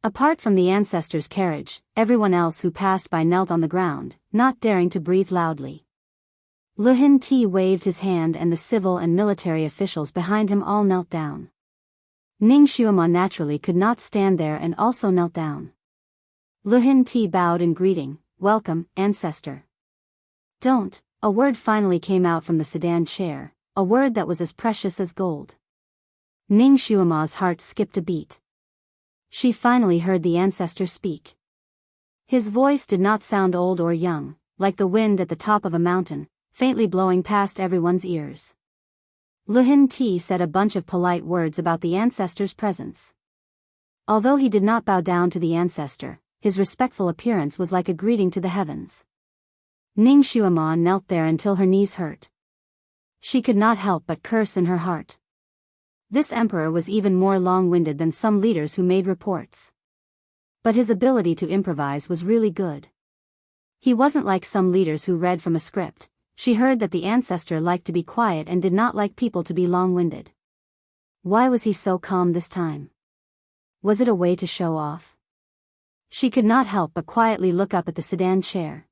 Apart from the ancestor's carriage, everyone else who passed by knelt on the ground, not daring to breathe loudly. Luhin Ti waved his hand and the civil and military officials behind him all knelt down. Ning Xuema naturally could not stand there and also knelt down. Luhin Ti bowed in greeting, "Welcome, ancestor." "Don't," a word finally came out from the sedan chair, a word that was as precious as gold. Ning Xuema's heart skipped a beat. She finally heard the ancestor speak. His voice did not sound old or young, like the wind at the top of a mountain, faintly blowing past everyone's ears. Luhin Ti said a bunch of polite words about the ancestor's presence. Although he did not bow down to the ancestor, his respectful appearance was like a greeting to the heavens. Ning Xuema knelt there until her knees hurt. She could not help but curse in her heart. This emperor was even more long-winded than some leaders who made reports. But his ability to improvise was really good. He wasn't like some leaders who read from a script. She heard that the ancestor liked to be quiet and did not like people to be long-winded. Why was he so calm this time? Was it a way to show off? She could not help but quietly look up at the sedan chair.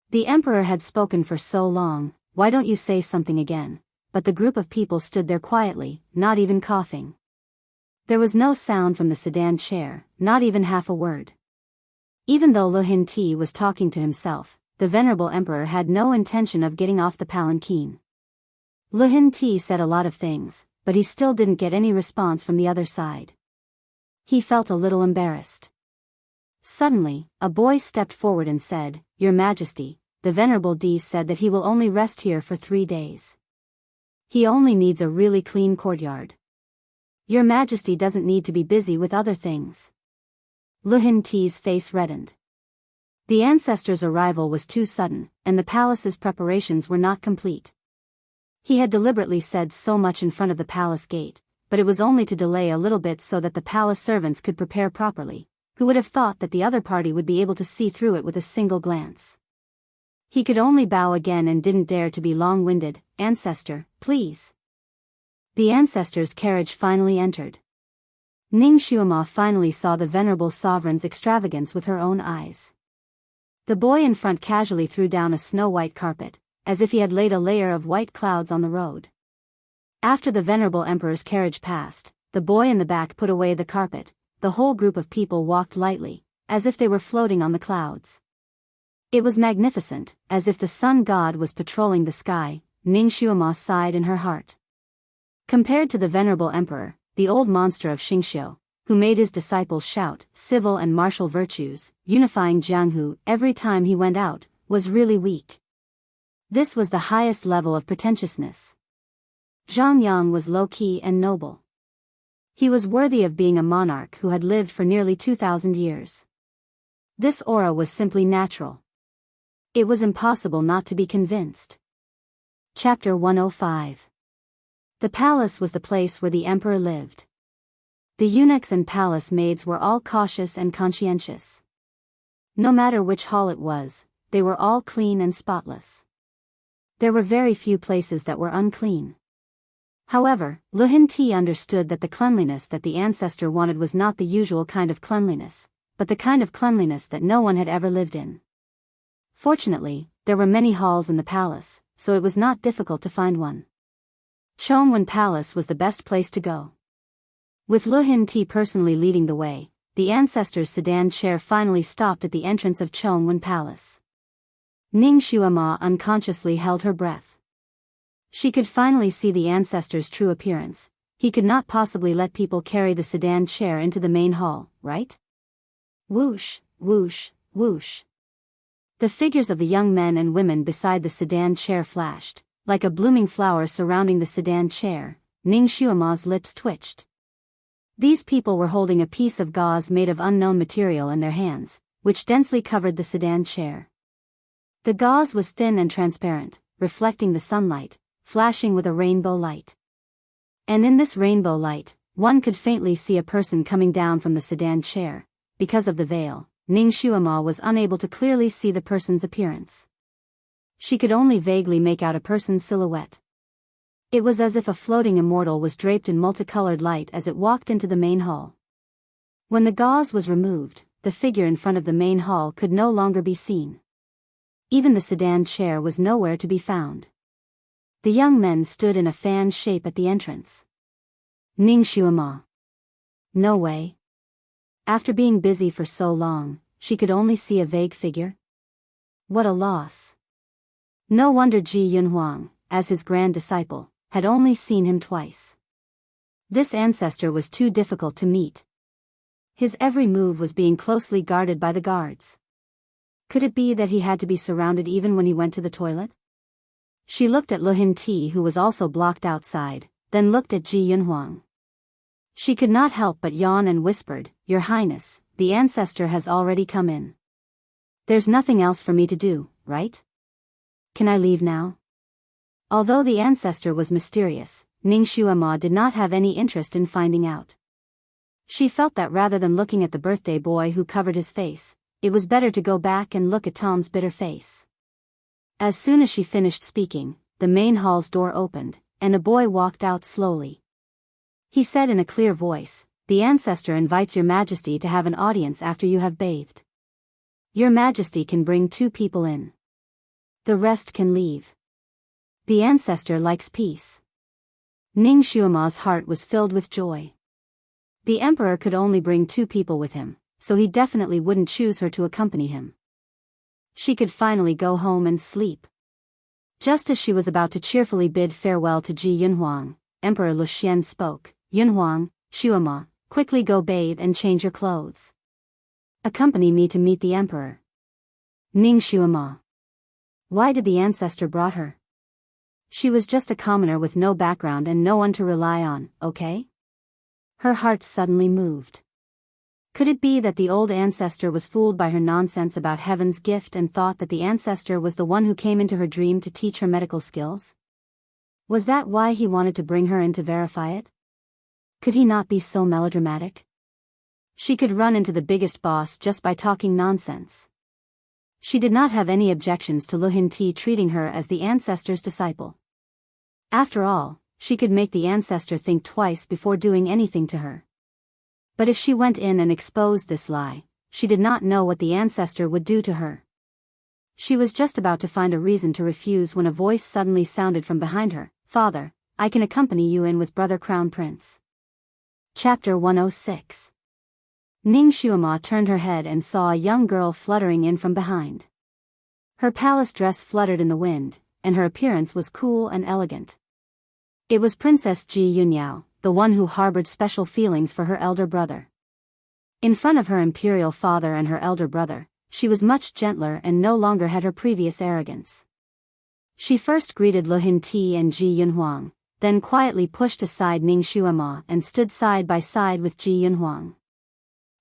The emperor had spoken for so long, "Why don't you say something again?" But the group of people stood there quietly, not even coughing. There was no sound from the sedan chair, not even half a word. Even though Luhin Ti was talking to himself, the venerable emperor had no intention of getting off the palanquin. Luhin Ti said a lot of things, but he still didn't get any response from the other side. He felt a little embarrassed. Suddenly, a boy stepped forward and said, "Your Majesty, the Venerable D said that he will only rest here for 3 days. He only needs a really clean courtyard. Your Majesty doesn't need to be busy with other things." Luhin Ti's face reddened. The ancestor's arrival was too sudden, and the palace's preparations were not complete. He had deliberately said so much in front of the palace gate, but it was only to delay a little bit so that the palace servants could prepare properly. Who would have thought that the other party would be able to see through it with a single glance? He could only bow again and didn't dare to be long-winded. "Ancestor, please." The ancestor's carriage finally entered. Ning Xuema finally saw the venerable sovereign's extravagance with her own eyes. The boy in front casually threw down a snow-white carpet, as if he had laid a layer of white clouds on the road. After the venerable emperor's carriage passed, the boy in the back put away the carpet. The whole group of people walked lightly, as if they were floating on the clouds. It was magnificent, as if the sun god was patrolling the sky. Ning Xuema sighed in her heart. Compared to the venerable emperor, the old monster of Xingqiu, who made his disciples shout civil and martial virtues, unifying Jianghu every time he went out, was really weak. This was the highest level of pretentiousness. Zhang Yang was low-key and noble. He was worthy of being a monarch who had lived for nearly 2,000 years. This aura was simply natural. It was impossible not to be convinced. Chapter 105. The palace was the place where the emperor lived. The eunuchs and palace maids were all cautious and conscientious. No matter which hall it was, they were all clean and spotless. There were very few places that were unclean. However, Lu Hinti understood that the cleanliness that the ancestor wanted was not the usual kind of cleanliness, but the kind of cleanliness that no one had ever lived in. Fortunately, there were many halls in the palace, so it was not difficult to find one. Chongwen Palace was the best place to go. With Lu Hinti personally leading the way, the ancestor's sedan chair finally stopped at the entrance of Chongwen Palace. Ning Xuema unconsciously held her breath. She could finally see the ancestor's true appearance. He could not possibly let people carry the sedan chair into the main hall, right? Whoosh, whoosh, whoosh. The figures of the young men and women beside the sedan chair flashed. Like a blooming flower surrounding the sedan chair, Ning Xuema's lips twitched. These people were holding a piece of gauze made of unknown material in their hands, which densely covered the sedan chair. The gauze was thin and transparent, reflecting the sunlight, flashing with a rainbow light. And in this rainbow light, one could faintly see a person coming down from the sedan chair. Because of the veil, Ning Xuema was unable to clearly see the person's appearance. She could only vaguely make out a person's silhouette. It was as if a floating immortal was draped in multicolored light as it walked into the main hall. When the gauze was removed, the figure in front of the main hall could no longer be seen. Even the sedan chair was nowhere to be found. The young men stood in a fan shape at the entrance. Ning Xuema. No way. After being busy for so long, she could only see a vague figure. What a loss. No wonder Ji Yunhuang, as his grand disciple, had only seen him twice. This ancestor was too difficult to meet. His every move was being closely guarded by the guards. Could it be that he had to be surrounded even when he went to the toilet? She looked at Lu Hinti, who was also blocked outside, then looked at Ji Yunhuang. She could not help but yawn and whispered, "Your Highness, the ancestor has already come in. There's nothing else for me to do, right? Can I leave now?" Although the ancestor was mysterious, Ning Xuema did not have any interest in finding out. She felt that rather than looking at the birthday boy who covered his face, it was better to go back and look at Tom's bitter face. As soon as she finished speaking, the main hall's door opened, and a boy walked out slowly. He said in a clear voice, "The ancestor invites your majesty to have an audience after you have bathed. Your majesty can bring 2 people in. The rest can leave. The ancestor likes peace." Ning Xuema's heart was filled with joy. The emperor could only bring 2 people with him, so he definitely wouldn't choose her to accompany him. She could finally go home and sleep. Just as she was about to cheerfully bid farewell to Ji Yunhuang, Emperor Lu Xian spoke, "Yunhuang, Xuema, quickly go bathe and change your clothes. Accompany me to meet the emperor." Ning Xuema. Why did the ancestor brought her? She was just a commoner with no background and no one to rely on, okay? Her heart suddenly moved. Could it be that the old ancestor was fooled by her nonsense about heaven's gift and thought that the ancestor was the one who came into her dream to teach her medical skills? Was that why he wanted to bring her in to verify it? Could he not be so melodramatic? She could run into the biggest boss just by talking nonsense. She did not have any objections to Lu Hinti treating her as the ancestor's disciple. After all, she could make the ancestor think twice before doing anything to her. But if she went in and exposed this lie, she did not know what the ancestor would do to her. She was just about to find a reason to refuse when a voice suddenly sounded from behind her, "Father, I can accompany you in with Brother Crown Prince." Chapter 106. Ning Xuema turned her head and saw a young girl fluttering in from behind. Her palace dress fluttered in the wind, and her appearance was cool and elegant. It was Princess Ji Yunyao, the one who harbored special feelings for her elder brother. In front of her imperial father and her elder brother, she was much gentler and no longer had her previous arrogance. She first greeted Lu Hinti and Ji Yunhuang, then quietly pushed aside Ning Xuema and stood side by side with Ji Yunhuang.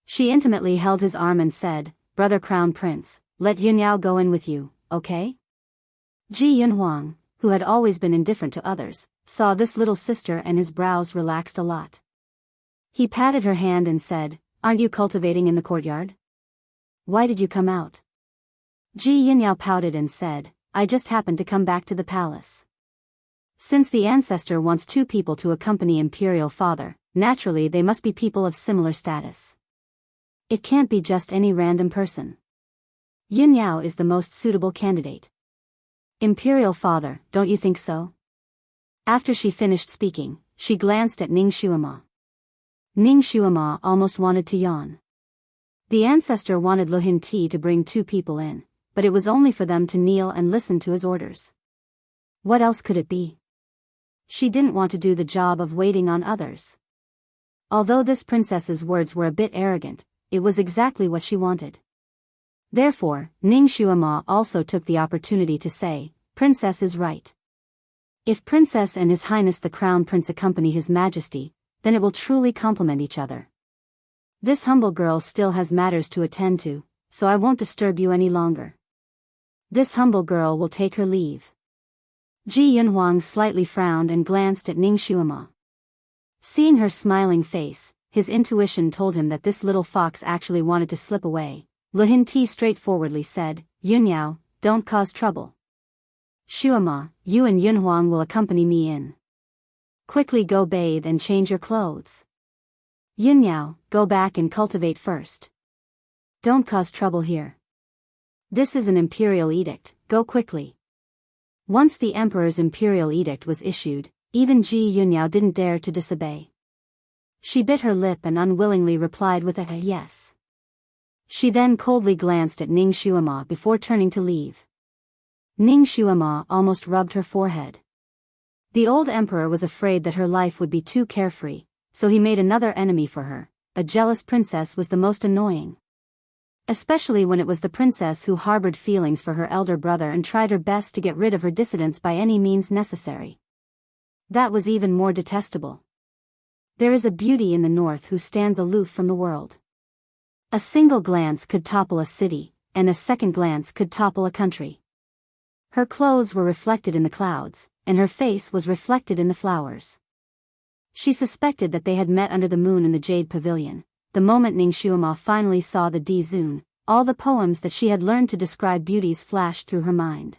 She intimately held his arm and said, "Brother Crown Prince, let Yunyao go in with you, okay?" Ji Yunhuang, who had always been indifferent to others, saw this little sister and his brows relaxed a lot. He patted her hand and said, "Aren't you cultivating in the courtyard? Why did you come out?" Ji Yunyao pouted and said, "I just happened to come back to the palace." Since the ancestor wants two people to accompany imperial father, naturally they must be people of similar status. It can't be just any random person. Yin Yao is the most suitable candidate. Imperial father, don't you think so? After she finished speaking, she glanced at Ning Xuema. Ning Xuema almost wanted to yawn. The ancestor wanted Lu Hinti to bring two people in, but it was only for them to kneel and listen to his orders. What else could it be? She didn't want to do the job of waiting on others. Although this princess's words were a bit arrogant, it was exactly what she wanted. Therefore, Ning Xuema also took the opportunity to say, "Princess is right. If Princess and His Highness the Crown Prince accompany His Majesty, then it will truly complement each other. This humble girl still has matters to attend to, so I won't disturb you any longer. This humble girl will take her leave." Ji Yunhuang slightly frowned and glanced at Ning Xuema. Seeing her smiling face, his intuition told him that this little fox actually wanted to slip away. Lu Hinti straightforwardly said, "Yunyao, don't cause trouble. Xuema, you and Yunhuang will accompany me in. Quickly go bathe and change your clothes. Yunyao, go back and cultivate first. Don't cause trouble here. This is an imperial edict, go quickly." Once the emperor's imperial edict was issued, even Ji Yunyao didn't dare to disobey. She bit her lip and unwillingly replied with a yes. She then coldly glanced at Ning Xuema before turning to leave. Ning Xuema almost rubbed her forehead. The old emperor was afraid that her life would be too carefree, so he made another enemy for her. A jealous princess was the most annoying. Especially when it was the princess who harbored feelings for her elder brother and tried her best to get rid of her dissidents by any means necessary. That was even more detestable. There is a beauty in the north who stands aloof from the world. A single glance could topple a city, and a second glance could topple a country. Her clothes were reflected in the clouds, and her face was reflected in the flowers. She suspected that they had met under the moon in the Jade Pavilion. The moment Ning Xuema finally saw the Di Zun, all the poems that she had learned to describe beauties flashed through her mind.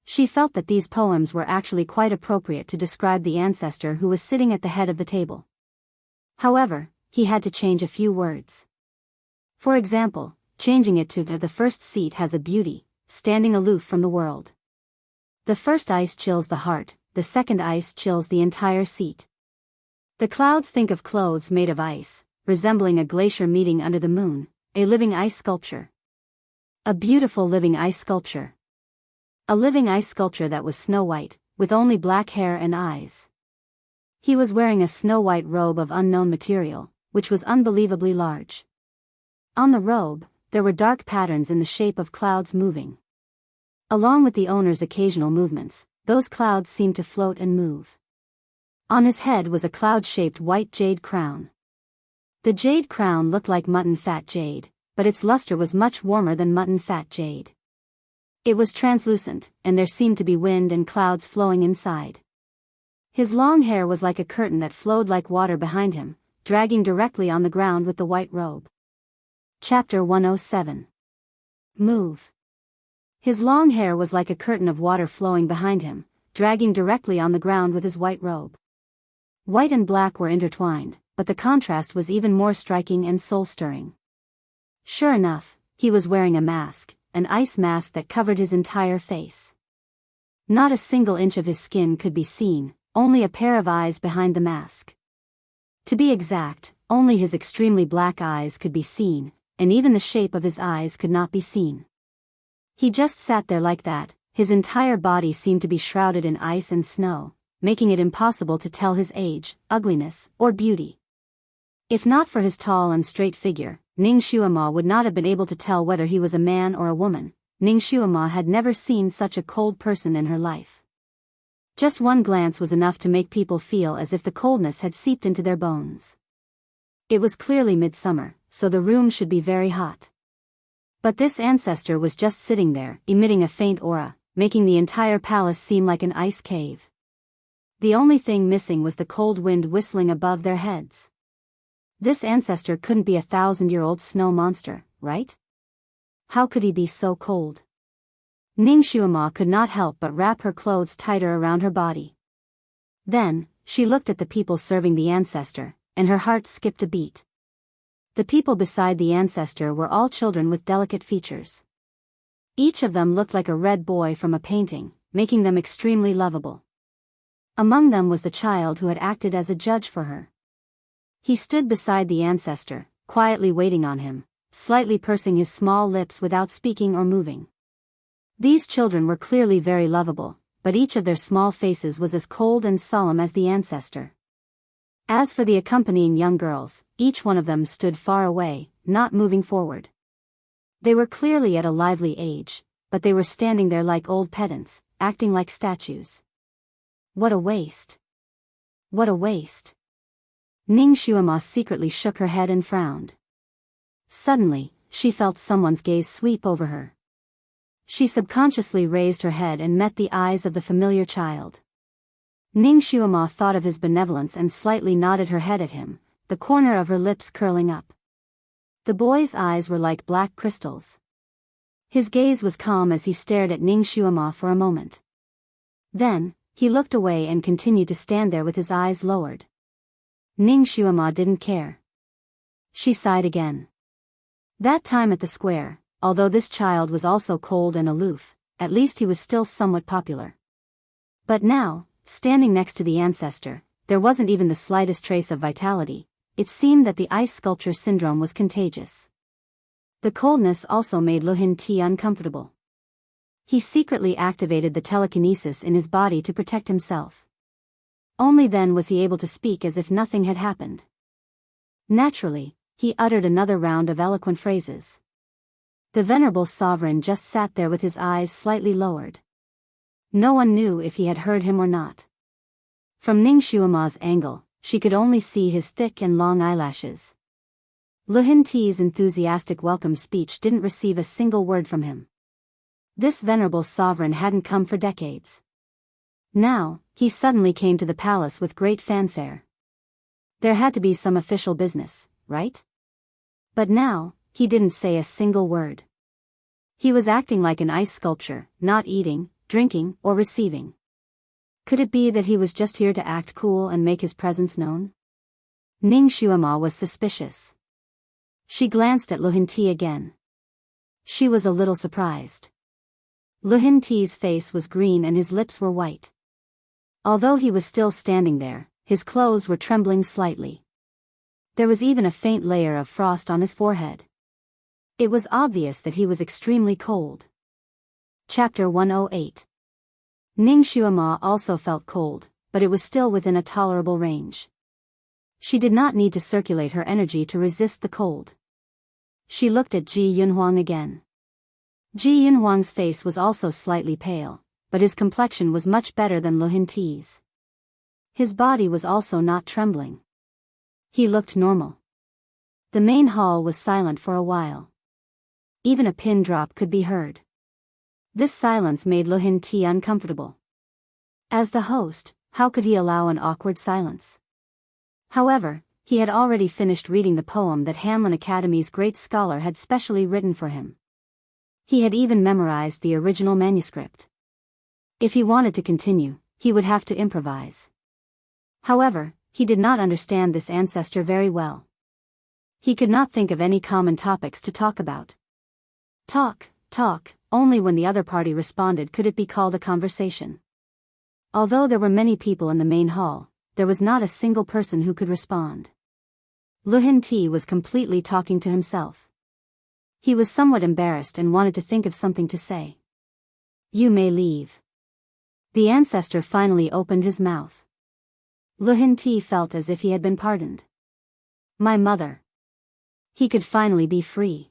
She felt that these poems were actually quite appropriate to describe the ancestor who was sitting at the head of the table. However, he had to change a few words. For example, changing it to "the first seat has a beauty, standing aloof from the world. The first ice chills the heart, the second ice chills the entire seat. The clouds think of clothes made of ice, resembling a glacier meeting under the moon, a living ice sculpture. A beautiful living ice sculpture. A living ice sculpture that was snow white, with only black hair and eyes. He was wearing a snow-white robe of unknown material, which was unbelievably large. On the robe, there were dark patterns in the shape of clouds moving. Along with the owner's occasional movements, those clouds seemed to float and move. On his head was a cloud-shaped white jade crown. The jade crown looked like mutton fat jade, but its luster was much warmer than mutton fat jade. It was translucent, and there seemed to be wind and clouds flowing inside. His long hair was like a curtain that flowed like water behind him, dragging directly on the ground with the white robe. Chapter 107. Move. His long hair was like a curtain of water flowing behind him, dragging directly on the ground with his white robe. White and black were intertwined, but the contrast was even more striking and soul-stirring. Sure enough, he was wearing a mask, an ice mask that covered his entire face. Not a single inch of his skin could be seen, only a pair of eyes behind the mask. To be exact, only his extremely black eyes could be seen, and even the shape of his eyes could not be seen. He just sat there like that, his entire body seemed to be shrouded in ice and snow, making it impossible to tell his age, ugliness, or beauty. If not for his tall and straight figure, Ning Xuema would not have been able to tell whether he was a man or a woman. Ning Xuema had never seen such a cold person in her life. Just one glance was enough to make people feel as if the coldness had seeped into their bones. It was clearly midsummer, so the room should be very hot. But this ancestor was just sitting there, emitting a faint aura, making the entire palace seem like an ice cave. The only thing missing was the cold wind whistling above their heads. This ancestor couldn't be a 1,000-year-old snow monster, right? How could he be so cold? Ning Xuema could not help but wrap her clothes tighter around her body. Then, she looked at the people serving the ancestor, and her heart skipped a beat. The people beside the ancestor were all children with delicate features. Each of them looked like a red boy from a painting, making them extremely lovable. Among them was the child who had acted as a judge for her. He stood beside the ancestor, quietly waiting on him, slightly pursing his small lips without speaking or moving. These children were clearly very lovable, but each of their small faces was as cold and solemn as the ancestor. As for the accompanying young girls, each one of them stood far away, not moving forward. They were clearly at a lively age, but they were standing there like old pedants, acting like statues. What a waste! What a waste! Ning Xuema secretly shook her head and frowned. Suddenly, she felt someone's gaze sweep over her. She subconsciously raised her head and met the eyes of the familiar child. Ning Xuema thought of his benevolence and slightly nodded her head at him, the corner of her lips curling up. The boy's eyes were like black crystals. His gaze was calm as he stared at Ning Xuema for a moment. Then, he looked away and continued to stand there with his eyes lowered. Ning Xuema didn't care. She sighed again. That time at the square, although this child was also cold and aloof, at least he was still somewhat popular. But now, standing next to the ancestor, there wasn't even the slightest trace of vitality. It seemed that the ice sculpture syndrome was contagious. The coldness also made Luhin Ti uncomfortable. He secretly activated the telekinesis in his body to protect himself. Only then was he able to speak as if nothing had happened. Naturally, he uttered another round of eloquent phrases. The venerable sovereign just sat there with his eyes slightly lowered. No one knew if he had heard him or not. From Ning Xuema's angle, she could only see his thick and long eyelashes. Luhin Ti's enthusiastic welcome speech didn't receive a single word from him. This venerable sovereign hadn't come for decades. Now, he suddenly came to the palace with great fanfare. There had to be some official business, right? But now, he didn't say a single word. He was acting like an ice sculpture, not eating, drinking, or receiving. Could it be that he was just here to act cool and make his presence known? Ning Xuema was suspicious. She glanced at Luhin Ti again. She was a little surprised. Luhin Ti's face was green and his lips were white. Although he was still standing there, his clothes were trembling slightly. There was even a faint layer of frost on his forehead. It was obvious that he was extremely cold. Chapter 108. Ning Xuema also felt cold, but it was still within a tolerable range. She did not need to circulate her energy to resist the cold. She looked at Ji Yunhuang again. Ji Yunhuang's face was also slightly pale, but his complexion was much better than Luhin Ti's. His body was also not trembling. He looked normal. The main hall was silent for a while. Even a pin drop could be heard. This silence made Luhin Ti uncomfortable. As the host, how could he allow an awkward silence? However, he had already finished reading the poem that Hanlin Academy's great scholar had specially written for him. He had even memorized the original manuscript. If he wanted to continue, he would have to improvise. However, he did not understand this ancestor very well. He could not think of any common topics to talk about. Talk, only when the other party responded could it be called a conversation. Although there were many people in the main hall, there was not a single person who could respond. Luhin Ti was completely talking to himself. He was somewhat embarrassed and wanted to think of something to say. You may leave. The ancestor finally opened his mouth. Luhin Ti felt as if he had been pardoned. My mother. He could finally be free.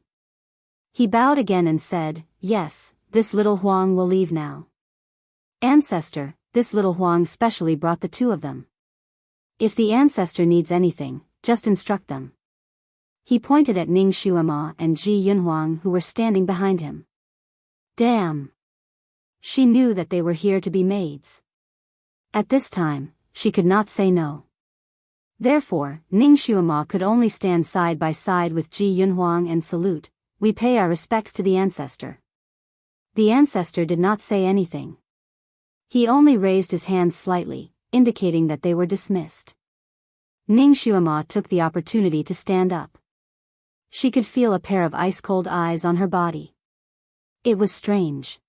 He bowed again and said, yes, this little Huang will leave now. Ancestor, this little Huang specially brought the two of them. If the ancestor needs anything, just instruct them. He pointed at Ning Xuema and Ji Yunhuang who were standing behind him. Damn! She knew that they were here to be maids. At this time, she could not say no. Therefore, Ning Xuema could only stand side by side with Ji Yunhuang and salute, we pay our respects to the ancestor. The ancestor did not say anything. He only raised his hand slightly, indicating that they were dismissed. Ning Xuema took the opportunity to stand up. She could feel a pair of ice-cold eyes on her body. It was strange.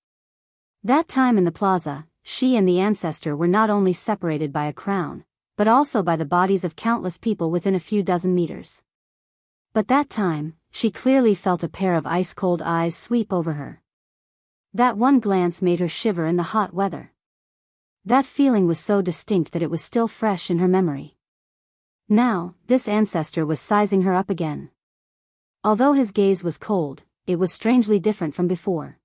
That time in the plaza, she and the ancestor were not only separated by a crown, but also by the bodies of countless people within a few dozen meters. But that time, she clearly felt a pair of ice-cold eyes sweep over her. That one glance made her shiver in the hot weather. That feeling was so distinct that it was still fresh in her memory. Now, this ancestor was sizing her up again. Although his gaze was cold, it was strangely different from before.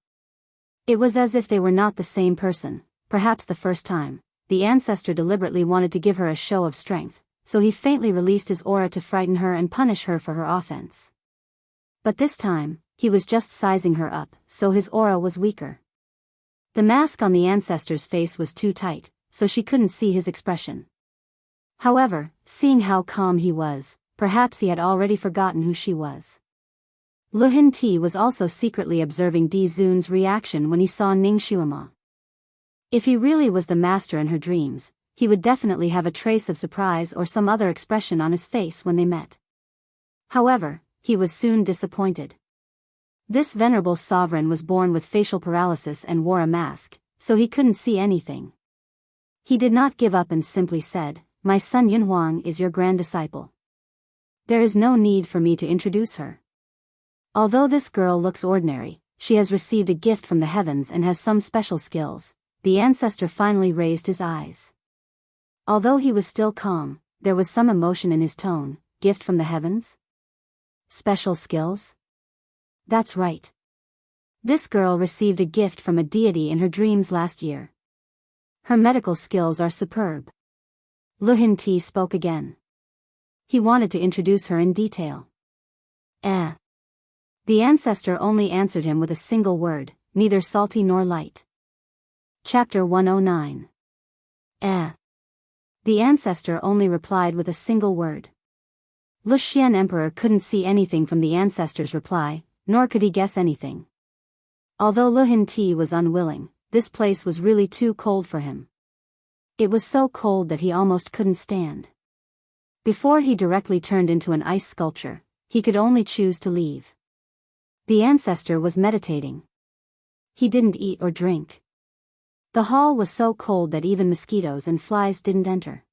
It was as if they were not the same person. Perhaps the first time, the ancestor deliberately wanted to give her a show of strength, so he faintly released his aura to frighten her and punish her for her offense. But this time, he was just sizing her up, so his aura was weaker. The mask on the ancestor's face was too tight, so she couldn't see his expression. However, seeing how calm he was, perhaps he had already forgotten who she was. Lu Hinti was also secretly observing Di Zun's reaction when he saw Ning Xuema. If he really was the master in her dreams, he would definitely have a trace of surprise or some other expression on his face when they met. However, he was soon disappointed. This venerable sovereign was born with facial paralysis and wore a mask, so he couldn't see anything. He did not give up and simply said, "My son Yunhuang is your grand disciple. There is no need for me to introduce her. Although this girl looks ordinary, she has received a gift from the heavens and has some special skills." The ancestor finally raised his eyes. Although he was still calm, there was some emotion in his tone. Gift from the heavens? Special skills? That's right. This girl received a gift from a deity in her dreams last year. Her medical skills are superb. Lu Hinti spoke again. He wanted to introduce her in detail. The ancestor only answered him with a single word, neither salty nor light. Chapter 109. The ancestor only replied with a single word. Lu Xian Emperor couldn't see anything from the ancestor's reply, nor could he guess anything. Although Lu Hinti was unwilling, this place was really too cold for him. It was so cold that he almost couldn't stand. Before he directly turned into an ice sculpture, he could only choose to leave. The ancestor was meditating. He didn't eat or drink. The hall was so cold that even mosquitoes and flies didn't enter.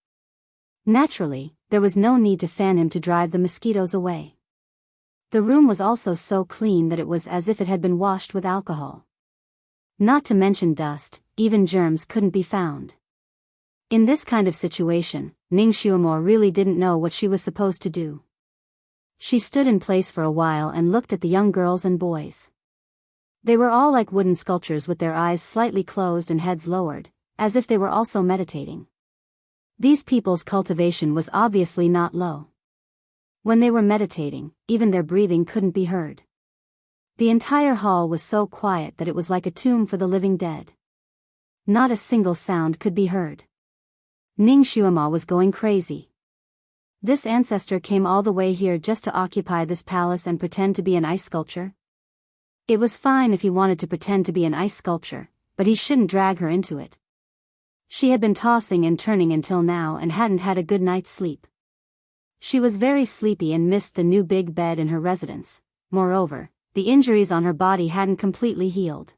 Naturally, there was no need to fan him to drive the mosquitoes away. The room was also so clean that it was as if it had been washed with alcohol. Not to mention dust, even germs couldn't be found. In this kind of situation, Ning Xuemo really didn't know what she was supposed to do. She stood in place for a while and looked at the young girls and boys. They were all like wooden sculptures with their eyes slightly closed and heads lowered, as if they were also meditating. These people's cultivation was obviously not low. When they were meditating, even their breathing couldn't be heard. The entire hall was so quiet that it was like a tomb for the living dead. Not a single sound could be heard. Ning Xuema was going crazy. This ancestor came all the way here just to occupy this palace and pretend to be an ice sculpture? It was fine if he wanted to pretend to be an ice sculpture, but he shouldn't drag her into it. She had been tossing and turning until now and hadn't had a good night's sleep. She was very sleepy and missed the new big bed in her residence. Moreover, the injuries on her body hadn't completely healed.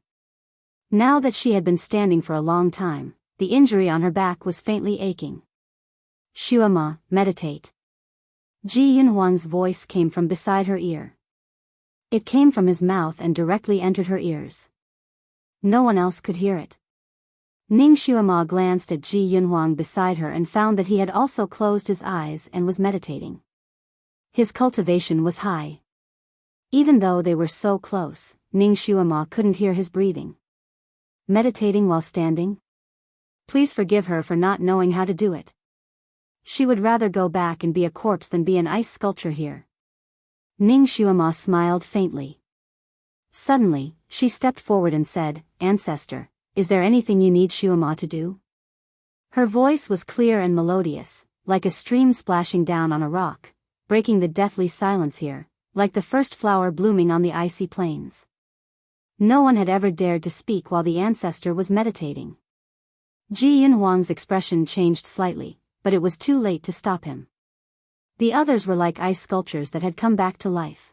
Now that she had been standing for a long time, the injury on her back was faintly aching. "Xuema, meditate." Ji Yunhuang's voice came from beside her ear. It came from his mouth and directly entered her ears. No one else could hear it. Ning Xuema glanced at Ji Yunhuang beside her and found that he had also closed his eyes and was meditating. His cultivation was high. Even though they were so close, Ning Xuema couldn't hear his breathing. Meditating while standing? Please forgive her for not knowing how to do it. She would rather go back and be a corpse than be an ice sculpture here. Ning Xuema smiled faintly. Suddenly, she stepped forward and said, "Ancestor, is there anything you need Xuema to do?" Her voice was clear and melodious, like a stream splashing down on a rock, breaking the deathly silence here, like the first flower blooming on the icy plains. No one had ever dared to speak while the ancestor was meditating. Ji Yunhuang's expression changed slightly, but it was too late to stop him. The others were like ice sculptures that had come back to life.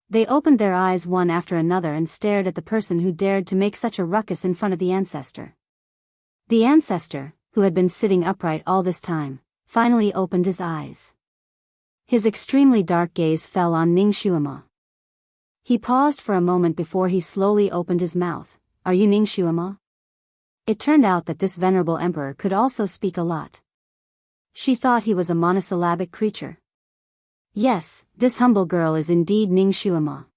They opened their eyes one after another and stared at the person who dared to make such a ruckus in front of the ancestor. The ancestor, who had been sitting upright all this time, finally opened his eyes. His extremely dark gaze fell on Ning Xuema. He paused for a moment before he slowly opened his mouth. "Are you Ning Xuema?" It turned out that this venerable emperor could also speak a lot. She thought he was a monosyllabic creature. "Yes, this humble girl is indeed Ning Xuema.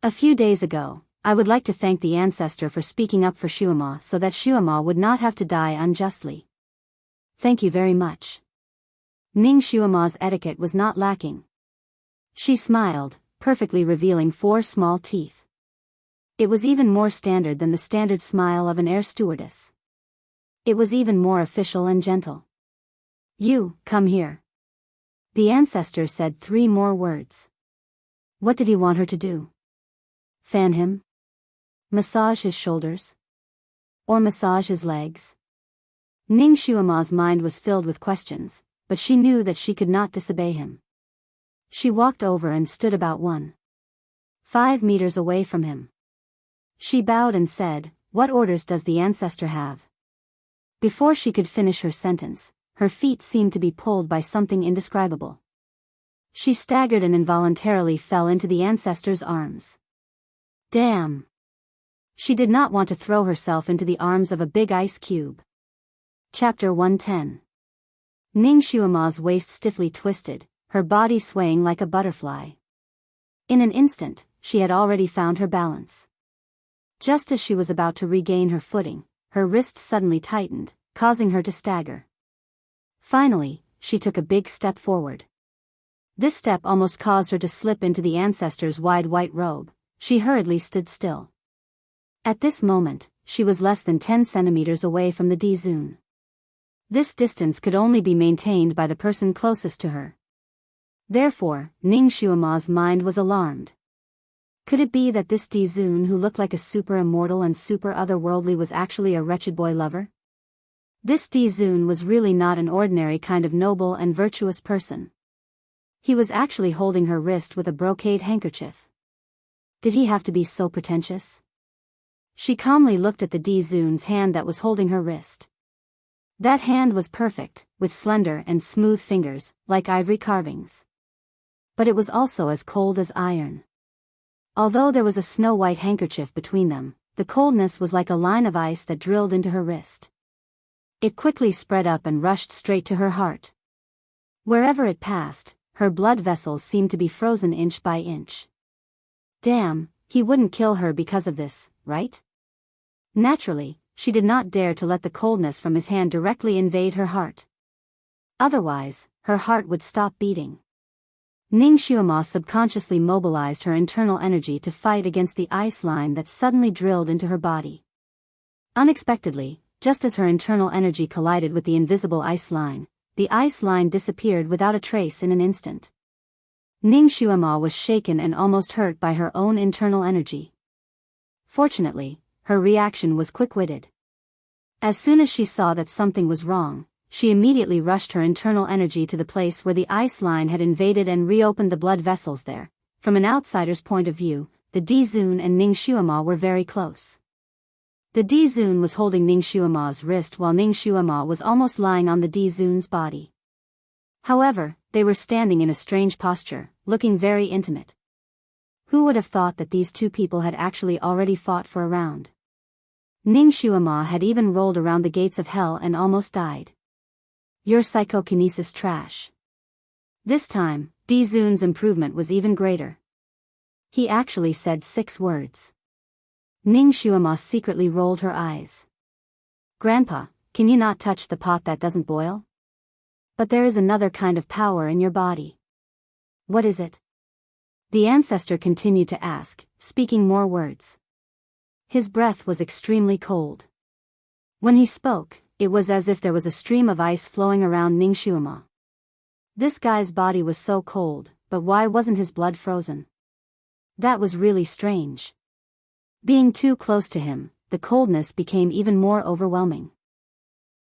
A few days ago, I would like to thank the ancestor for speaking up for Xuema so that Xuema would not have to die unjustly. Thank you very much." Ning Xuema's etiquette was not lacking. She smiled, perfectly revealing 4 small teeth. It was even more standard than the standard smile of an air stewardess. It was even more official and gentle. "You, come here." The ancestor said 3 more words. What did he want her to do? Fan him? Massage his shoulders? Or massage his legs? Ning Xuema's mind was filled with questions, but she knew that she could not disobey him. She walked over and stood about 1.5 meters away from him. She bowed and said, "What orders does the ancestor have?" Before she could finish her sentence, her feet seemed to be pulled by something indescribable. She staggered and involuntarily fell into the ancestor's arms. Damn! She did not want to throw herself into the arms of a big ice cube. Chapter 110. Ning Xuema's waist stiffly twisted, her body swaying like a butterfly. In an instant, she had already found her balance. Just as she was about to regain her footing, her wrist suddenly tightened, causing her to stagger. Finally, she took a big step forward. This step almost caused her to slip into the ancestor's wide white robe. She hurriedly stood still. At this moment, she was less than 10 centimeters away from the D-Zune. This distance could only be maintained by the person closest to her. Therefore, Ning Xuema's mind was alarmed. Could it be that this D-Zune who looked like a super immortal and super otherworldly was actually a wretched boy lover? This D-Zune was really not an ordinary kind of noble and virtuous person. He was actually holding her wrist with a brocade handkerchief. Did he have to be so pretentious? She calmly looked at the D-Zune's hand that was holding her wrist. That hand was perfect, with slender and smooth fingers, like ivory carvings. But it was also as cold as iron. Although there was a snow-white handkerchief between them, the coldness was like a line of ice that drilled into her wrist. It quickly spread up and rushed straight to her heart. Wherever it passed, her blood vessels seemed to be frozen inch by inch. Damn, he wouldn't kill her because of this, right? Naturally, she did not dare to let the coldness from his hand directly invade her heart. Otherwise, her heart would stop beating. Ning Xuema subconsciously mobilized her internal energy to fight against the ice line that suddenly drilled into her body. Unexpectedly, just as her internal energy collided with the invisible ice line, the ice line disappeared without a trace in an instant. Ning Xuema was shaken and almost hurt by her own internal energy. Fortunately, her reaction was quick-witted. As soon as she saw that something was wrong, she immediately rushed her internal energy to the place where the ice line had invaded and reopened the blood vessels there. From an outsider's point of view, the D-Zune and Ning Xuema were very close. The D-Zune was holding Ning Xuema's wrist while Ning Xuema was almost lying on the D-Zune's body. However, they were standing in a strange posture, looking very intimate. Who would have thought that these 2 people had actually already fought for a round? Ning Xuema had even rolled around the gates of hell and almost died. Your psychokinesis trash. This time, D-Zune's improvement was even greater. He actually said 6 words. Ning Xuema secretly rolled her eyes. Grandpa, can you not touch the pot that doesn't boil? But there is another kind of power in your body. What is it? The ancestor continued to ask, speaking more words. His breath was extremely cold. When he spoke, it was as if there was a stream of ice flowing around Ning Xuema. This guy's body was so cold, but why wasn't his blood frozen? That was really strange. Being too close to him, the coldness became even more overwhelming.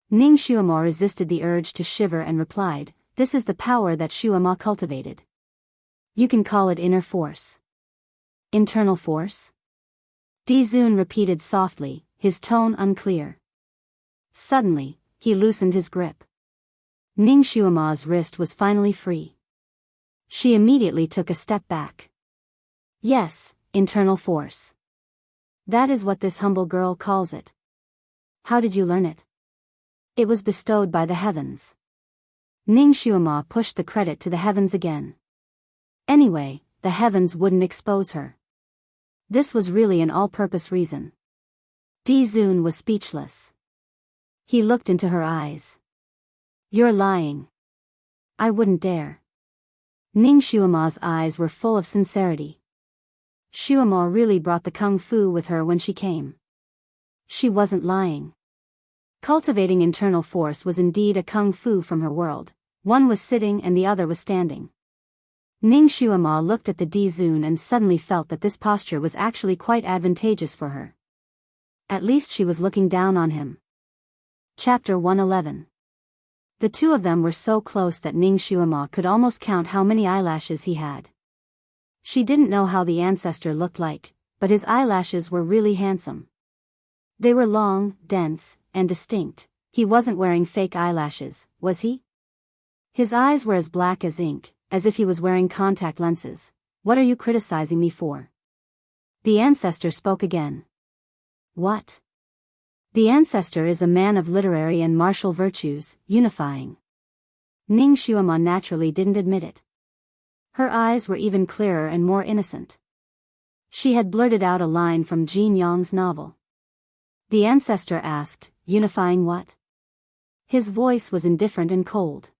Ning Shuama resisted the urge to shiver and replied, "This is the power that Shuama cultivated. You can call it inner force." "Internal force?" Dizun repeated softly, his tone unclear. Suddenly, he loosened his grip. Ning Shuama's wrist was finally free. She immediately took a step back. "Yes, internal force. That is what this humble girl calls it." "How did you learn it?" "It was bestowed by the heavens." Ning Shuama pushed the credit to the heavens again. Anyway, the heavens wouldn't expose her. This was really an all-purpose reason. Dizun was speechless. He looked into her eyes. "You're lying." "I wouldn't dare." Ning Shuama's eyes were full of sincerity. Shuama really brought the kung fu with her when she came. She wasn't lying. Cultivating internal force was indeed a kung fu from her world. One was sitting and the other was standing. Ning Shuama looked at the Dizun and suddenly felt that this posture was actually quite advantageous for her. At least she was looking down on him. Chapter 111. The two of them were so close that Ning Shuama could almost count how many eyelashes he had. She didn't know how the ancestor looked like, but his eyelashes were really handsome. They were long, dense, and distinct. He wasn't wearing fake eyelashes, was he? His eyes were as black as ink, as if he was wearing contact lenses. "What are you criticizing me for?" The ancestor spoke again. "What?" "The ancestor is a man of literary and martial virtues, unifying." Ning Shuama naturally didn't admit it. Her eyes were even clearer and more innocent. She had blurted out a line from Jin Yang's novel. The ancestor asked, "Unifying what?" His voice was indifferent and cold.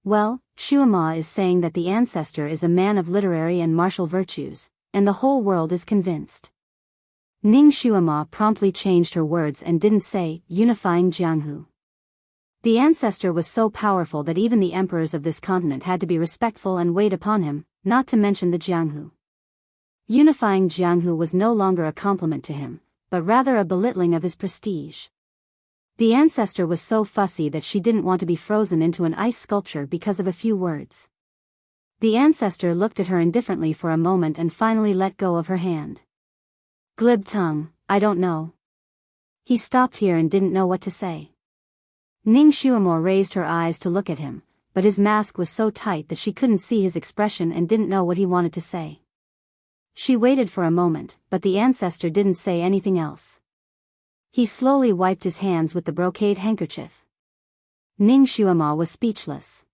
"Well, Shuama is saying that the ancestor is a man of literary and martial virtues, and the whole world is convinced." Ning Shuama promptly changed her words and didn't say, "Unifying Jianghu." The ancestor was so powerful that even the emperors of this continent had to be respectful and wait upon him, not to mention the Jianghu. Unifying Jianghu was no longer a compliment to him, but rather a belittling of his prestige. The ancestor was so fussy that she didn't want to be frozen into an ice sculpture because of a few words. The ancestor looked at her indifferently for a moment and finally let go of her hand. "Glib tongue, I don't know." He stopped here and didn't know what to say. Ning Shuama raised her eyes to look at him, but his mask was so tight that she couldn't see his expression and didn't know what he wanted to say. She waited for a moment, but the ancestor didn't say anything else. He slowly wiped his hands with the brocade handkerchief. Ning Shuama was speechless.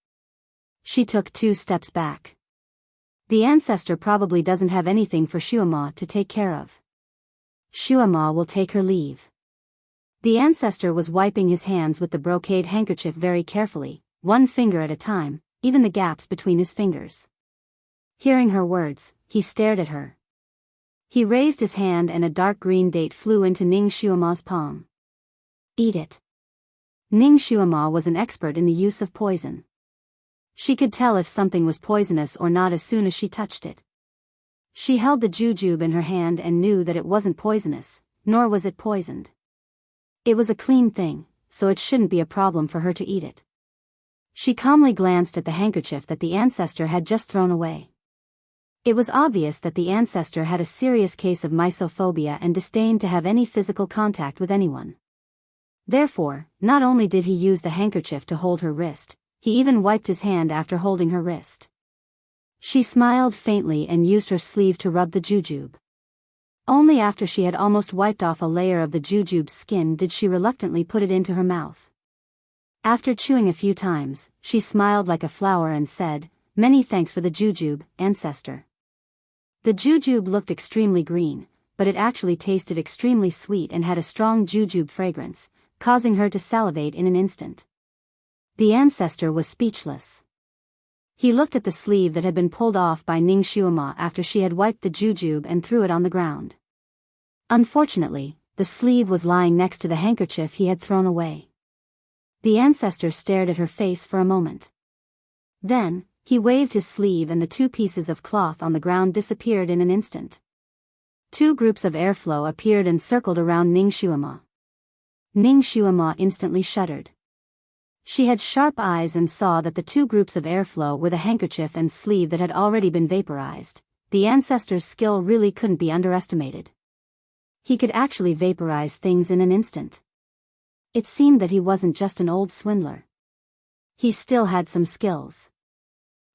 She took 2 steps back. The ancestor probably doesn't have anything for Shuama to take care of. Shuama will take her leave. The ancestor was wiping his hands with the brocade handkerchief very carefully, one finger at a time, even the gaps between his fingers. Hearing her words, he stared at her. He raised his hand and a dark green date flew into Ning Shuama's palm. "Eat it." Ning Shuama was an expert in the use of poison. She could tell if something was poisonous or not as soon as she touched it. She held the jujube in her hand and knew that it wasn't poisonous, nor was it poisoned. It was a clean thing, so it shouldn't be a problem for her to eat it. She calmly glanced at the handkerchief that the ancestor had just thrown away. It was obvious that the ancestor had a serious case of mysophobia and disdained to have any physical contact with anyone. Therefore, not only did he use the handkerchief to hold her wrist, he even wiped his hand after holding her wrist. She smiled faintly and used her sleeve to rub the jujube. Only after she had almost wiped off a layer of the jujube's skin did she reluctantly put it into her mouth. After chewing a few times, she smiled like a flower and said, "Many thanks for the jujube, ancestor." The jujube looked extremely green, but it actually tasted extremely sweet and had a strong jujube fragrance, causing her to salivate in an instant. The ancestor was speechless. He looked at the sleeve that had been pulled off by Ning Shuama after she had wiped the jujube and threw it on the ground. Unfortunately, the sleeve was lying next to the handkerchief he had thrown away. The ancestor stared at her face for a moment. Then, he waved his sleeve and the 2 pieces of cloth on the ground disappeared in an instant. 2 groups of airflow appeared and circled around Ning Shuama. Ning Shuama instantly shuddered. She had sharp eyes and saw that the two groups of airflow were the handkerchief and sleeve that had already been vaporized. The ancestor's skill really couldn't be underestimated. He could actually vaporize things in an instant. It seemed that he wasn't just an old swindler. He still had some skills.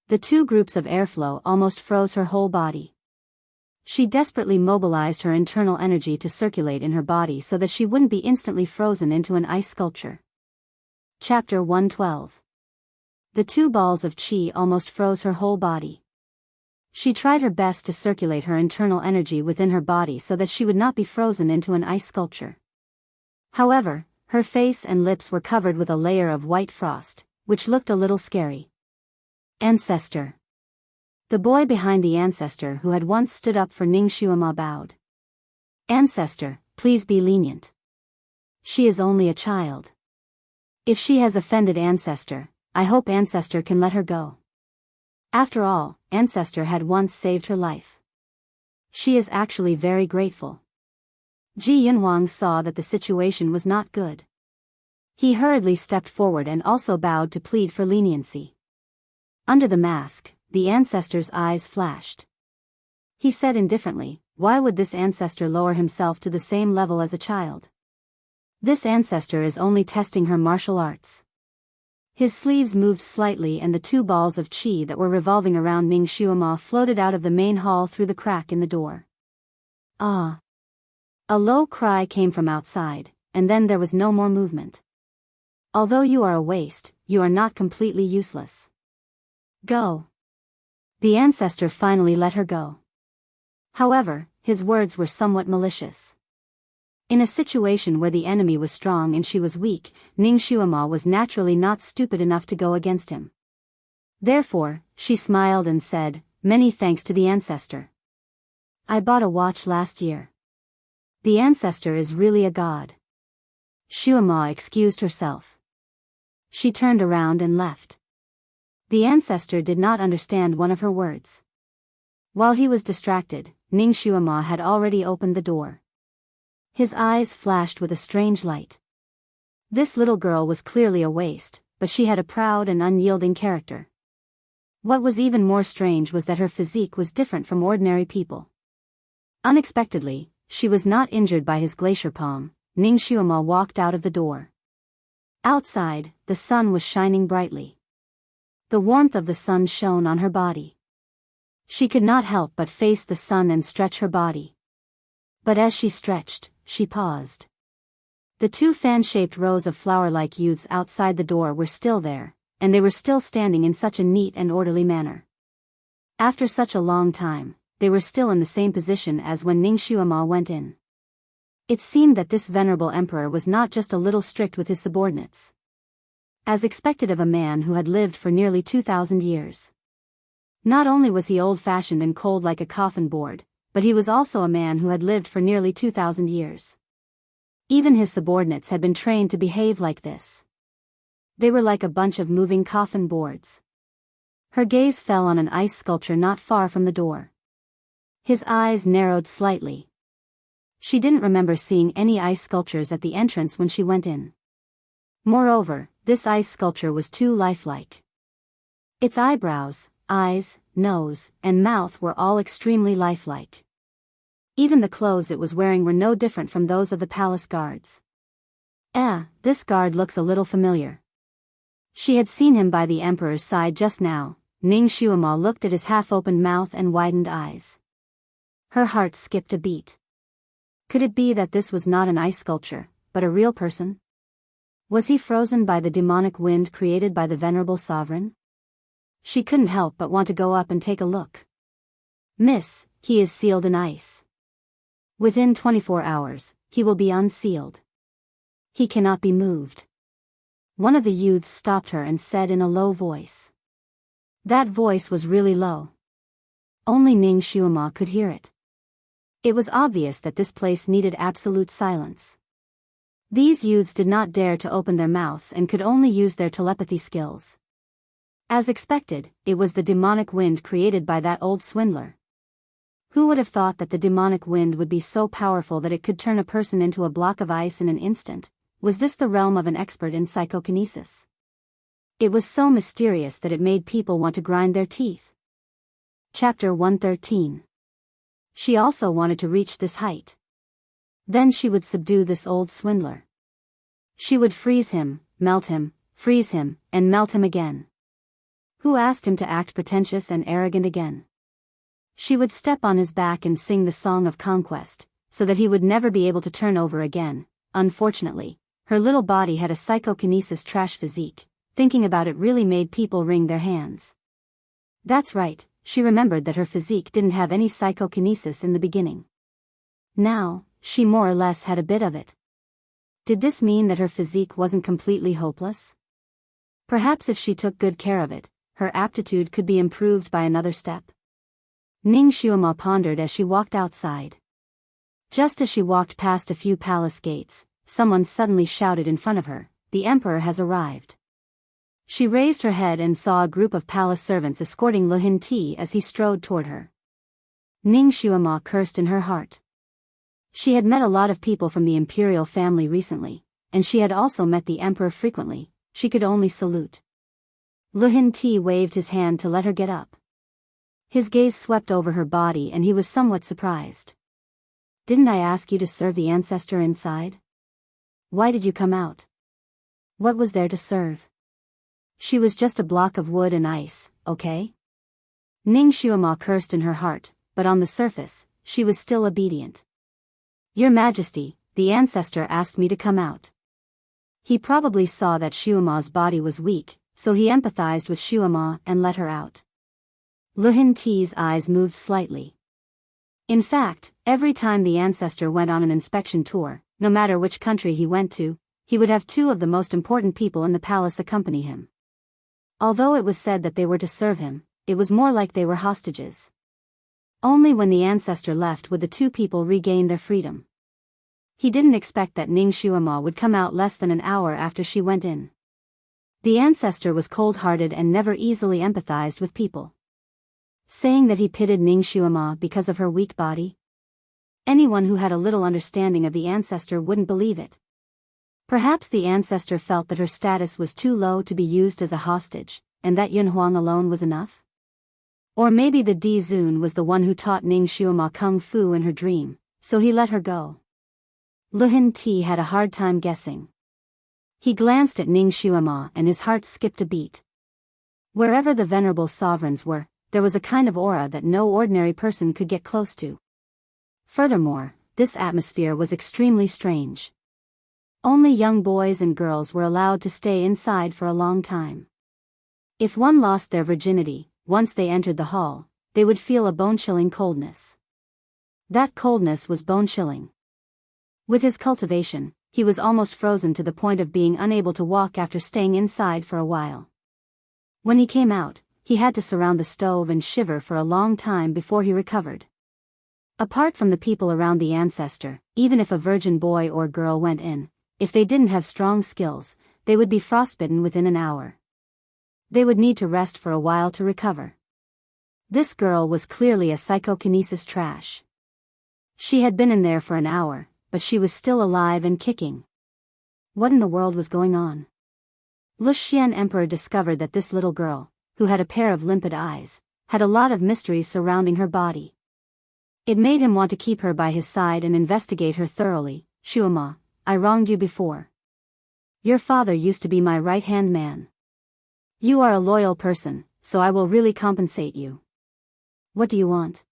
The two groups of airflow almost froze her whole body. She desperately mobilized her internal energy to circulate in her body so that she wouldn't be instantly frozen into an ice sculpture. Chapter 112. The two balls of qi almost froze her whole body. She tried her best to circulate her internal energy within her body so that she would not be frozen into an ice sculpture. However, her face and lips were covered with a layer of white frost, which looked a little scary. Ancestor. The boy behind the ancestor who had once stood up for Ning Shuama bowed. Ancestor, please be lenient. She is only a child. If she has offended Ancestor, I hope Ancestor can let her go. After all, Ancestor had once saved her life. She is actually very grateful. Ji Yunhuang saw that the situation was not good. He hurriedly stepped forward and also bowed to plead for leniency. Under the mask, the ancestor's eyes flashed. He said indifferently, why would this ancestor lower himself to the same level as a child? This ancestor is only testing her martial arts. His sleeves moved slightly and the two balls of qi that were revolving around Ning Shuama floated out of the main hall through the crack in the door. Ah! A low cry came from outside, and then there was no more movement. Although you are a waste, you are not completely useless. Go. The ancestor finally let her go. However, his words were somewhat malicious. In a situation where the enemy was strong and she was weak, Ning Shuama was naturally not stupid enough to go against him. Therefore, she smiled and said, many thanks to the ancestor. I bought a watch last year. The ancestor is really a god. Shuama excused herself. She turned around and left. The ancestor did not understand one of her words. While he was distracted, Ning Shuama had already opened the door. His eyes flashed with a strange light. This little girl was clearly a waste, but she had a proud and unyielding character. What was even more strange was that her physique was different from ordinary people. Unexpectedly, she was not injured by his glacier palm. Ning Shuama walked out of the door. Outside, the sun was shining brightly. The warmth of the sun shone on her body. She could not help but face the sun and stretch her body. But as she stretched, she paused. The two fan-shaped rows of flower-like youths outside the door were still there, and they were still standing in such a neat and orderly manner. After such a long time, they were still in the same position as when Ning Shuama went in. It seemed that this venerable emperor was not just a little strict with his subordinates. As expected of a man who had lived for nearly 2,000 years. Not only was he old-fashioned and cold like a coffin board, but he was also a man who had lived for nearly 2,000 years. Even his subordinates had been trained to behave like this. They were like a bunch of moving coffin boards. Her gaze fell on an ice sculpture not far from the door. His eyes narrowed slightly. She didn't remember seeing any ice sculptures at the entrance when she went in. Moreover, this ice sculpture was too lifelike. Its eyebrows, eyes, nose, and mouth were all extremely lifelike. Even the clothes it was wearing were no different from those of the palace guards. This guard looks a little familiar. She had seen him by the emperor's side just now. Ning Shuama looked at his half-opened mouth and widened eyes. Her heart skipped a beat. Could it be that this was not an ice sculpture, but a real person? Was he frozen by the demonic wind created by the venerable sovereign? She couldn't help but want to go up and take a look. Miss, he is sealed in ice. Within 24 hours, he will be unsealed. He cannot be moved. One of the youths stopped her and said in a low voice. That voice was really low. Only Ning Shuama could hear it. It was obvious that this place needed absolute silence. These youths did not dare to open their mouths and could only use their telepathy skills. As expected, it was the demonic wind created by that old swindler. Who would have thought that the demonic wind would be so powerful that it could turn a person into a block of ice in an instant? Was this the realm of an expert in psychokinesis? It was so mysterious that it made people want to grind their teeth. Chapter 113. She also wanted to reach this height. Then she would subdue this old swindler. She would freeze him, melt him, freeze him, and melt him again. Who asked him to act pretentious and arrogant again? She would step on his back and sing the song of conquest, so that he would never be able to turn over again. Unfortunately, her little body had a psychokinesis trash physique. Thinking about it really made people wring their hands. That's right, she remembered that her physique didn't have any psychokinesis in the beginning. Now, she more or less had a bit of it. Did this mean that her physique wasn't completely hopeless? Perhaps if she took good care of it, her aptitude could be improved by another step. Ning Xuema pondered as she walked outside. Just as she walked past a few palace gates, someone suddenly shouted in front of her, "The emperor has arrived." She raised her head and saw a group of palace servants escorting Lu Hinti as he strode toward her. Ning Xuema cursed in her heart. She had met a lot of people from the imperial family recently, and she had also met the emperor frequently. She could only salute. Lu Hinti waved his hand to let her get up. His gaze swept over her body and he was somewhat surprised. "Didn't I ask you to serve the ancestor inside? Why did you come out? What was there to serve? She was just a block of wood and ice, okay?" Ning Xuema cursed in her heart, but on the surface, she was still obedient. "Your Majesty, the ancestor asked me to come out." He probably saw that Xuema's body was weak, so he empathized with Xuema and let her out. Lu Hinti's eyes moved slightly. In fact, every time the ancestor went on an inspection tour, no matter which country he went to, he would have two of the most important people in the palace accompany him. Although it was said that they were to serve him, it was more like they were hostages. Only when the ancestor left would the two people regain their freedom. He didn't expect that Ning Xuema would come out less than an hour after she went in. The ancestor was cold-hearted and never easily empathized with people. Saying that he pitied Ning Xuema because of her weak body? Anyone who had a little understanding of the ancestor wouldn't believe it. Perhaps the ancestor felt that her status was too low to be used as a hostage, and that Yun Huang alone was enough? Or maybe the Di Zun was the one who taught Ning Xuema kung fu in her dream, so he let her go. Lu Hinti had a hard time guessing. He glanced at Ning Xuema and his heart skipped a beat. Wherever the venerable sovereigns were, there was a kind of aura that no ordinary person could get close to. Furthermore, this atmosphere was extremely strange. Only young boys and girls were allowed to stay inside for a long time. If one lost their virginity, once they entered the hall, they would feel a bone-chilling coldness. That coldness was bone-chilling. With his cultivation, he was almost frozen to the point of being unable to walk after staying inside for a while. When he came out, he had to surround the stove and shiver for a long time before he recovered. Apart from the people around the ancestor, even if a virgin boy or girl went in, if they didn't have strong skills, they would be frostbitten within an hour. They would need to rest for a while to recover. This girl was clearly a psychokinesis trash. She had been in there for an hour, but she was still alive and kicking. What in the world was going on? Luxian Emperor discovered that this little girl, who had a pair of limpid eyes, had a lot of mysteries surrounding her body. It made him want to keep her by his side and investigate her thoroughly. "Xuema, I wronged you before. Your father used to be my right-hand man. You are a loyal person, so I will really compensate you. What do you want?"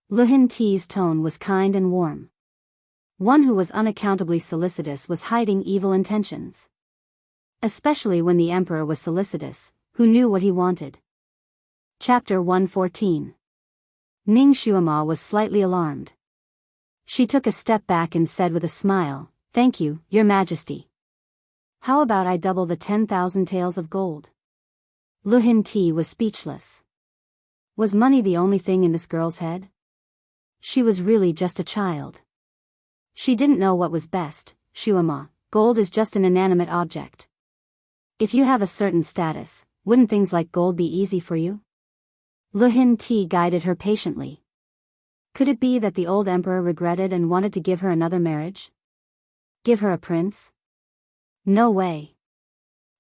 Lu Hinti's tone was kind and warm. One who was unaccountably solicitous was hiding evil intentions. Especially when the emperor was solicitous, who knew what he wanted. Chapter 114. Ning Xuema was slightly alarmed. She took a step back and said with a smile, "Thank you, Your Majesty. How about I double the 10,000 taels of gold?" Lu Hinti was speechless. Was money the only thing in this girl's head? She was really just a child. She didn't know what was best. "Xuema, gold is just an inanimate object. If you have a certain status, wouldn't things like gold be easy for you?" Lu Hinti guided her patiently. Could it be that the old emperor regretted and wanted to give her another marriage? Give her a prince? No way.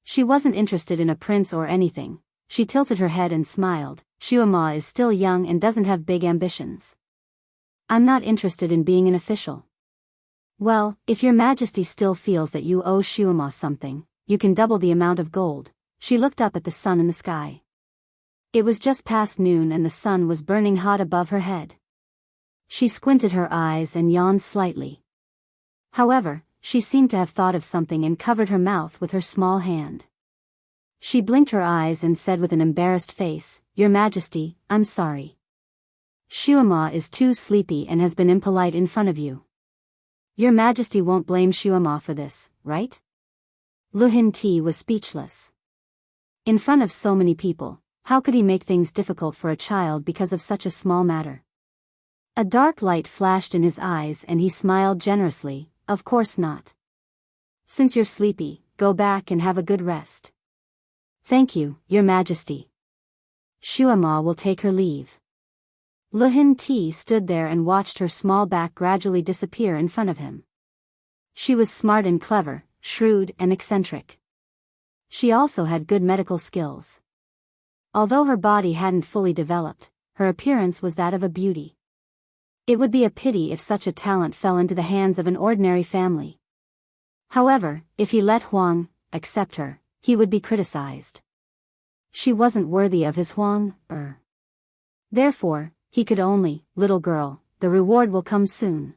She wasn't interested in a prince or anything. She tilted her head and smiled. Shuama is still young and doesn't have big ambitions. I'm not interested in being an official. Well, if your majesty still feels that you owe Shuama something, you can double the amount of gold. She looked up at the sun in the sky. It was just past noon and the sun was burning hot above her head. She squinted her eyes and yawned slightly. However, she seemed to have thought of something and covered her mouth with her small hand. She blinked her eyes and said with an embarrassed face, Your Majesty, I'm sorry. Shuama is too sleepy and has been impolite in front of you. Your Majesty won't blame Shuama for this, right? Luhin Ti was speechless. In front of so many people, how could he make things difficult for a child because of such a small matter? A dark light flashed in his eyes and he smiled generously, Of course not. Since you're sleepy, go back and have a good rest. Thank you, Your Majesty. Shuama will take her leave. Luhin Ti stood there and watched her small back gradually disappear in front of him. She was smart and clever, shrewd and eccentric. She also had good medical skills. Although her body hadn't fully developed, her appearance was that of a beauty. It would be a pity if such a talent fell into the hands of an ordinary family. However, if he let Huang accept her, he would be criticized. She wasn't worthy of his Huang. Therefore, he could only, little girl, the reward will come soon.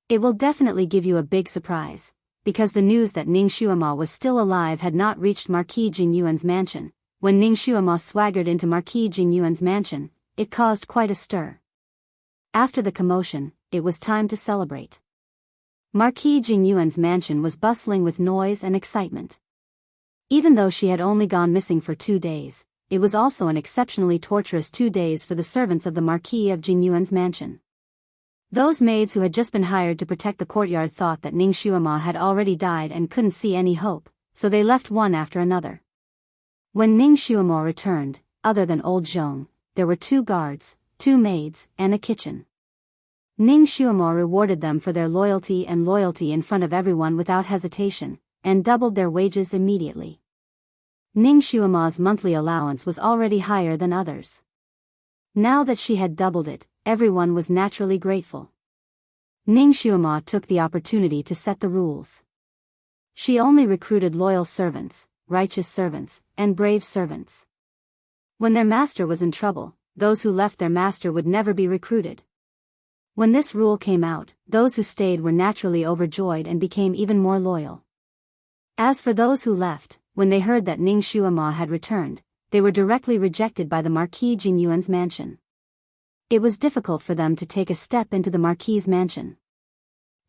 It will definitely give you a big surprise, because the news that Ning Shuama was still alive had not reached Marquis Jingyuan's mansion. When Ning Shuama swaggered into Marquis Jingyuan's mansion, it caused quite a stir. After the commotion, it was time to celebrate. Marquis Jingyuan's mansion was bustling with noise and excitement. Even though she had only gone missing for 2 days, it was also an exceptionally torturous 2 days for the servants of the Marquis of Jingyuan's mansion. Those maids who had just been hired to protect the courtyard thought that Ning Shuama had already died and couldn't see any hope, so they left one after another. When Ning Shuama returned, other than old Zhong, there were 2 guards, 2 maids, and a kitchen. Ning Shuama rewarded them for their loyalty in front of everyone without hesitation, and doubled their wages immediately. Ning Shuama's monthly allowance was already higher than others. Now that she had doubled it, everyone was naturally grateful. Ning Shuama took the opportunity to set the rules. She only recruited loyal servants, righteous servants, and brave servants. When their master was in trouble, those who left their master would never be recruited. When this rule came out, those who stayed were naturally overjoyed and became even more loyal. As for those who left, when they heard that Ning Shuama had returned, they were directly rejected by the Marquis Jingyuan's mansion. It was difficult for them to take a step into the Marquis's mansion.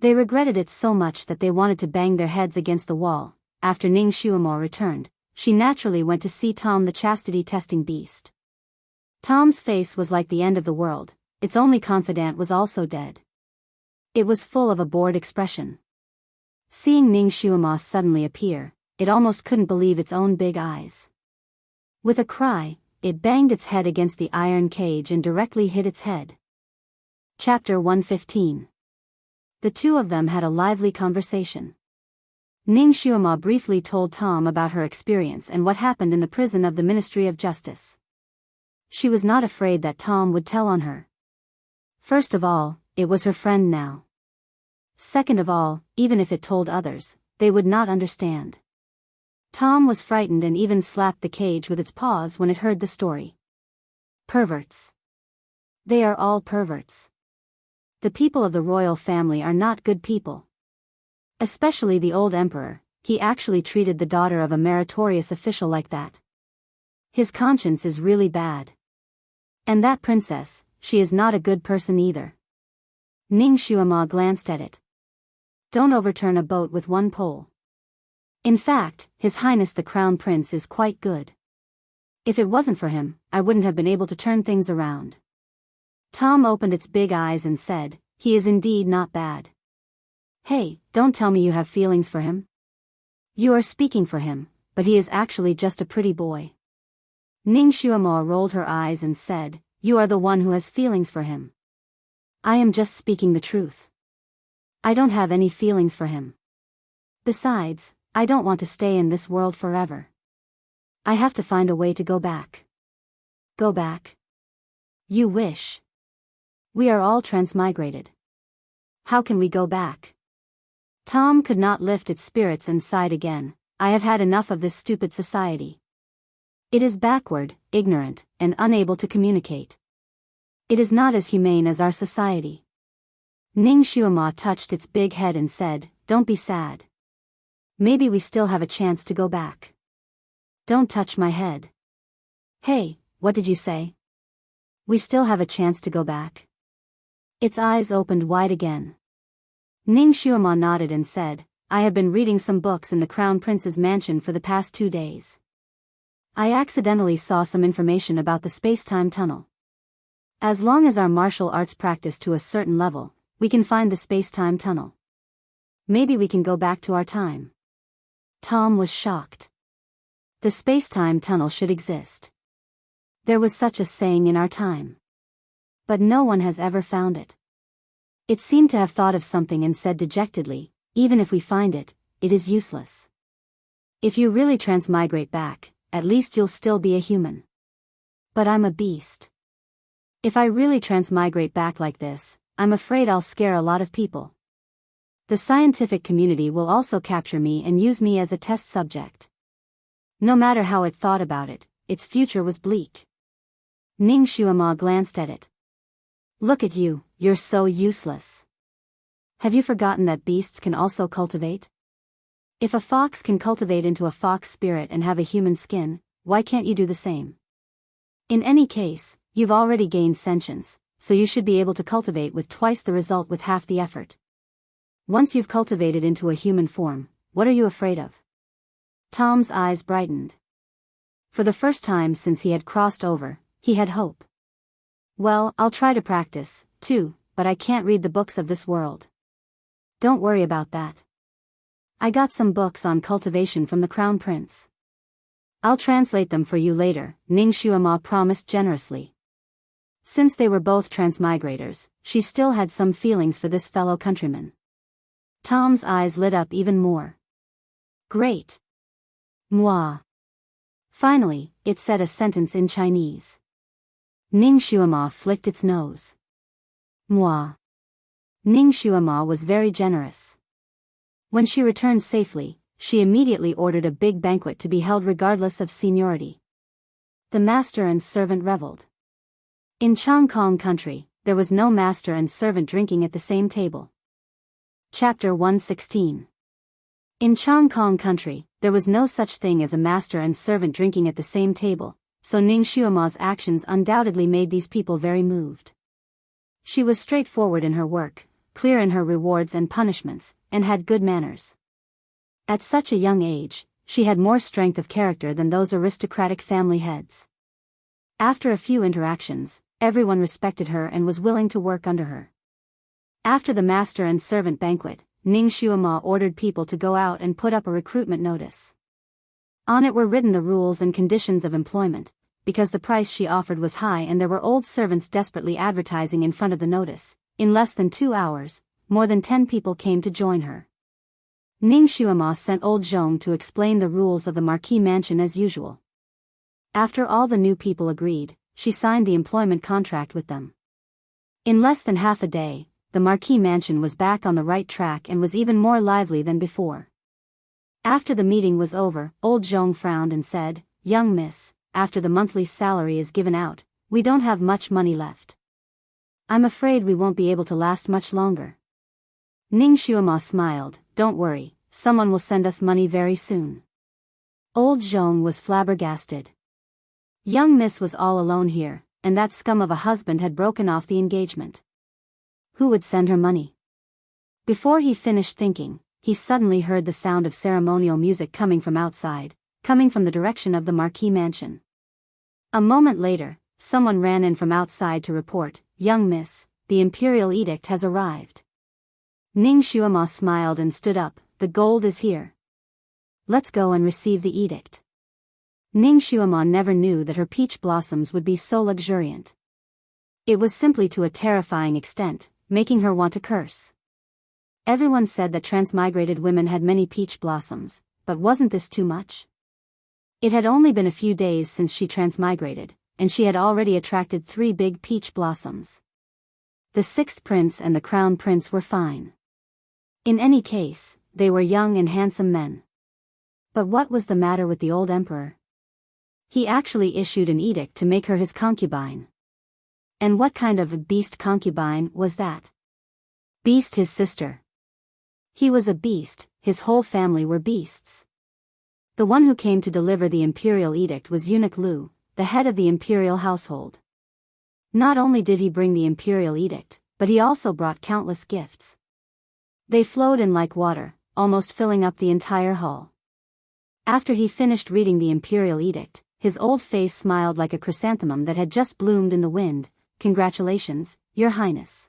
They regretted it so much that they wanted to bang their heads against the wall. After Ning Shuama returned, she naturally went to see Tom the chastity-testing beast. Tom's face was like the end of the world. Its only confidant was also dead. It was full of a bored expression. Seeing Ning Shuama suddenly appear, it almost couldn't believe its own big eyes. With a cry, it banged its head against the iron cage and directly hit its head. Chapter 115. The two of them had a lively conversation. Ning Shuama briefly told Tom about her experience and what happened in the prison of the Ministry of Justice. She was not afraid that Tom would tell on her. First of all, it was her friend now. Second of all, even if it told others, they would not understand. Tom was frightened and even slapped the cage with its paws when it heard the story. Perverts. They are all perverts. The people of the royal family are not good people. Especially the old emperor, he actually treated the daughter of a meritorious official like that. His conscience is really bad. And that princess, she is not a good person either. Ning Shuama glanced at it. Don't overturn a boat with one pole. In fact, His Highness the Crown Prince is quite good. If it wasn't for him, I wouldn't have been able to turn things around. Tom opened its big eyes and said, he is indeed not bad. Hey, don't tell me you have feelings for him. You are speaking for him, but he is actually just a pretty boy. Ning Shuama rolled her eyes and said, you are the one who has feelings for him. I am just speaking the truth. I don't have any feelings for him. Besides, I don't want to stay in this world forever. I have to find a way to go back. Go back? You wish. We are all transmigrated. How can we go back? Tom could not lift its spirits and sighed again. I have had enough of this stupid society. It is backward, ignorant, and unable to communicate. It is not as humane as our society. Ning Xuema touched its big head and said, "Don't be sad. Maybe we still have a chance to go back." "Don't touch my head." "Hey, what did you say?" "We still have a chance to go back." Its eyes opened wide again. Ning Xuema nodded and said, "I have been reading some books in the Crown Prince's mansion for the past 2 days. I accidentally saw some information about the space-time tunnel. As long as our martial arts practice to a certain level, we can find the space-time tunnel. Maybe we can go back to our time." Tom was shocked. The space-time tunnel should exist. There was such a saying in our time. But no one has ever found it. It seemed to have thought of something and said dejectedly, "Even if we find it, it is useless. If you really transmigrate back, at least you'll still be a human. But I'm a beast. If I really transmigrate back like this, I'm afraid I'll scare a lot of people. The scientific community will also capture me and use me as a test subject." No matter how it thought about it, its future was bleak. Ning Xuema glanced at it. "Look at you, you're so useless. Have you forgotten that beasts can also cultivate? If a fox can cultivate into a fox spirit and have a human skin, why can't you do the same? In any case, you've already gained sentience, so you should be able to cultivate with twice the result with half the effort. Once you've cultivated into a human form, what are you afraid of?" Tom's eyes brightened. For the first time since he had crossed over, he had hope. "Well, I'll try to practice, too, but I can't read the books of this world." "Don't worry about that. I got some books on cultivation from the Crown Prince. I'll translate them for you later," Ning Xuema promised generously. Since they were both transmigrators, she still had some feelings for this fellow countryman. Tom's eyes lit up even more. "Great. Moi." Finally, it said a sentence in Chinese. Ning Xuema flicked its nose. Moi. Ning Xuema was very generous. When she returned safely, she immediately ordered a big banquet to be held regardless of seniority. The master and servant reveled. In Changkong country, there was no master and servant drinking at the same table. Chapter 116. In Changkong country, there was no such thing as a master and servant drinking at the same table, so Ning Xuema's actions undoubtedly made these people very moved. She was straightforward in her work, clear in her rewards and punishments, and had good manners. At such a young age, she had more strength of character than those aristocratic family heads. After a few interactions, everyone respected her and was willing to work under her. After the master and servant banquet, Ning Xuema ordered people to go out and put up a recruitment notice. On it were written the rules and conditions of employment, because the price she offered was high and there were old servants desperately advertising in front of the notice. In less than 2 hours, more than 10 people came to join her. Ning Xuema sent old Zhong to explain the rules of the Marquis mansion as usual. After all the new people agreed, she signed the employment contract with them. In less than half a day, the Marquis mansion was back on the right track and was even more lively than before. After the meeting was over, old Zhong frowned and said, "Young miss, after the monthly salary is given out, we don't have much money left. I'm afraid we won't be able to last much longer." Ning Xuema smiled, "Don't worry, someone will send us money very soon." Old Zhong was flabbergasted. Young miss was all alone here, and that scum of a husband had broken off the engagement. Who would send her money? Before he finished thinking, he suddenly heard the sound of ceremonial music coming from outside, coming from the direction of the Marquis mansion. A moment later, someone ran in from outside to report, "Young miss, the imperial edict has arrived." Ning Xuema smiled and stood up, "The gold is here. Let's go and receive the edict." Ning Xuema never knew that her peach blossoms would be so luxuriant. It was simply to a terrifying extent, making her want to curse. Everyone said that transmigrated women had many peach blossoms, but wasn't this too much? It had only been a few days since she transmigrated, and she had already attracted 3 big peach blossoms. The 6th prince and the crown prince were fine. In any case, they were young and handsome men. But what was the matter with the old emperor? He actually issued an edict to make her his concubine. And what kind of a beast concubine was that? Beast his sister. He was a beast, his whole family were beasts. The one who came to deliver the imperial edict was Eunuch Lu, the head of the imperial household. Not only did he bring the imperial edict, but he also brought countless gifts. They flowed in like water, almost filling up the entire hall. After he finished reading the imperial edict, his old face smiled like a chrysanthemum that had just bloomed in the wind. "Congratulations, Your Highness.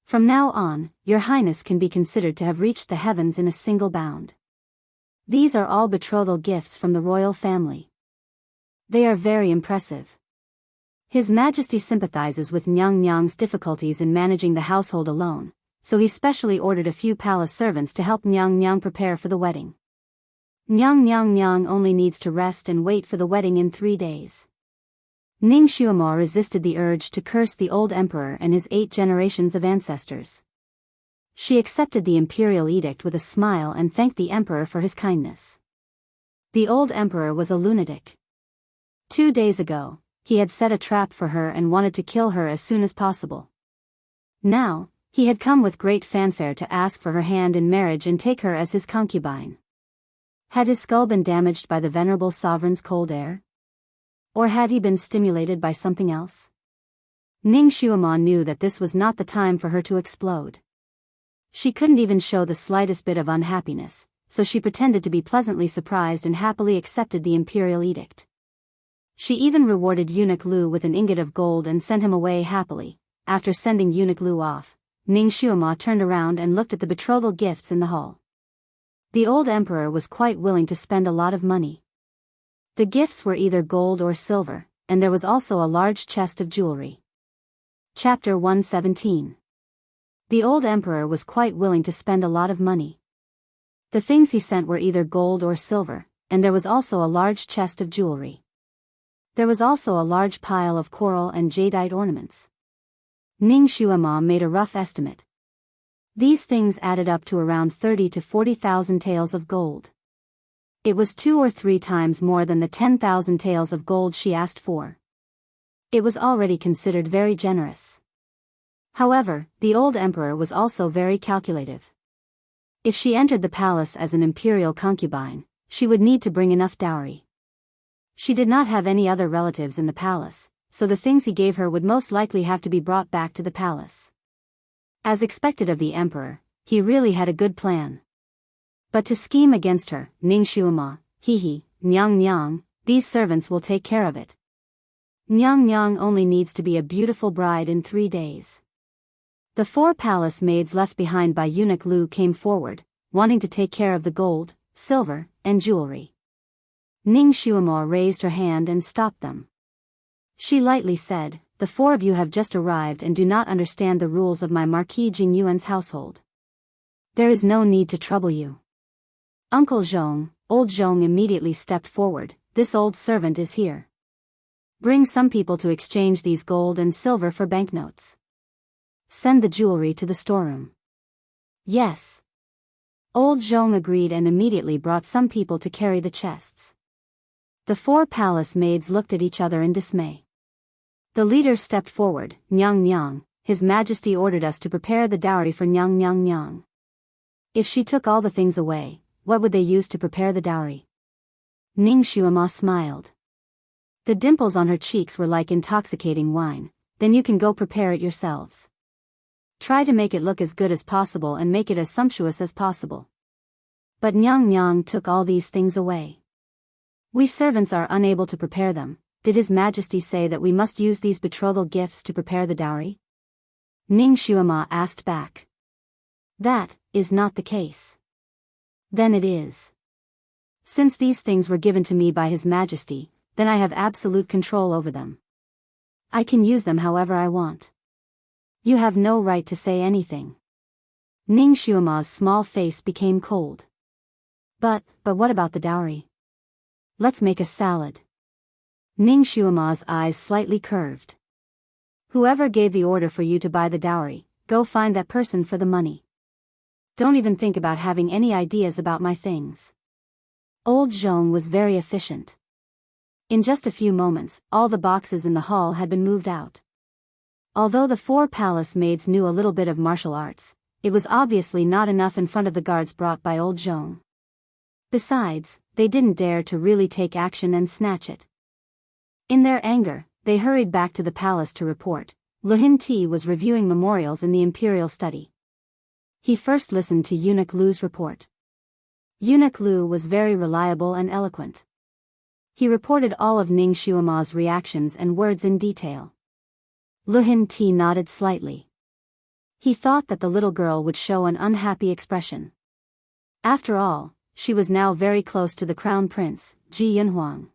From now on, Your Highness can be considered to have reached the heavens in a single bound. These are all betrothal gifts from the royal family. They are very impressive." His Majesty sympathizes with Nyang Nyang's difficulties in managing the household alone, so he specially ordered a few palace servants to help Nyang Nyang prepare for the wedding. Nyang only needs to rest and wait for the wedding in 3 days. Ning Xuemo resisted the urge to curse the old emperor and his 8 generations of ancestors. She accepted the imperial edict with a smile and thanked the emperor for his kindness. The old emperor was a lunatic. 2 days ago, he had set a trap for her and wanted to kill her as soon as possible. Now, he had come with great fanfare to ask for her hand in marriage and take her as his concubine. Had his skull been damaged by the venerable sovereign's cold air? Or had he been stimulated by something else? Ning Xuemo knew that this was not the time for her to explode. She couldn't even show the slightest bit of unhappiness, so she pretended to be pleasantly surprised and happily accepted the imperial edict. She even rewarded Eunuch Lu with an ingot of gold and sent him away happily. After sending Eunuch Lu off, Ning Xuemo turned around and looked at the betrothal gifts in the hall. The old emperor was quite willing to spend a lot of money. The gifts were either gold or silver, and there was also a large chest of jewelry. Chapter 117. The old emperor was quite willing to spend a lot of money. The things he sent were either gold or silver, and there was also a large chest of jewelry. There was also a large pile of coral and jadeite ornaments. Ning Xuemo made a rough estimate. These things added up to around 30 to 40,000 taels of gold. It was 2 or 3 times more than the 10,000 taels of gold she asked for. It was already considered very generous. However, the old emperor was also very calculative. If she entered the palace as an imperial concubine, she would need to bring enough dowry. She did not have any other relatives in the palace, so the things he gave her would most likely have to be brought back to the palace. As expected of the emperor, he really had a good plan. But to scheme against her, Ning Xuemo, Nyang Nyang, these servants will take care of it. Nyang Nyang only needs to be a beautiful bride in 3 days. The 4 palace maids left behind by Eunuch Lu came forward, wanting to take care of the gold, silver, and jewelry. Ning Xuemo raised her hand and stopped them. She lightly said, "The 4 of you have just arrived and do not understand the rules of my Marquis Jingyuan's household. There is no need to trouble you." Uncle Zhong, old Zhong immediately stepped forward. "This old servant is here. Bring some people to exchange these gold and silver for banknotes. Send the jewelry to the storeroom." "Yes." Old Zhong agreed and immediately brought some people to carry the chests. The 4 palace maids looked at each other in dismay. The leader stepped forward. "Nyang Nyang, His Majesty ordered us to prepare the dowry for Nyang Nyang Nyang. If she took all the things away, what would they use to prepare the dowry?" Ning Xuemo smiled. The dimples on her cheeks were like intoxicating wine. "Then you can go prepare it yourselves. Try to make it look as good as possible and make it as sumptuous as possible." But Nyang Nyang took all these things away. "We servants are unable to prepare them. Did His Majesty say that we must use these betrothal gifts to prepare the dowry?" Ning Xuemo asked back. "That is not the case." "Then it is. Since these things were given to me by His Majesty, then I have absolute control over them. I can use them however I want. You have no right to say anything." Ning Xuemo's small face became cold. But what about the dowry? Let's make a salad. Ning Shuima's eyes slightly curved. Whoever gave the order for you to buy the dowry, go find that person for the money. Don't even think about having any ideas about my things. Old Zhong was very efficient. In just a few moments, all the boxes in the hall had been moved out. Although the 4 palace maids knew a little bit of martial arts, it was obviously not enough in front of the guards brought by old Zhong. Besides, they didn't dare to really take action and snatch it. In their anger, they hurried back to the palace to report. Luhin Ti was reviewing memorials in the imperial study. He first listened to Eunuch Lu's report. Eunuch Lu was very reliable and eloquent. He reported all of Ning Shuima's reactions and words in detail. Luhin Ti nodded slightly. He thought that the little girl would show an unhappy expression. After all, she was now very close to the crown prince, Ji Yunhuang.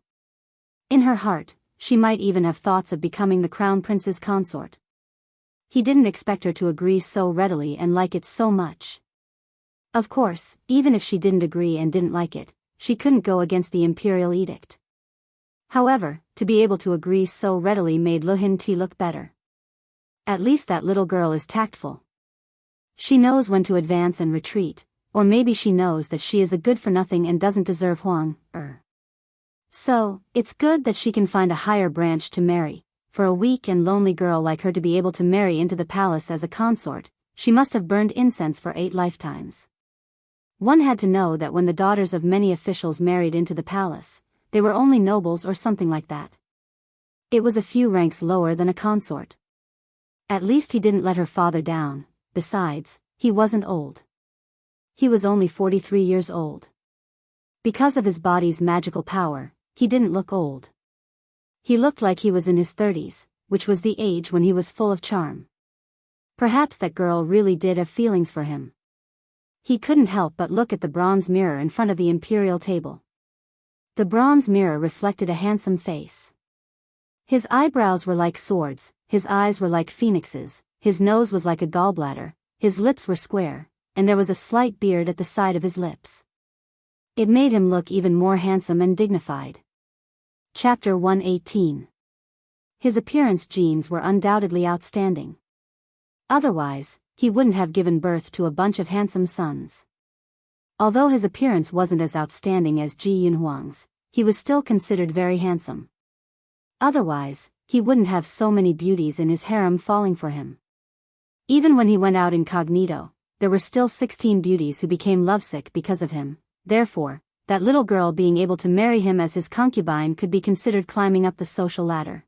In her heart, she might even have thoughts of becoming the crown prince's consort. He didn't expect her to agree so readily and like it so much. Of course, even if she didn't agree and didn't like it, she couldn't go against the imperial edict. However, to be able to agree so readily made Luhin Ti look better. At least that little girl is tactful. She knows when to advance and retreat, or maybe she knows that she is a good-for-nothing and doesn't deserve Huang. So, it's good that she can find a higher branch to marry. For a weak and lonely girl like her to be able to marry into the palace as a consort, she must have burned incense for 8 lifetimes. One had to know that when the daughters of many officials married into the palace, they were only nobles or something like that. It was a few ranks lower than a consort. At least he didn't let her father down. Besides, he wasn't old. He was only 43 years old. Because of his body's magical power, he didn't look old. He looked like he was in his 30s, which was the age when he was full of charm. Perhaps that girl really did have feelings for him. He couldn't help but look at the bronze mirror in front of the imperial table. The bronze mirror reflected a handsome face. His eyebrows were like swords, his eyes were like phoenixes, his nose was like a gallbladder, his lips were square, and there was a slight beard at the side of his lips. It made him look even more handsome and dignified. Chapter 118. His appearance genes were undoubtedly outstanding. Otherwise, he wouldn't have given birth to a bunch of handsome sons. Although his appearance wasn't as outstanding as Ji Yunhuang's, he was still considered very handsome. Otherwise, he wouldn't have so many beauties in his harem falling for him. Even when he went out incognito, there were still 16 beauties who became lovesick because of him. Therefore, that little girl being able to marry him as his concubine could be considered climbing up the social ladder.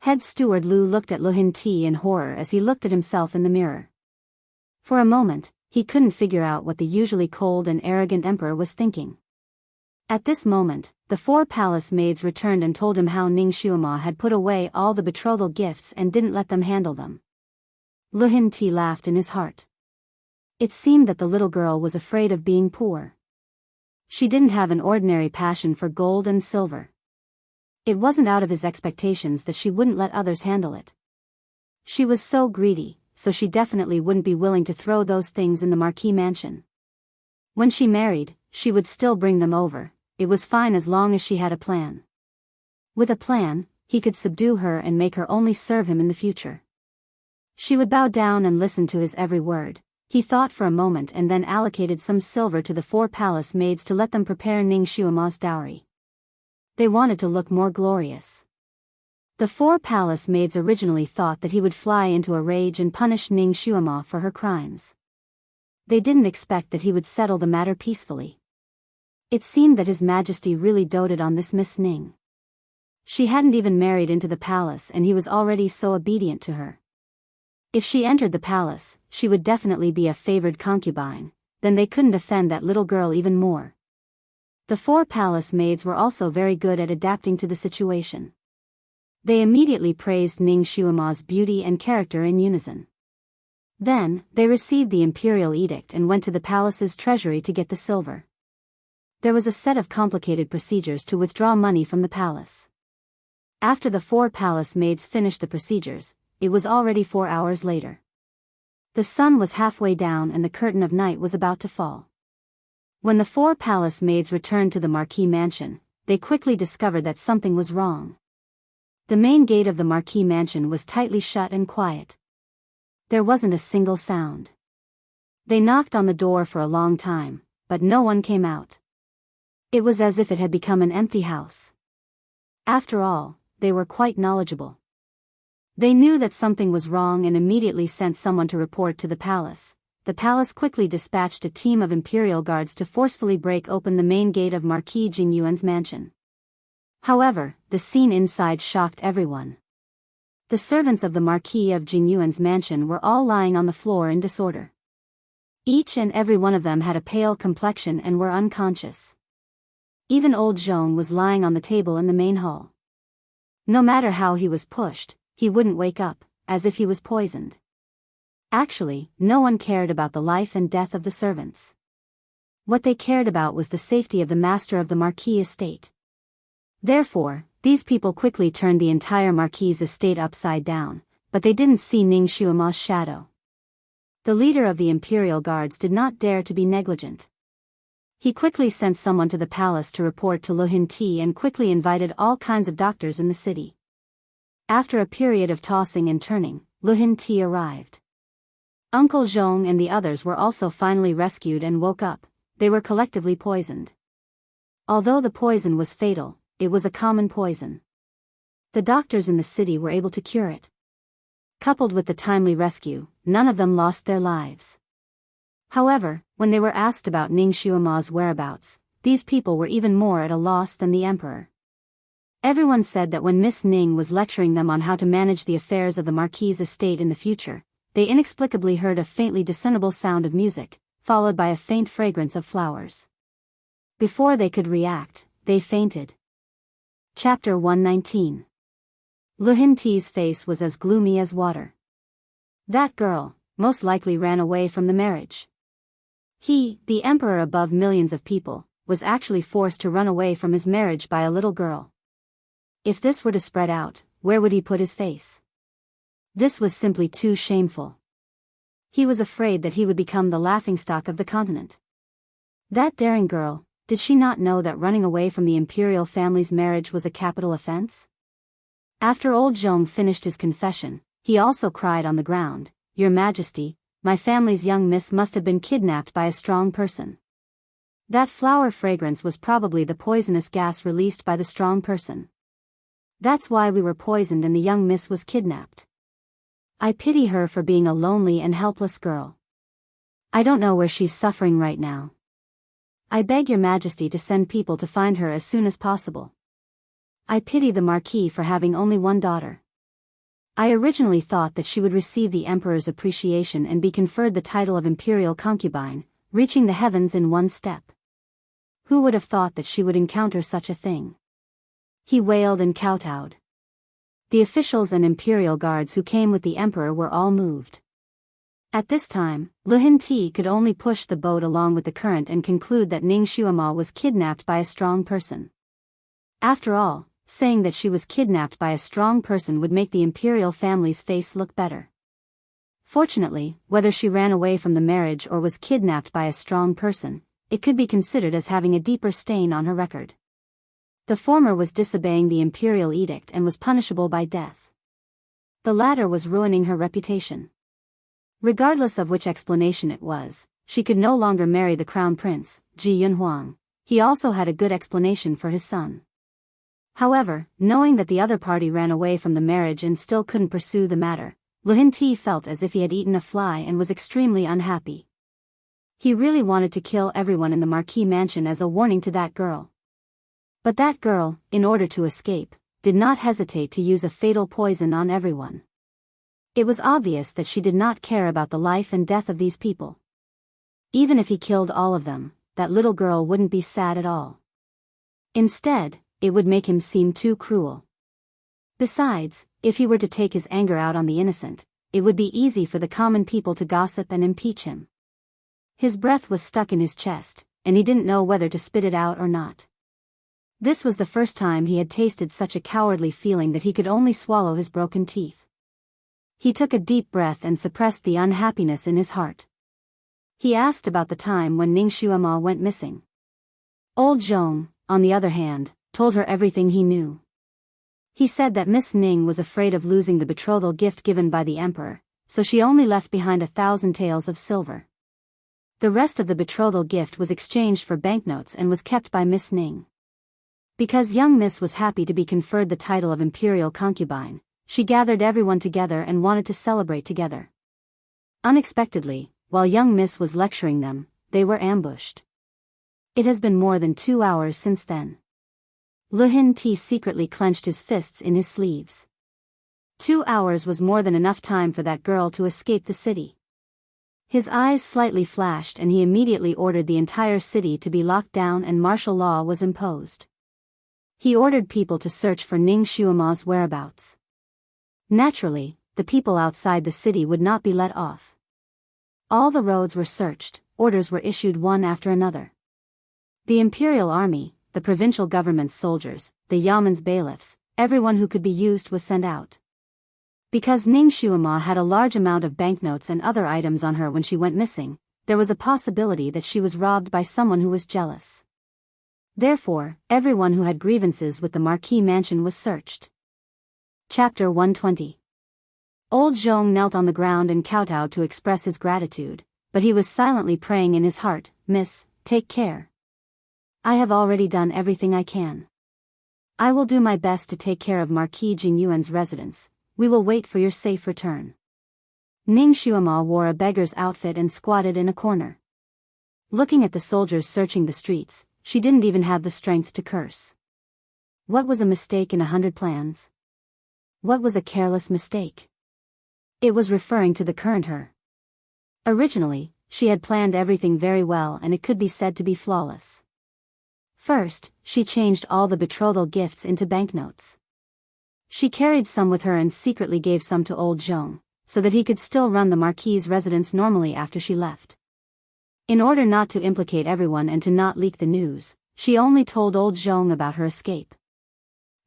Head steward Lu looked at Luhin Ti in horror as he looked at himself in the mirror. For a moment, he couldn't figure out what the usually cold and arrogant emperor was thinking. At this moment, the 4 palace maids returned and told him how Ning Shuima had put away all the betrothal gifts and didn't let them handle them. Luhin Ti laughed in his heart. It seemed that the little girl was afraid of being poor. She didn't have an ordinary passion for gold and silver. It wasn't out of his expectations that she wouldn't let others handle it. She was so greedy, so she definitely wouldn't be willing to throw those things in the marquee mansion. When she married, she would still bring them over. It was fine as long as she had a plan. With a plan, he could subdue her and make her only serve him in the future. She would bow down and listen to his every word. He thought for a moment and then allocated some silver to the 4 palace maids to let them prepare Ning Shuima's dowry. They wanted to look more glorious. The 4 palace maids originally thought that he would fly into a rage and punish Ning Shuima for her crimes. They didn't expect that he would settle the matter peacefully. It seemed that His Majesty really doted on this Miss Ning. She hadn't even married into the palace and he was already so obedient to her. If she entered the palace, she would definitely be a favored concubine, then they couldn't offend that little girl even more. The 4 palace maids were also very good at adapting to the situation. They immediately praised Ning Shuima's beauty and character in unison. Then, they received the imperial edict and went to the palace's treasury to get the silver. There was a set of complicated procedures to withdraw money from the palace. After the 4 palace maids finished the procedures, it was already 4 hours later. The sun was halfway down and the curtain of night was about to fall. When the 4 palace maids returned to the Marquis mansion, they quickly discovered that something was wrong. The main gate of the Marquis mansion was tightly shut and quiet. There wasn't a single sound. They knocked on the door for a long time, but no one came out. It was as if it had become an empty house. After all, they were quite knowledgeable. They knew that something was wrong and immediately sent someone to report to the palace. The palace quickly dispatched a team of imperial guards to forcefully break open the main gate of Marquis Jingyuan's mansion. However, the scene inside shocked everyone. The servants of the Marquis of Jingyuan's mansion were all lying on the floor in disorder. Each and every one of them had a pale complexion and were unconscious. Even old Zhong was lying on the table in the main hall. No matter how he was pushed, he wouldn't wake up, as if he was poisoned. Actually, no one cared about the life and death of the servants. What they cared about was the safety of the master of the Marquis estate. Therefore, these people quickly turned the entire Marquis estate upside down, but they didn't see Ning Xuema's shadow. The leader of the imperial guards did not dare to be negligent. He quickly sent someone to the palace to report to Lu Hinti and quickly invited all kinds of doctors in the city. After a period of tossing and turning, Lu Hinti arrived. Uncle Zhong and the others were also finally rescued and woke up. They were collectively poisoned. Although the poison was fatal, it was a common poison. The doctors in the city were able to cure it. Coupled with the timely rescue, none of them lost their lives. However, when they were asked about Ning Xuema's whereabouts, these people were even more at a loss than the emperor. Everyone said that when Miss Ning was lecturing them on how to manage the affairs of the Marquis' estate in the future, they inexplicably heard a faintly discernible sound of music, followed by a faint fragrance of flowers. Before they could react, they fainted. Chapter 119. Lu Hinti's face was as gloomy as water. That girl, most likely ran away from the marriage. He, the emperor above millions of people, was actually forced to run away from his marriage by a little girl. If this were to spread out, where would he put his face? This was simply too shameful. He was afraid that he would become the laughingstock of the continent. That daring girl, did she not know that running away from the imperial family's marriage was a capital offense? After old Zhong finished his confession, he also cried on the ground, "Your Majesty, my family's young miss must have been kidnapped by a strong person. That flower fragrance was probably the poisonous gas released by the strong person. That's why we were poisoned and the young miss was kidnapped. I pity her for being a lonely and helpless girl. I don't know where she's suffering right now. I beg your Majesty to send people to find her as soon as possible. I pity the Marquis for having only one daughter. I originally thought that she would receive the Emperor's appreciation and be conferred the title of Imperial Concubine, reaching the heavens in one step. Who would have thought that she would encounter such a thing?" He wailed and kowtowed. The officials and imperial guards who came with the emperor were all moved. At this time, Lu Hinti could only push the boat along with the current and conclude that Ning Xuema was kidnapped by a strong person. After all, saying that she was kidnapped by a strong person would make the imperial family's face look better. Fortunately, whether she ran away from the marriage or was kidnapped by a strong person, it could be considered as having a deeper stain on her record. The former was disobeying the imperial edict and was punishable by death. The latter was ruining her reputation. Regardless of which explanation it was, she could no longer marry the crown prince, Ji Yunhuang. He also had a good explanation for his son. However, knowing that the other party ran away from the marriage and still couldn't pursue the matter, Lu Hinti felt as if he had eaten a fly and was extremely unhappy. He really wanted to kill everyone in the Marquis mansion as a warning to that girl. But that girl, in order to escape, did not hesitate to use a fatal poison on everyone. It was obvious that she did not care about the life and death of these people. Even if he killed all of them, that little girl wouldn't be sad at all. Instead, it would make him seem too cruel. Besides, if he were to take his anger out on the innocent, it would be easy for the common people to gossip and impeach him. His breath was stuck in his chest, and he didn't know whether to spit it out or not. This was the first time he had tasted such a cowardly feeling that he could only swallow his broken teeth. He took a deep breath and suppressed the unhappiness in his heart. He asked about the time when Ning Shuama went missing. Old Zhong, on the other hand, told her everything he knew. He said that Miss Ning was afraid of losing the betrothal gift given by the emperor, so she only left behind 1,000 taels of silver. The rest of the betrothal gift was exchanged for banknotes and was kept by Miss Ning. Because young Miss was happy to be conferred the title of imperial concubine, she gathered everyone together and wanted to celebrate together. Unexpectedly, while young Miss was lecturing them, they were ambushed. It has been more than 2 hours since then. Lu Hin Ti secretly clenched his fists in his sleeves. 2 hours was more than enough time for that girl to escape the city. His eyes slightly flashed and he immediately ordered the entire city to be locked down and martial law was imposed. He ordered people to search for Ning Shuama's whereabouts. Naturally, the people outside the city would not be let off. All the roads were searched, orders were issued one after another. The imperial army, the provincial government's soldiers, the Yaman's bailiffs, everyone who could be used was sent out. Because Ning Shuama had a large amount of banknotes and other items on her when she went missing, there was a possibility that she was robbed by someone who was jealous. Therefore, everyone who had grievances with the Marquis mansion was searched. Chapter 120. Old Zhong knelt on the ground and kowtowed to express his gratitude, but he was silently praying in his heart, "Miss, take care. I have already done everything I can. I will do my best to take care of Marquis Jingyuan's residence. We will wait for your safe return." Ning Shuama wore a beggar's outfit and squatted in a corner. Looking at the soldiers searching the streets, she didn't even have the strength to curse. What was a mistake in 100 plans? What was a careless mistake? It was referring to the current her. Originally, she had planned everything very well and it could be said to be flawless. First, she changed all the betrothal gifts into banknotes. She carried some with her and secretly gave some to old Zhong, so that he could still run the Marquis' residence normally after she left. In order not to implicate everyone and to not leak the news, she only told old Zhong about her escape.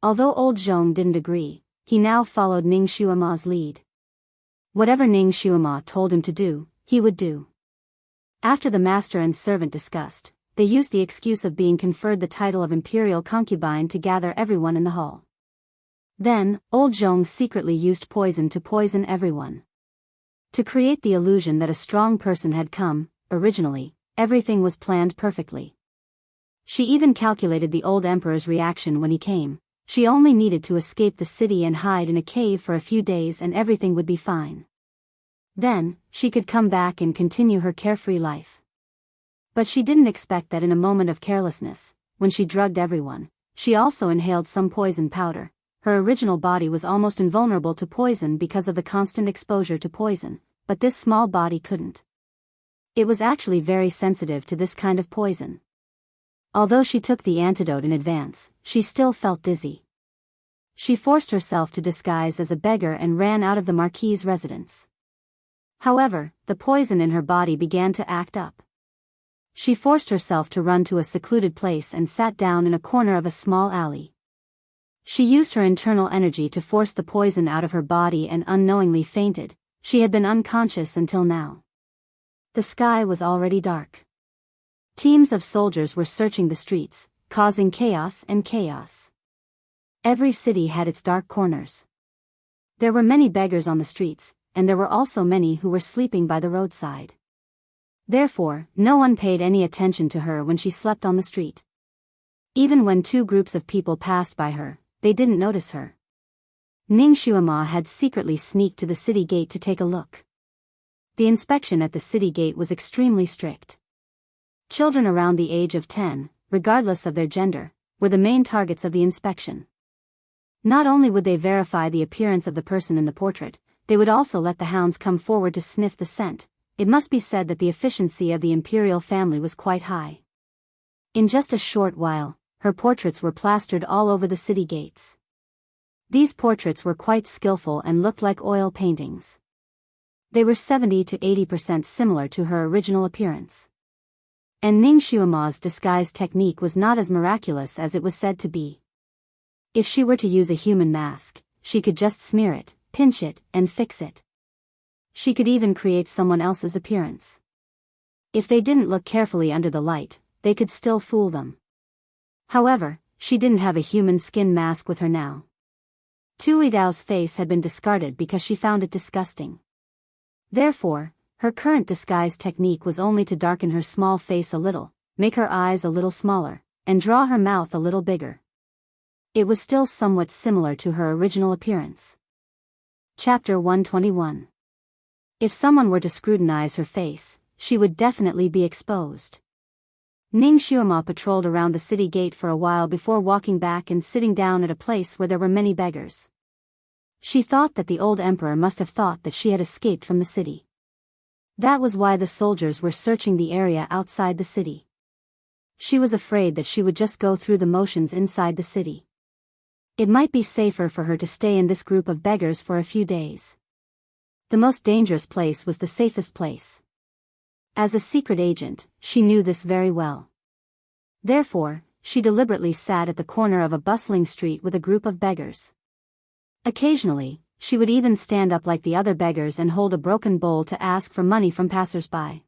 Although old Zhong didn't agree, he now followed Ning Shuama's lead. Whatever Ning Shuama told him to do, he would do. After the master and servant discussed, they used the excuse of being conferred the title of imperial concubine to gather everyone in the hall. Then, old Zhong secretly used poison to poison everyone. To create the illusion that a strong person had come, originally, everything was planned perfectly. She even calculated the old emperor's reaction when he came. She only needed to escape the city and hide in a cave for a few days and everything would be fine. Then, she could come back and continue her carefree life. But she didn't expect that in a moment of carelessness, when she drugged everyone, she also inhaled some poison powder. Her original body was almost invulnerable to poison because of the constant exposure to poison, but this small body couldn't. It was actually very sensitive to this kind of poison. Although she took the antidote in advance, she still felt dizzy. She forced herself to disguise as a beggar and ran out of the Marquis' residence. However, the poison in her body began to act up. She forced herself to run to a secluded place and sat down in a corner of a small alley. She used her internal energy to force the poison out of her body and unknowingly fainted. She had been unconscious until now. The sky was already dark. Teams of soldiers were searching the streets, causing chaos and chaos. Every city had its dark corners. There were many beggars on the streets, and there were also many who were sleeping by the roadside. Therefore, no one paid any attention to her when she slept on the street. Even when 2 groups of people passed by her, they didn't notice her. Ning Shuama had secretly sneaked to the city gate to take a look. The inspection at the city gate was extremely strict. Children around the age of 10, regardless of their gender, were the main targets of the inspection. Not only would they verify the appearance of the person in the portrait, they would also let the hounds come forward to sniff the scent. It must be said that the efficiency of the imperial family was quite high. In just a short while, her portraits were plastered all over the city gates. These portraits were quite skillful and looked like oil paintings. They were 70 to 80% similar to her original appearance. And Ning Shuama's disguise technique was not as miraculous as it was said to be. If she were to use a human mask, she could just smear it, pinch it, and fix it. She could even create someone else's appearance. If they didn't look carefully under the light, they could still fool them. However, she didn't have a human skin mask with her now. Tuidao's face had been discarded because she found it disgusting. Therefore, her current disguise technique was only to darken her small face a little, make her eyes a little smaller, and draw her mouth a little bigger. It was still somewhat similar to her original appearance. Chapter 121. If someone were to scrutinize her face, she would definitely be exposed. Ning Xuema patrolled around the city gate for a while before walking back and sitting down at a place where there were many beggars. She thought that the old emperor must have thought that she had escaped from the city. That was why the soldiers were searching the area outside the city. She was afraid that she would just go through the motions inside the city. It might be safer for her to stay in this group of beggars for a few days. The most dangerous place was the safest place. As a secret agent, she knew this very well. Therefore, she deliberately sat at the corner of a bustling street with a group of beggars. Occasionally, she would even stand up like the other beggars and hold a broken bowl to ask for money from passers-by.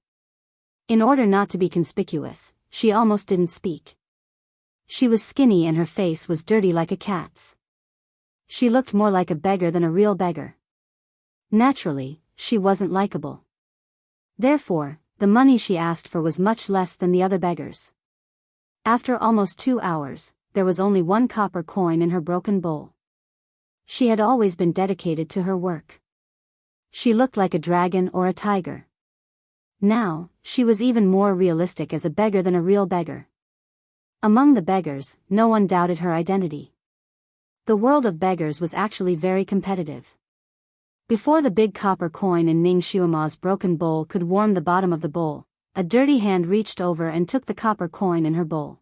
In order not to be conspicuous, she almost didn't speak. She was skinny and her face was dirty like a cat's. She looked more like a beggar than a real beggar. Naturally, she wasn't likable. Therefore, the money she asked for was much less than the other beggars. After almost 2 hours, there was only 1 copper coin in her broken bowl. She had always been dedicated to her work. She looked like a dragon or a tiger. Now, she was even more realistic as a beggar than a real beggar. Among the beggars, no one doubted her identity. The world of beggars was actually very competitive. Before the big copper coin in Ning Xuema's broken bowl could warm the bottom of the bowl, a dirty hand reached over and took the copper coin in her bowl.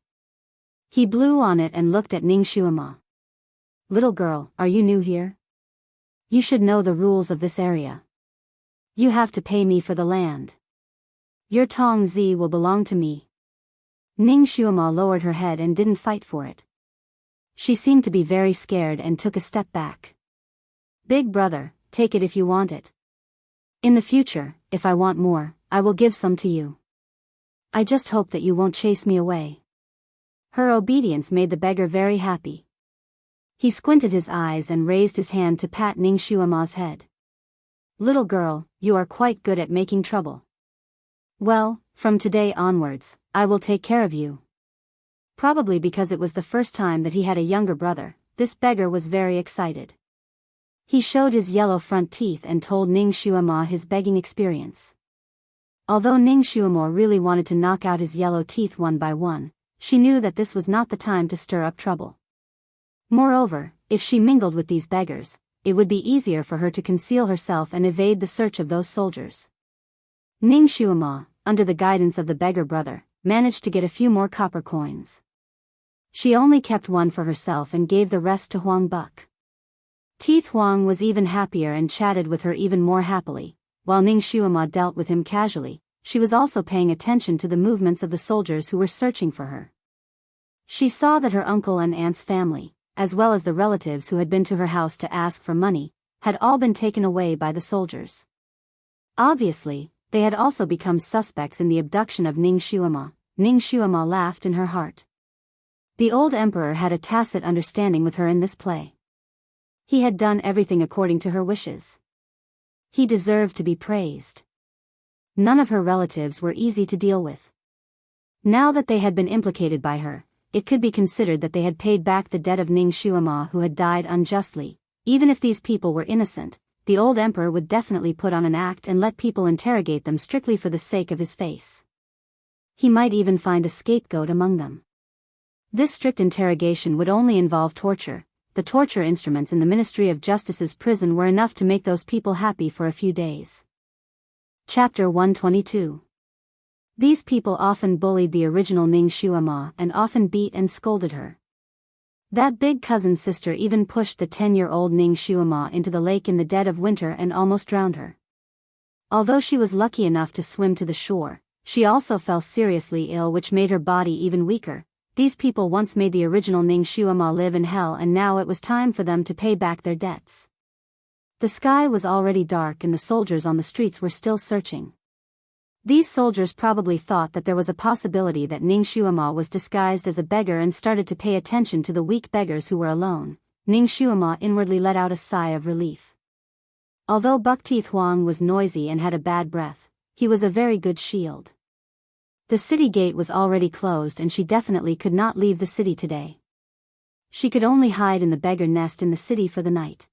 He blew on it and looked at Ning Xuema. "Little girl, are you new here? You should know the rules of this area. You have to pay me for the land. Your Tongzi will belong to me." Ning Xuema lowered her head and didn't fight for it. She seemed to be very scared and took a step back. "Big brother, take it if you want it. In the future, if I want more, I will give some to you. I just hope that you won't chase me away." Her obedience made the beggar very happy. He squinted his eyes and raised his hand to pat Ning Xuema's head. "Little girl, you are quite good at making trouble. Well, from today onwards, I will take care of you." Probably because it was the first time that he had a younger brother, this beggar was very excited. He showed his yellow front teeth and told Ning Xuema his begging experience. Although Ning Xuema really wanted to knock out his yellow teeth one by one, she knew that this was not the time to stir up trouble. Moreover, if she mingled with these beggars, it would be easier for her to conceal herself and evade the search of those soldiers. Ning Xuema, under the guidance of the beggar brother, managed to get a few more copper coins. She only kept 1 for herself and gave the rest to Huang Buck. Teeth Huang was even happier and chatted with her even more happily. While Ning Xuema dealt with him casually, she was also paying attention to the movements of the soldiers who were searching for her. She saw that her uncle and aunt's family, as well as the relatives who had been to her house to ask for money, had all been taken away by the soldiers. Obviously, they had also become suspects in the abduction of Ning Xuema. Ning Xuema laughed in her heart. The old emperor had a tacit understanding with her in this play. He had done everything according to her wishes. He deserved to be praised. None of her relatives were easy to deal with. Now that they had been implicated by her, it could be considered that they had paid back the debt of Ning Xuema who had died unjustly. Even if these people were innocent, the old emperor would definitely put on an act and let people interrogate them strictly for the sake of his face. He might even find a scapegoat among them. This strict interrogation would only involve torture. The torture instruments in the Ministry of Justice's prison were enough to make those people happy for a few days. Chapter 122. These people often bullied the original Ning Xuema and often beat and scolded her. That big cousin sister even pushed the 10-year-old Ning Xuema into the lake in the dead of winter and almost drowned her. Although she was lucky enough to swim to the shore, she also fell seriously ill, which made her body even weaker. These people once made the original Ning Xuema live in hell, and now it was time for them to pay back their debts. The sky was already dark and the soldiers on the streets were still searching. These soldiers probably thought that there was a possibility that Ning Shuama was disguised as a beggar and started to pay attention to the weak beggars who were alone. Ning Shuama inwardly let out a sigh of relief. Although Buckteeth Huang was noisy and had a bad breath, he was a very good shield. The city gate was already closed and she definitely could not leave the city today. She could only hide in the beggar nest in the city for the night.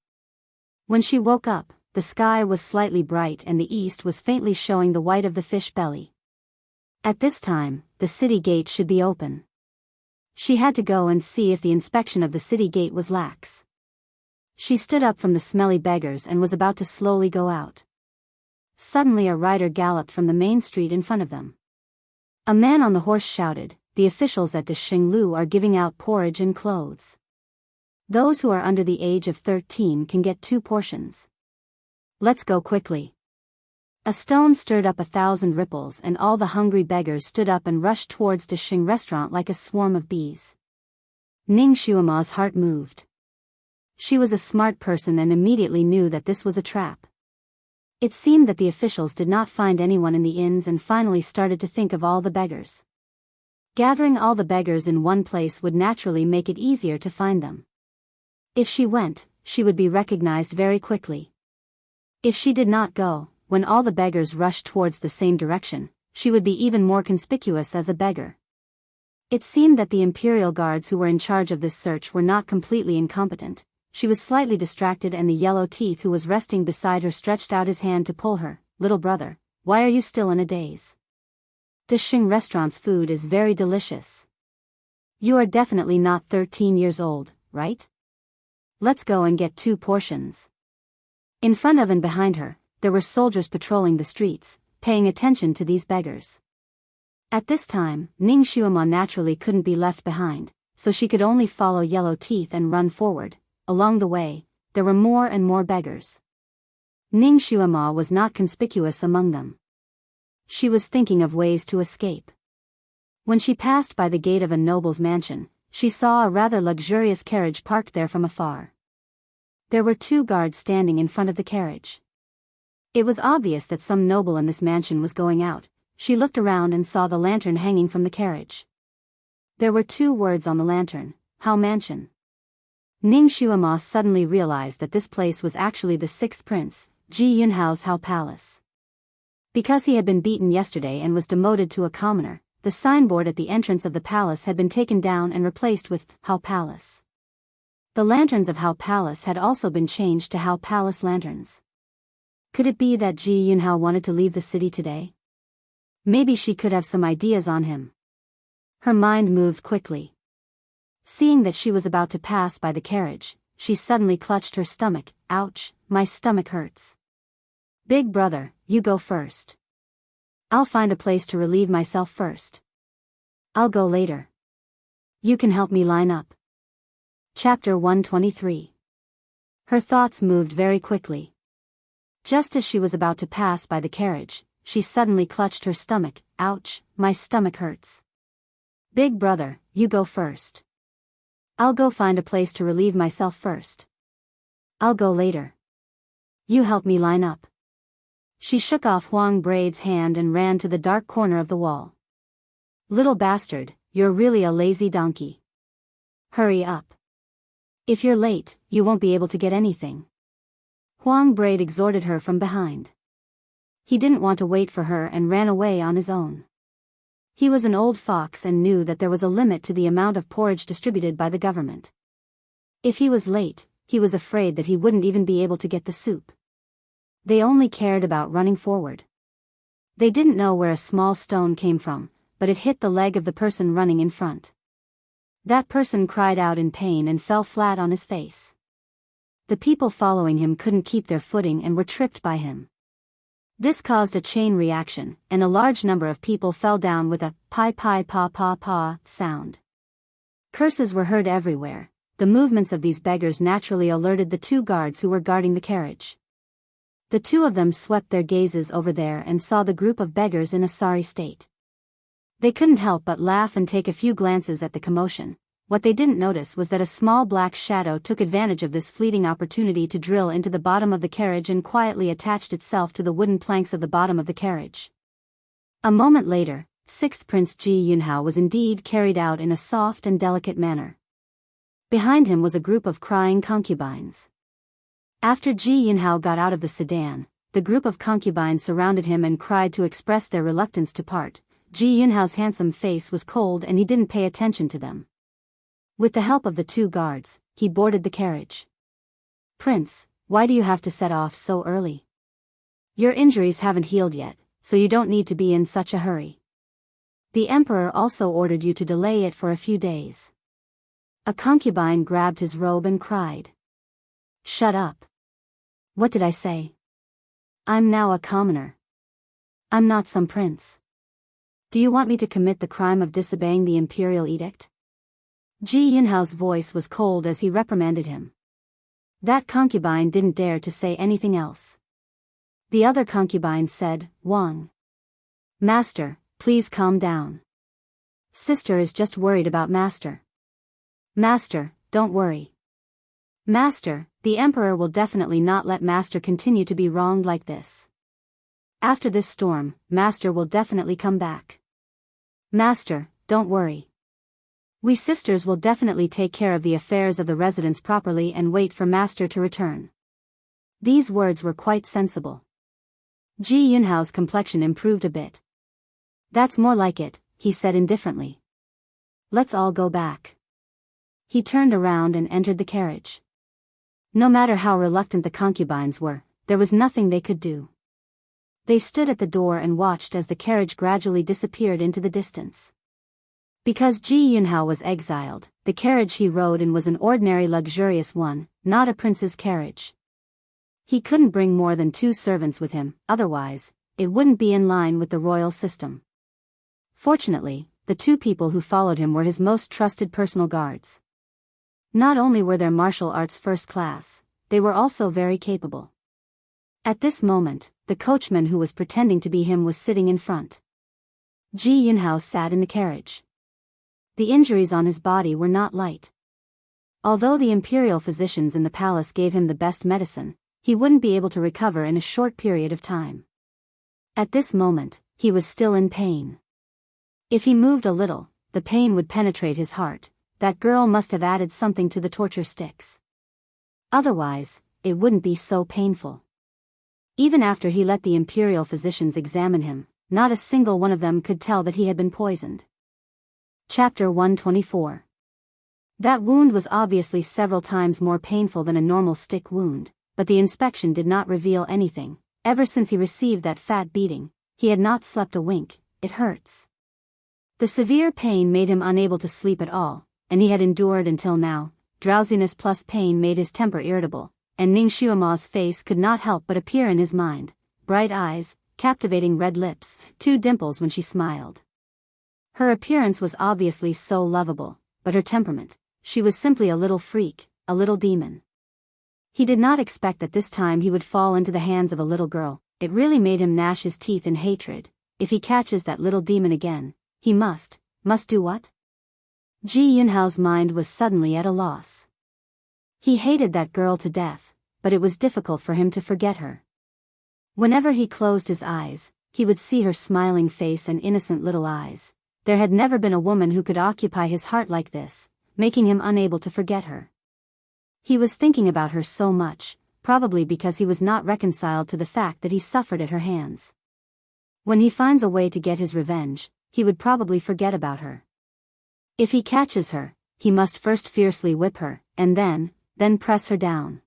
When she woke up, the sky was slightly bright and the east was faintly showing the white of the fish belly. At this time, the city gate should be open. She had to go and see if the inspection of the city gate was lax. She stood up from the smelly beggars and was about to slowly go out. Suddenly a rider galloped from the main street in front of them. A man on the horse shouted, "The officials at the Xinglu are giving out porridge and clothes. Those who are under the age of 13 can get 2 portions. Let's go quickly." A stone stirred up 1,000 ripples and all the hungry beggars stood up and rushed towards the Xing restaurant like a swarm of bees. Ning Shuama's heart moved. She was a smart person and immediately knew that this was a trap. It seemed that the officials did not find anyone in the inns and finally started to think of all the beggars. Gathering all the beggars in one place would naturally make it easier to find them. If she went, she would be recognized very quickly. If she did not go, when all the beggars rushed towards the same direction, she would be even more conspicuous as a beggar. It seemed that the imperial guards who were in charge of this search were not completely incompetent. She was slightly distracted and the yellow teeth who was resting beside her stretched out his hand to pull her. "Little brother, why are you still in a daze? The Xing restaurant's food is very delicious. You are definitely not 13 years old, right? Let's go and get 2 portions." In front of and behind her, there were soldiers patrolling the streets, paying attention to these beggars. At this time, Ning Shuama naturally couldn't be left behind, so she could only follow Yellow Teeth and run forward. Along the way, there were more and more beggars. Ning Shuama was not conspicuous among them. She was thinking of ways to escape. When she passed by the gate of a noble's mansion, she saw a rather luxurious carriage parked there from afar. There were 2 guards standing in front of the carriage. It was obvious that some noble in this mansion was going out. She looked around and saw the lantern hanging from the carriage. There were 2 words on the lantern, "Hao Mansion." Ning Shuama suddenly realized that this place was actually the 6th prince, Ji Yunhao's Hao Palace. Because he had been beaten yesterday and was demoted to a commoner, the signboard at the entrance of the palace had been taken down and replaced with Hao Palace. The lanterns of Hao Palace had also been changed to Hao Palace lanterns. Could it be that Ji Yunhao wanted to leave the city today? Maybe she could have some ideas on him. Her mind moved quickly. Seeing that she was about to pass by the carriage, she suddenly clutched her stomach. "Ouch, my stomach hurts. Big brother, you go first. I'll find a place to relieve myself first. I'll go later. You can help me line up." Chapter 123. Her thoughts moved very quickly. Just as she was about to pass by the carriage, she suddenly clutched her stomach. "Ouch, my stomach hurts. Big brother, you go first. I'll go find a place to relieve myself first. I'll go later. You help me line up." She shook off Huang Braid's hand and ran to the dark corner of the wall. "Little bastard, you're really a lazy donkey. Hurry up. If you're late, you won't be able to get anything." Huang Braid exhorted her from behind. He didn't want to wait for her and ran away on his own. He was an old fox and knew that there was a limit to the amount of porridge distributed by the government. If he was late, he was afraid that he wouldn't even be able to get the soup. They only cared about running forward. They didn't know where a small stone came from, but it hit the leg of the person running in front. That person cried out in pain and fell flat on his face. The people following him couldn't keep their footing and were tripped by him. This caused a chain reaction, and a large number of people fell down with a "pi pi pa pa pa" sound. Curses were heard everywhere. The movements of these beggars naturally alerted the 2 guards who were guarding the carriage. The 2 of them swept their gazes over there and saw the group of beggars in a sorry state. They couldn't help but laugh and take a few glances at the commotion. What they didn't notice was that a small black shadow took advantage of this fleeting opportunity to drill into the bottom of the carriage and quietly attached itself to the wooden planks of the bottom of the carriage. A moment later, 6th Prince Ji Yunhao was indeed carried out in a soft and delicate manner. Behind him was a group of crying concubines. After Ji Yunhao got out of the sedan, the group of concubines surrounded him and cried to express their reluctance to part. Ji Yunhao's handsome face was cold and he didn't pay attention to them. With the help of the 2 guards, he boarded the carriage. "Prince, why do you have to set off so early? Your injuries haven't healed yet, so you don't need to be in such a hurry. The emperor also ordered you to delay it for a few days." A concubine grabbed his robe and cried. "Shut up. What did I say? I'm now a commoner. I'm not some prince. Do you want me to commit the crime of disobeying the imperial edict?" Ji Yunhao's voice was cold as he reprimanded him. That concubine didn't dare to say anything else. The other concubine said, "Wang. Master, please calm down. Sister is just worried about Master." "Master, don't worry. Master, the emperor will definitely not let Master continue to be wronged like this. After this storm, Master will definitely come back. Master, don't worry. We sisters will definitely take care of the affairs of the residence properly and wait for Master to return." These words were quite sensible. Ji Yunhao's complexion improved a bit. "That's more like it," he said indifferently. "Let's all go back." He turned around and entered the carriage. No matter how reluctant the concubines were, there was nothing they could do. They stood at the door and watched as the carriage gradually disappeared into the distance. Because Ji Yunhao was exiled, the carriage he rode in was an ordinary luxurious one, not a prince's carriage. He couldn't bring more than 2 servants with him, otherwise, it wouldn't be in line with the royal system. Fortunately, the 2 people who followed him were his most trusted personal guards. Not only were their martial arts first class, they were also very capable. At this moment, the coachman who was pretending to be him was sitting in front. Ji Yunhao sat in the carriage. The injuries on his body were not light. Although the imperial physicians in the palace gave him the best medicine, he wouldn't be able to recover in a short period of time. At this moment, he was still in pain. If he moved a little, the pain would penetrate his heart. That girl must have added something to the torture sticks. Otherwise, it wouldn't be so painful. Even after he let the imperial physicians examine him, not a single one of them could tell that he had been poisoned. Chapter 124. That wound was obviously several times more painful than a normal stick wound, but the inspection did not reveal anything. Ever since he received that fat beating, he had not slept a wink. "It hurts." The severe pain made him unable to sleep at all, and he had endured until now. Drowsiness plus pain made his temper irritable, and Ning Xuema's face could not help but appear in his mind. Bright eyes, captivating red lips, 2 dimples when she smiled. Her appearance was obviously so lovable, but her temperament, she was simply a little freak, a little demon. He did not expect that this time he would fall into the hands of a little girl. It really made him gnash his teeth in hatred. If he catches that little demon again, he must do what? Ji Yunhao's mind was suddenly at a loss. He hated that girl to death, but it was difficult for him to forget her. Whenever he closed his eyes, he would see her smiling face and innocent little eyes. There had never been a woman who could occupy his heart like this, making him unable to forget her. He was thinking about her so much, probably because he was not reconciled to the fact that he suffered at her hands. When he finds a way to get his revenge, he would probably forget about her. If he catches her, he must first fiercely whip her, and then press her down.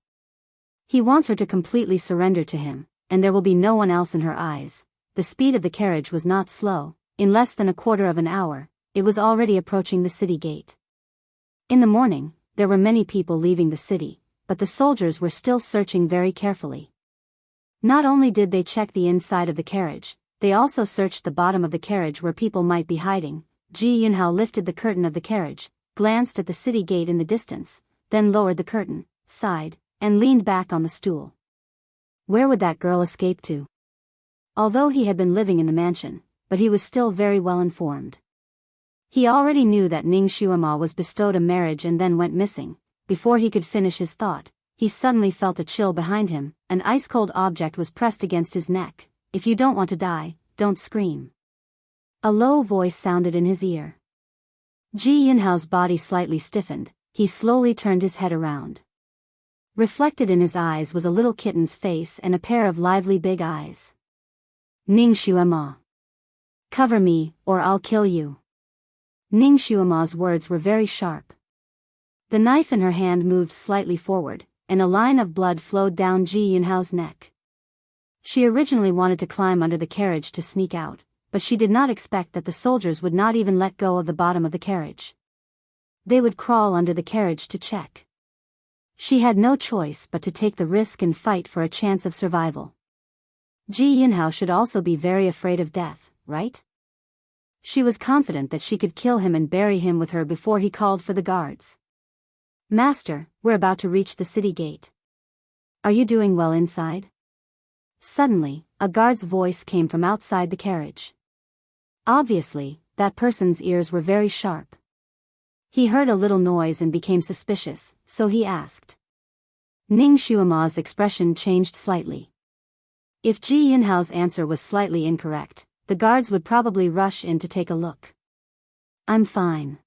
He wants her to completely surrender to him, and there will be no one else in her eyes. The speed of the carriage was not slow. In less than a quarter of an hour, it was already approaching the city gate. In the morning, there were many people leaving the city, but the soldiers were still searching very carefully. Not only did they check the inside of the carriage, they also searched the bottom of the carriage where people might be hiding. Ji Yunhao lifted the curtain of the carriage, glanced at the city gate in the distance, then lowered the curtain, sighed, and leaned back on the stool. Where would that girl escape to? Although he had been living in the mansion, but he was still very well informed. He already knew that Ning Xuema was bestowed a marriage and then went missing. Before he could finish his thought, he suddenly felt a chill behind him. An ice-cold object was pressed against his neck. If you don't want to die, don't scream. A low voice sounded in his ear. Ji Yunhao's body slightly stiffened, he slowly turned his head around. Reflected in his eyes was a little kitten's face and a pair of lively big eyes. Ning Xuema. Cover me, or I'll kill you. Ning Xuema's words were very sharp. The knife in her hand moved slightly forward, and a line of blood flowed down Ji Yunhao's neck. She originally wanted to climb under the carriage to sneak out, but she did not expect that the soldiers would not even let go of the bottom of the carriage. They would crawl under the carriage to check. She had no choice but to take the risk and fight for a chance of survival. Ji Yunhao should also be very afraid of death, right? She was confident that she could kill him and bury him with her before he called for the guards. Master, we're about to reach the city gate. Are you doing well inside? Suddenly, a guard's voice came from outside the carriage. Obviously, that person's ears were very sharp. He heard a little noise and became suspicious, so he asked. Ning Xuema's expression changed slightly. If Ji Yunhao's answer was slightly incorrect, the guards would probably rush in to take a look. I'm fine.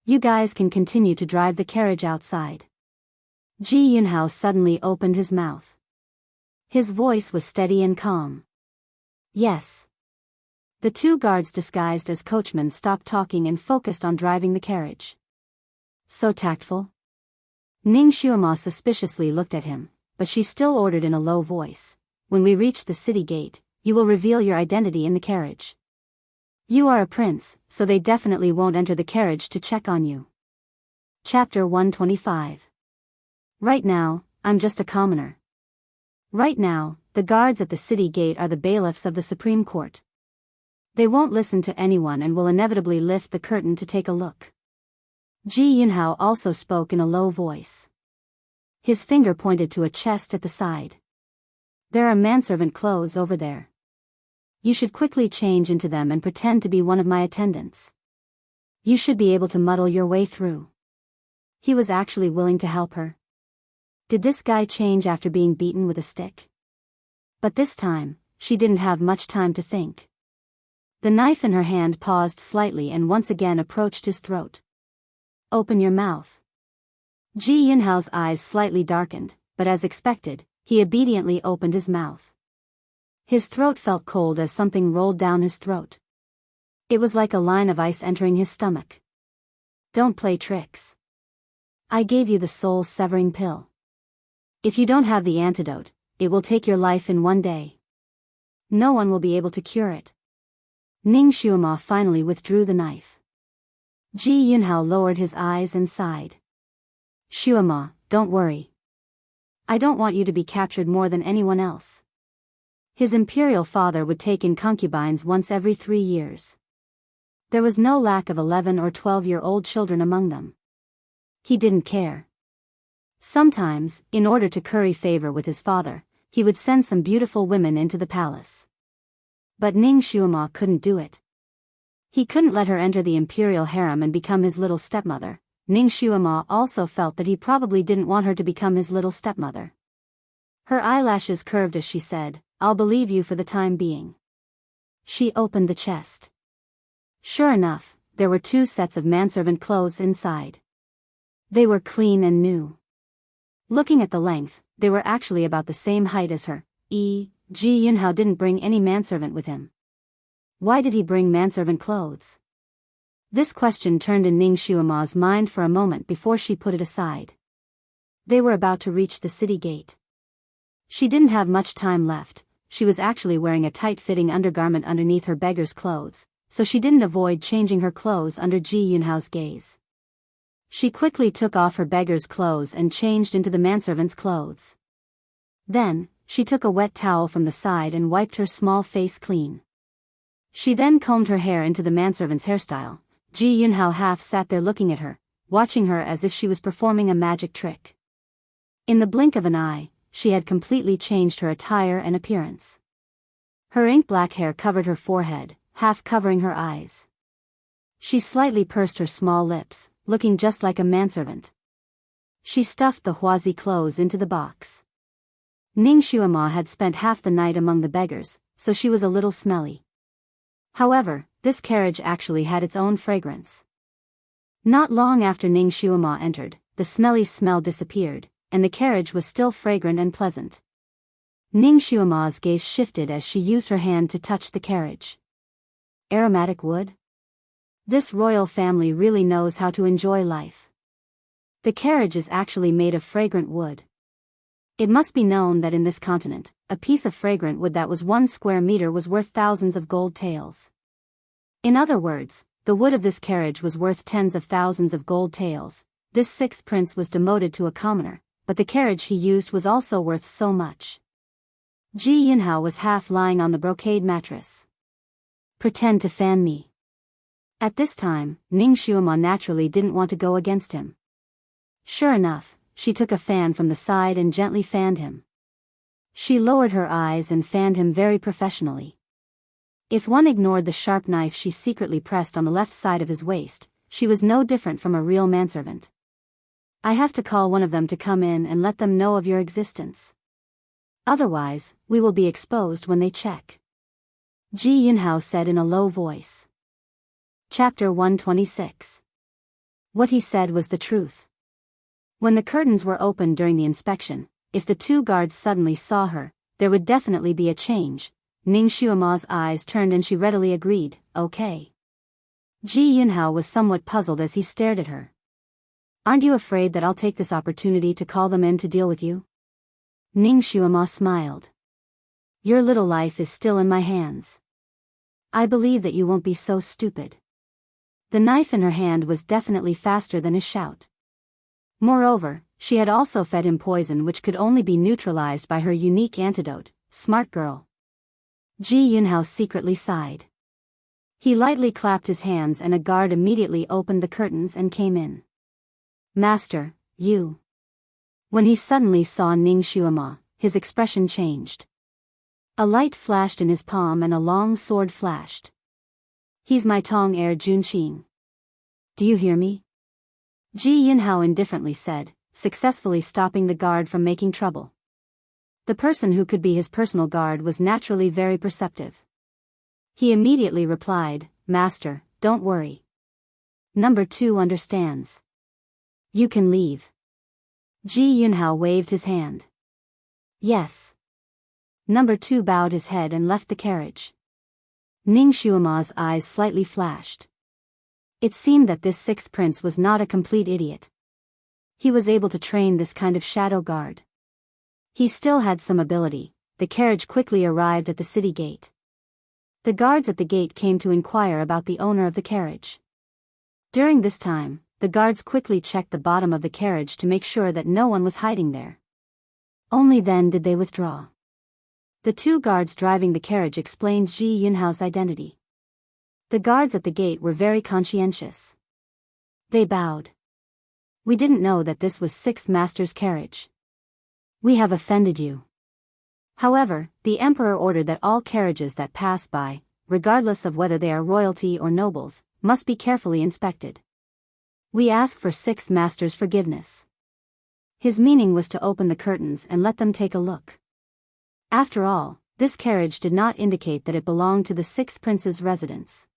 You guys can continue to drive the carriage outside. Ji Yunhao suddenly opened his mouth. His voice was steady and calm. Yes. The two guards disguised as coachmen stopped talking and focused on driving the carriage. So tactful? Ning Xuema suspiciously looked at him, but she still ordered in a low voice. When we reach the city gate, you will reveal your identity in the carriage. You are a prince, so they definitely won't enter the carriage to check on you. Chapter 125. Right now, I'm just a commoner. Right now, the guards at the city gate are the bailiffs of the Supreme Court. They won't listen to anyone and will inevitably lift the curtain to take a look. Ji Yunhao also spoke in a low voice. His finger pointed to a chest at the side. There are manservant clothes over there. You should quickly change into them and pretend to be one of my attendants. You should be able to muddle your way through. He was actually willing to help her. Did this guy change after being beaten with a stick? But this time, she didn't have much time to think. The knife in her hand paused slightly and once again approached his throat. Open your mouth. Ji Yunhao's eyes slightly darkened, but as expected, he obediently opened his mouth. His throat felt cold as something rolled down his throat. It was like a line of ice entering his stomach. Don't play tricks. I gave you the soul-severing pill. If you don't have the antidote, it will take your life in one day. No one will be able to cure it. Ning Xuema finally withdrew the knife. Ji Yunhao lowered his eyes and sighed. Xuema, don't worry. I don't want you to be captured more than anyone else. His imperial father would take in concubines once every 3 years. There was no lack of 11 or 12-year-old children among them. He didn't care. Sometimes, in order to curry favor with his father, he would send some beautiful women into the palace. But Ning Xuema couldn't do it. He couldn't let her enter the imperial harem and become his little stepmother. Ning Xuema also felt that he probably didn't want her to become his little stepmother. Her eyelashes curved as she said, I'll believe you for the time being. She opened the chest. Sure enough, there were 2 sets of manservant clothes inside. They were clean and new. Looking at the length, they were actually about the same height as her. Ji Yunhao didn't bring any manservant with him. Why did he bring manservant clothes? This question turned in Ning Xuema's mind for a moment before she put it aside. They were about to reach the city gate. She didn't have much time left. She was actually wearing a tight-fitting undergarment underneath her beggar's clothes, so she didn't avoid changing her clothes under Ji Yunhao's gaze. She quickly took off her beggar's clothes and changed into the manservant's clothes. Then, she took a wet towel from the side and wiped her small face clean. She then combed her hair into the manservant's hairstyle. Ji Yunhao half sat there looking at her, watching her as if she was performing a magic trick. In the blink of an eye, she had completely changed her attire and appearance. Her ink-black hair covered her forehead, half covering her eyes. She slightly pursed her small lips, looking just like a manservant. She stuffed the huazi clothes into the box. Ning Xuema had spent half the night among the beggars, so she was a little smelly. However, this carriage actually had its own fragrance. Not long after Ning Xuema entered, the smelly smell disappeared, and the carriage was still fragrant and pleasant. Ning Xuema's gaze shifted as she used her hand to touch the carriage. Aromatic wood? This royal family really knows how to enjoy life. The carriage is actually made of fragrant wood. It must be known that in this continent, a piece of fragrant wood that was 1 square meter was worth thousands of gold taels. In other words, the wood of this carriage was worth tens of thousands of gold taels. This sixth prince was demoted to a commoner, but the carriage he used was also worth so much. Ji Yunhao was half lying on the brocade mattress. Pretend to fan me. At this time, Ning Xuema naturally didn't want to go against him. Sure enough, she took a fan from the side and gently fanned him. She lowered her eyes and fanned him very professionally. If one ignored the sharp knife she secretly pressed on the left side of his waist, she was no different from a real manservant. I have to call one of them to come in and let them know of your existence. Otherwise, we will be exposed when they check. Ji Yunhao said in a low voice. Chapter 126. What he said was the truth. When the curtains were opened during the inspection, if the 2 guards suddenly saw her, there would definitely be a change. Ning Xuema's eyes turned and she readily agreed, okay. Ji Yunhao was somewhat puzzled as he stared at her. Aren't you afraid that I'll take this opportunity to call them in to deal with you? Ning Xuema smiled. Your little life is still in my hands. I believe that you won't be so stupid. The knife in her hand was definitely faster than his shout. Moreover, she had also fed him poison which could only be neutralized by her unique antidote. Smart girl. Ji Yunhao secretly sighed. He lightly clapped his hands and a guard immediately opened the curtains and came in. Master, you. When he suddenly saw Ning Xuema, his expression changed. A light flashed in his palm and a long sword flashed. He's my Tong heir Junqing. Do you hear me? Ji Yunhao indifferently said, successfully stopping the guard from making trouble. The person who could be his personal guard was naturally very perceptive. He immediately replied, Master, don't worry. Number 2 understands. You can leave. Ji Yunhao waved his hand. Yes. Number 2 bowed his head and left the carriage. Ning Xuema's eyes slightly flashed. It seemed that this 6th prince was not a complete idiot. He was able to train this kind of shadow guard. He still had some ability. The carriage quickly arrived at the city gate. The guards at the gate came to inquire about the owner of the carriage. During this time, the guards quickly checked the bottom of the carriage to make sure that no one was hiding there. Only then did they withdraw. The 2 guards driving the carriage explained Ji Yunhao's identity. The guards at the gate were very conscientious. They bowed. We didn't know that this was 6th Master's carriage. We have offended you. However, the emperor ordered that all carriages that pass by, regardless of whether they are royalty or nobles, must be carefully inspected. We ask for 6th Master's forgiveness. His meaning was to open the curtains and let them take a look. After all, this carriage did not indicate that it belonged to the 6th prince's residence.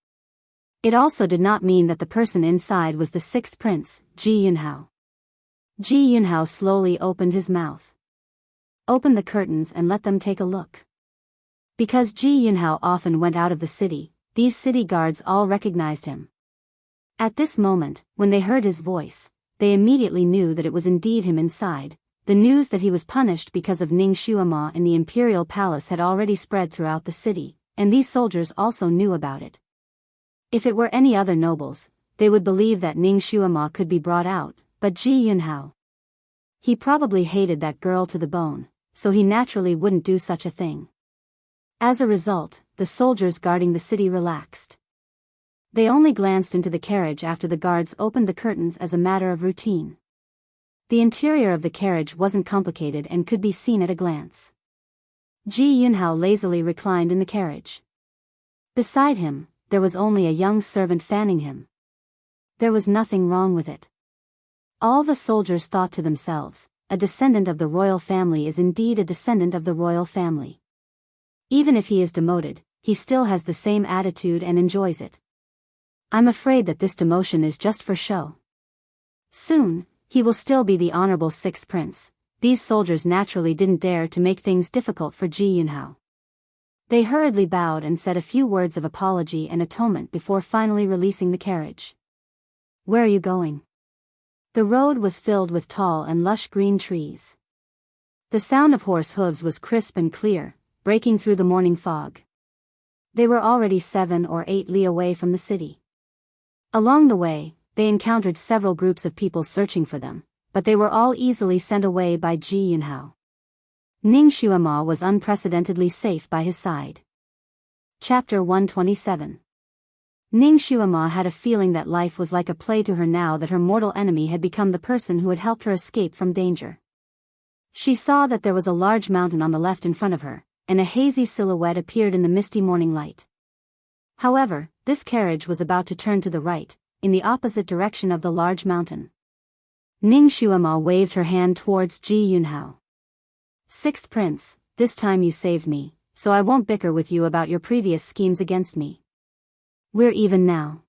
It also did not mean that the person inside was the 6th prince, Ji Yunhao. Ji Yunhao slowly opened his mouth. Open the curtains and let them take a look. Because Ji Yunhao often went out of the city, these city guards all recognized him. At this moment, when they heard his voice, they immediately knew that it was indeed him inside. The news that he was punished because of Ning Xuema in the imperial palace had already spread throughout the city, and these soldiers also knew about it. If it were any other nobles, they would believe that Ning Xuema could be brought out, but Ji Yunhao. He probably hated that girl to the bone, so he naturally wouldn't do such a thing. As a result, the soldiers guarding the city relaxed. They only glanced into the carriage after the guards opened the curtains as a matter of routine. The interior of the carriage wasn't complicated and could be seen at a glance. Ji Yunhao lazily reclined in the carriage. Beside him, there was only a young servant fanning him. There was nothing wrong with it. All the soldiers thought to themselves, a descendant of the royal family is indeed a descendant of the royal family. Even if he is demoted, he still has the same attitude and enjoys it. I'm afraid that this demotion is just for show. Soon, he will still be the honorable sixth prince. These soldiers naturally didn't dare to make things difficult for Jianghu. They hurriedly bowed and said a few words of apology and atonement before finally releasing the carriage. Where are you going? The road was filled with tall and lush green trees. The sound of horse hooves was crisp and clear, breaking through the morning fog. They were already 7 or 8 li away from the city. Along the way, they encountered several groups of people searching for them, but they were all easily sent away by Jianghu. Ning Xuema was unprecedentedly safe by his side. Chapter 127. Ning Xuema had a feeling that life was like a play to her now that her mortal enemy had become the person who had helped her escape from danger. She saw that there was a large mountain on the left in front of her, and a hazy silhouette appeared in the misty morning light. However, this carriage was about to turn to the right, in the opposite direction of the large mountain. Ning Xuema waved her hand towards Jianghu. Sixth Prince, this time you saved me, so I won't bicker with you about your previous schemes against me. We're even now.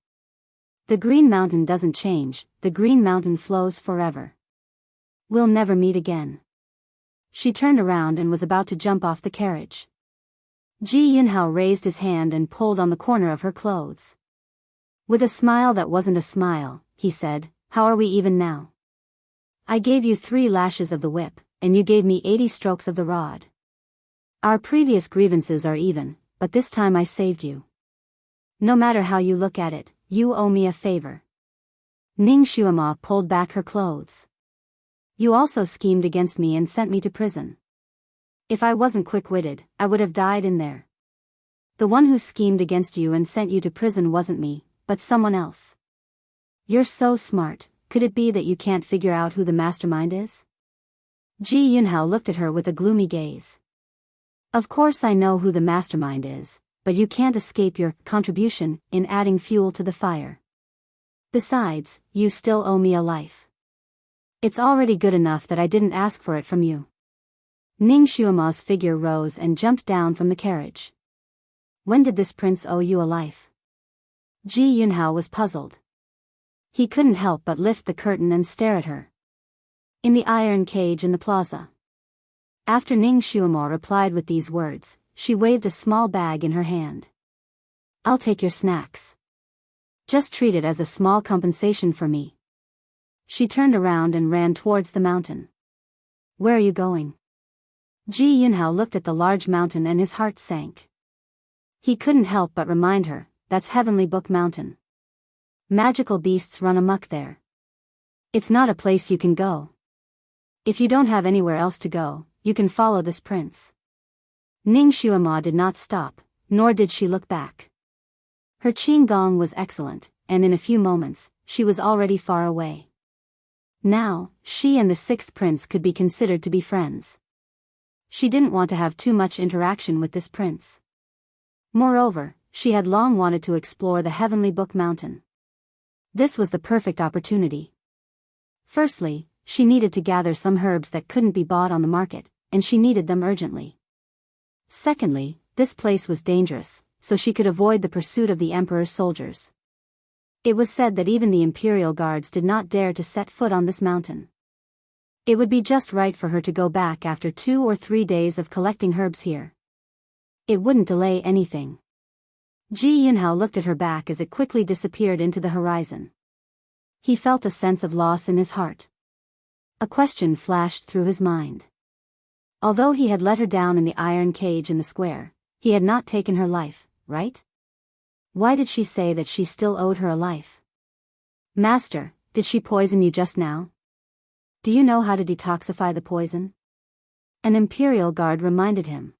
The Green Mountain doesn't change, the Green Mountain flows forever. We'll never meet again. She turned around and was about to jump off the carriage. Jianghu raised his hand and pulled on the corner of her clothes. With a smile that wasn't a smile, he said, "How are we even now? I gave you 3 lashes of the whip, and you gave me 80 strokes of the rod. Our previous grievances are even, but this time I saved you. No matter how you look at it, you owe me a favor." Ning Xuema pulled back her clothes. "You also schemed against me and sent me to prison. If I wasn't quick-witted, I would have died in there. The one who schemed against you and sent you to prison wasn't me, but someone else. You're so smart, could it be that you can't figure out who the mastermind is?" Jianghu looked at her with a gloomy gaze. "Of course I know who the mastermind is, but you can't escape your contribution in adding fuel to the fire. Besides, you still owe me a life. It's already good enough that I didn't ask for it from you." Ning Xuema's figure rose and jumped down from the carriage. "When did this prince owe you a life?" Jianghu was puzzled. He couldn't help but lift the curtain and stare at her. In the iron cage in the plaza. After Ning Xuema replied with these words, she waved a small bag in her hand. "I'll take your snacks. Just treat it as a small compensation for me." She turned around and ran towards the mountain. "Where are you going?" Jianghu looked at the large mountain and his heart sank. He couldn't help but remind her, that's Heavenly Book Mountain. Magical beasts run amok there. It's not a place you can go. If you don't have anywhere else to go, you can follow this prince. Ning Xuema did not stop, nor did she look back. Her qigong was excellent, and in a few moments, she was already far away. Now, she and the sixth prince could be considered to be friends. She didn't want to have too much interaction with this prince. Moreover, she had long wanted to explore the Heavenly Book Mountain. This was the perfect opportunity. Firstly, she needed to gather some herbs that couldn't be bought on the market, and she needed them urgently. Secondly, this place was dangerous, so she could avoid the pursuit of the emperor's soldiers. It was said that even the imperial guards did not dare to set foot on this mountain. It would be just right for her to go back after 2 or 3 days of collecting herbs here. It wouldn't delay anything. Jianghu looked at her back as it quickly disappeared into the horizon. He felt a sense of loss in his heart. A question flashed through his mind. Although he had let her down in the iron cage in the square, he had not taken her life, right? Why did she say that she still owed her a life? "Master, did she poison you just now? Do you know how to detoxify the poison?" An imperial guard reminded him.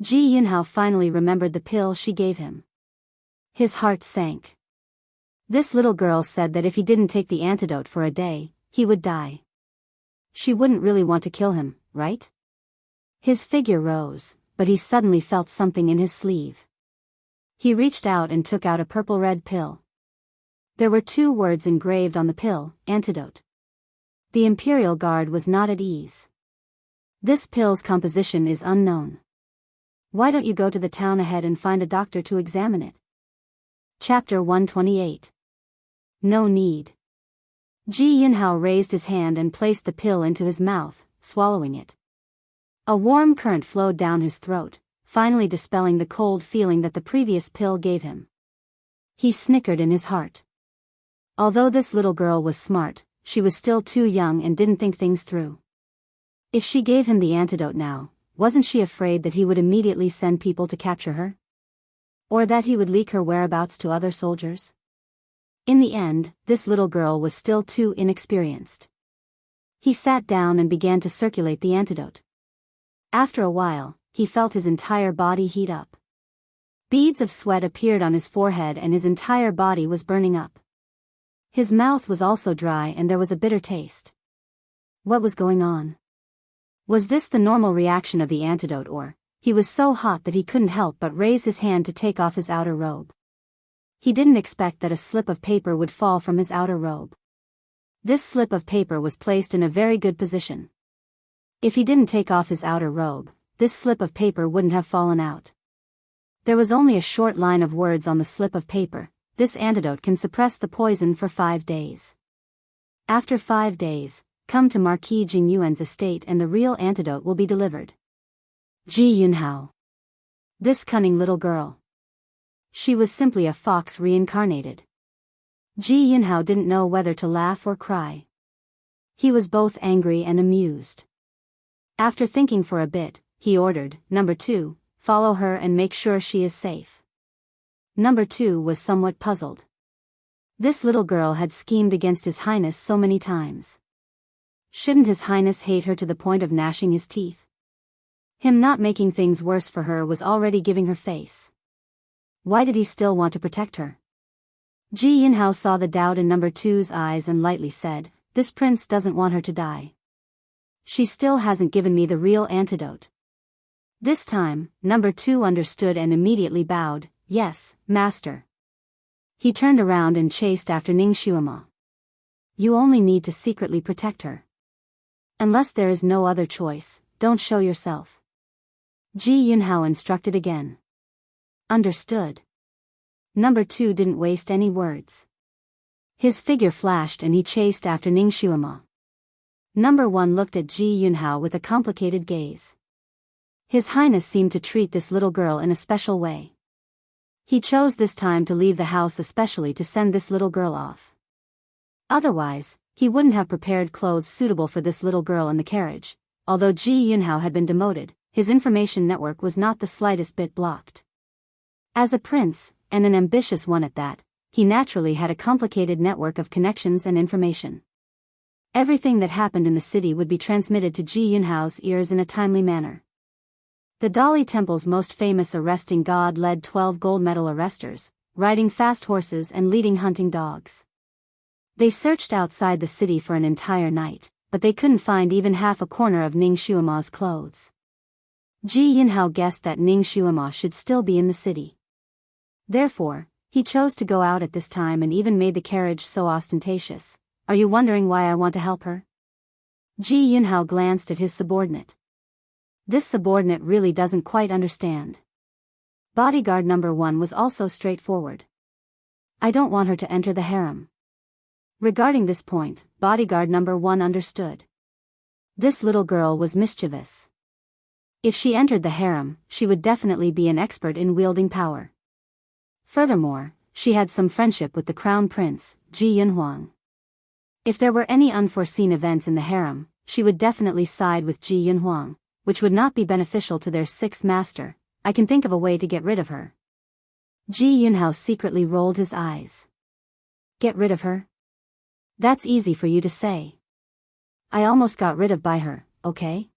Jianghu finally remembered the pill she gave him. His heart sank. This little girl said that if he didn't take the antidote for a day, he would die. She wouldn't really want to kill him, right? His figure rose, but he suddenly felt something in his sleeve. He reached out and took out a purple-red pill. There were 2 words engraved on the pill, antidote. The imperial guard was not at ease. "This pill's composition is unknown. Why don't you go to the town ahead and find a doctor to examine it? Chapter 128. No need. Ji Yunhao raised his hand and placed the pill into his mouth, swallowing it. A warm current flowed down his throat, finally dispelling the cold feeling that the previous pill gave him. He snickered in his heart. Although this little girl was smart, she was still too young and didn't think things through. If she gave him the antidote now, wasn't she afraid that he would immediately send people to capture her? Or that he would leak her whereabouts to other soldiers? In the end, this little girl was still too inexperienced. He sat down and began to circulate the antidote. After a while, he felt his entire body heat up. Beads of sweat appeared on his forehead and his entire body was burning up. His mouth was also dry and there was a bitter taste. What was going on? Was this the normal reaction of the antidote, or he was so hot that he couldn't help but raise his hand to take off his outer robe? He didn't expect that a slip of paper would fall from his outer robe. This slip of paper was placed in a very good position. If he didn't take off his outer robe, this slip of paper wouldn't have fallen out. There was only a short line of words on the slip of paper: this antidote can suppress the poison for 5 days. After 5 days, come to Marquis Jingyuan's estate and the real antidote will be delivered. Ji Yunhao. This cunning little girl. She was simply a fox reincarnated. Ji Yunhao didn't know whether to laugh or cry. He was both angry and amused. After thinking for a bit, he ordered, "Number 2, follow her and make sure she is safe." Number 2 was somewhat puzzled. This little girl had schemed against His Highness so many times. Shouldn't His Highness hate her to the point of gnashing his teeth? Him not making things worse for her was already giving her face. Why did he still want to protect her? Ji Yunhao saw the doubt in number 2's eyes and lightly said, "This prince doesn't want her to die. She still hasn't given me the real antidote." This time, number 2 understood and immediately bowed, "Yes, master." He turned around and chased after Ning Xuema. "You only need to secretly protect her. Unless there is no other choice, don't show yourself." Ji Yunhao instructed again. Understood. Number 2 didn't waste any words. His figure flashed and he chased after Ning Xuema. Number 1 looked at Ji Yunhao with a complicated gaze. His Highness seemed to treat this little girl in a special way. He chose this time to leave the house especially to send this little girl off. Otherwise, he wouldn't have prepared clothes suitable for this little girl in the carriage. Although Ji Yunhao had been demoted, his information network was not the slightest bit blocked. As a prince, and an ambitious one at that, he naturally had a complicated network of connections and information. Everything that happened in the city would be transmitted to Ji Yunhao's ears in a timely manner. The Dali Temple's most famous arresting god led 12 gold medal arresters, riding fast horses and leading hunting dogs. They searched outside the city for an entire night, but they couldn't find even half a corner of Ning Xuema's clothes. Ji Yunhao guessed that Ning Xuema should still be in the city. Therefore, he chose to go out at this time and even made the carriage so ostentatious. "Are you wondering why I want to help her?" Ji Yunhao glanced at his subordinate. This subordinate really doesn't quite understand. Bodyguard number 1 was also straightforward. "I don't want her to enter the harem." Regarding this point, bodyguard number 1 understood. This little girl was mischievous. If she entered the harem, she would definitely be an expert in wielding power. Furthermore, she had some friendship with the crown prince, Ji Yunhuang. If there were any unforeseen events in the harem, she would definitely side with Ji Yunhuang, which would not be beneficial to their 6th master. "I can think of a way to get rid of her." Ji Yunhao secretly rolled his eyes. "Get rid of her? That's easy for you to say. I almost got rid of by her, okay?"